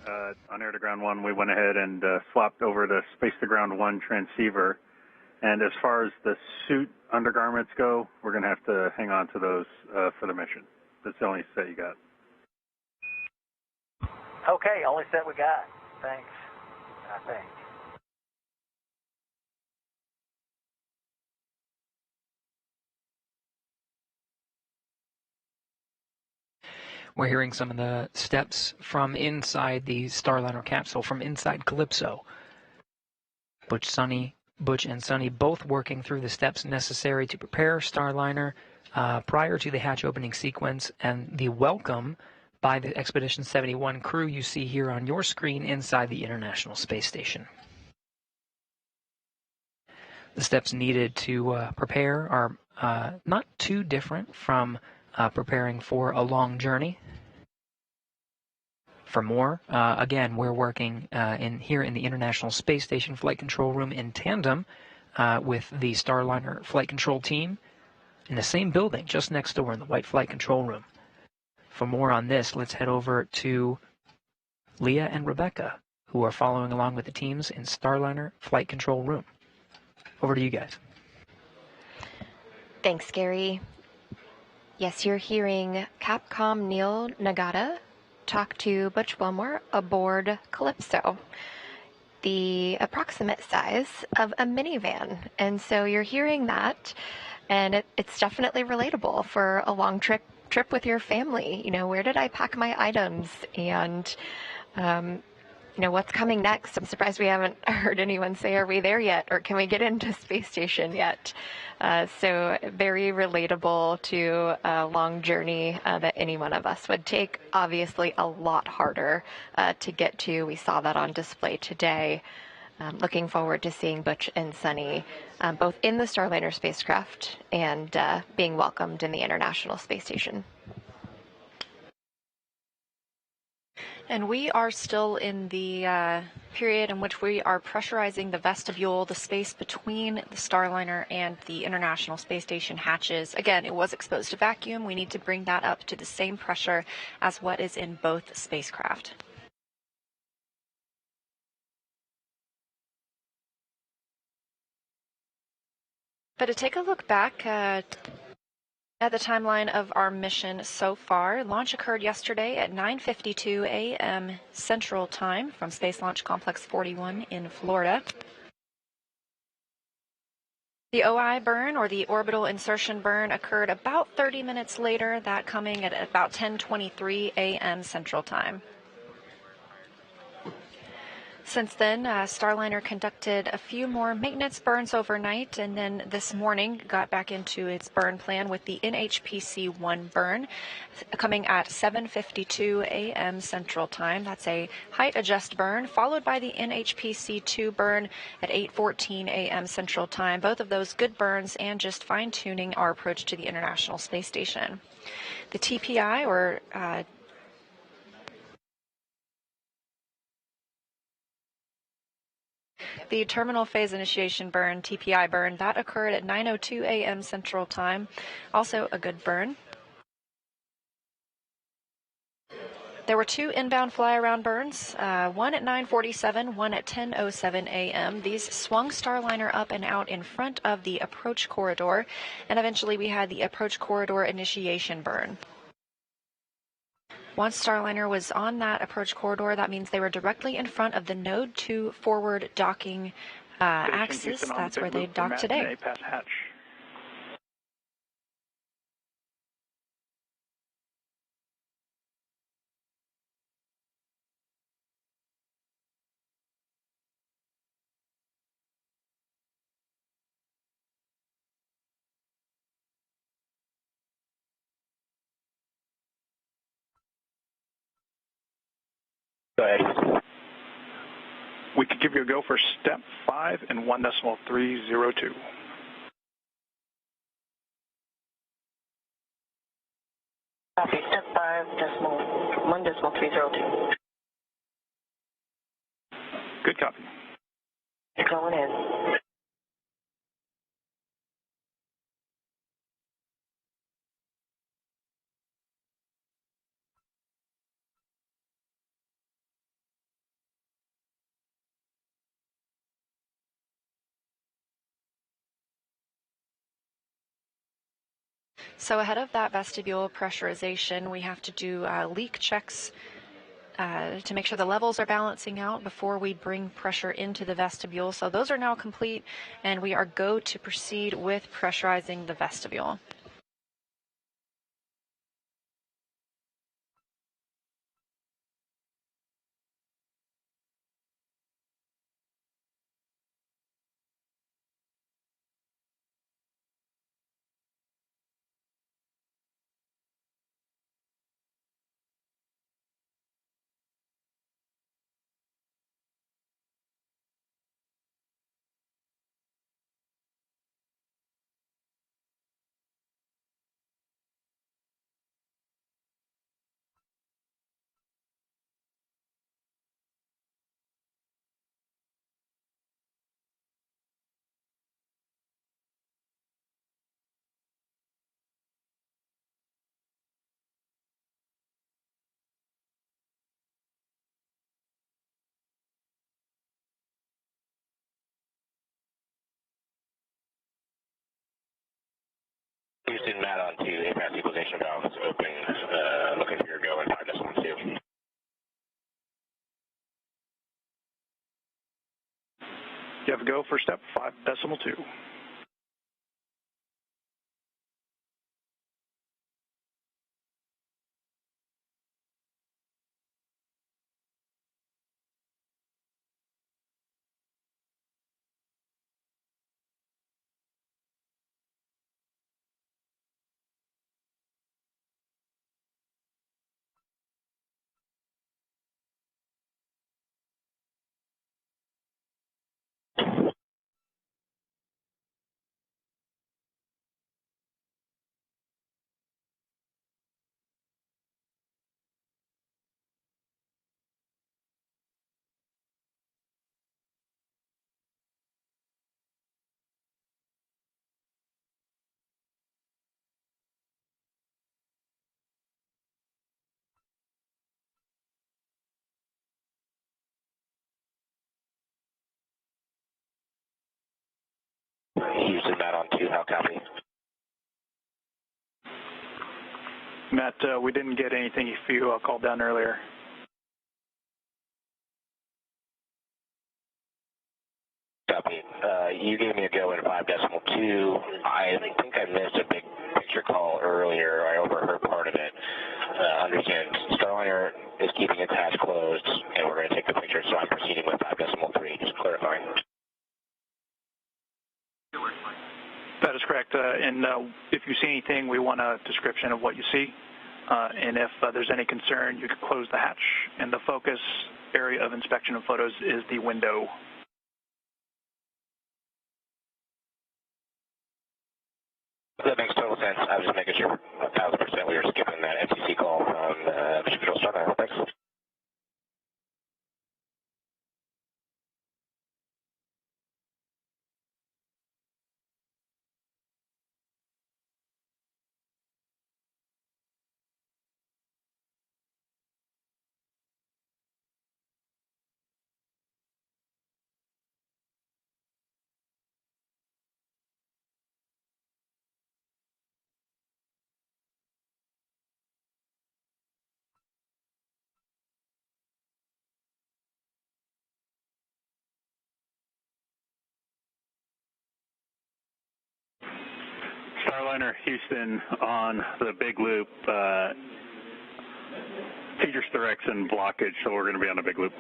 S6: On Air to Ground 1, we went ahead and swapped over the Space to Ground 1 transceiver. And as far as the suit undergarments go, we're going to have to hang on to those for the mission. That's the only set you got.
S1: Okay, only set we got. Thanks, I think.
S10: We're hearing some of the steps from inside the Starliner capsule, from inside Calypso. Butch and Sonny both working through the steps necessary to prepare Starliner prior to the hatch opening sequence and the welcome by the Expedition 71 crew you see here on your screen inside the International Space Station. The steps needed to prepare are not too different from preparing for a long journey. For more, again, we're working here in the International Space Station Flight Control Room in tandem with the Starliner Flight Control Team in the same building, just next door in the White Flight Control Room. For more on this, let's head over to Leah and Rebecca, who are following along with the teams in Starliner Flight Control Room. Over to you guys.
S13: Thanks, Gary. Yes, you're hearing Capcom Neil Nagata talk to Butch Wilmore aboard Calypso, the approximate size of a minivan. And so you're hearing that, and it's definitely relatable for a long trip with your family. You know, where did I pack my items? And, you know, what's coming next? I'm surprised we haven't heard anyone say, are we there yet? Or can we get into space station yet? So very relatable to a long journey that any one of us would take. Obviously a lot harder to get to. We saw that on display today. Looking forward to seeing Butch and Sonny both in the Starliner spacecraft and being welcomed in the International Space Station.
S4: And we are still in the period in which we are pressurizing the vestibule, the space between the Starliner and the International Space Station hatches. Again, it was exposed to vacuum. We need to bring that up to the same pressure as what is in both spacecraft. But to take a look back At the timeline of our mission so far, launch occurred yesterday at 9:52 a.m. Central Time from Space Launch Complex 41 in Florida. The OI burn, or the orbital insertion burn, occurred about 30 minutes later, that coming at about 10:23 a.m. Central Time. Since then, Starliner conducted a few more maintenance burns overnight, and then this morning got back into its burn plan with the NHPC-1 burn coming at 7:52 a.m. Central Time. That's a height adjust burn, followed by the NHPC-2 burn at 8:14 a.m. Central Time. Both of those good burns and just fine-tuning our approach to the International Space Station. The TPI, or the terminal phase initiation burn, TPI burn, that occurred at 9:02 a.m. Central Time. Also a good burn. There were two inbound fly-around burns, one at 9:47, one at 10:07 a.m. These swung Starliner up and out in front of the approach corridor, and eventually we had the approach corridor initiation burn. Once Starliner was on that approach corridor, that means they were directly in front of the Node 2 forward docking axis. That's where they docked today.
S12: Go ahead.
S8: We could give you a go for step 5 and 1.302.
S9: Copy, step 1.302.
S8: Good copy.
S9: Going in.
S4: So ahead of that vestibule pressurization, we have to do leak checks to make sure the levels are balancing out before we bring pressure into the vestibule. So those are now complete, and we are go to proceed with pressurizing the vestibule.
S12: Houston, Matt on 2, APAS equalization valve is open, looking for your go in 5.12.
S8: You have a go for step 5.2.
S12: Houston, Matt on 2, how copy?
S8: Matt, we didn't get anything if you called down earlier.
S12: Copy. You gave me a go in 5.2. I think I missed a big picture call earlier. I overheard part of it. Understand, Starliner is keeping its hatch closed, and we're going to take the picture, so I'm proceeding with 5.3, just clarifying.
S8: That is correct. And if you see anything, we want a description of what you see. And if there's any concern, you can close the hatch. And the focus area of inspection of photos is the window.
S12: That makes total sense. I was just making sure 1,000% we were skipping that FCC call from Mission Control Starliner. Thanks.
S6: Starliner Houston on the big loop. Teeter's direction blockage, so we're going to be on the big loop.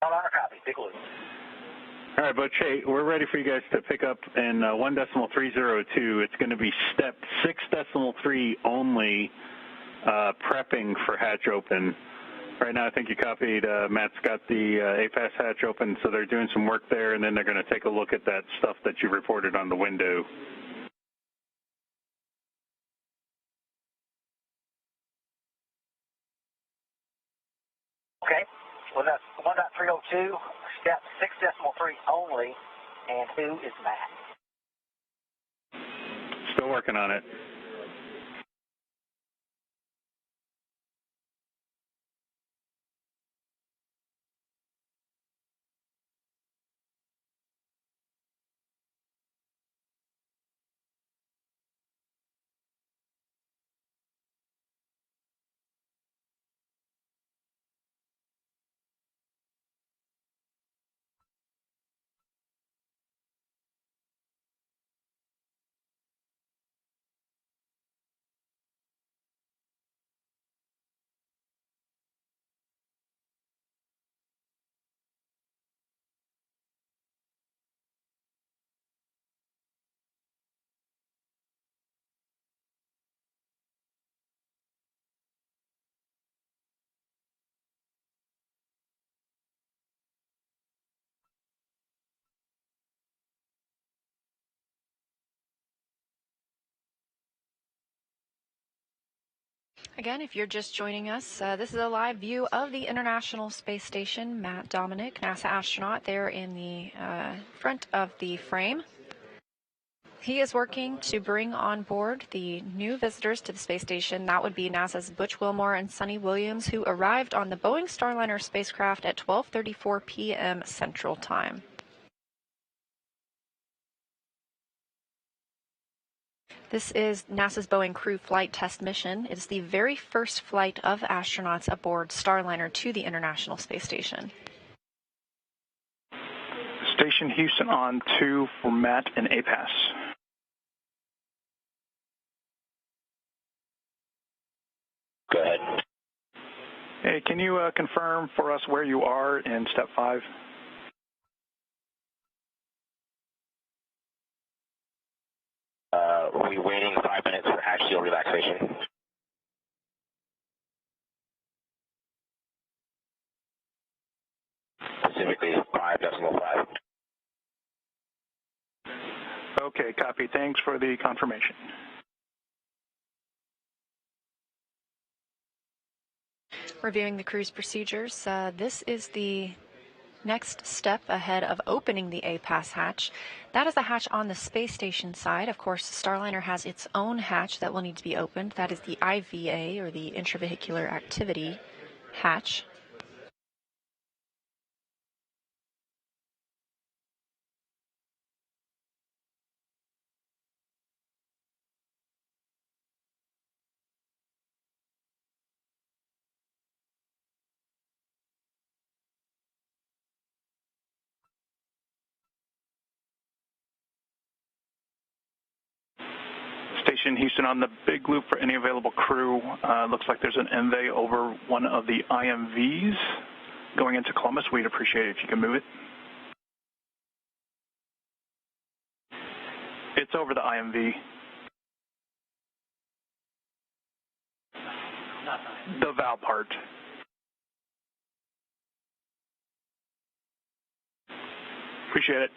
S1: Starliner copy, big loop.
S6: All right, Butch, hey, we're ready for you guys to pick up in 1.302. It's going to be step 6.3 only, prepping for hatch open. Right now, I think you copied, Matt's got the APAS hatch open, so they're doing some work there, and then they're going to take a look at that stuff that you reported on the window.
S1: Okay, well, that's 1.302, step 6.3 only, and who is Matt?
S6: Still working on it.
S4: Again, if you're just joining us, this is a live view of the International Space Station. Matt Dominic, NASA astronaut, there in the front of the frame. He is working to bring on board the new visitors to the space station. That would be NASA's Butch Wilmore and Sonny Williams, who arrived on the Boeing Starliner spacecraft at 12:34 p.m. Central Time. This is NASA's Boeing Crew Flight Test Mission. It is the very first flight of astronauts aboard Starliner to the International Space Station.
S8: Station Houston on 2 for Matt and APAS.
S12: Go ahead.
S8: Hey, can you confirm for us where you are in step 5?
S12: We're waiting 5 minutes for hatch seal relaxation. Specifically 5.5.
S8: Okay, copy. Thanks for the confirmation.
S4: Reviewing the crew's procedures, this is the next step ahead of opening the APAS hatch. That is the hatch on the space station side. Of course, Starliner has its own hatch that will need to be opened. That is the IVA, or the intravehicular activity hatch.
S8: Station Houston on the big loop for any available crew. Looks like there's an MV over one of the IMVs going into Columbus. We'd appreciate it if you can move it. It's over the IMV. The valve part. Appreciate it.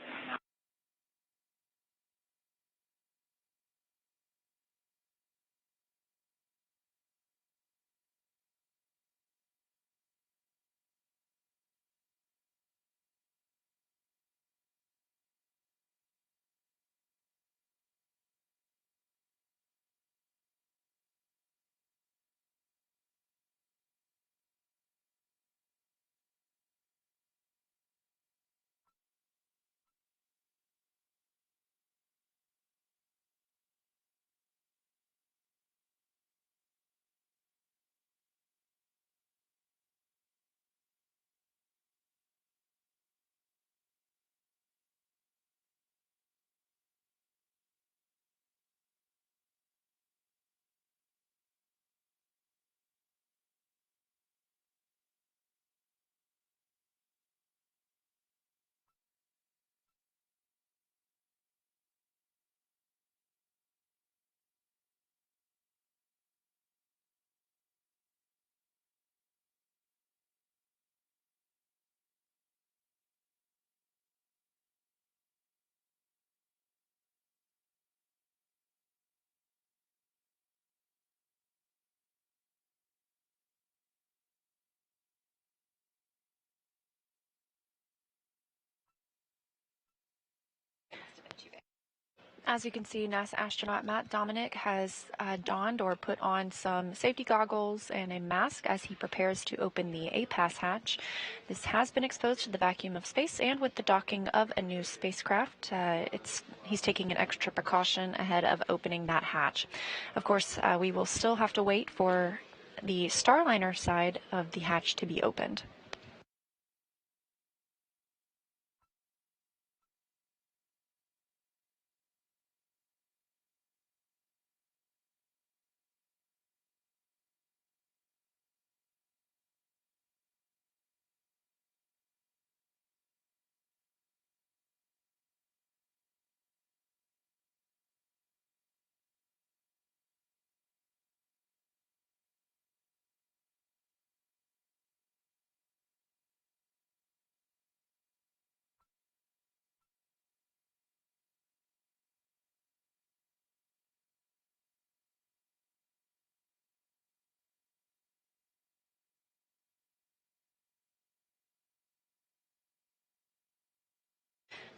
S4: As you can see, NASA astronaut Matt Dominic has donned or put on some safety goggles and a mask as he prepares to open the APAS hatch. This has been exposed to the vacuum of space, and with the docking of a new spacecraft, he's taking an extra precaution ahead of opening that hatch. Of course, we will still have to wait for the Starliner side of the hatch to be opened.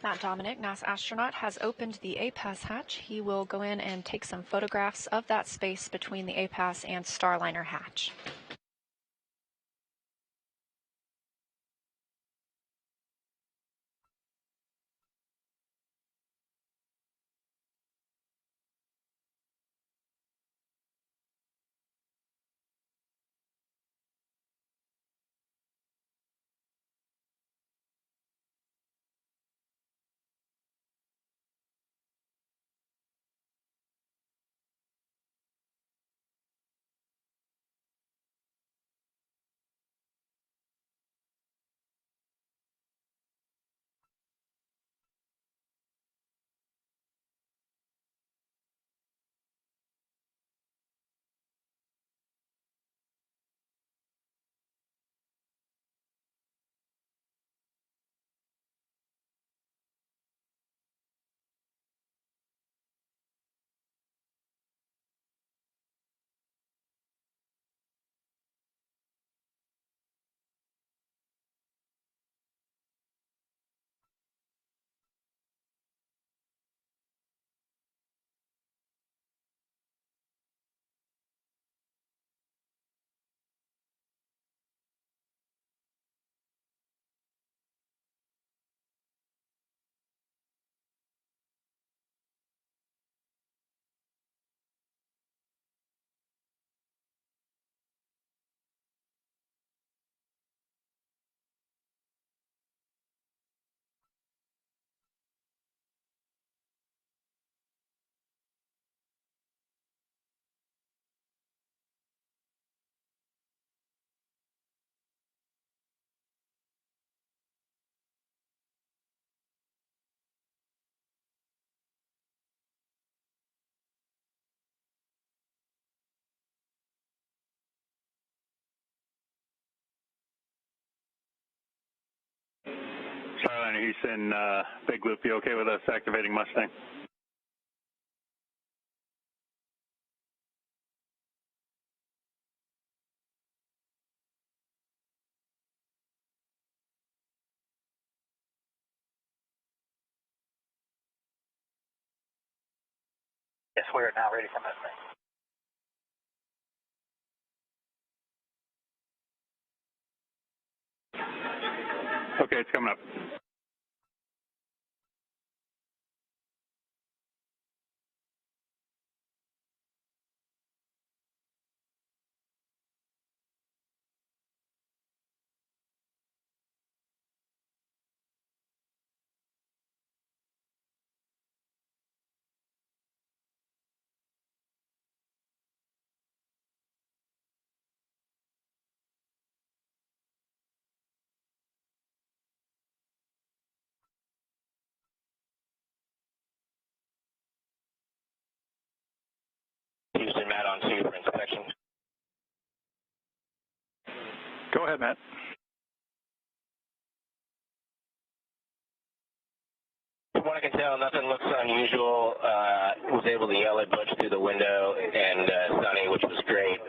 S4: Matt Dominic, NASA astronaut, has opened the APAS hatch. He will go in and take some photographs of that space between the APAS and Starliner hatch.
S6: Starliner Houston, Big Loop, you okay with us activating Mustang?
S1: Yes, we are now ready for Mustang.
S6: Okay, it's coming up.
S12: Houston, Matt on 2 for inspection.
S8: Go ahead, Matt.
S12: From what I can tell, nothing looks unusual. Was able to yell at Butch through the window and Sonny, which was great.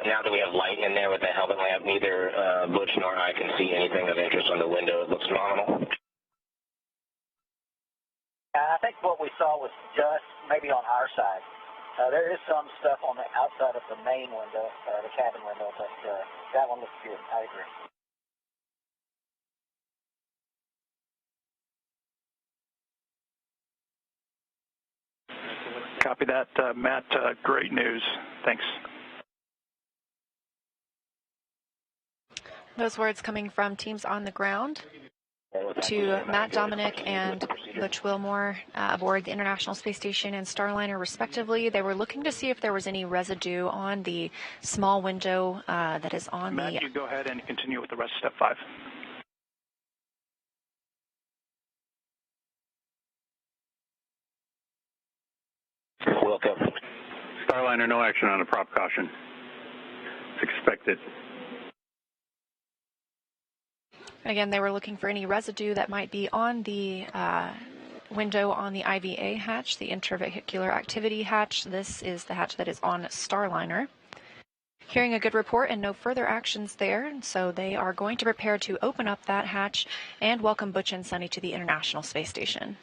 S12: Now that we have light in there with the helmet lamp, neither Butch nor I can see anything of interest on the window. It looks nominal.
S1: I think what we saw was just maybe on our side. There is some stuff on the outside of the main window, the cabin window, but that one looks good. I agree.
S8: Copy that, Matt. Great news. Thanks.
S4: Those words coming from teams on the ground to Matt Dominic and Butch Wilmore aboard the International Space Station and Starliner, respectively. They were looking to see if there was any residue on the small window that is on
S8: Matt,
S4: the...
S8: you go ahead and continue with the rest of step 5.
S12: Welcome.
S6: Starliner, no action on a prop caution. It's expected.
S4: Again, they were looking for any residue that might be on the window on the IVA hatch, the intravehicular activity hatch. This is the hatch that is on Starliner. Hearing a good report and no further actions there, so they are going to prepare to open up that hatch and welcome Butch and Sonny to the International Space Station.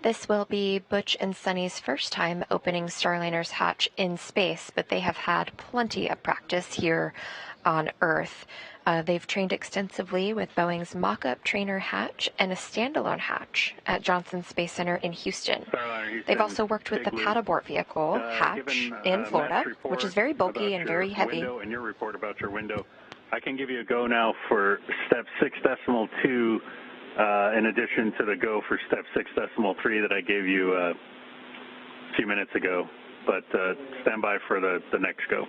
S13: This will be Butch and Sonny's first time opening Starliner's hatch in space, but they have had plenty of practice here on Earth. They've trained extensively with Boeing's mock-up trainer hatch and a standalone hatch at Johnson Space Center in Houston. They've also worked with the pad abort vehicle hatch in Florida, which is very bulky and very heavy.
S6: And your report about your window, I can give you a go now for step 6.2. In addition to the go for step 6.3 that I gave you a few minutes ago, but stand by for the next go.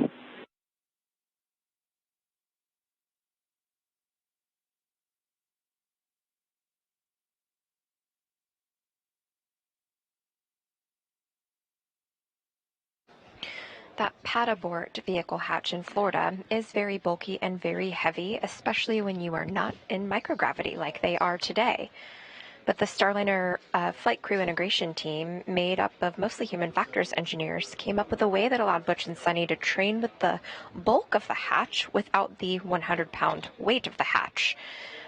S13: That pad abort vehicle hatch in Florida is very bulky and very heavy, especially when you are not in microgravity like they are today. But the Starliner flight crew integration team, made up of mostly human factors engineers, came up with a way that allowed Butch and Sonny to train with the bulk of the hatch without the 100-pound weight of the hatch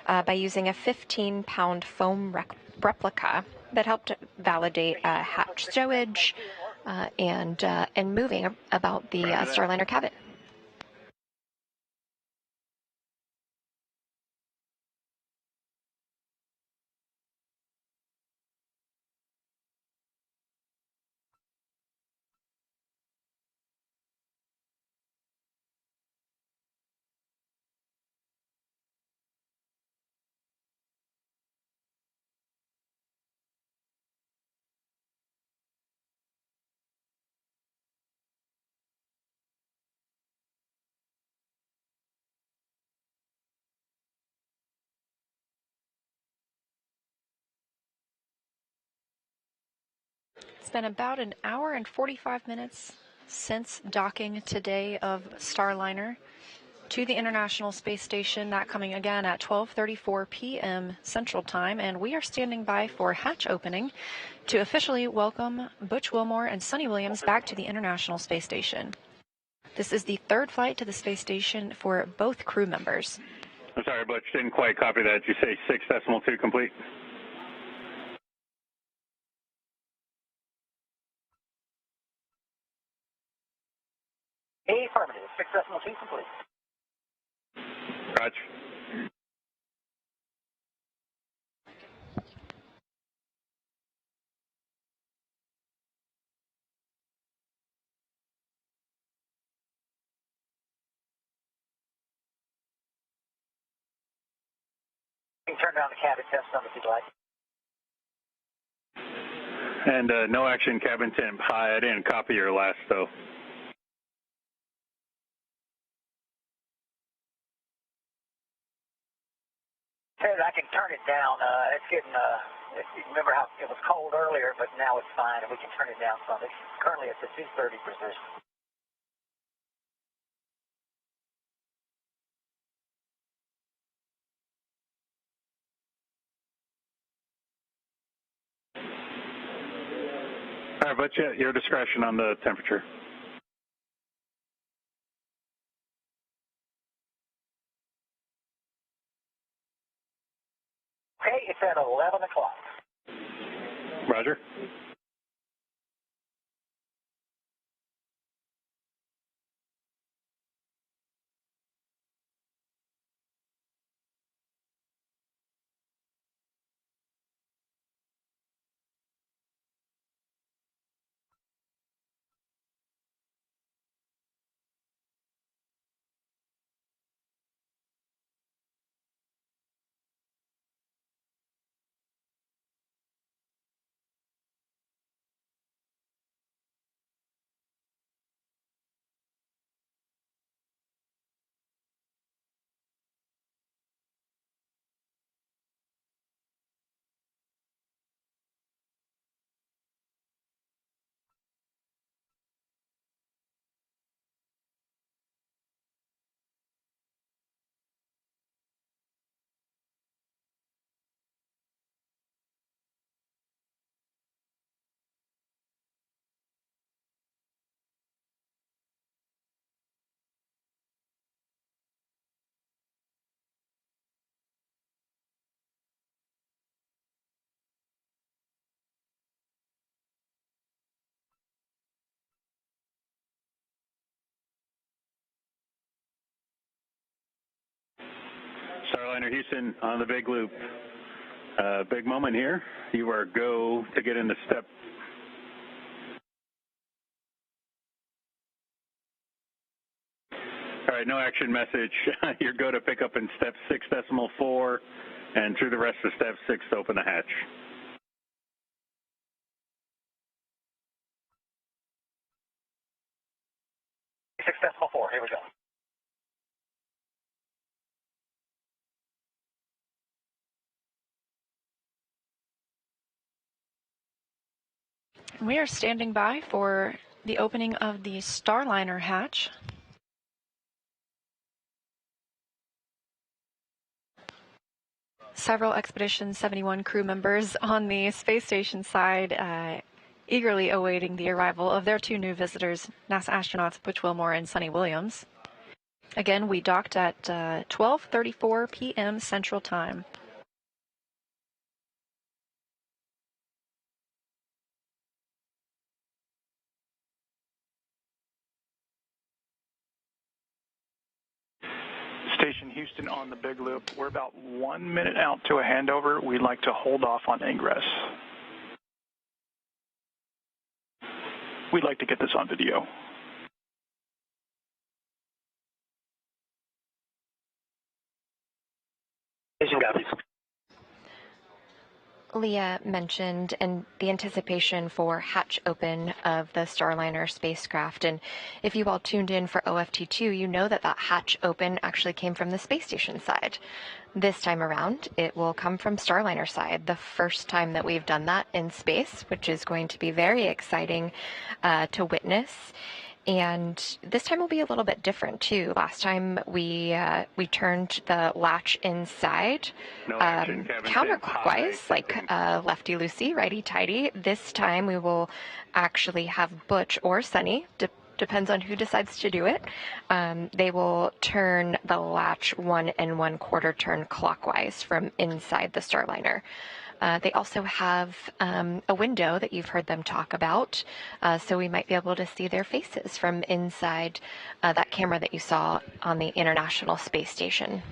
S13: by using a 15-pound foam replica that helped validate hatch stowage and moving about the Starliner cabin.
S4: It's been about an hour and 45 minutes since docking today of Starliner to the International Space Station, that coming again at 12:34 p.m. Central Time, and we are standing by for hatch opening to officially welcome Butch Wilmore and Sonny Williams back to the International Space Station. This is the third flight to the space station for both crew members.
S6: I'm sorry, Butch, didn't quite copy that. Did you say 6.2 complete?
S1: Affirmative, 6.2 complete.
S6: Roger.
S1: You can turn down the cabin test some if you'd like.
S6: And no action cabin temp. Hi, I didn't copy your last, though.
S1: Ted, I can turn it down. It's getting, if you remember how it was cold earlier, but now it's fine, and we can turn it down some. It's currently at the 230 position.
S6: All right, Butch, your discretion on the temperature.
S1: Okay, it's at 11 o'clock.
S6: Roger. Starliner Houston on the big loop. Big moment here. You are go to get into step. All right, no action message. You're go to pick up in step 6.4 and through the rest of step 6 to open the hatch.
S1: Successful 4, here we go.
S4: We are standing by for the opening of the Starliner hatch. Several Expedition 71 crew members on the space station side eagerly awaiting the arrival of their two new visitors, NASA astronauts Butch Wilmore and Sonny Williams. Again, we docked at 12:34 p.m. Central Time.
S8: Station Houston on the big loop. We're about 1 minute out to a handover. We'd like to hold off on ingress. We'd like to get this on video.
S1: Station copies.
S13: Leah mentioned and the anticipation for hatch open of the Starliner spacecraft. And if you all tuned in for OFT2, you know that that hatch open actually came from the space station side. This time around, it will come from Starliner side, the first time that we've done that in space, which is going to be very exciting to witness. And this time will be a little bit different too. Last time we turned the latch inside counterclockwise, like lefty loosey, righty tighty. This time we will actually have Butch or Sunny, depends on who decides to do it. They will turn the latch 1 1/4 turn clockwise from inside the Starliner. They also have a window that you've heard them talk about, so we might be able to see their faces from inside that camera that you saw on the International Space Station.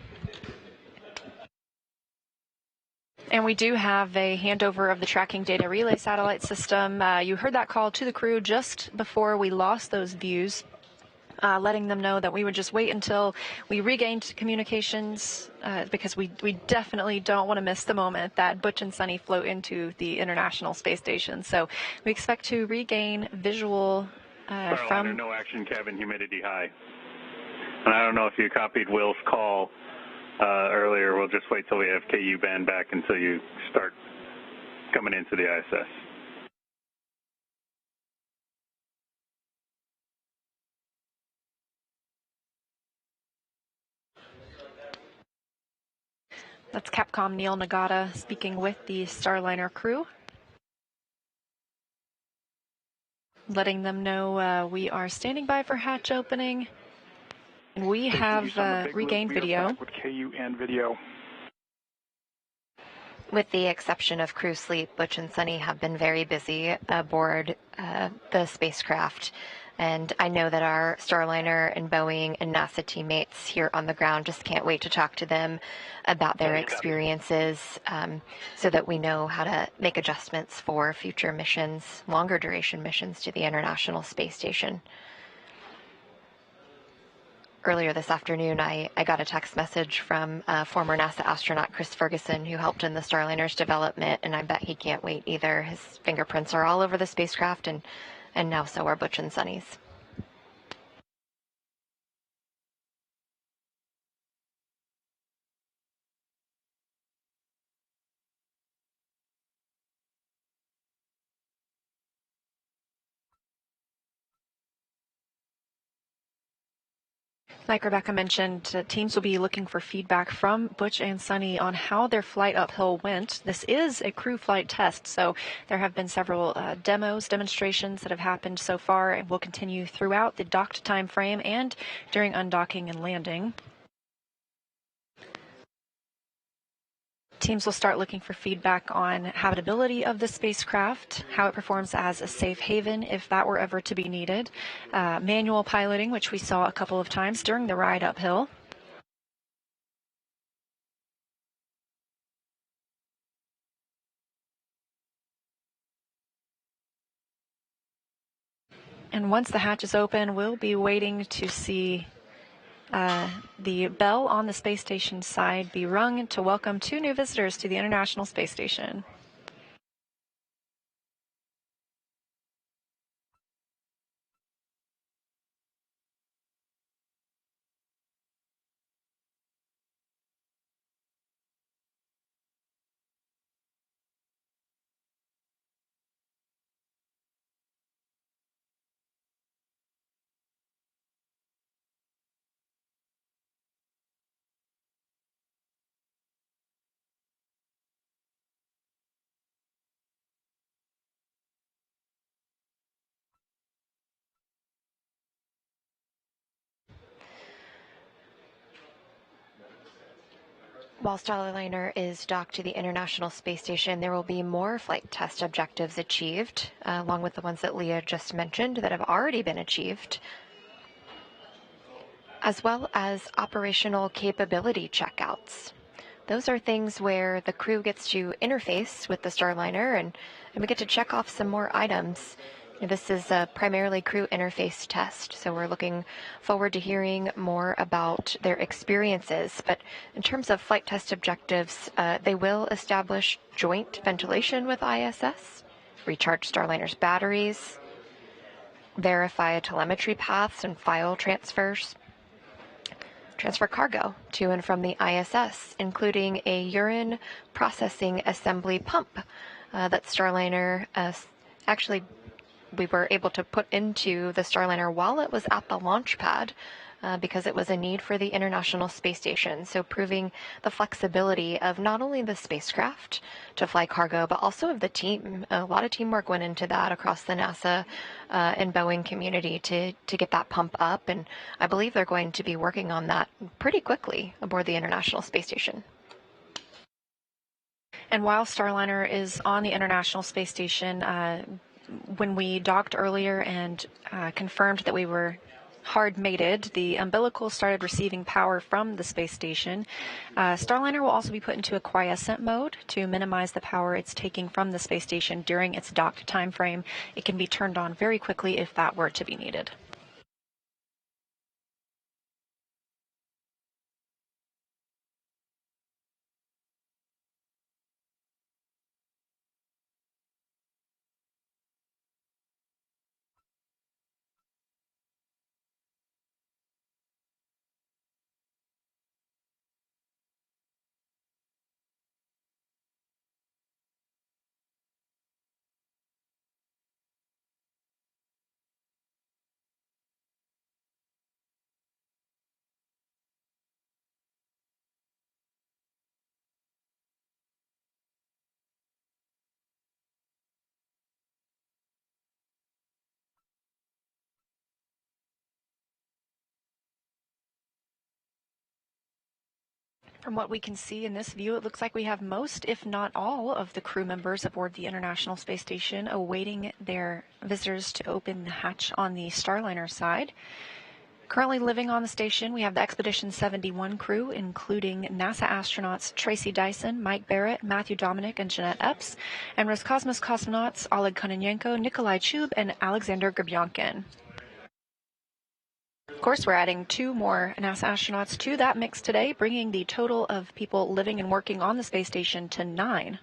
S4: And we do have a handover of the tracking data relay satellite system. You heard that call to the crew just before we lost those views. Letting them know that we would just wait until we regained communications because we definitely don't want to miss the moment that Butch and Sunny float into the International Space Station. So we expect to regain visual from...
S6: No action, cabin humidity high. And I don't know if you copied Will's call earlier. We'll just wait till we have KU band back until you start coming into the ISS.
S4: That's Capcom Neil Nagata speaking with the Starliner crew, letting them know we are standing by for hatch opening. And we have regained video.
S8: With KU and video.
S13: With the exception of crew sleep, Butch and Sunny have been very busy aboard the spacecraft. And I know that our Starliner and Boeing and NASA teammates here on the ground just can't wait to talk to them about their experiences so that we know how to make adjustments for future missions, longer duration missions to the International Space Station. Earlier this afternoon, I got a text message from former NASA astronaut Chris Ferguson, who helped in the Starliner's development, and I bet he can't wait either. His fingerprints are all over the spacecraft, and now so are Butch and Sunny's.
S4: Like Rebecca mentioned, teams will be looking for feedback from Butch and Sunny on how their flight uphill went. This is a crew flight test, so there have been several demonstrations that have happened so far and will continue throughout the docked time frame and during undocking and landing. Teams will start looking for feedback on habitability of the spacecraft, how it performs as a safe haven if that were ever to be needed, manual piloting, which we saw a couple of times during the ride uphill. And once the hatch is open, we'll be waiting to see the bell on the space station side be rung to welcome 2 new visitors to the International Space Station.
S13: While Starliner is docked to the International Space Station, there will be more flight test objectives achieved, along with the ones that Leah just mentioned that have already been achieved, as well as operational capability checkouts. Those are things where the crew gets to interface with the Starliner and we get to check off some more items. This is a primarily crew interface test, so we're looking forward to hearing more about their experiences. But in terms of flight test objectives, they will establish joint ventilation with ISS, recharge Starliner's batteries, verify telemetry paths and file transfers, transfer cargo to and from the ISS, including a urine processing assembly pump that Starliner actually we were able to put into the Starliner while it was at the launch pad because it was a need for the International Space Station. So proving the flexibility of not only the spacecraft to fly cargo, but also of the team. A lot of teamwork went into that across the NASA and Boeing community to get that pump up. And I believe they're going to be working on that pretty quickly aboard the International Space Station.
S4: And while Starliner is on the International Space Station, when we docked earlier and confirmed that we were hard mated, the umbilical started receiving power from the space station. Starliner will also be put into a quiescent mode to minimize the power it's taking from the space station during its docked time frame. It can be turned on very quickly if that were to be needed. From what we can see in this view, it looks like we have most, if not all, of the crew members aboard the International Space Station awaiting their visitors to open the hatch on the Starliner side. Currently living on the station, we have the Expedition 71 crew, including NASA astronauts Tracy Dyson, Mike Barrett, Matthew Dominic, and Jeanette Epps, and Roscosmos cosmonauts Oleg Kononenko, Nikolai Chub, and Alexander Grabyankin. Of course, we're adding 2 more NASA astronauts to that mix today, bringing the total of people living and working on the space station to 9.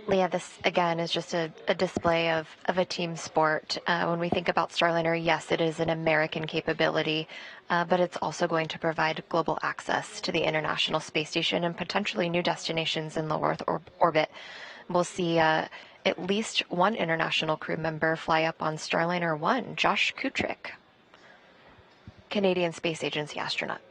S13: Leah, this again is just a display of a team sport. When we think about Starliner, yes, it is an American capability, but it's also going to provide global access to the International Space Station and potentially new destinations in low Earth orbit. We'll see at least one international crew member fly up on Starliner 1, Josh Kutrick, Canadian Space Agency astronaut.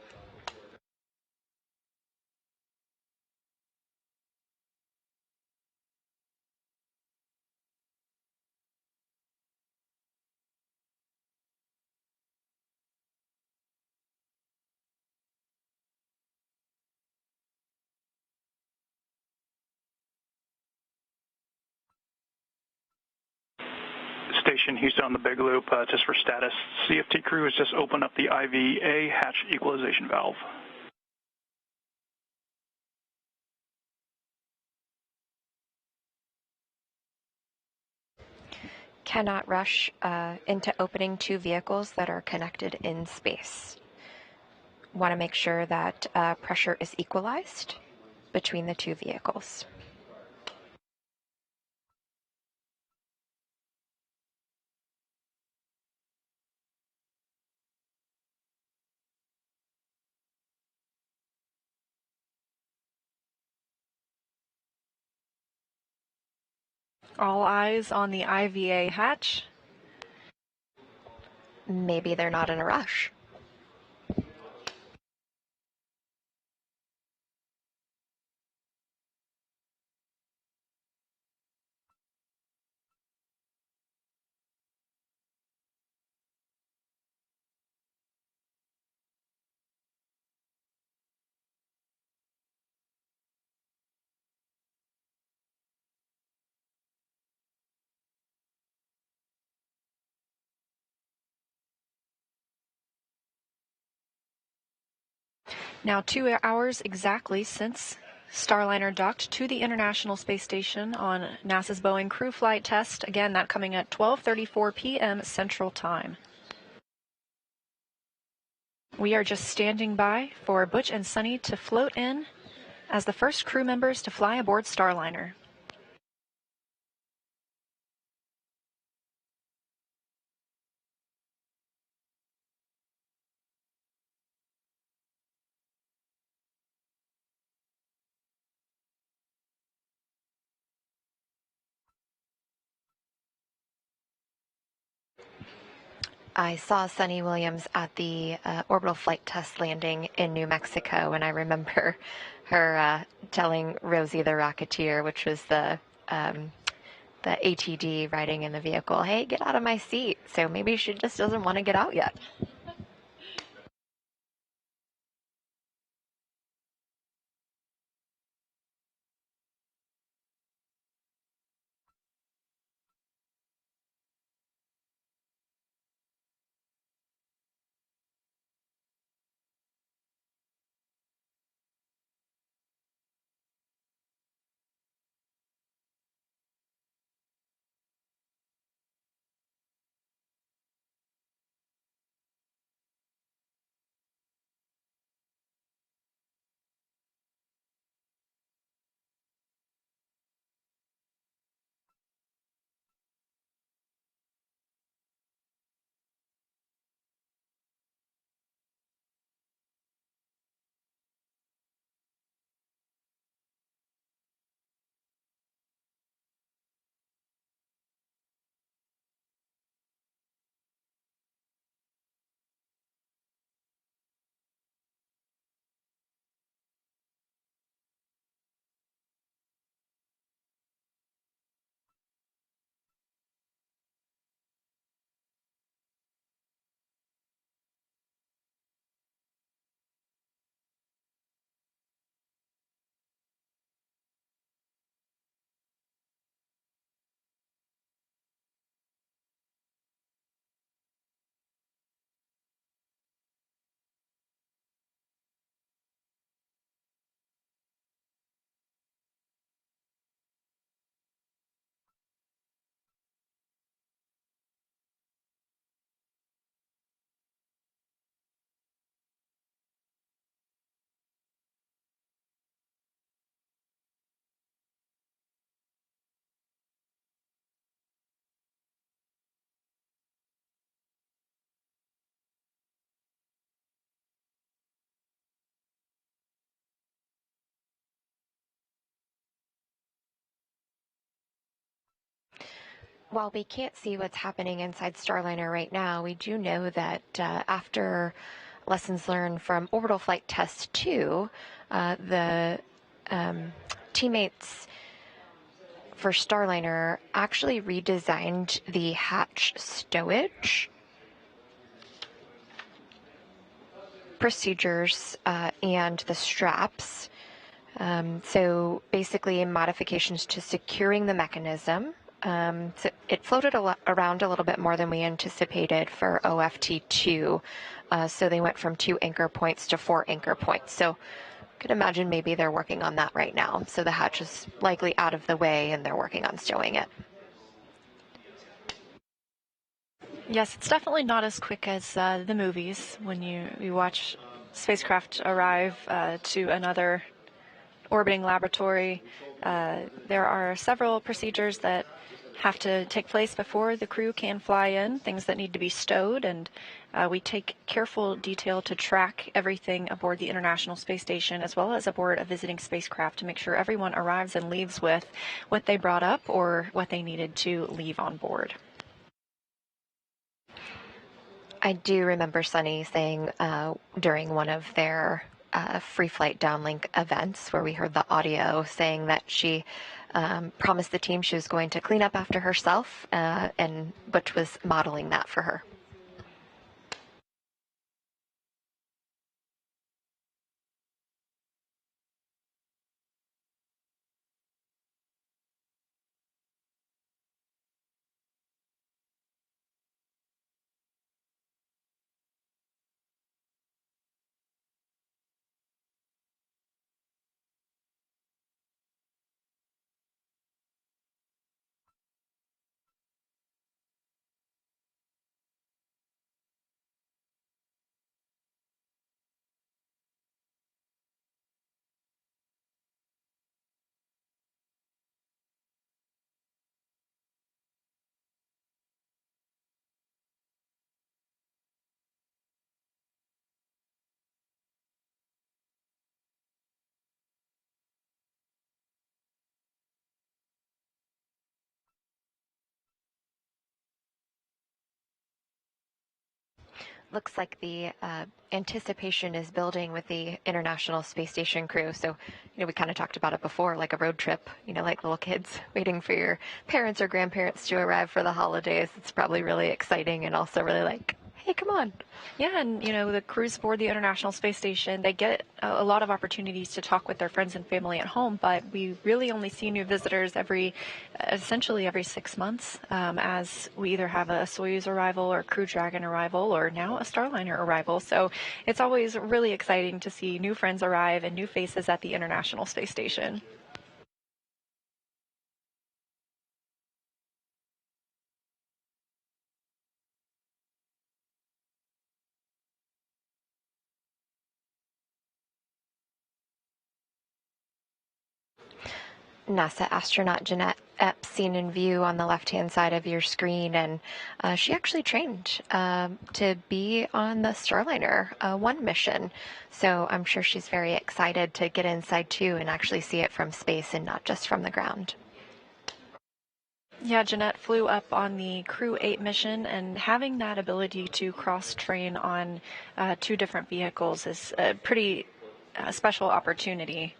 S8: Station Houston on the Big Loop, just for status. CFT crew has just opened up the IVA hatch equalization valve.
S13: Cannot rush into opening 2 vehicles that are connected in space. Want to make sure that pressure is equalized between the 2 vehicles.
S4: All eyes on the IVA hatch.
S13: Maybe they're not in a rush.
S4: Now 2 hours exactly since Starliner docked to the International Space Station on NASA's Boeing crew flight test. Again, that coming at 12:34 p.m. Central Time. We are just standing by for Butch and Sunny to float in as the first crew members to fly aboard Starliner.
S13: I saw Sunny Williams at the orbital flight test landing in New Mexico, and I remember her telling Rosie the Rocketeer, which was the ATD riding in the vehicle, hey, get out of my seat. So maybe she just doesn't want to get out yet. While we can't see what's happening inside Starliner right now, we do know that after lessons learned from Orbital Flight Test 2, the teammates for Starliner actually redesigned the hatch stowage procedures and the straps. So basically modifications to securing the mechanism. So it floated around a little bit more than we anticipated for OFT2. So they went from 2 anchor points to 4 anchor points. So I could imagine maybe they're working on that right now. So the hatch is likely out of the way and they're working on stowing it.
S4: Yes, it's definitely not as quick as the movies when you watch spacecraft arrive to another orbiting laboratory. There are several procedures that have to take place before the crew can fly in, things that need to be stowed, and we take careful detail to track everything aboard the International Space Station as well as aboard a visiting spacecraft to make sure everyone arrives and leaves with what they brought up or what they needed to leave on board.
S13: I do remember Sunny saying during one of their free flight downlink events where we heard the audio saying that she promised the team she was going to clean up after herself, and Butch was modeling that for her. looks like the anticipation is building with the International Space Station crew. So, we kind of talked about it before, like a road trip, like little kids waiting for your parents or grandparents to arrive for the holidays. It's probably really exciting and also really like, hey, come on.
S4: Yeah, and the crews aboard the International Space Station, they get a lot of opportunities to talk with their friends and family at home, but we really only see new visitors essentially every 6 months, as we either have a Soyuz arrival or Crew Dragon arrival or now a Starliner arrival. So it's always really exciting to see new friends arrive and new faces at the International Space Station.
S13: NASA astronaut Jeanette Epps seen in view on the left-hand side of your screen, and she actually trained to be on the Starliner 1 mission. So I'm sure she's very excited to get inside too and actually see it from space and not just from the ground.
S4: Yeah, Jeanette flew up on the Crew 8 mission, and having that ability to cross-train on 2 different vehicles is a pretty special opportunity.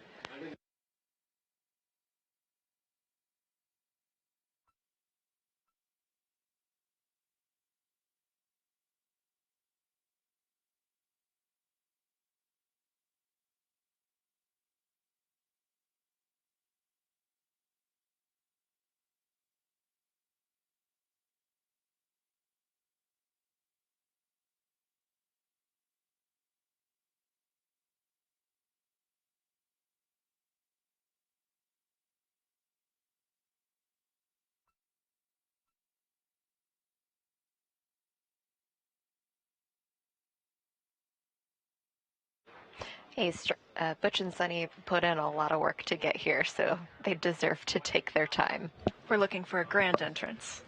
S13: Hey, Butch and Sunny put in a lot of work to get here, so they deserve to take their time.
S4: We're looking for a grand entrance.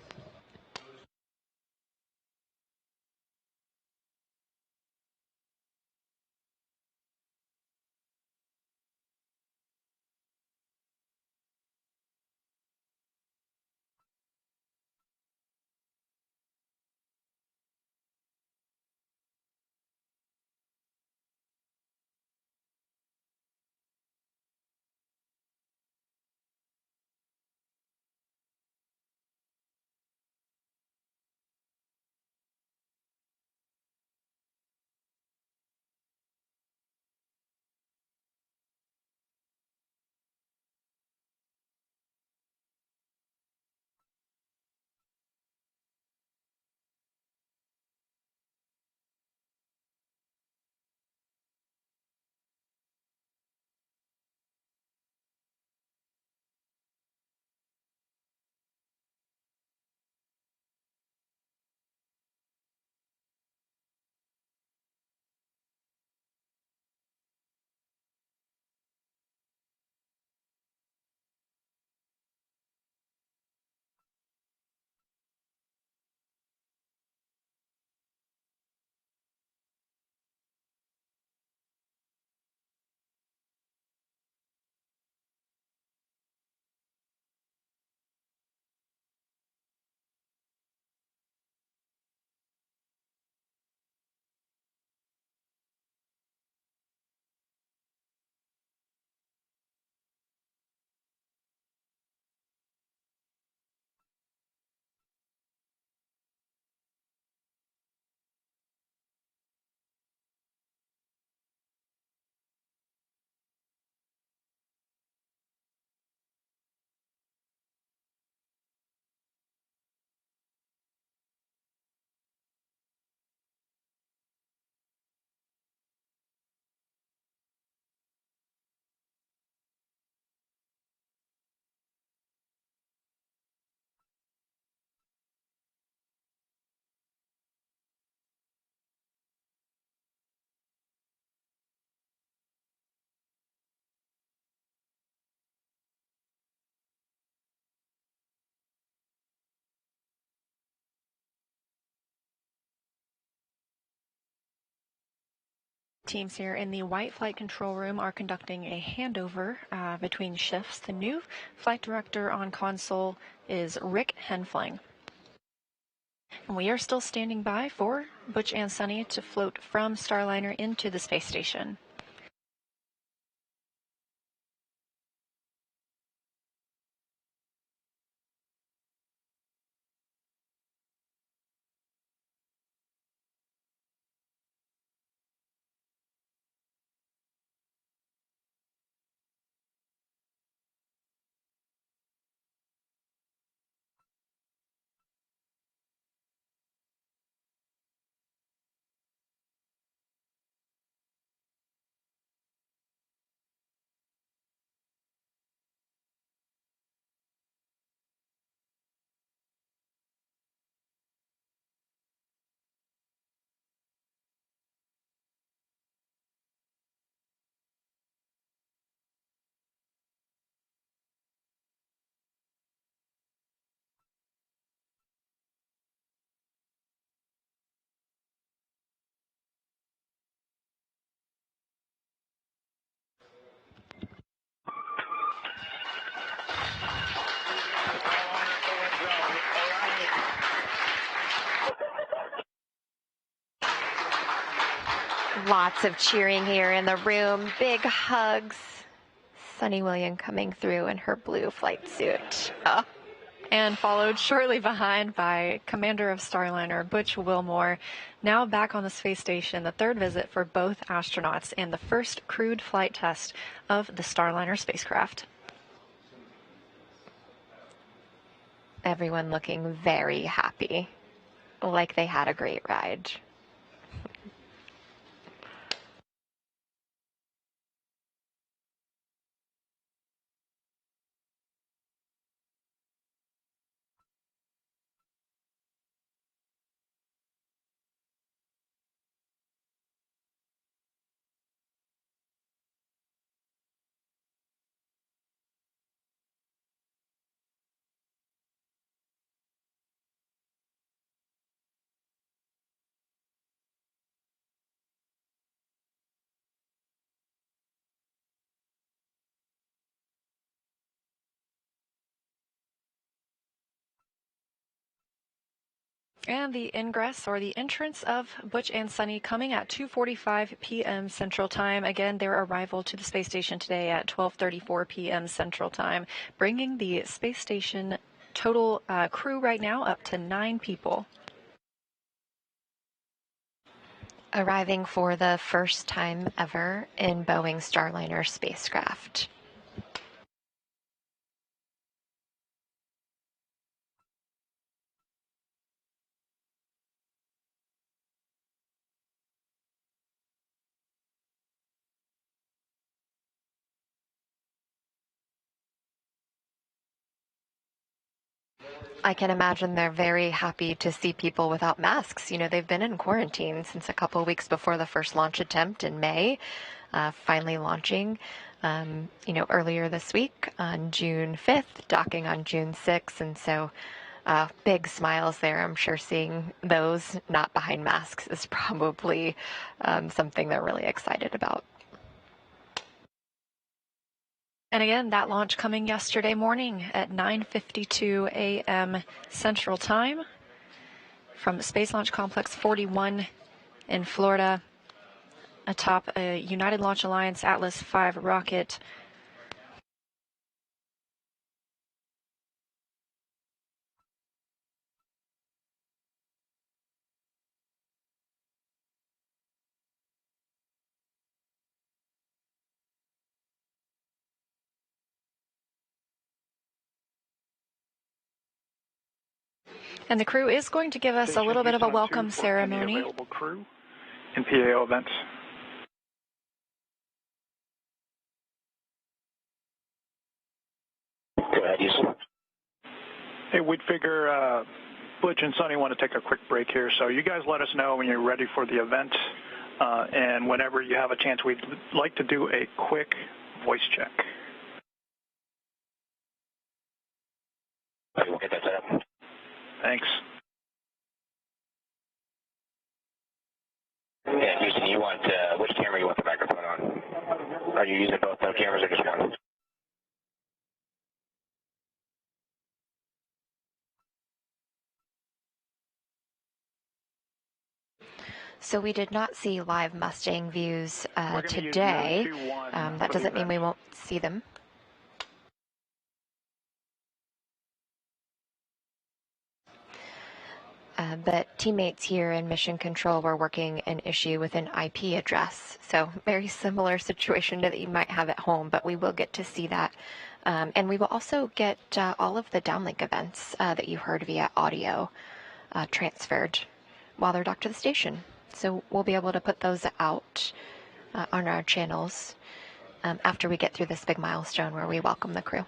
S4: Teams here in the white flight control room are conducting a handover between shifts. The new flight director on console is Rick Henfling. And we are still standing by for Butch and Sunny to float from Starliner into the space station.
S13: Lots of cheering here in the room. Big hugs. Sunny William coming through in her blue flight suit. Oh.
S4: And followed shortly behind by Commander of Starliner, Butch Wilmore, now back on the space station, the third visit for both astronauts and the first crewed flight test of the Starliner spacecraft.
S13: Everyone looking very happy, like they had a great ride.
S4: And the ingress or the entrance of Butch and Sunny coming at 2:45 p.m. Central Time. Again, their arrival to the space station today at 12:34 p.m. Central Time, bringing the space station total crew right now up to 9 people.
S13: Arriving for the first time ever in Boeing Starliner spacecraft. I can imagine they're very happy to see people without masks. You know, they've been in quarantine since a couple of weeks before the first launch attempt in May, finally launching, earlier this week on June 5th, docking on June 6th. And so big smiles there. I'm sure seeing those not behind masks is probably something they're really excited about.
S4: And again, that launch coming yesterday morning at 9:52 a.m. Central Time from Space Launch Complex 41 in Florida atop a United Launch Alliance Atlas V rocket. And the crew is going to give us a little bit of a welcome ceremony.
S8: Available crew in PAO events.
S12: Go ahead, Houston.
S8: Hey, we'd figure Butch and Sunny want to take a quick break here, so you guys let us know when you're ready for the event, and whenever you have a chance, we'd like to do a quick voice check.
S12: Okay, we'll get that set up.
S8: Thanks.
S12: Yeah, Houston, you want, which camera you want the microphone on? Are you using both cameras or just one?
S13: So we did not see live Mustang views today. That doesn't mean we won't see them. But teammates here in Mission Control were working an issue with an IP address. So very similar situation that you might have at home, but we will get to see that. And we will also get all of the downlink events that you heard via audio transferred while they're docked to the station. So we'll be able to put those out on our channels after we get through this big milestone where we welcome the crew.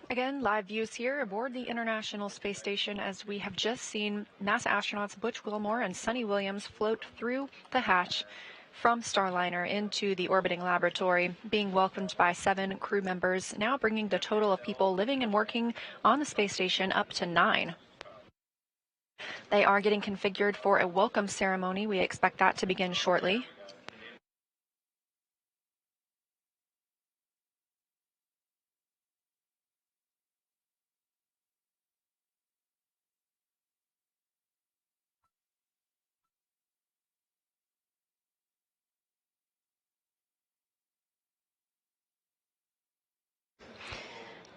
S13: Again, live views here aboard the International Space Station as we have just seen NASA astronauts Butch Wilmore and Sunny Williams float through the hatch from Starliner into the orbiting laboratory, being welcomed by 7 crew members, now bringing the total of people living and working on the space station up to 9. They are getting configured for a welcome ceremony. We expect that to begin shortly.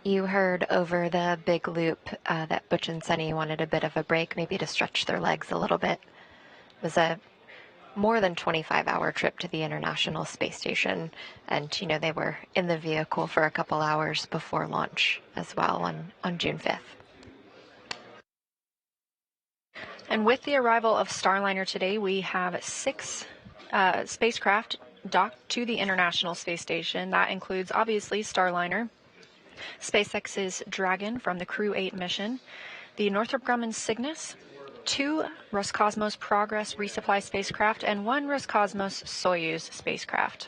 S13: You heard over the big loop that Butch and Sunny wanted a bit of a break, maybe to stretch their legs a little bit. It was a more than 25-hour trip to the International Space Station, and they were in the vehicle for a couple hours before launch as well on June 5th. And with the arrival of Starliner today, we have 6 spacecraft docked to the International Space Station. That includes, obviously, Starliner, SpaceX's Dragon from the Crew 8 mission, the Northrop Grumman Cygnus, 2 Roscosmos Progress resupply spacecraft, and 1 Roscosmos Soyuz spacecraft.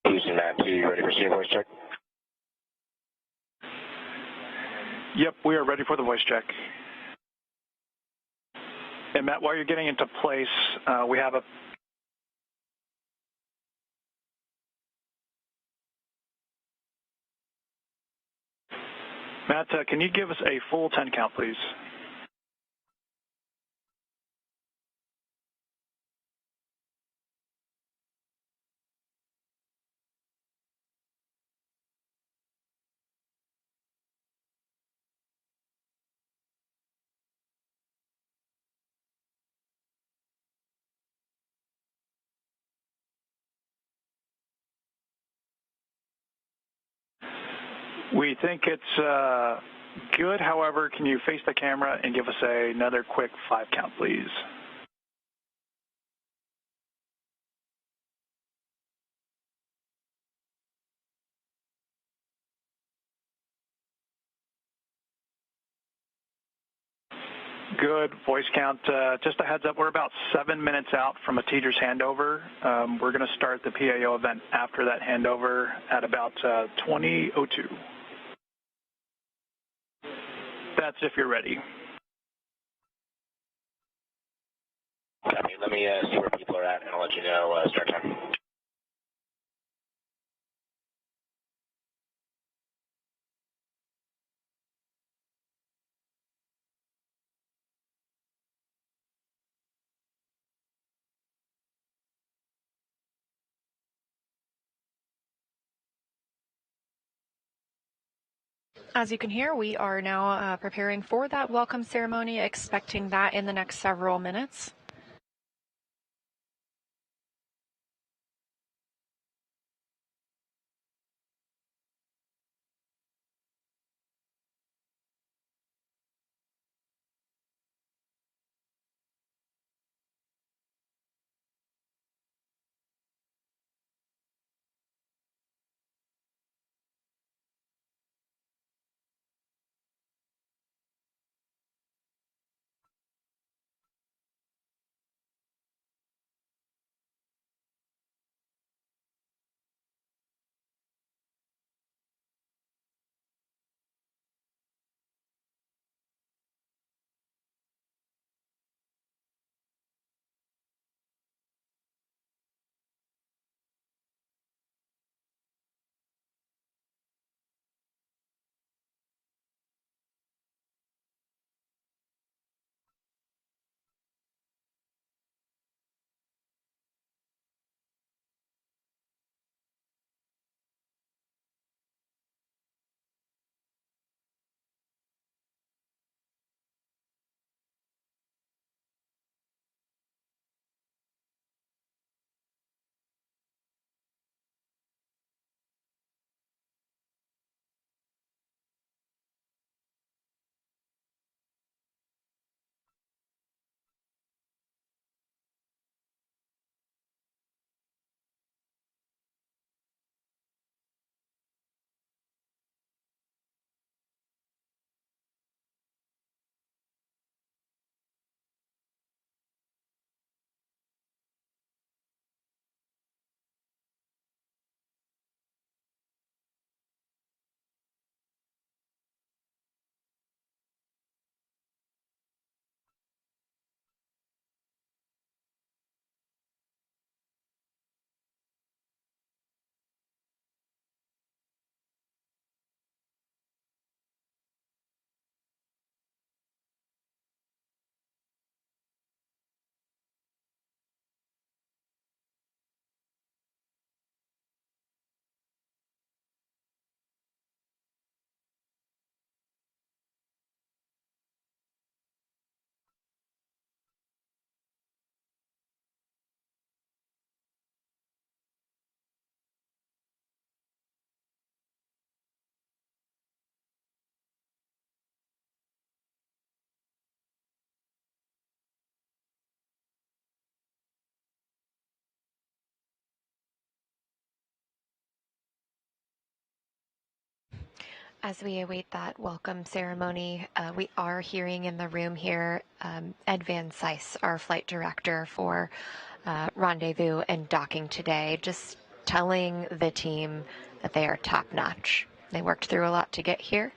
S12: Houston, Matt 2, you ready for senior voice check?
S8: Yep, we are ready for the voice check. And Matt, while you're getting into place, we have a... Matt, can you give us a full 10 count, please? We think it's good. However, can you face the camera and give us another quick 5 count, please? Good. Voice count. Just a heads up, we're about 7 minutes out from a teacher's handover. We're going to start the PAO event after that handover at about 20:02. That's if you're ready.
S12: Copy, let me see where people are at, and I'll let you know start time.
S4: As you can hear, we are now preparing for that welcome ceremony, expecting that in the next several minutes. As we await that welcome ceremony, we are hearing in the room here Ed Van Cise, our flight director for Rendezvous and docking today, just telling the team that they are top-notch. They worked through a lot to get here,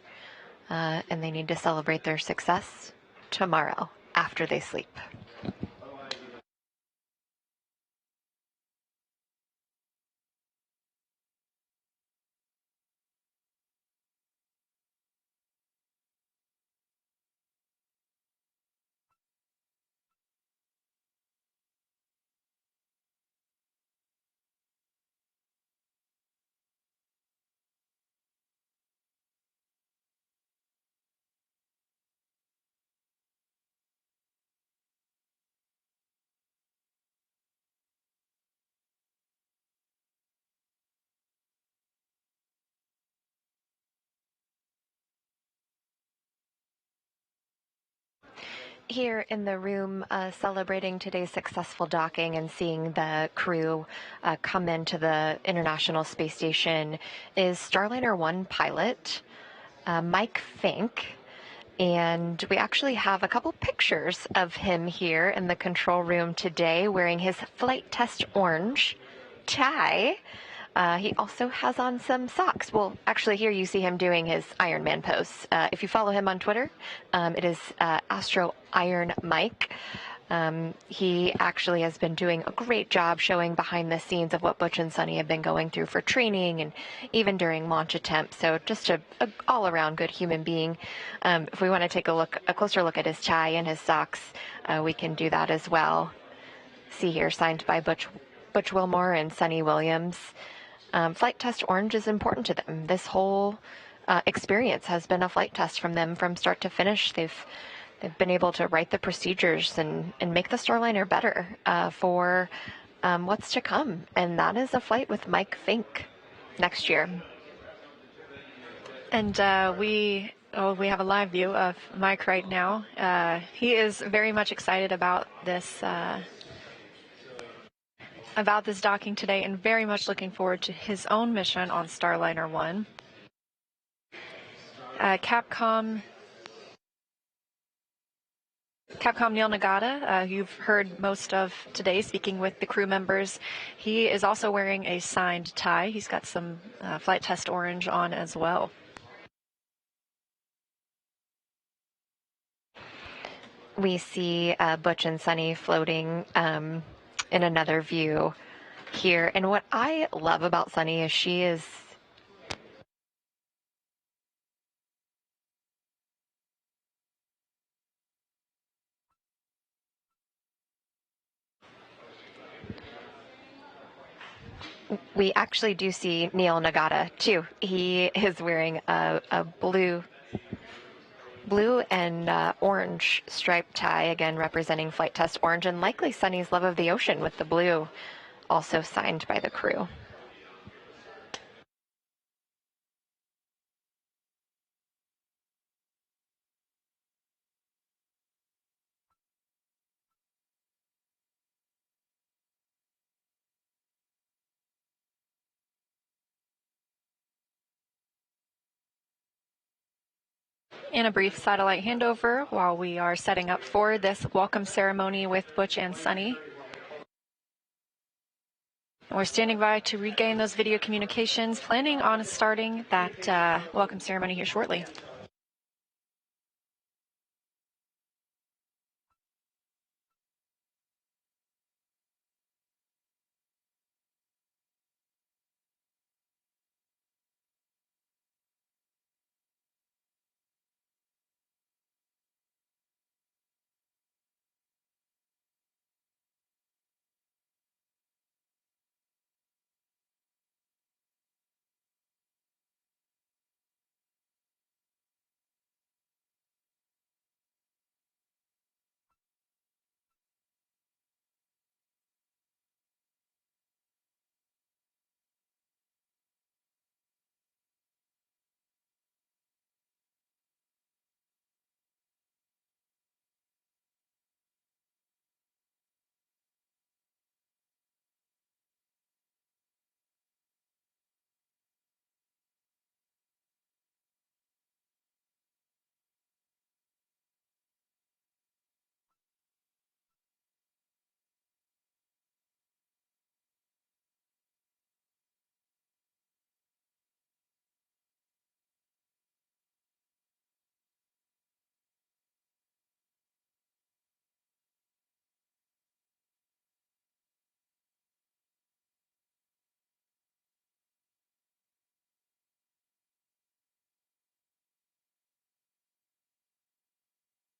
S4: and they need to celebrate their success tomorrow after they sleep. Here in the room celebrating today's successful docking and seeing the crew come into the International Space Station is Starliner 1 pilot Mike Fink. And we actually have a couple pictures of him here in the control room today wearing his flight test orange tie. He also has on some socks. Well, actually, here you see him doing his Ironman pose. If you follow him on Twitter, it is Astro Iron Mike.
S13: He actually has been doing a great job showing behind the scenes of what Butch and Sunny have been going through for training and even during launch attempts. So just a all-around good human being. If we want to take a closer look at his tie and his socks, we can do that as well. See here, signed by Butch Wilmore and Sunny Williams. Flight test orange is important to them. This whole experience has been a flight test from them from start to finish. They've been able to write the procedures and make the Starliner better for what's to come. And that is a flight with Mike Fink next year.
S4: And we have a live view of Mike right now. He is very much excited about this docking today and very much looking forward to his own mission on Starliner 1. Capcom Neil Nagata, you've heard most of today speaking with the crew members. He is also wearing a signed tie. He's got some flight test orange on as well.
S13: We see Butch and Sunny floating in another view here. And what I love about Sunny is she is we actually do see Neil Nagata too. He is wearing a blue and orange striped tie, again representing flight test orange, and likely Sunny's love of the ocean with the blue, also signed by the crew.
S4: And a brief satellite handover while we are setting up for this welcome ceremony with Butch and Sunny. We're standing by to regain those video communications, planning on starting that welcome ceremony here shortly.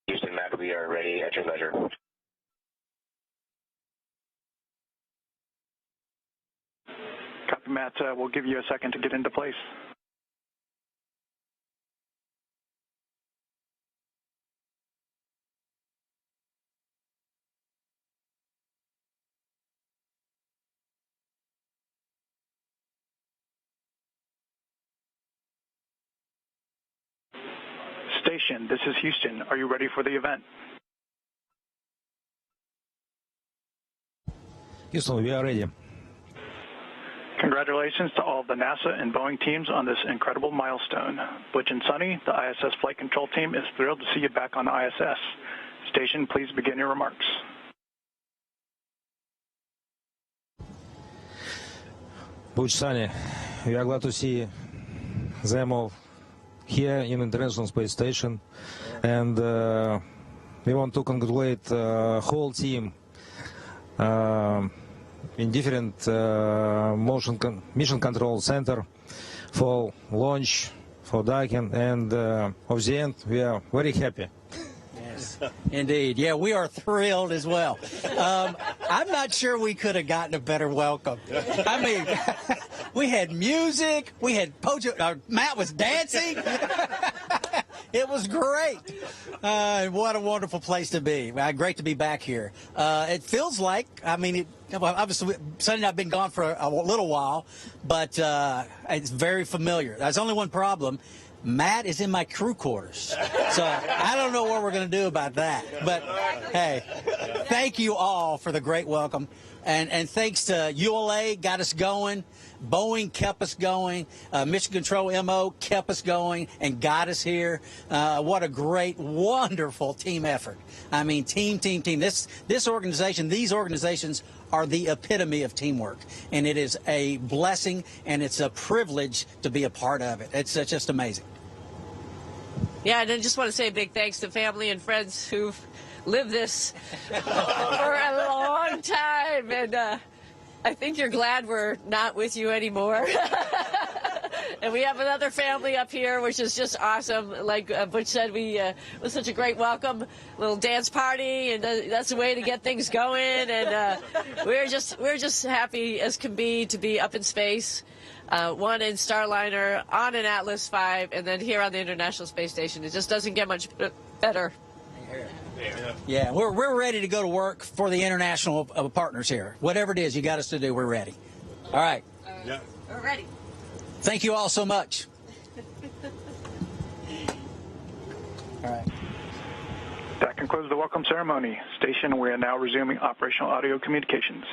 S12: Houston, Matt, we are ready at your leisure.
S8: Copy, Matt. We'll give you a second to get into place. Station, this is Houston. Are you ready for the event?
S14: Houston, we are ready.
S8: Congratulations to all of the NASA and Boeing teams on this incredible milestone. Butch and Sunny, the ISS flight control team, is thrilled to see you back on the ISS. Station, please begin your remarks.
S14: Butch, Sunny, we are glad to see them all here in International Space Station, and we want to congratulate whole team in different mission control center for launch, for docking, and of the end, we are very happy.
S15: Yes, indeed. Yeah, we are thrilled as well. I'm not sure we could have gotten a better welcome. I mean, we had music. We had Matt was dancing. It was great. What a wonderful place to be. Great to be back here. It feels like, I mean, obviously, Sonny and I have been gone for a little while, but it's very familiar. There's only one problem. Matt is in my crew quarters. So I don't know what we're going to do about that. But, hey, thank you all for the great welcome. And thanks to ULA, got us going. Boeing kept us going. Mission Control MO kept us going and got us here. What a great, wonderful team effort. I mean, team. This organization, these organizations are the epitome of teamwork. And it is a blessing and it's a privilege to be a part of it. It's just amazing.
S16: Yeah, and I just want to say a big thanks to family and friends who've lived this for a long time. And I think you're glad we're not with you anymore. And we have another family up here, which is just awesome. Like Butch said, it was such a great welcome, little dance party, and that's the way to get things going. And we're just happy as can be to be up in space. One in Starliner, on an Atlas V, and then here on the International Space Station. It just doesn't get much better.
S15: Yeah, we're ready to go to work for the international partners here. Whatever it is you got us to do, we're ready. All right.
S16: Yeah. We're ready.
S15: Thank you all so much. All right.
S8: That concludes the welcome ceremony. Station, we are now resuming operational audio communications.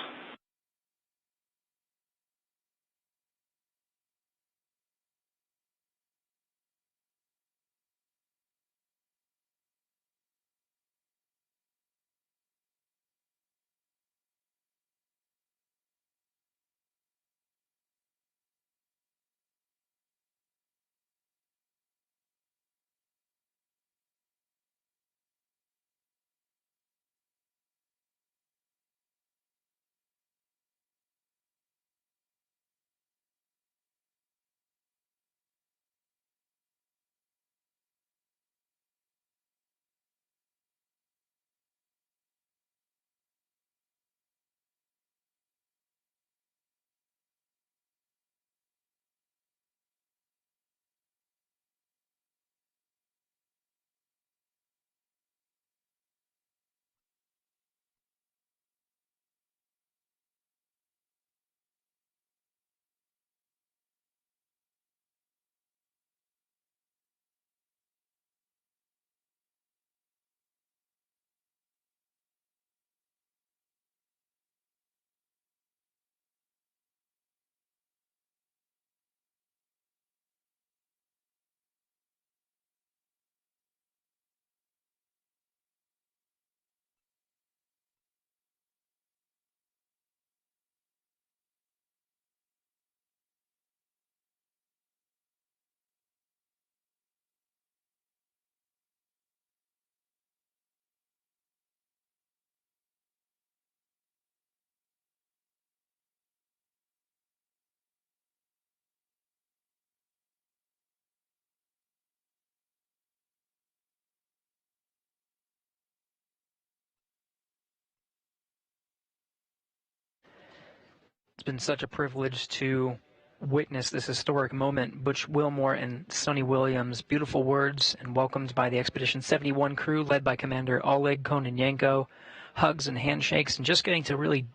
S10: It's been such a privilege to witness this historic moment. Butch Wilmore and Sonny Williams, beautiful words and welcomed by the Expedition 71 crew led by Commander Oleg Kononenko. Hugs and handshakes and just getting to really,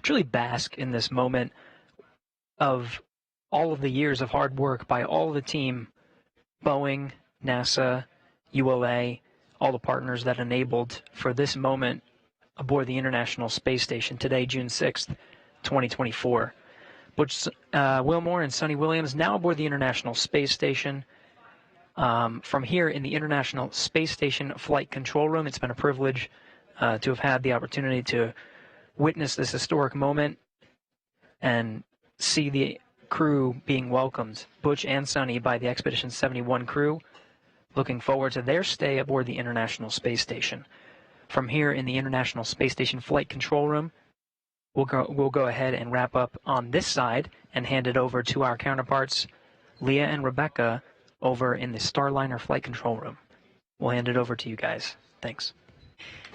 S10: truly bask in this moment of all of the years of hard work by all the team, Boeing, NASA, ULA, all the partners that enabled for this moment aboard the International Space Station today, June 6th, 2024. Butch Wilmore and Sonny Williams now aboard the International Space Station. From here in the International Space Station Flight Control Room, it's been a privilege to have had the opportunity to witness this historic moment and see the crew being welcomed, Butch and Sonny, by the Expedition 71 crew. Looking forward to their stay aboard the International Space Station. from here in the International Space Station Flight Control Room, we'll go ahead and wrap up on this side and hand it over to our counterparts, Leah and Rebecca, over in the Starliner Flight Control Room. We'll hand it over to you guys. Thanks.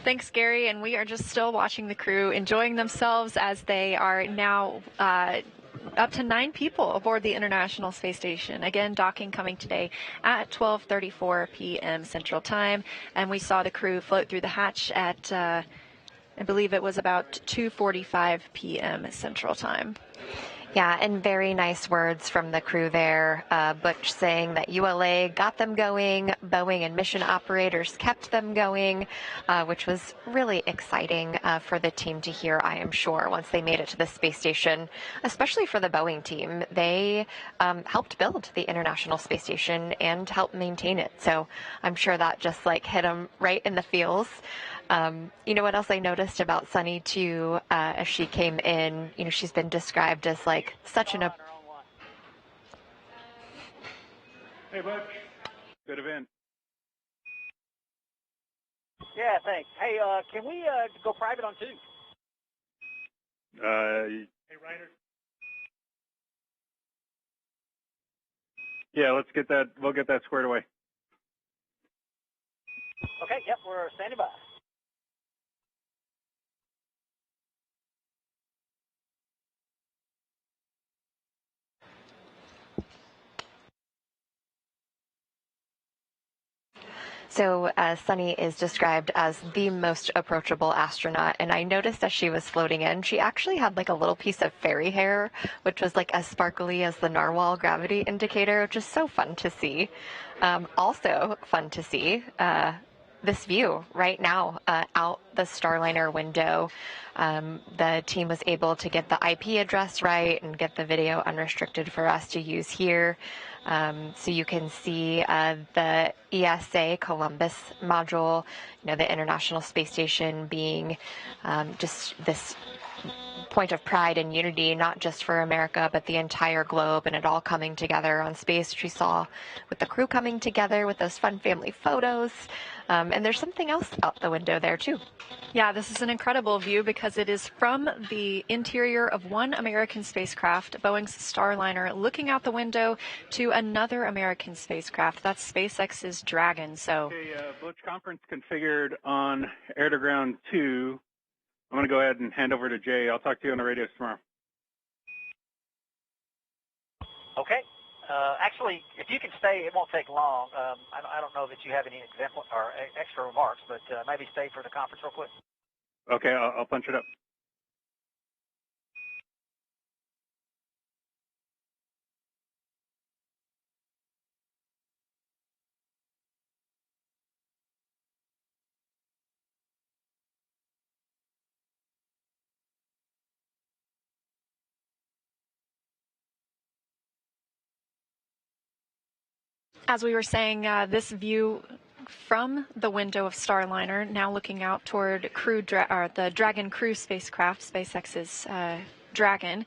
S4: Thanks, Gary, and we are just still watching the crew enjoying themselves as they are now up to 9 people aboard the International Space Station. Again, docking coming today at 12:34 p.m. Central Time, and we saw the crew float through the hatch at, I believe it was about 2:45 p.m. Central Time.
S13: Yeah, and very nice words from the crew there. Butch saying that ULA got them going, Boeing and mission operators kept them going, which was really exciting for the team to hear, I am sure, once they made it to the space station, especially for the Boeing team. They helped build the International Space Station and helped maintain it. So I'm sure that just like hit them right in the feels. You know what else I noticed about Sunny too, as she came in, you know, she's been described as like such an...
S6: Hey, Butch. Good event.
S1: Yeah, thanks. Hey, can we go private on 2?
S6: Hey, Ryder. Yeah, let's get that. We'll get that squared away.
S1: Okay, yep, we're standing by.
S13: So Sunny is described as the most approachable astronaut, and I noticed as she was floating in, she actually had like a little piece of fairy hair, which was like as sparkly as the narwhal gravity indicator, which is so fun to see. Also fun to see this view right now out the Starliner window. The team was able to get the IP address right and get the video unrestricted for us to use here. So you can see the ESA Columbus module, you know, the International Space Station being just this point of pride and unity, not just for America, but the entire globe, and it all coming together on space, which we saw with the crew coming together with those fun family photos. And there's something else out the window there, too.
S4: Yeah, this is an incredible view because it is from the interior of one American spacecraft, Boeing's Starliner, looking out the window to another American spacecraft. That's SpaceX's Dragon. So,
S6: Okay, Butch conference configured on air to ground 2. I'm going to go ahead and hand over to Jay. I'll talk to you on the radios tomorrow.
S1: Okay. Actually, if you can stay, it won't take long. I don't know that you have any example or extra remarks, but maybe stay for the conference real quick.
S6: Okay, I'll punch it up.
S4: as we were saying, this view from the window of Starliner, now looking out toward the Dragon crew spacecraft, SpaceX's Dragon,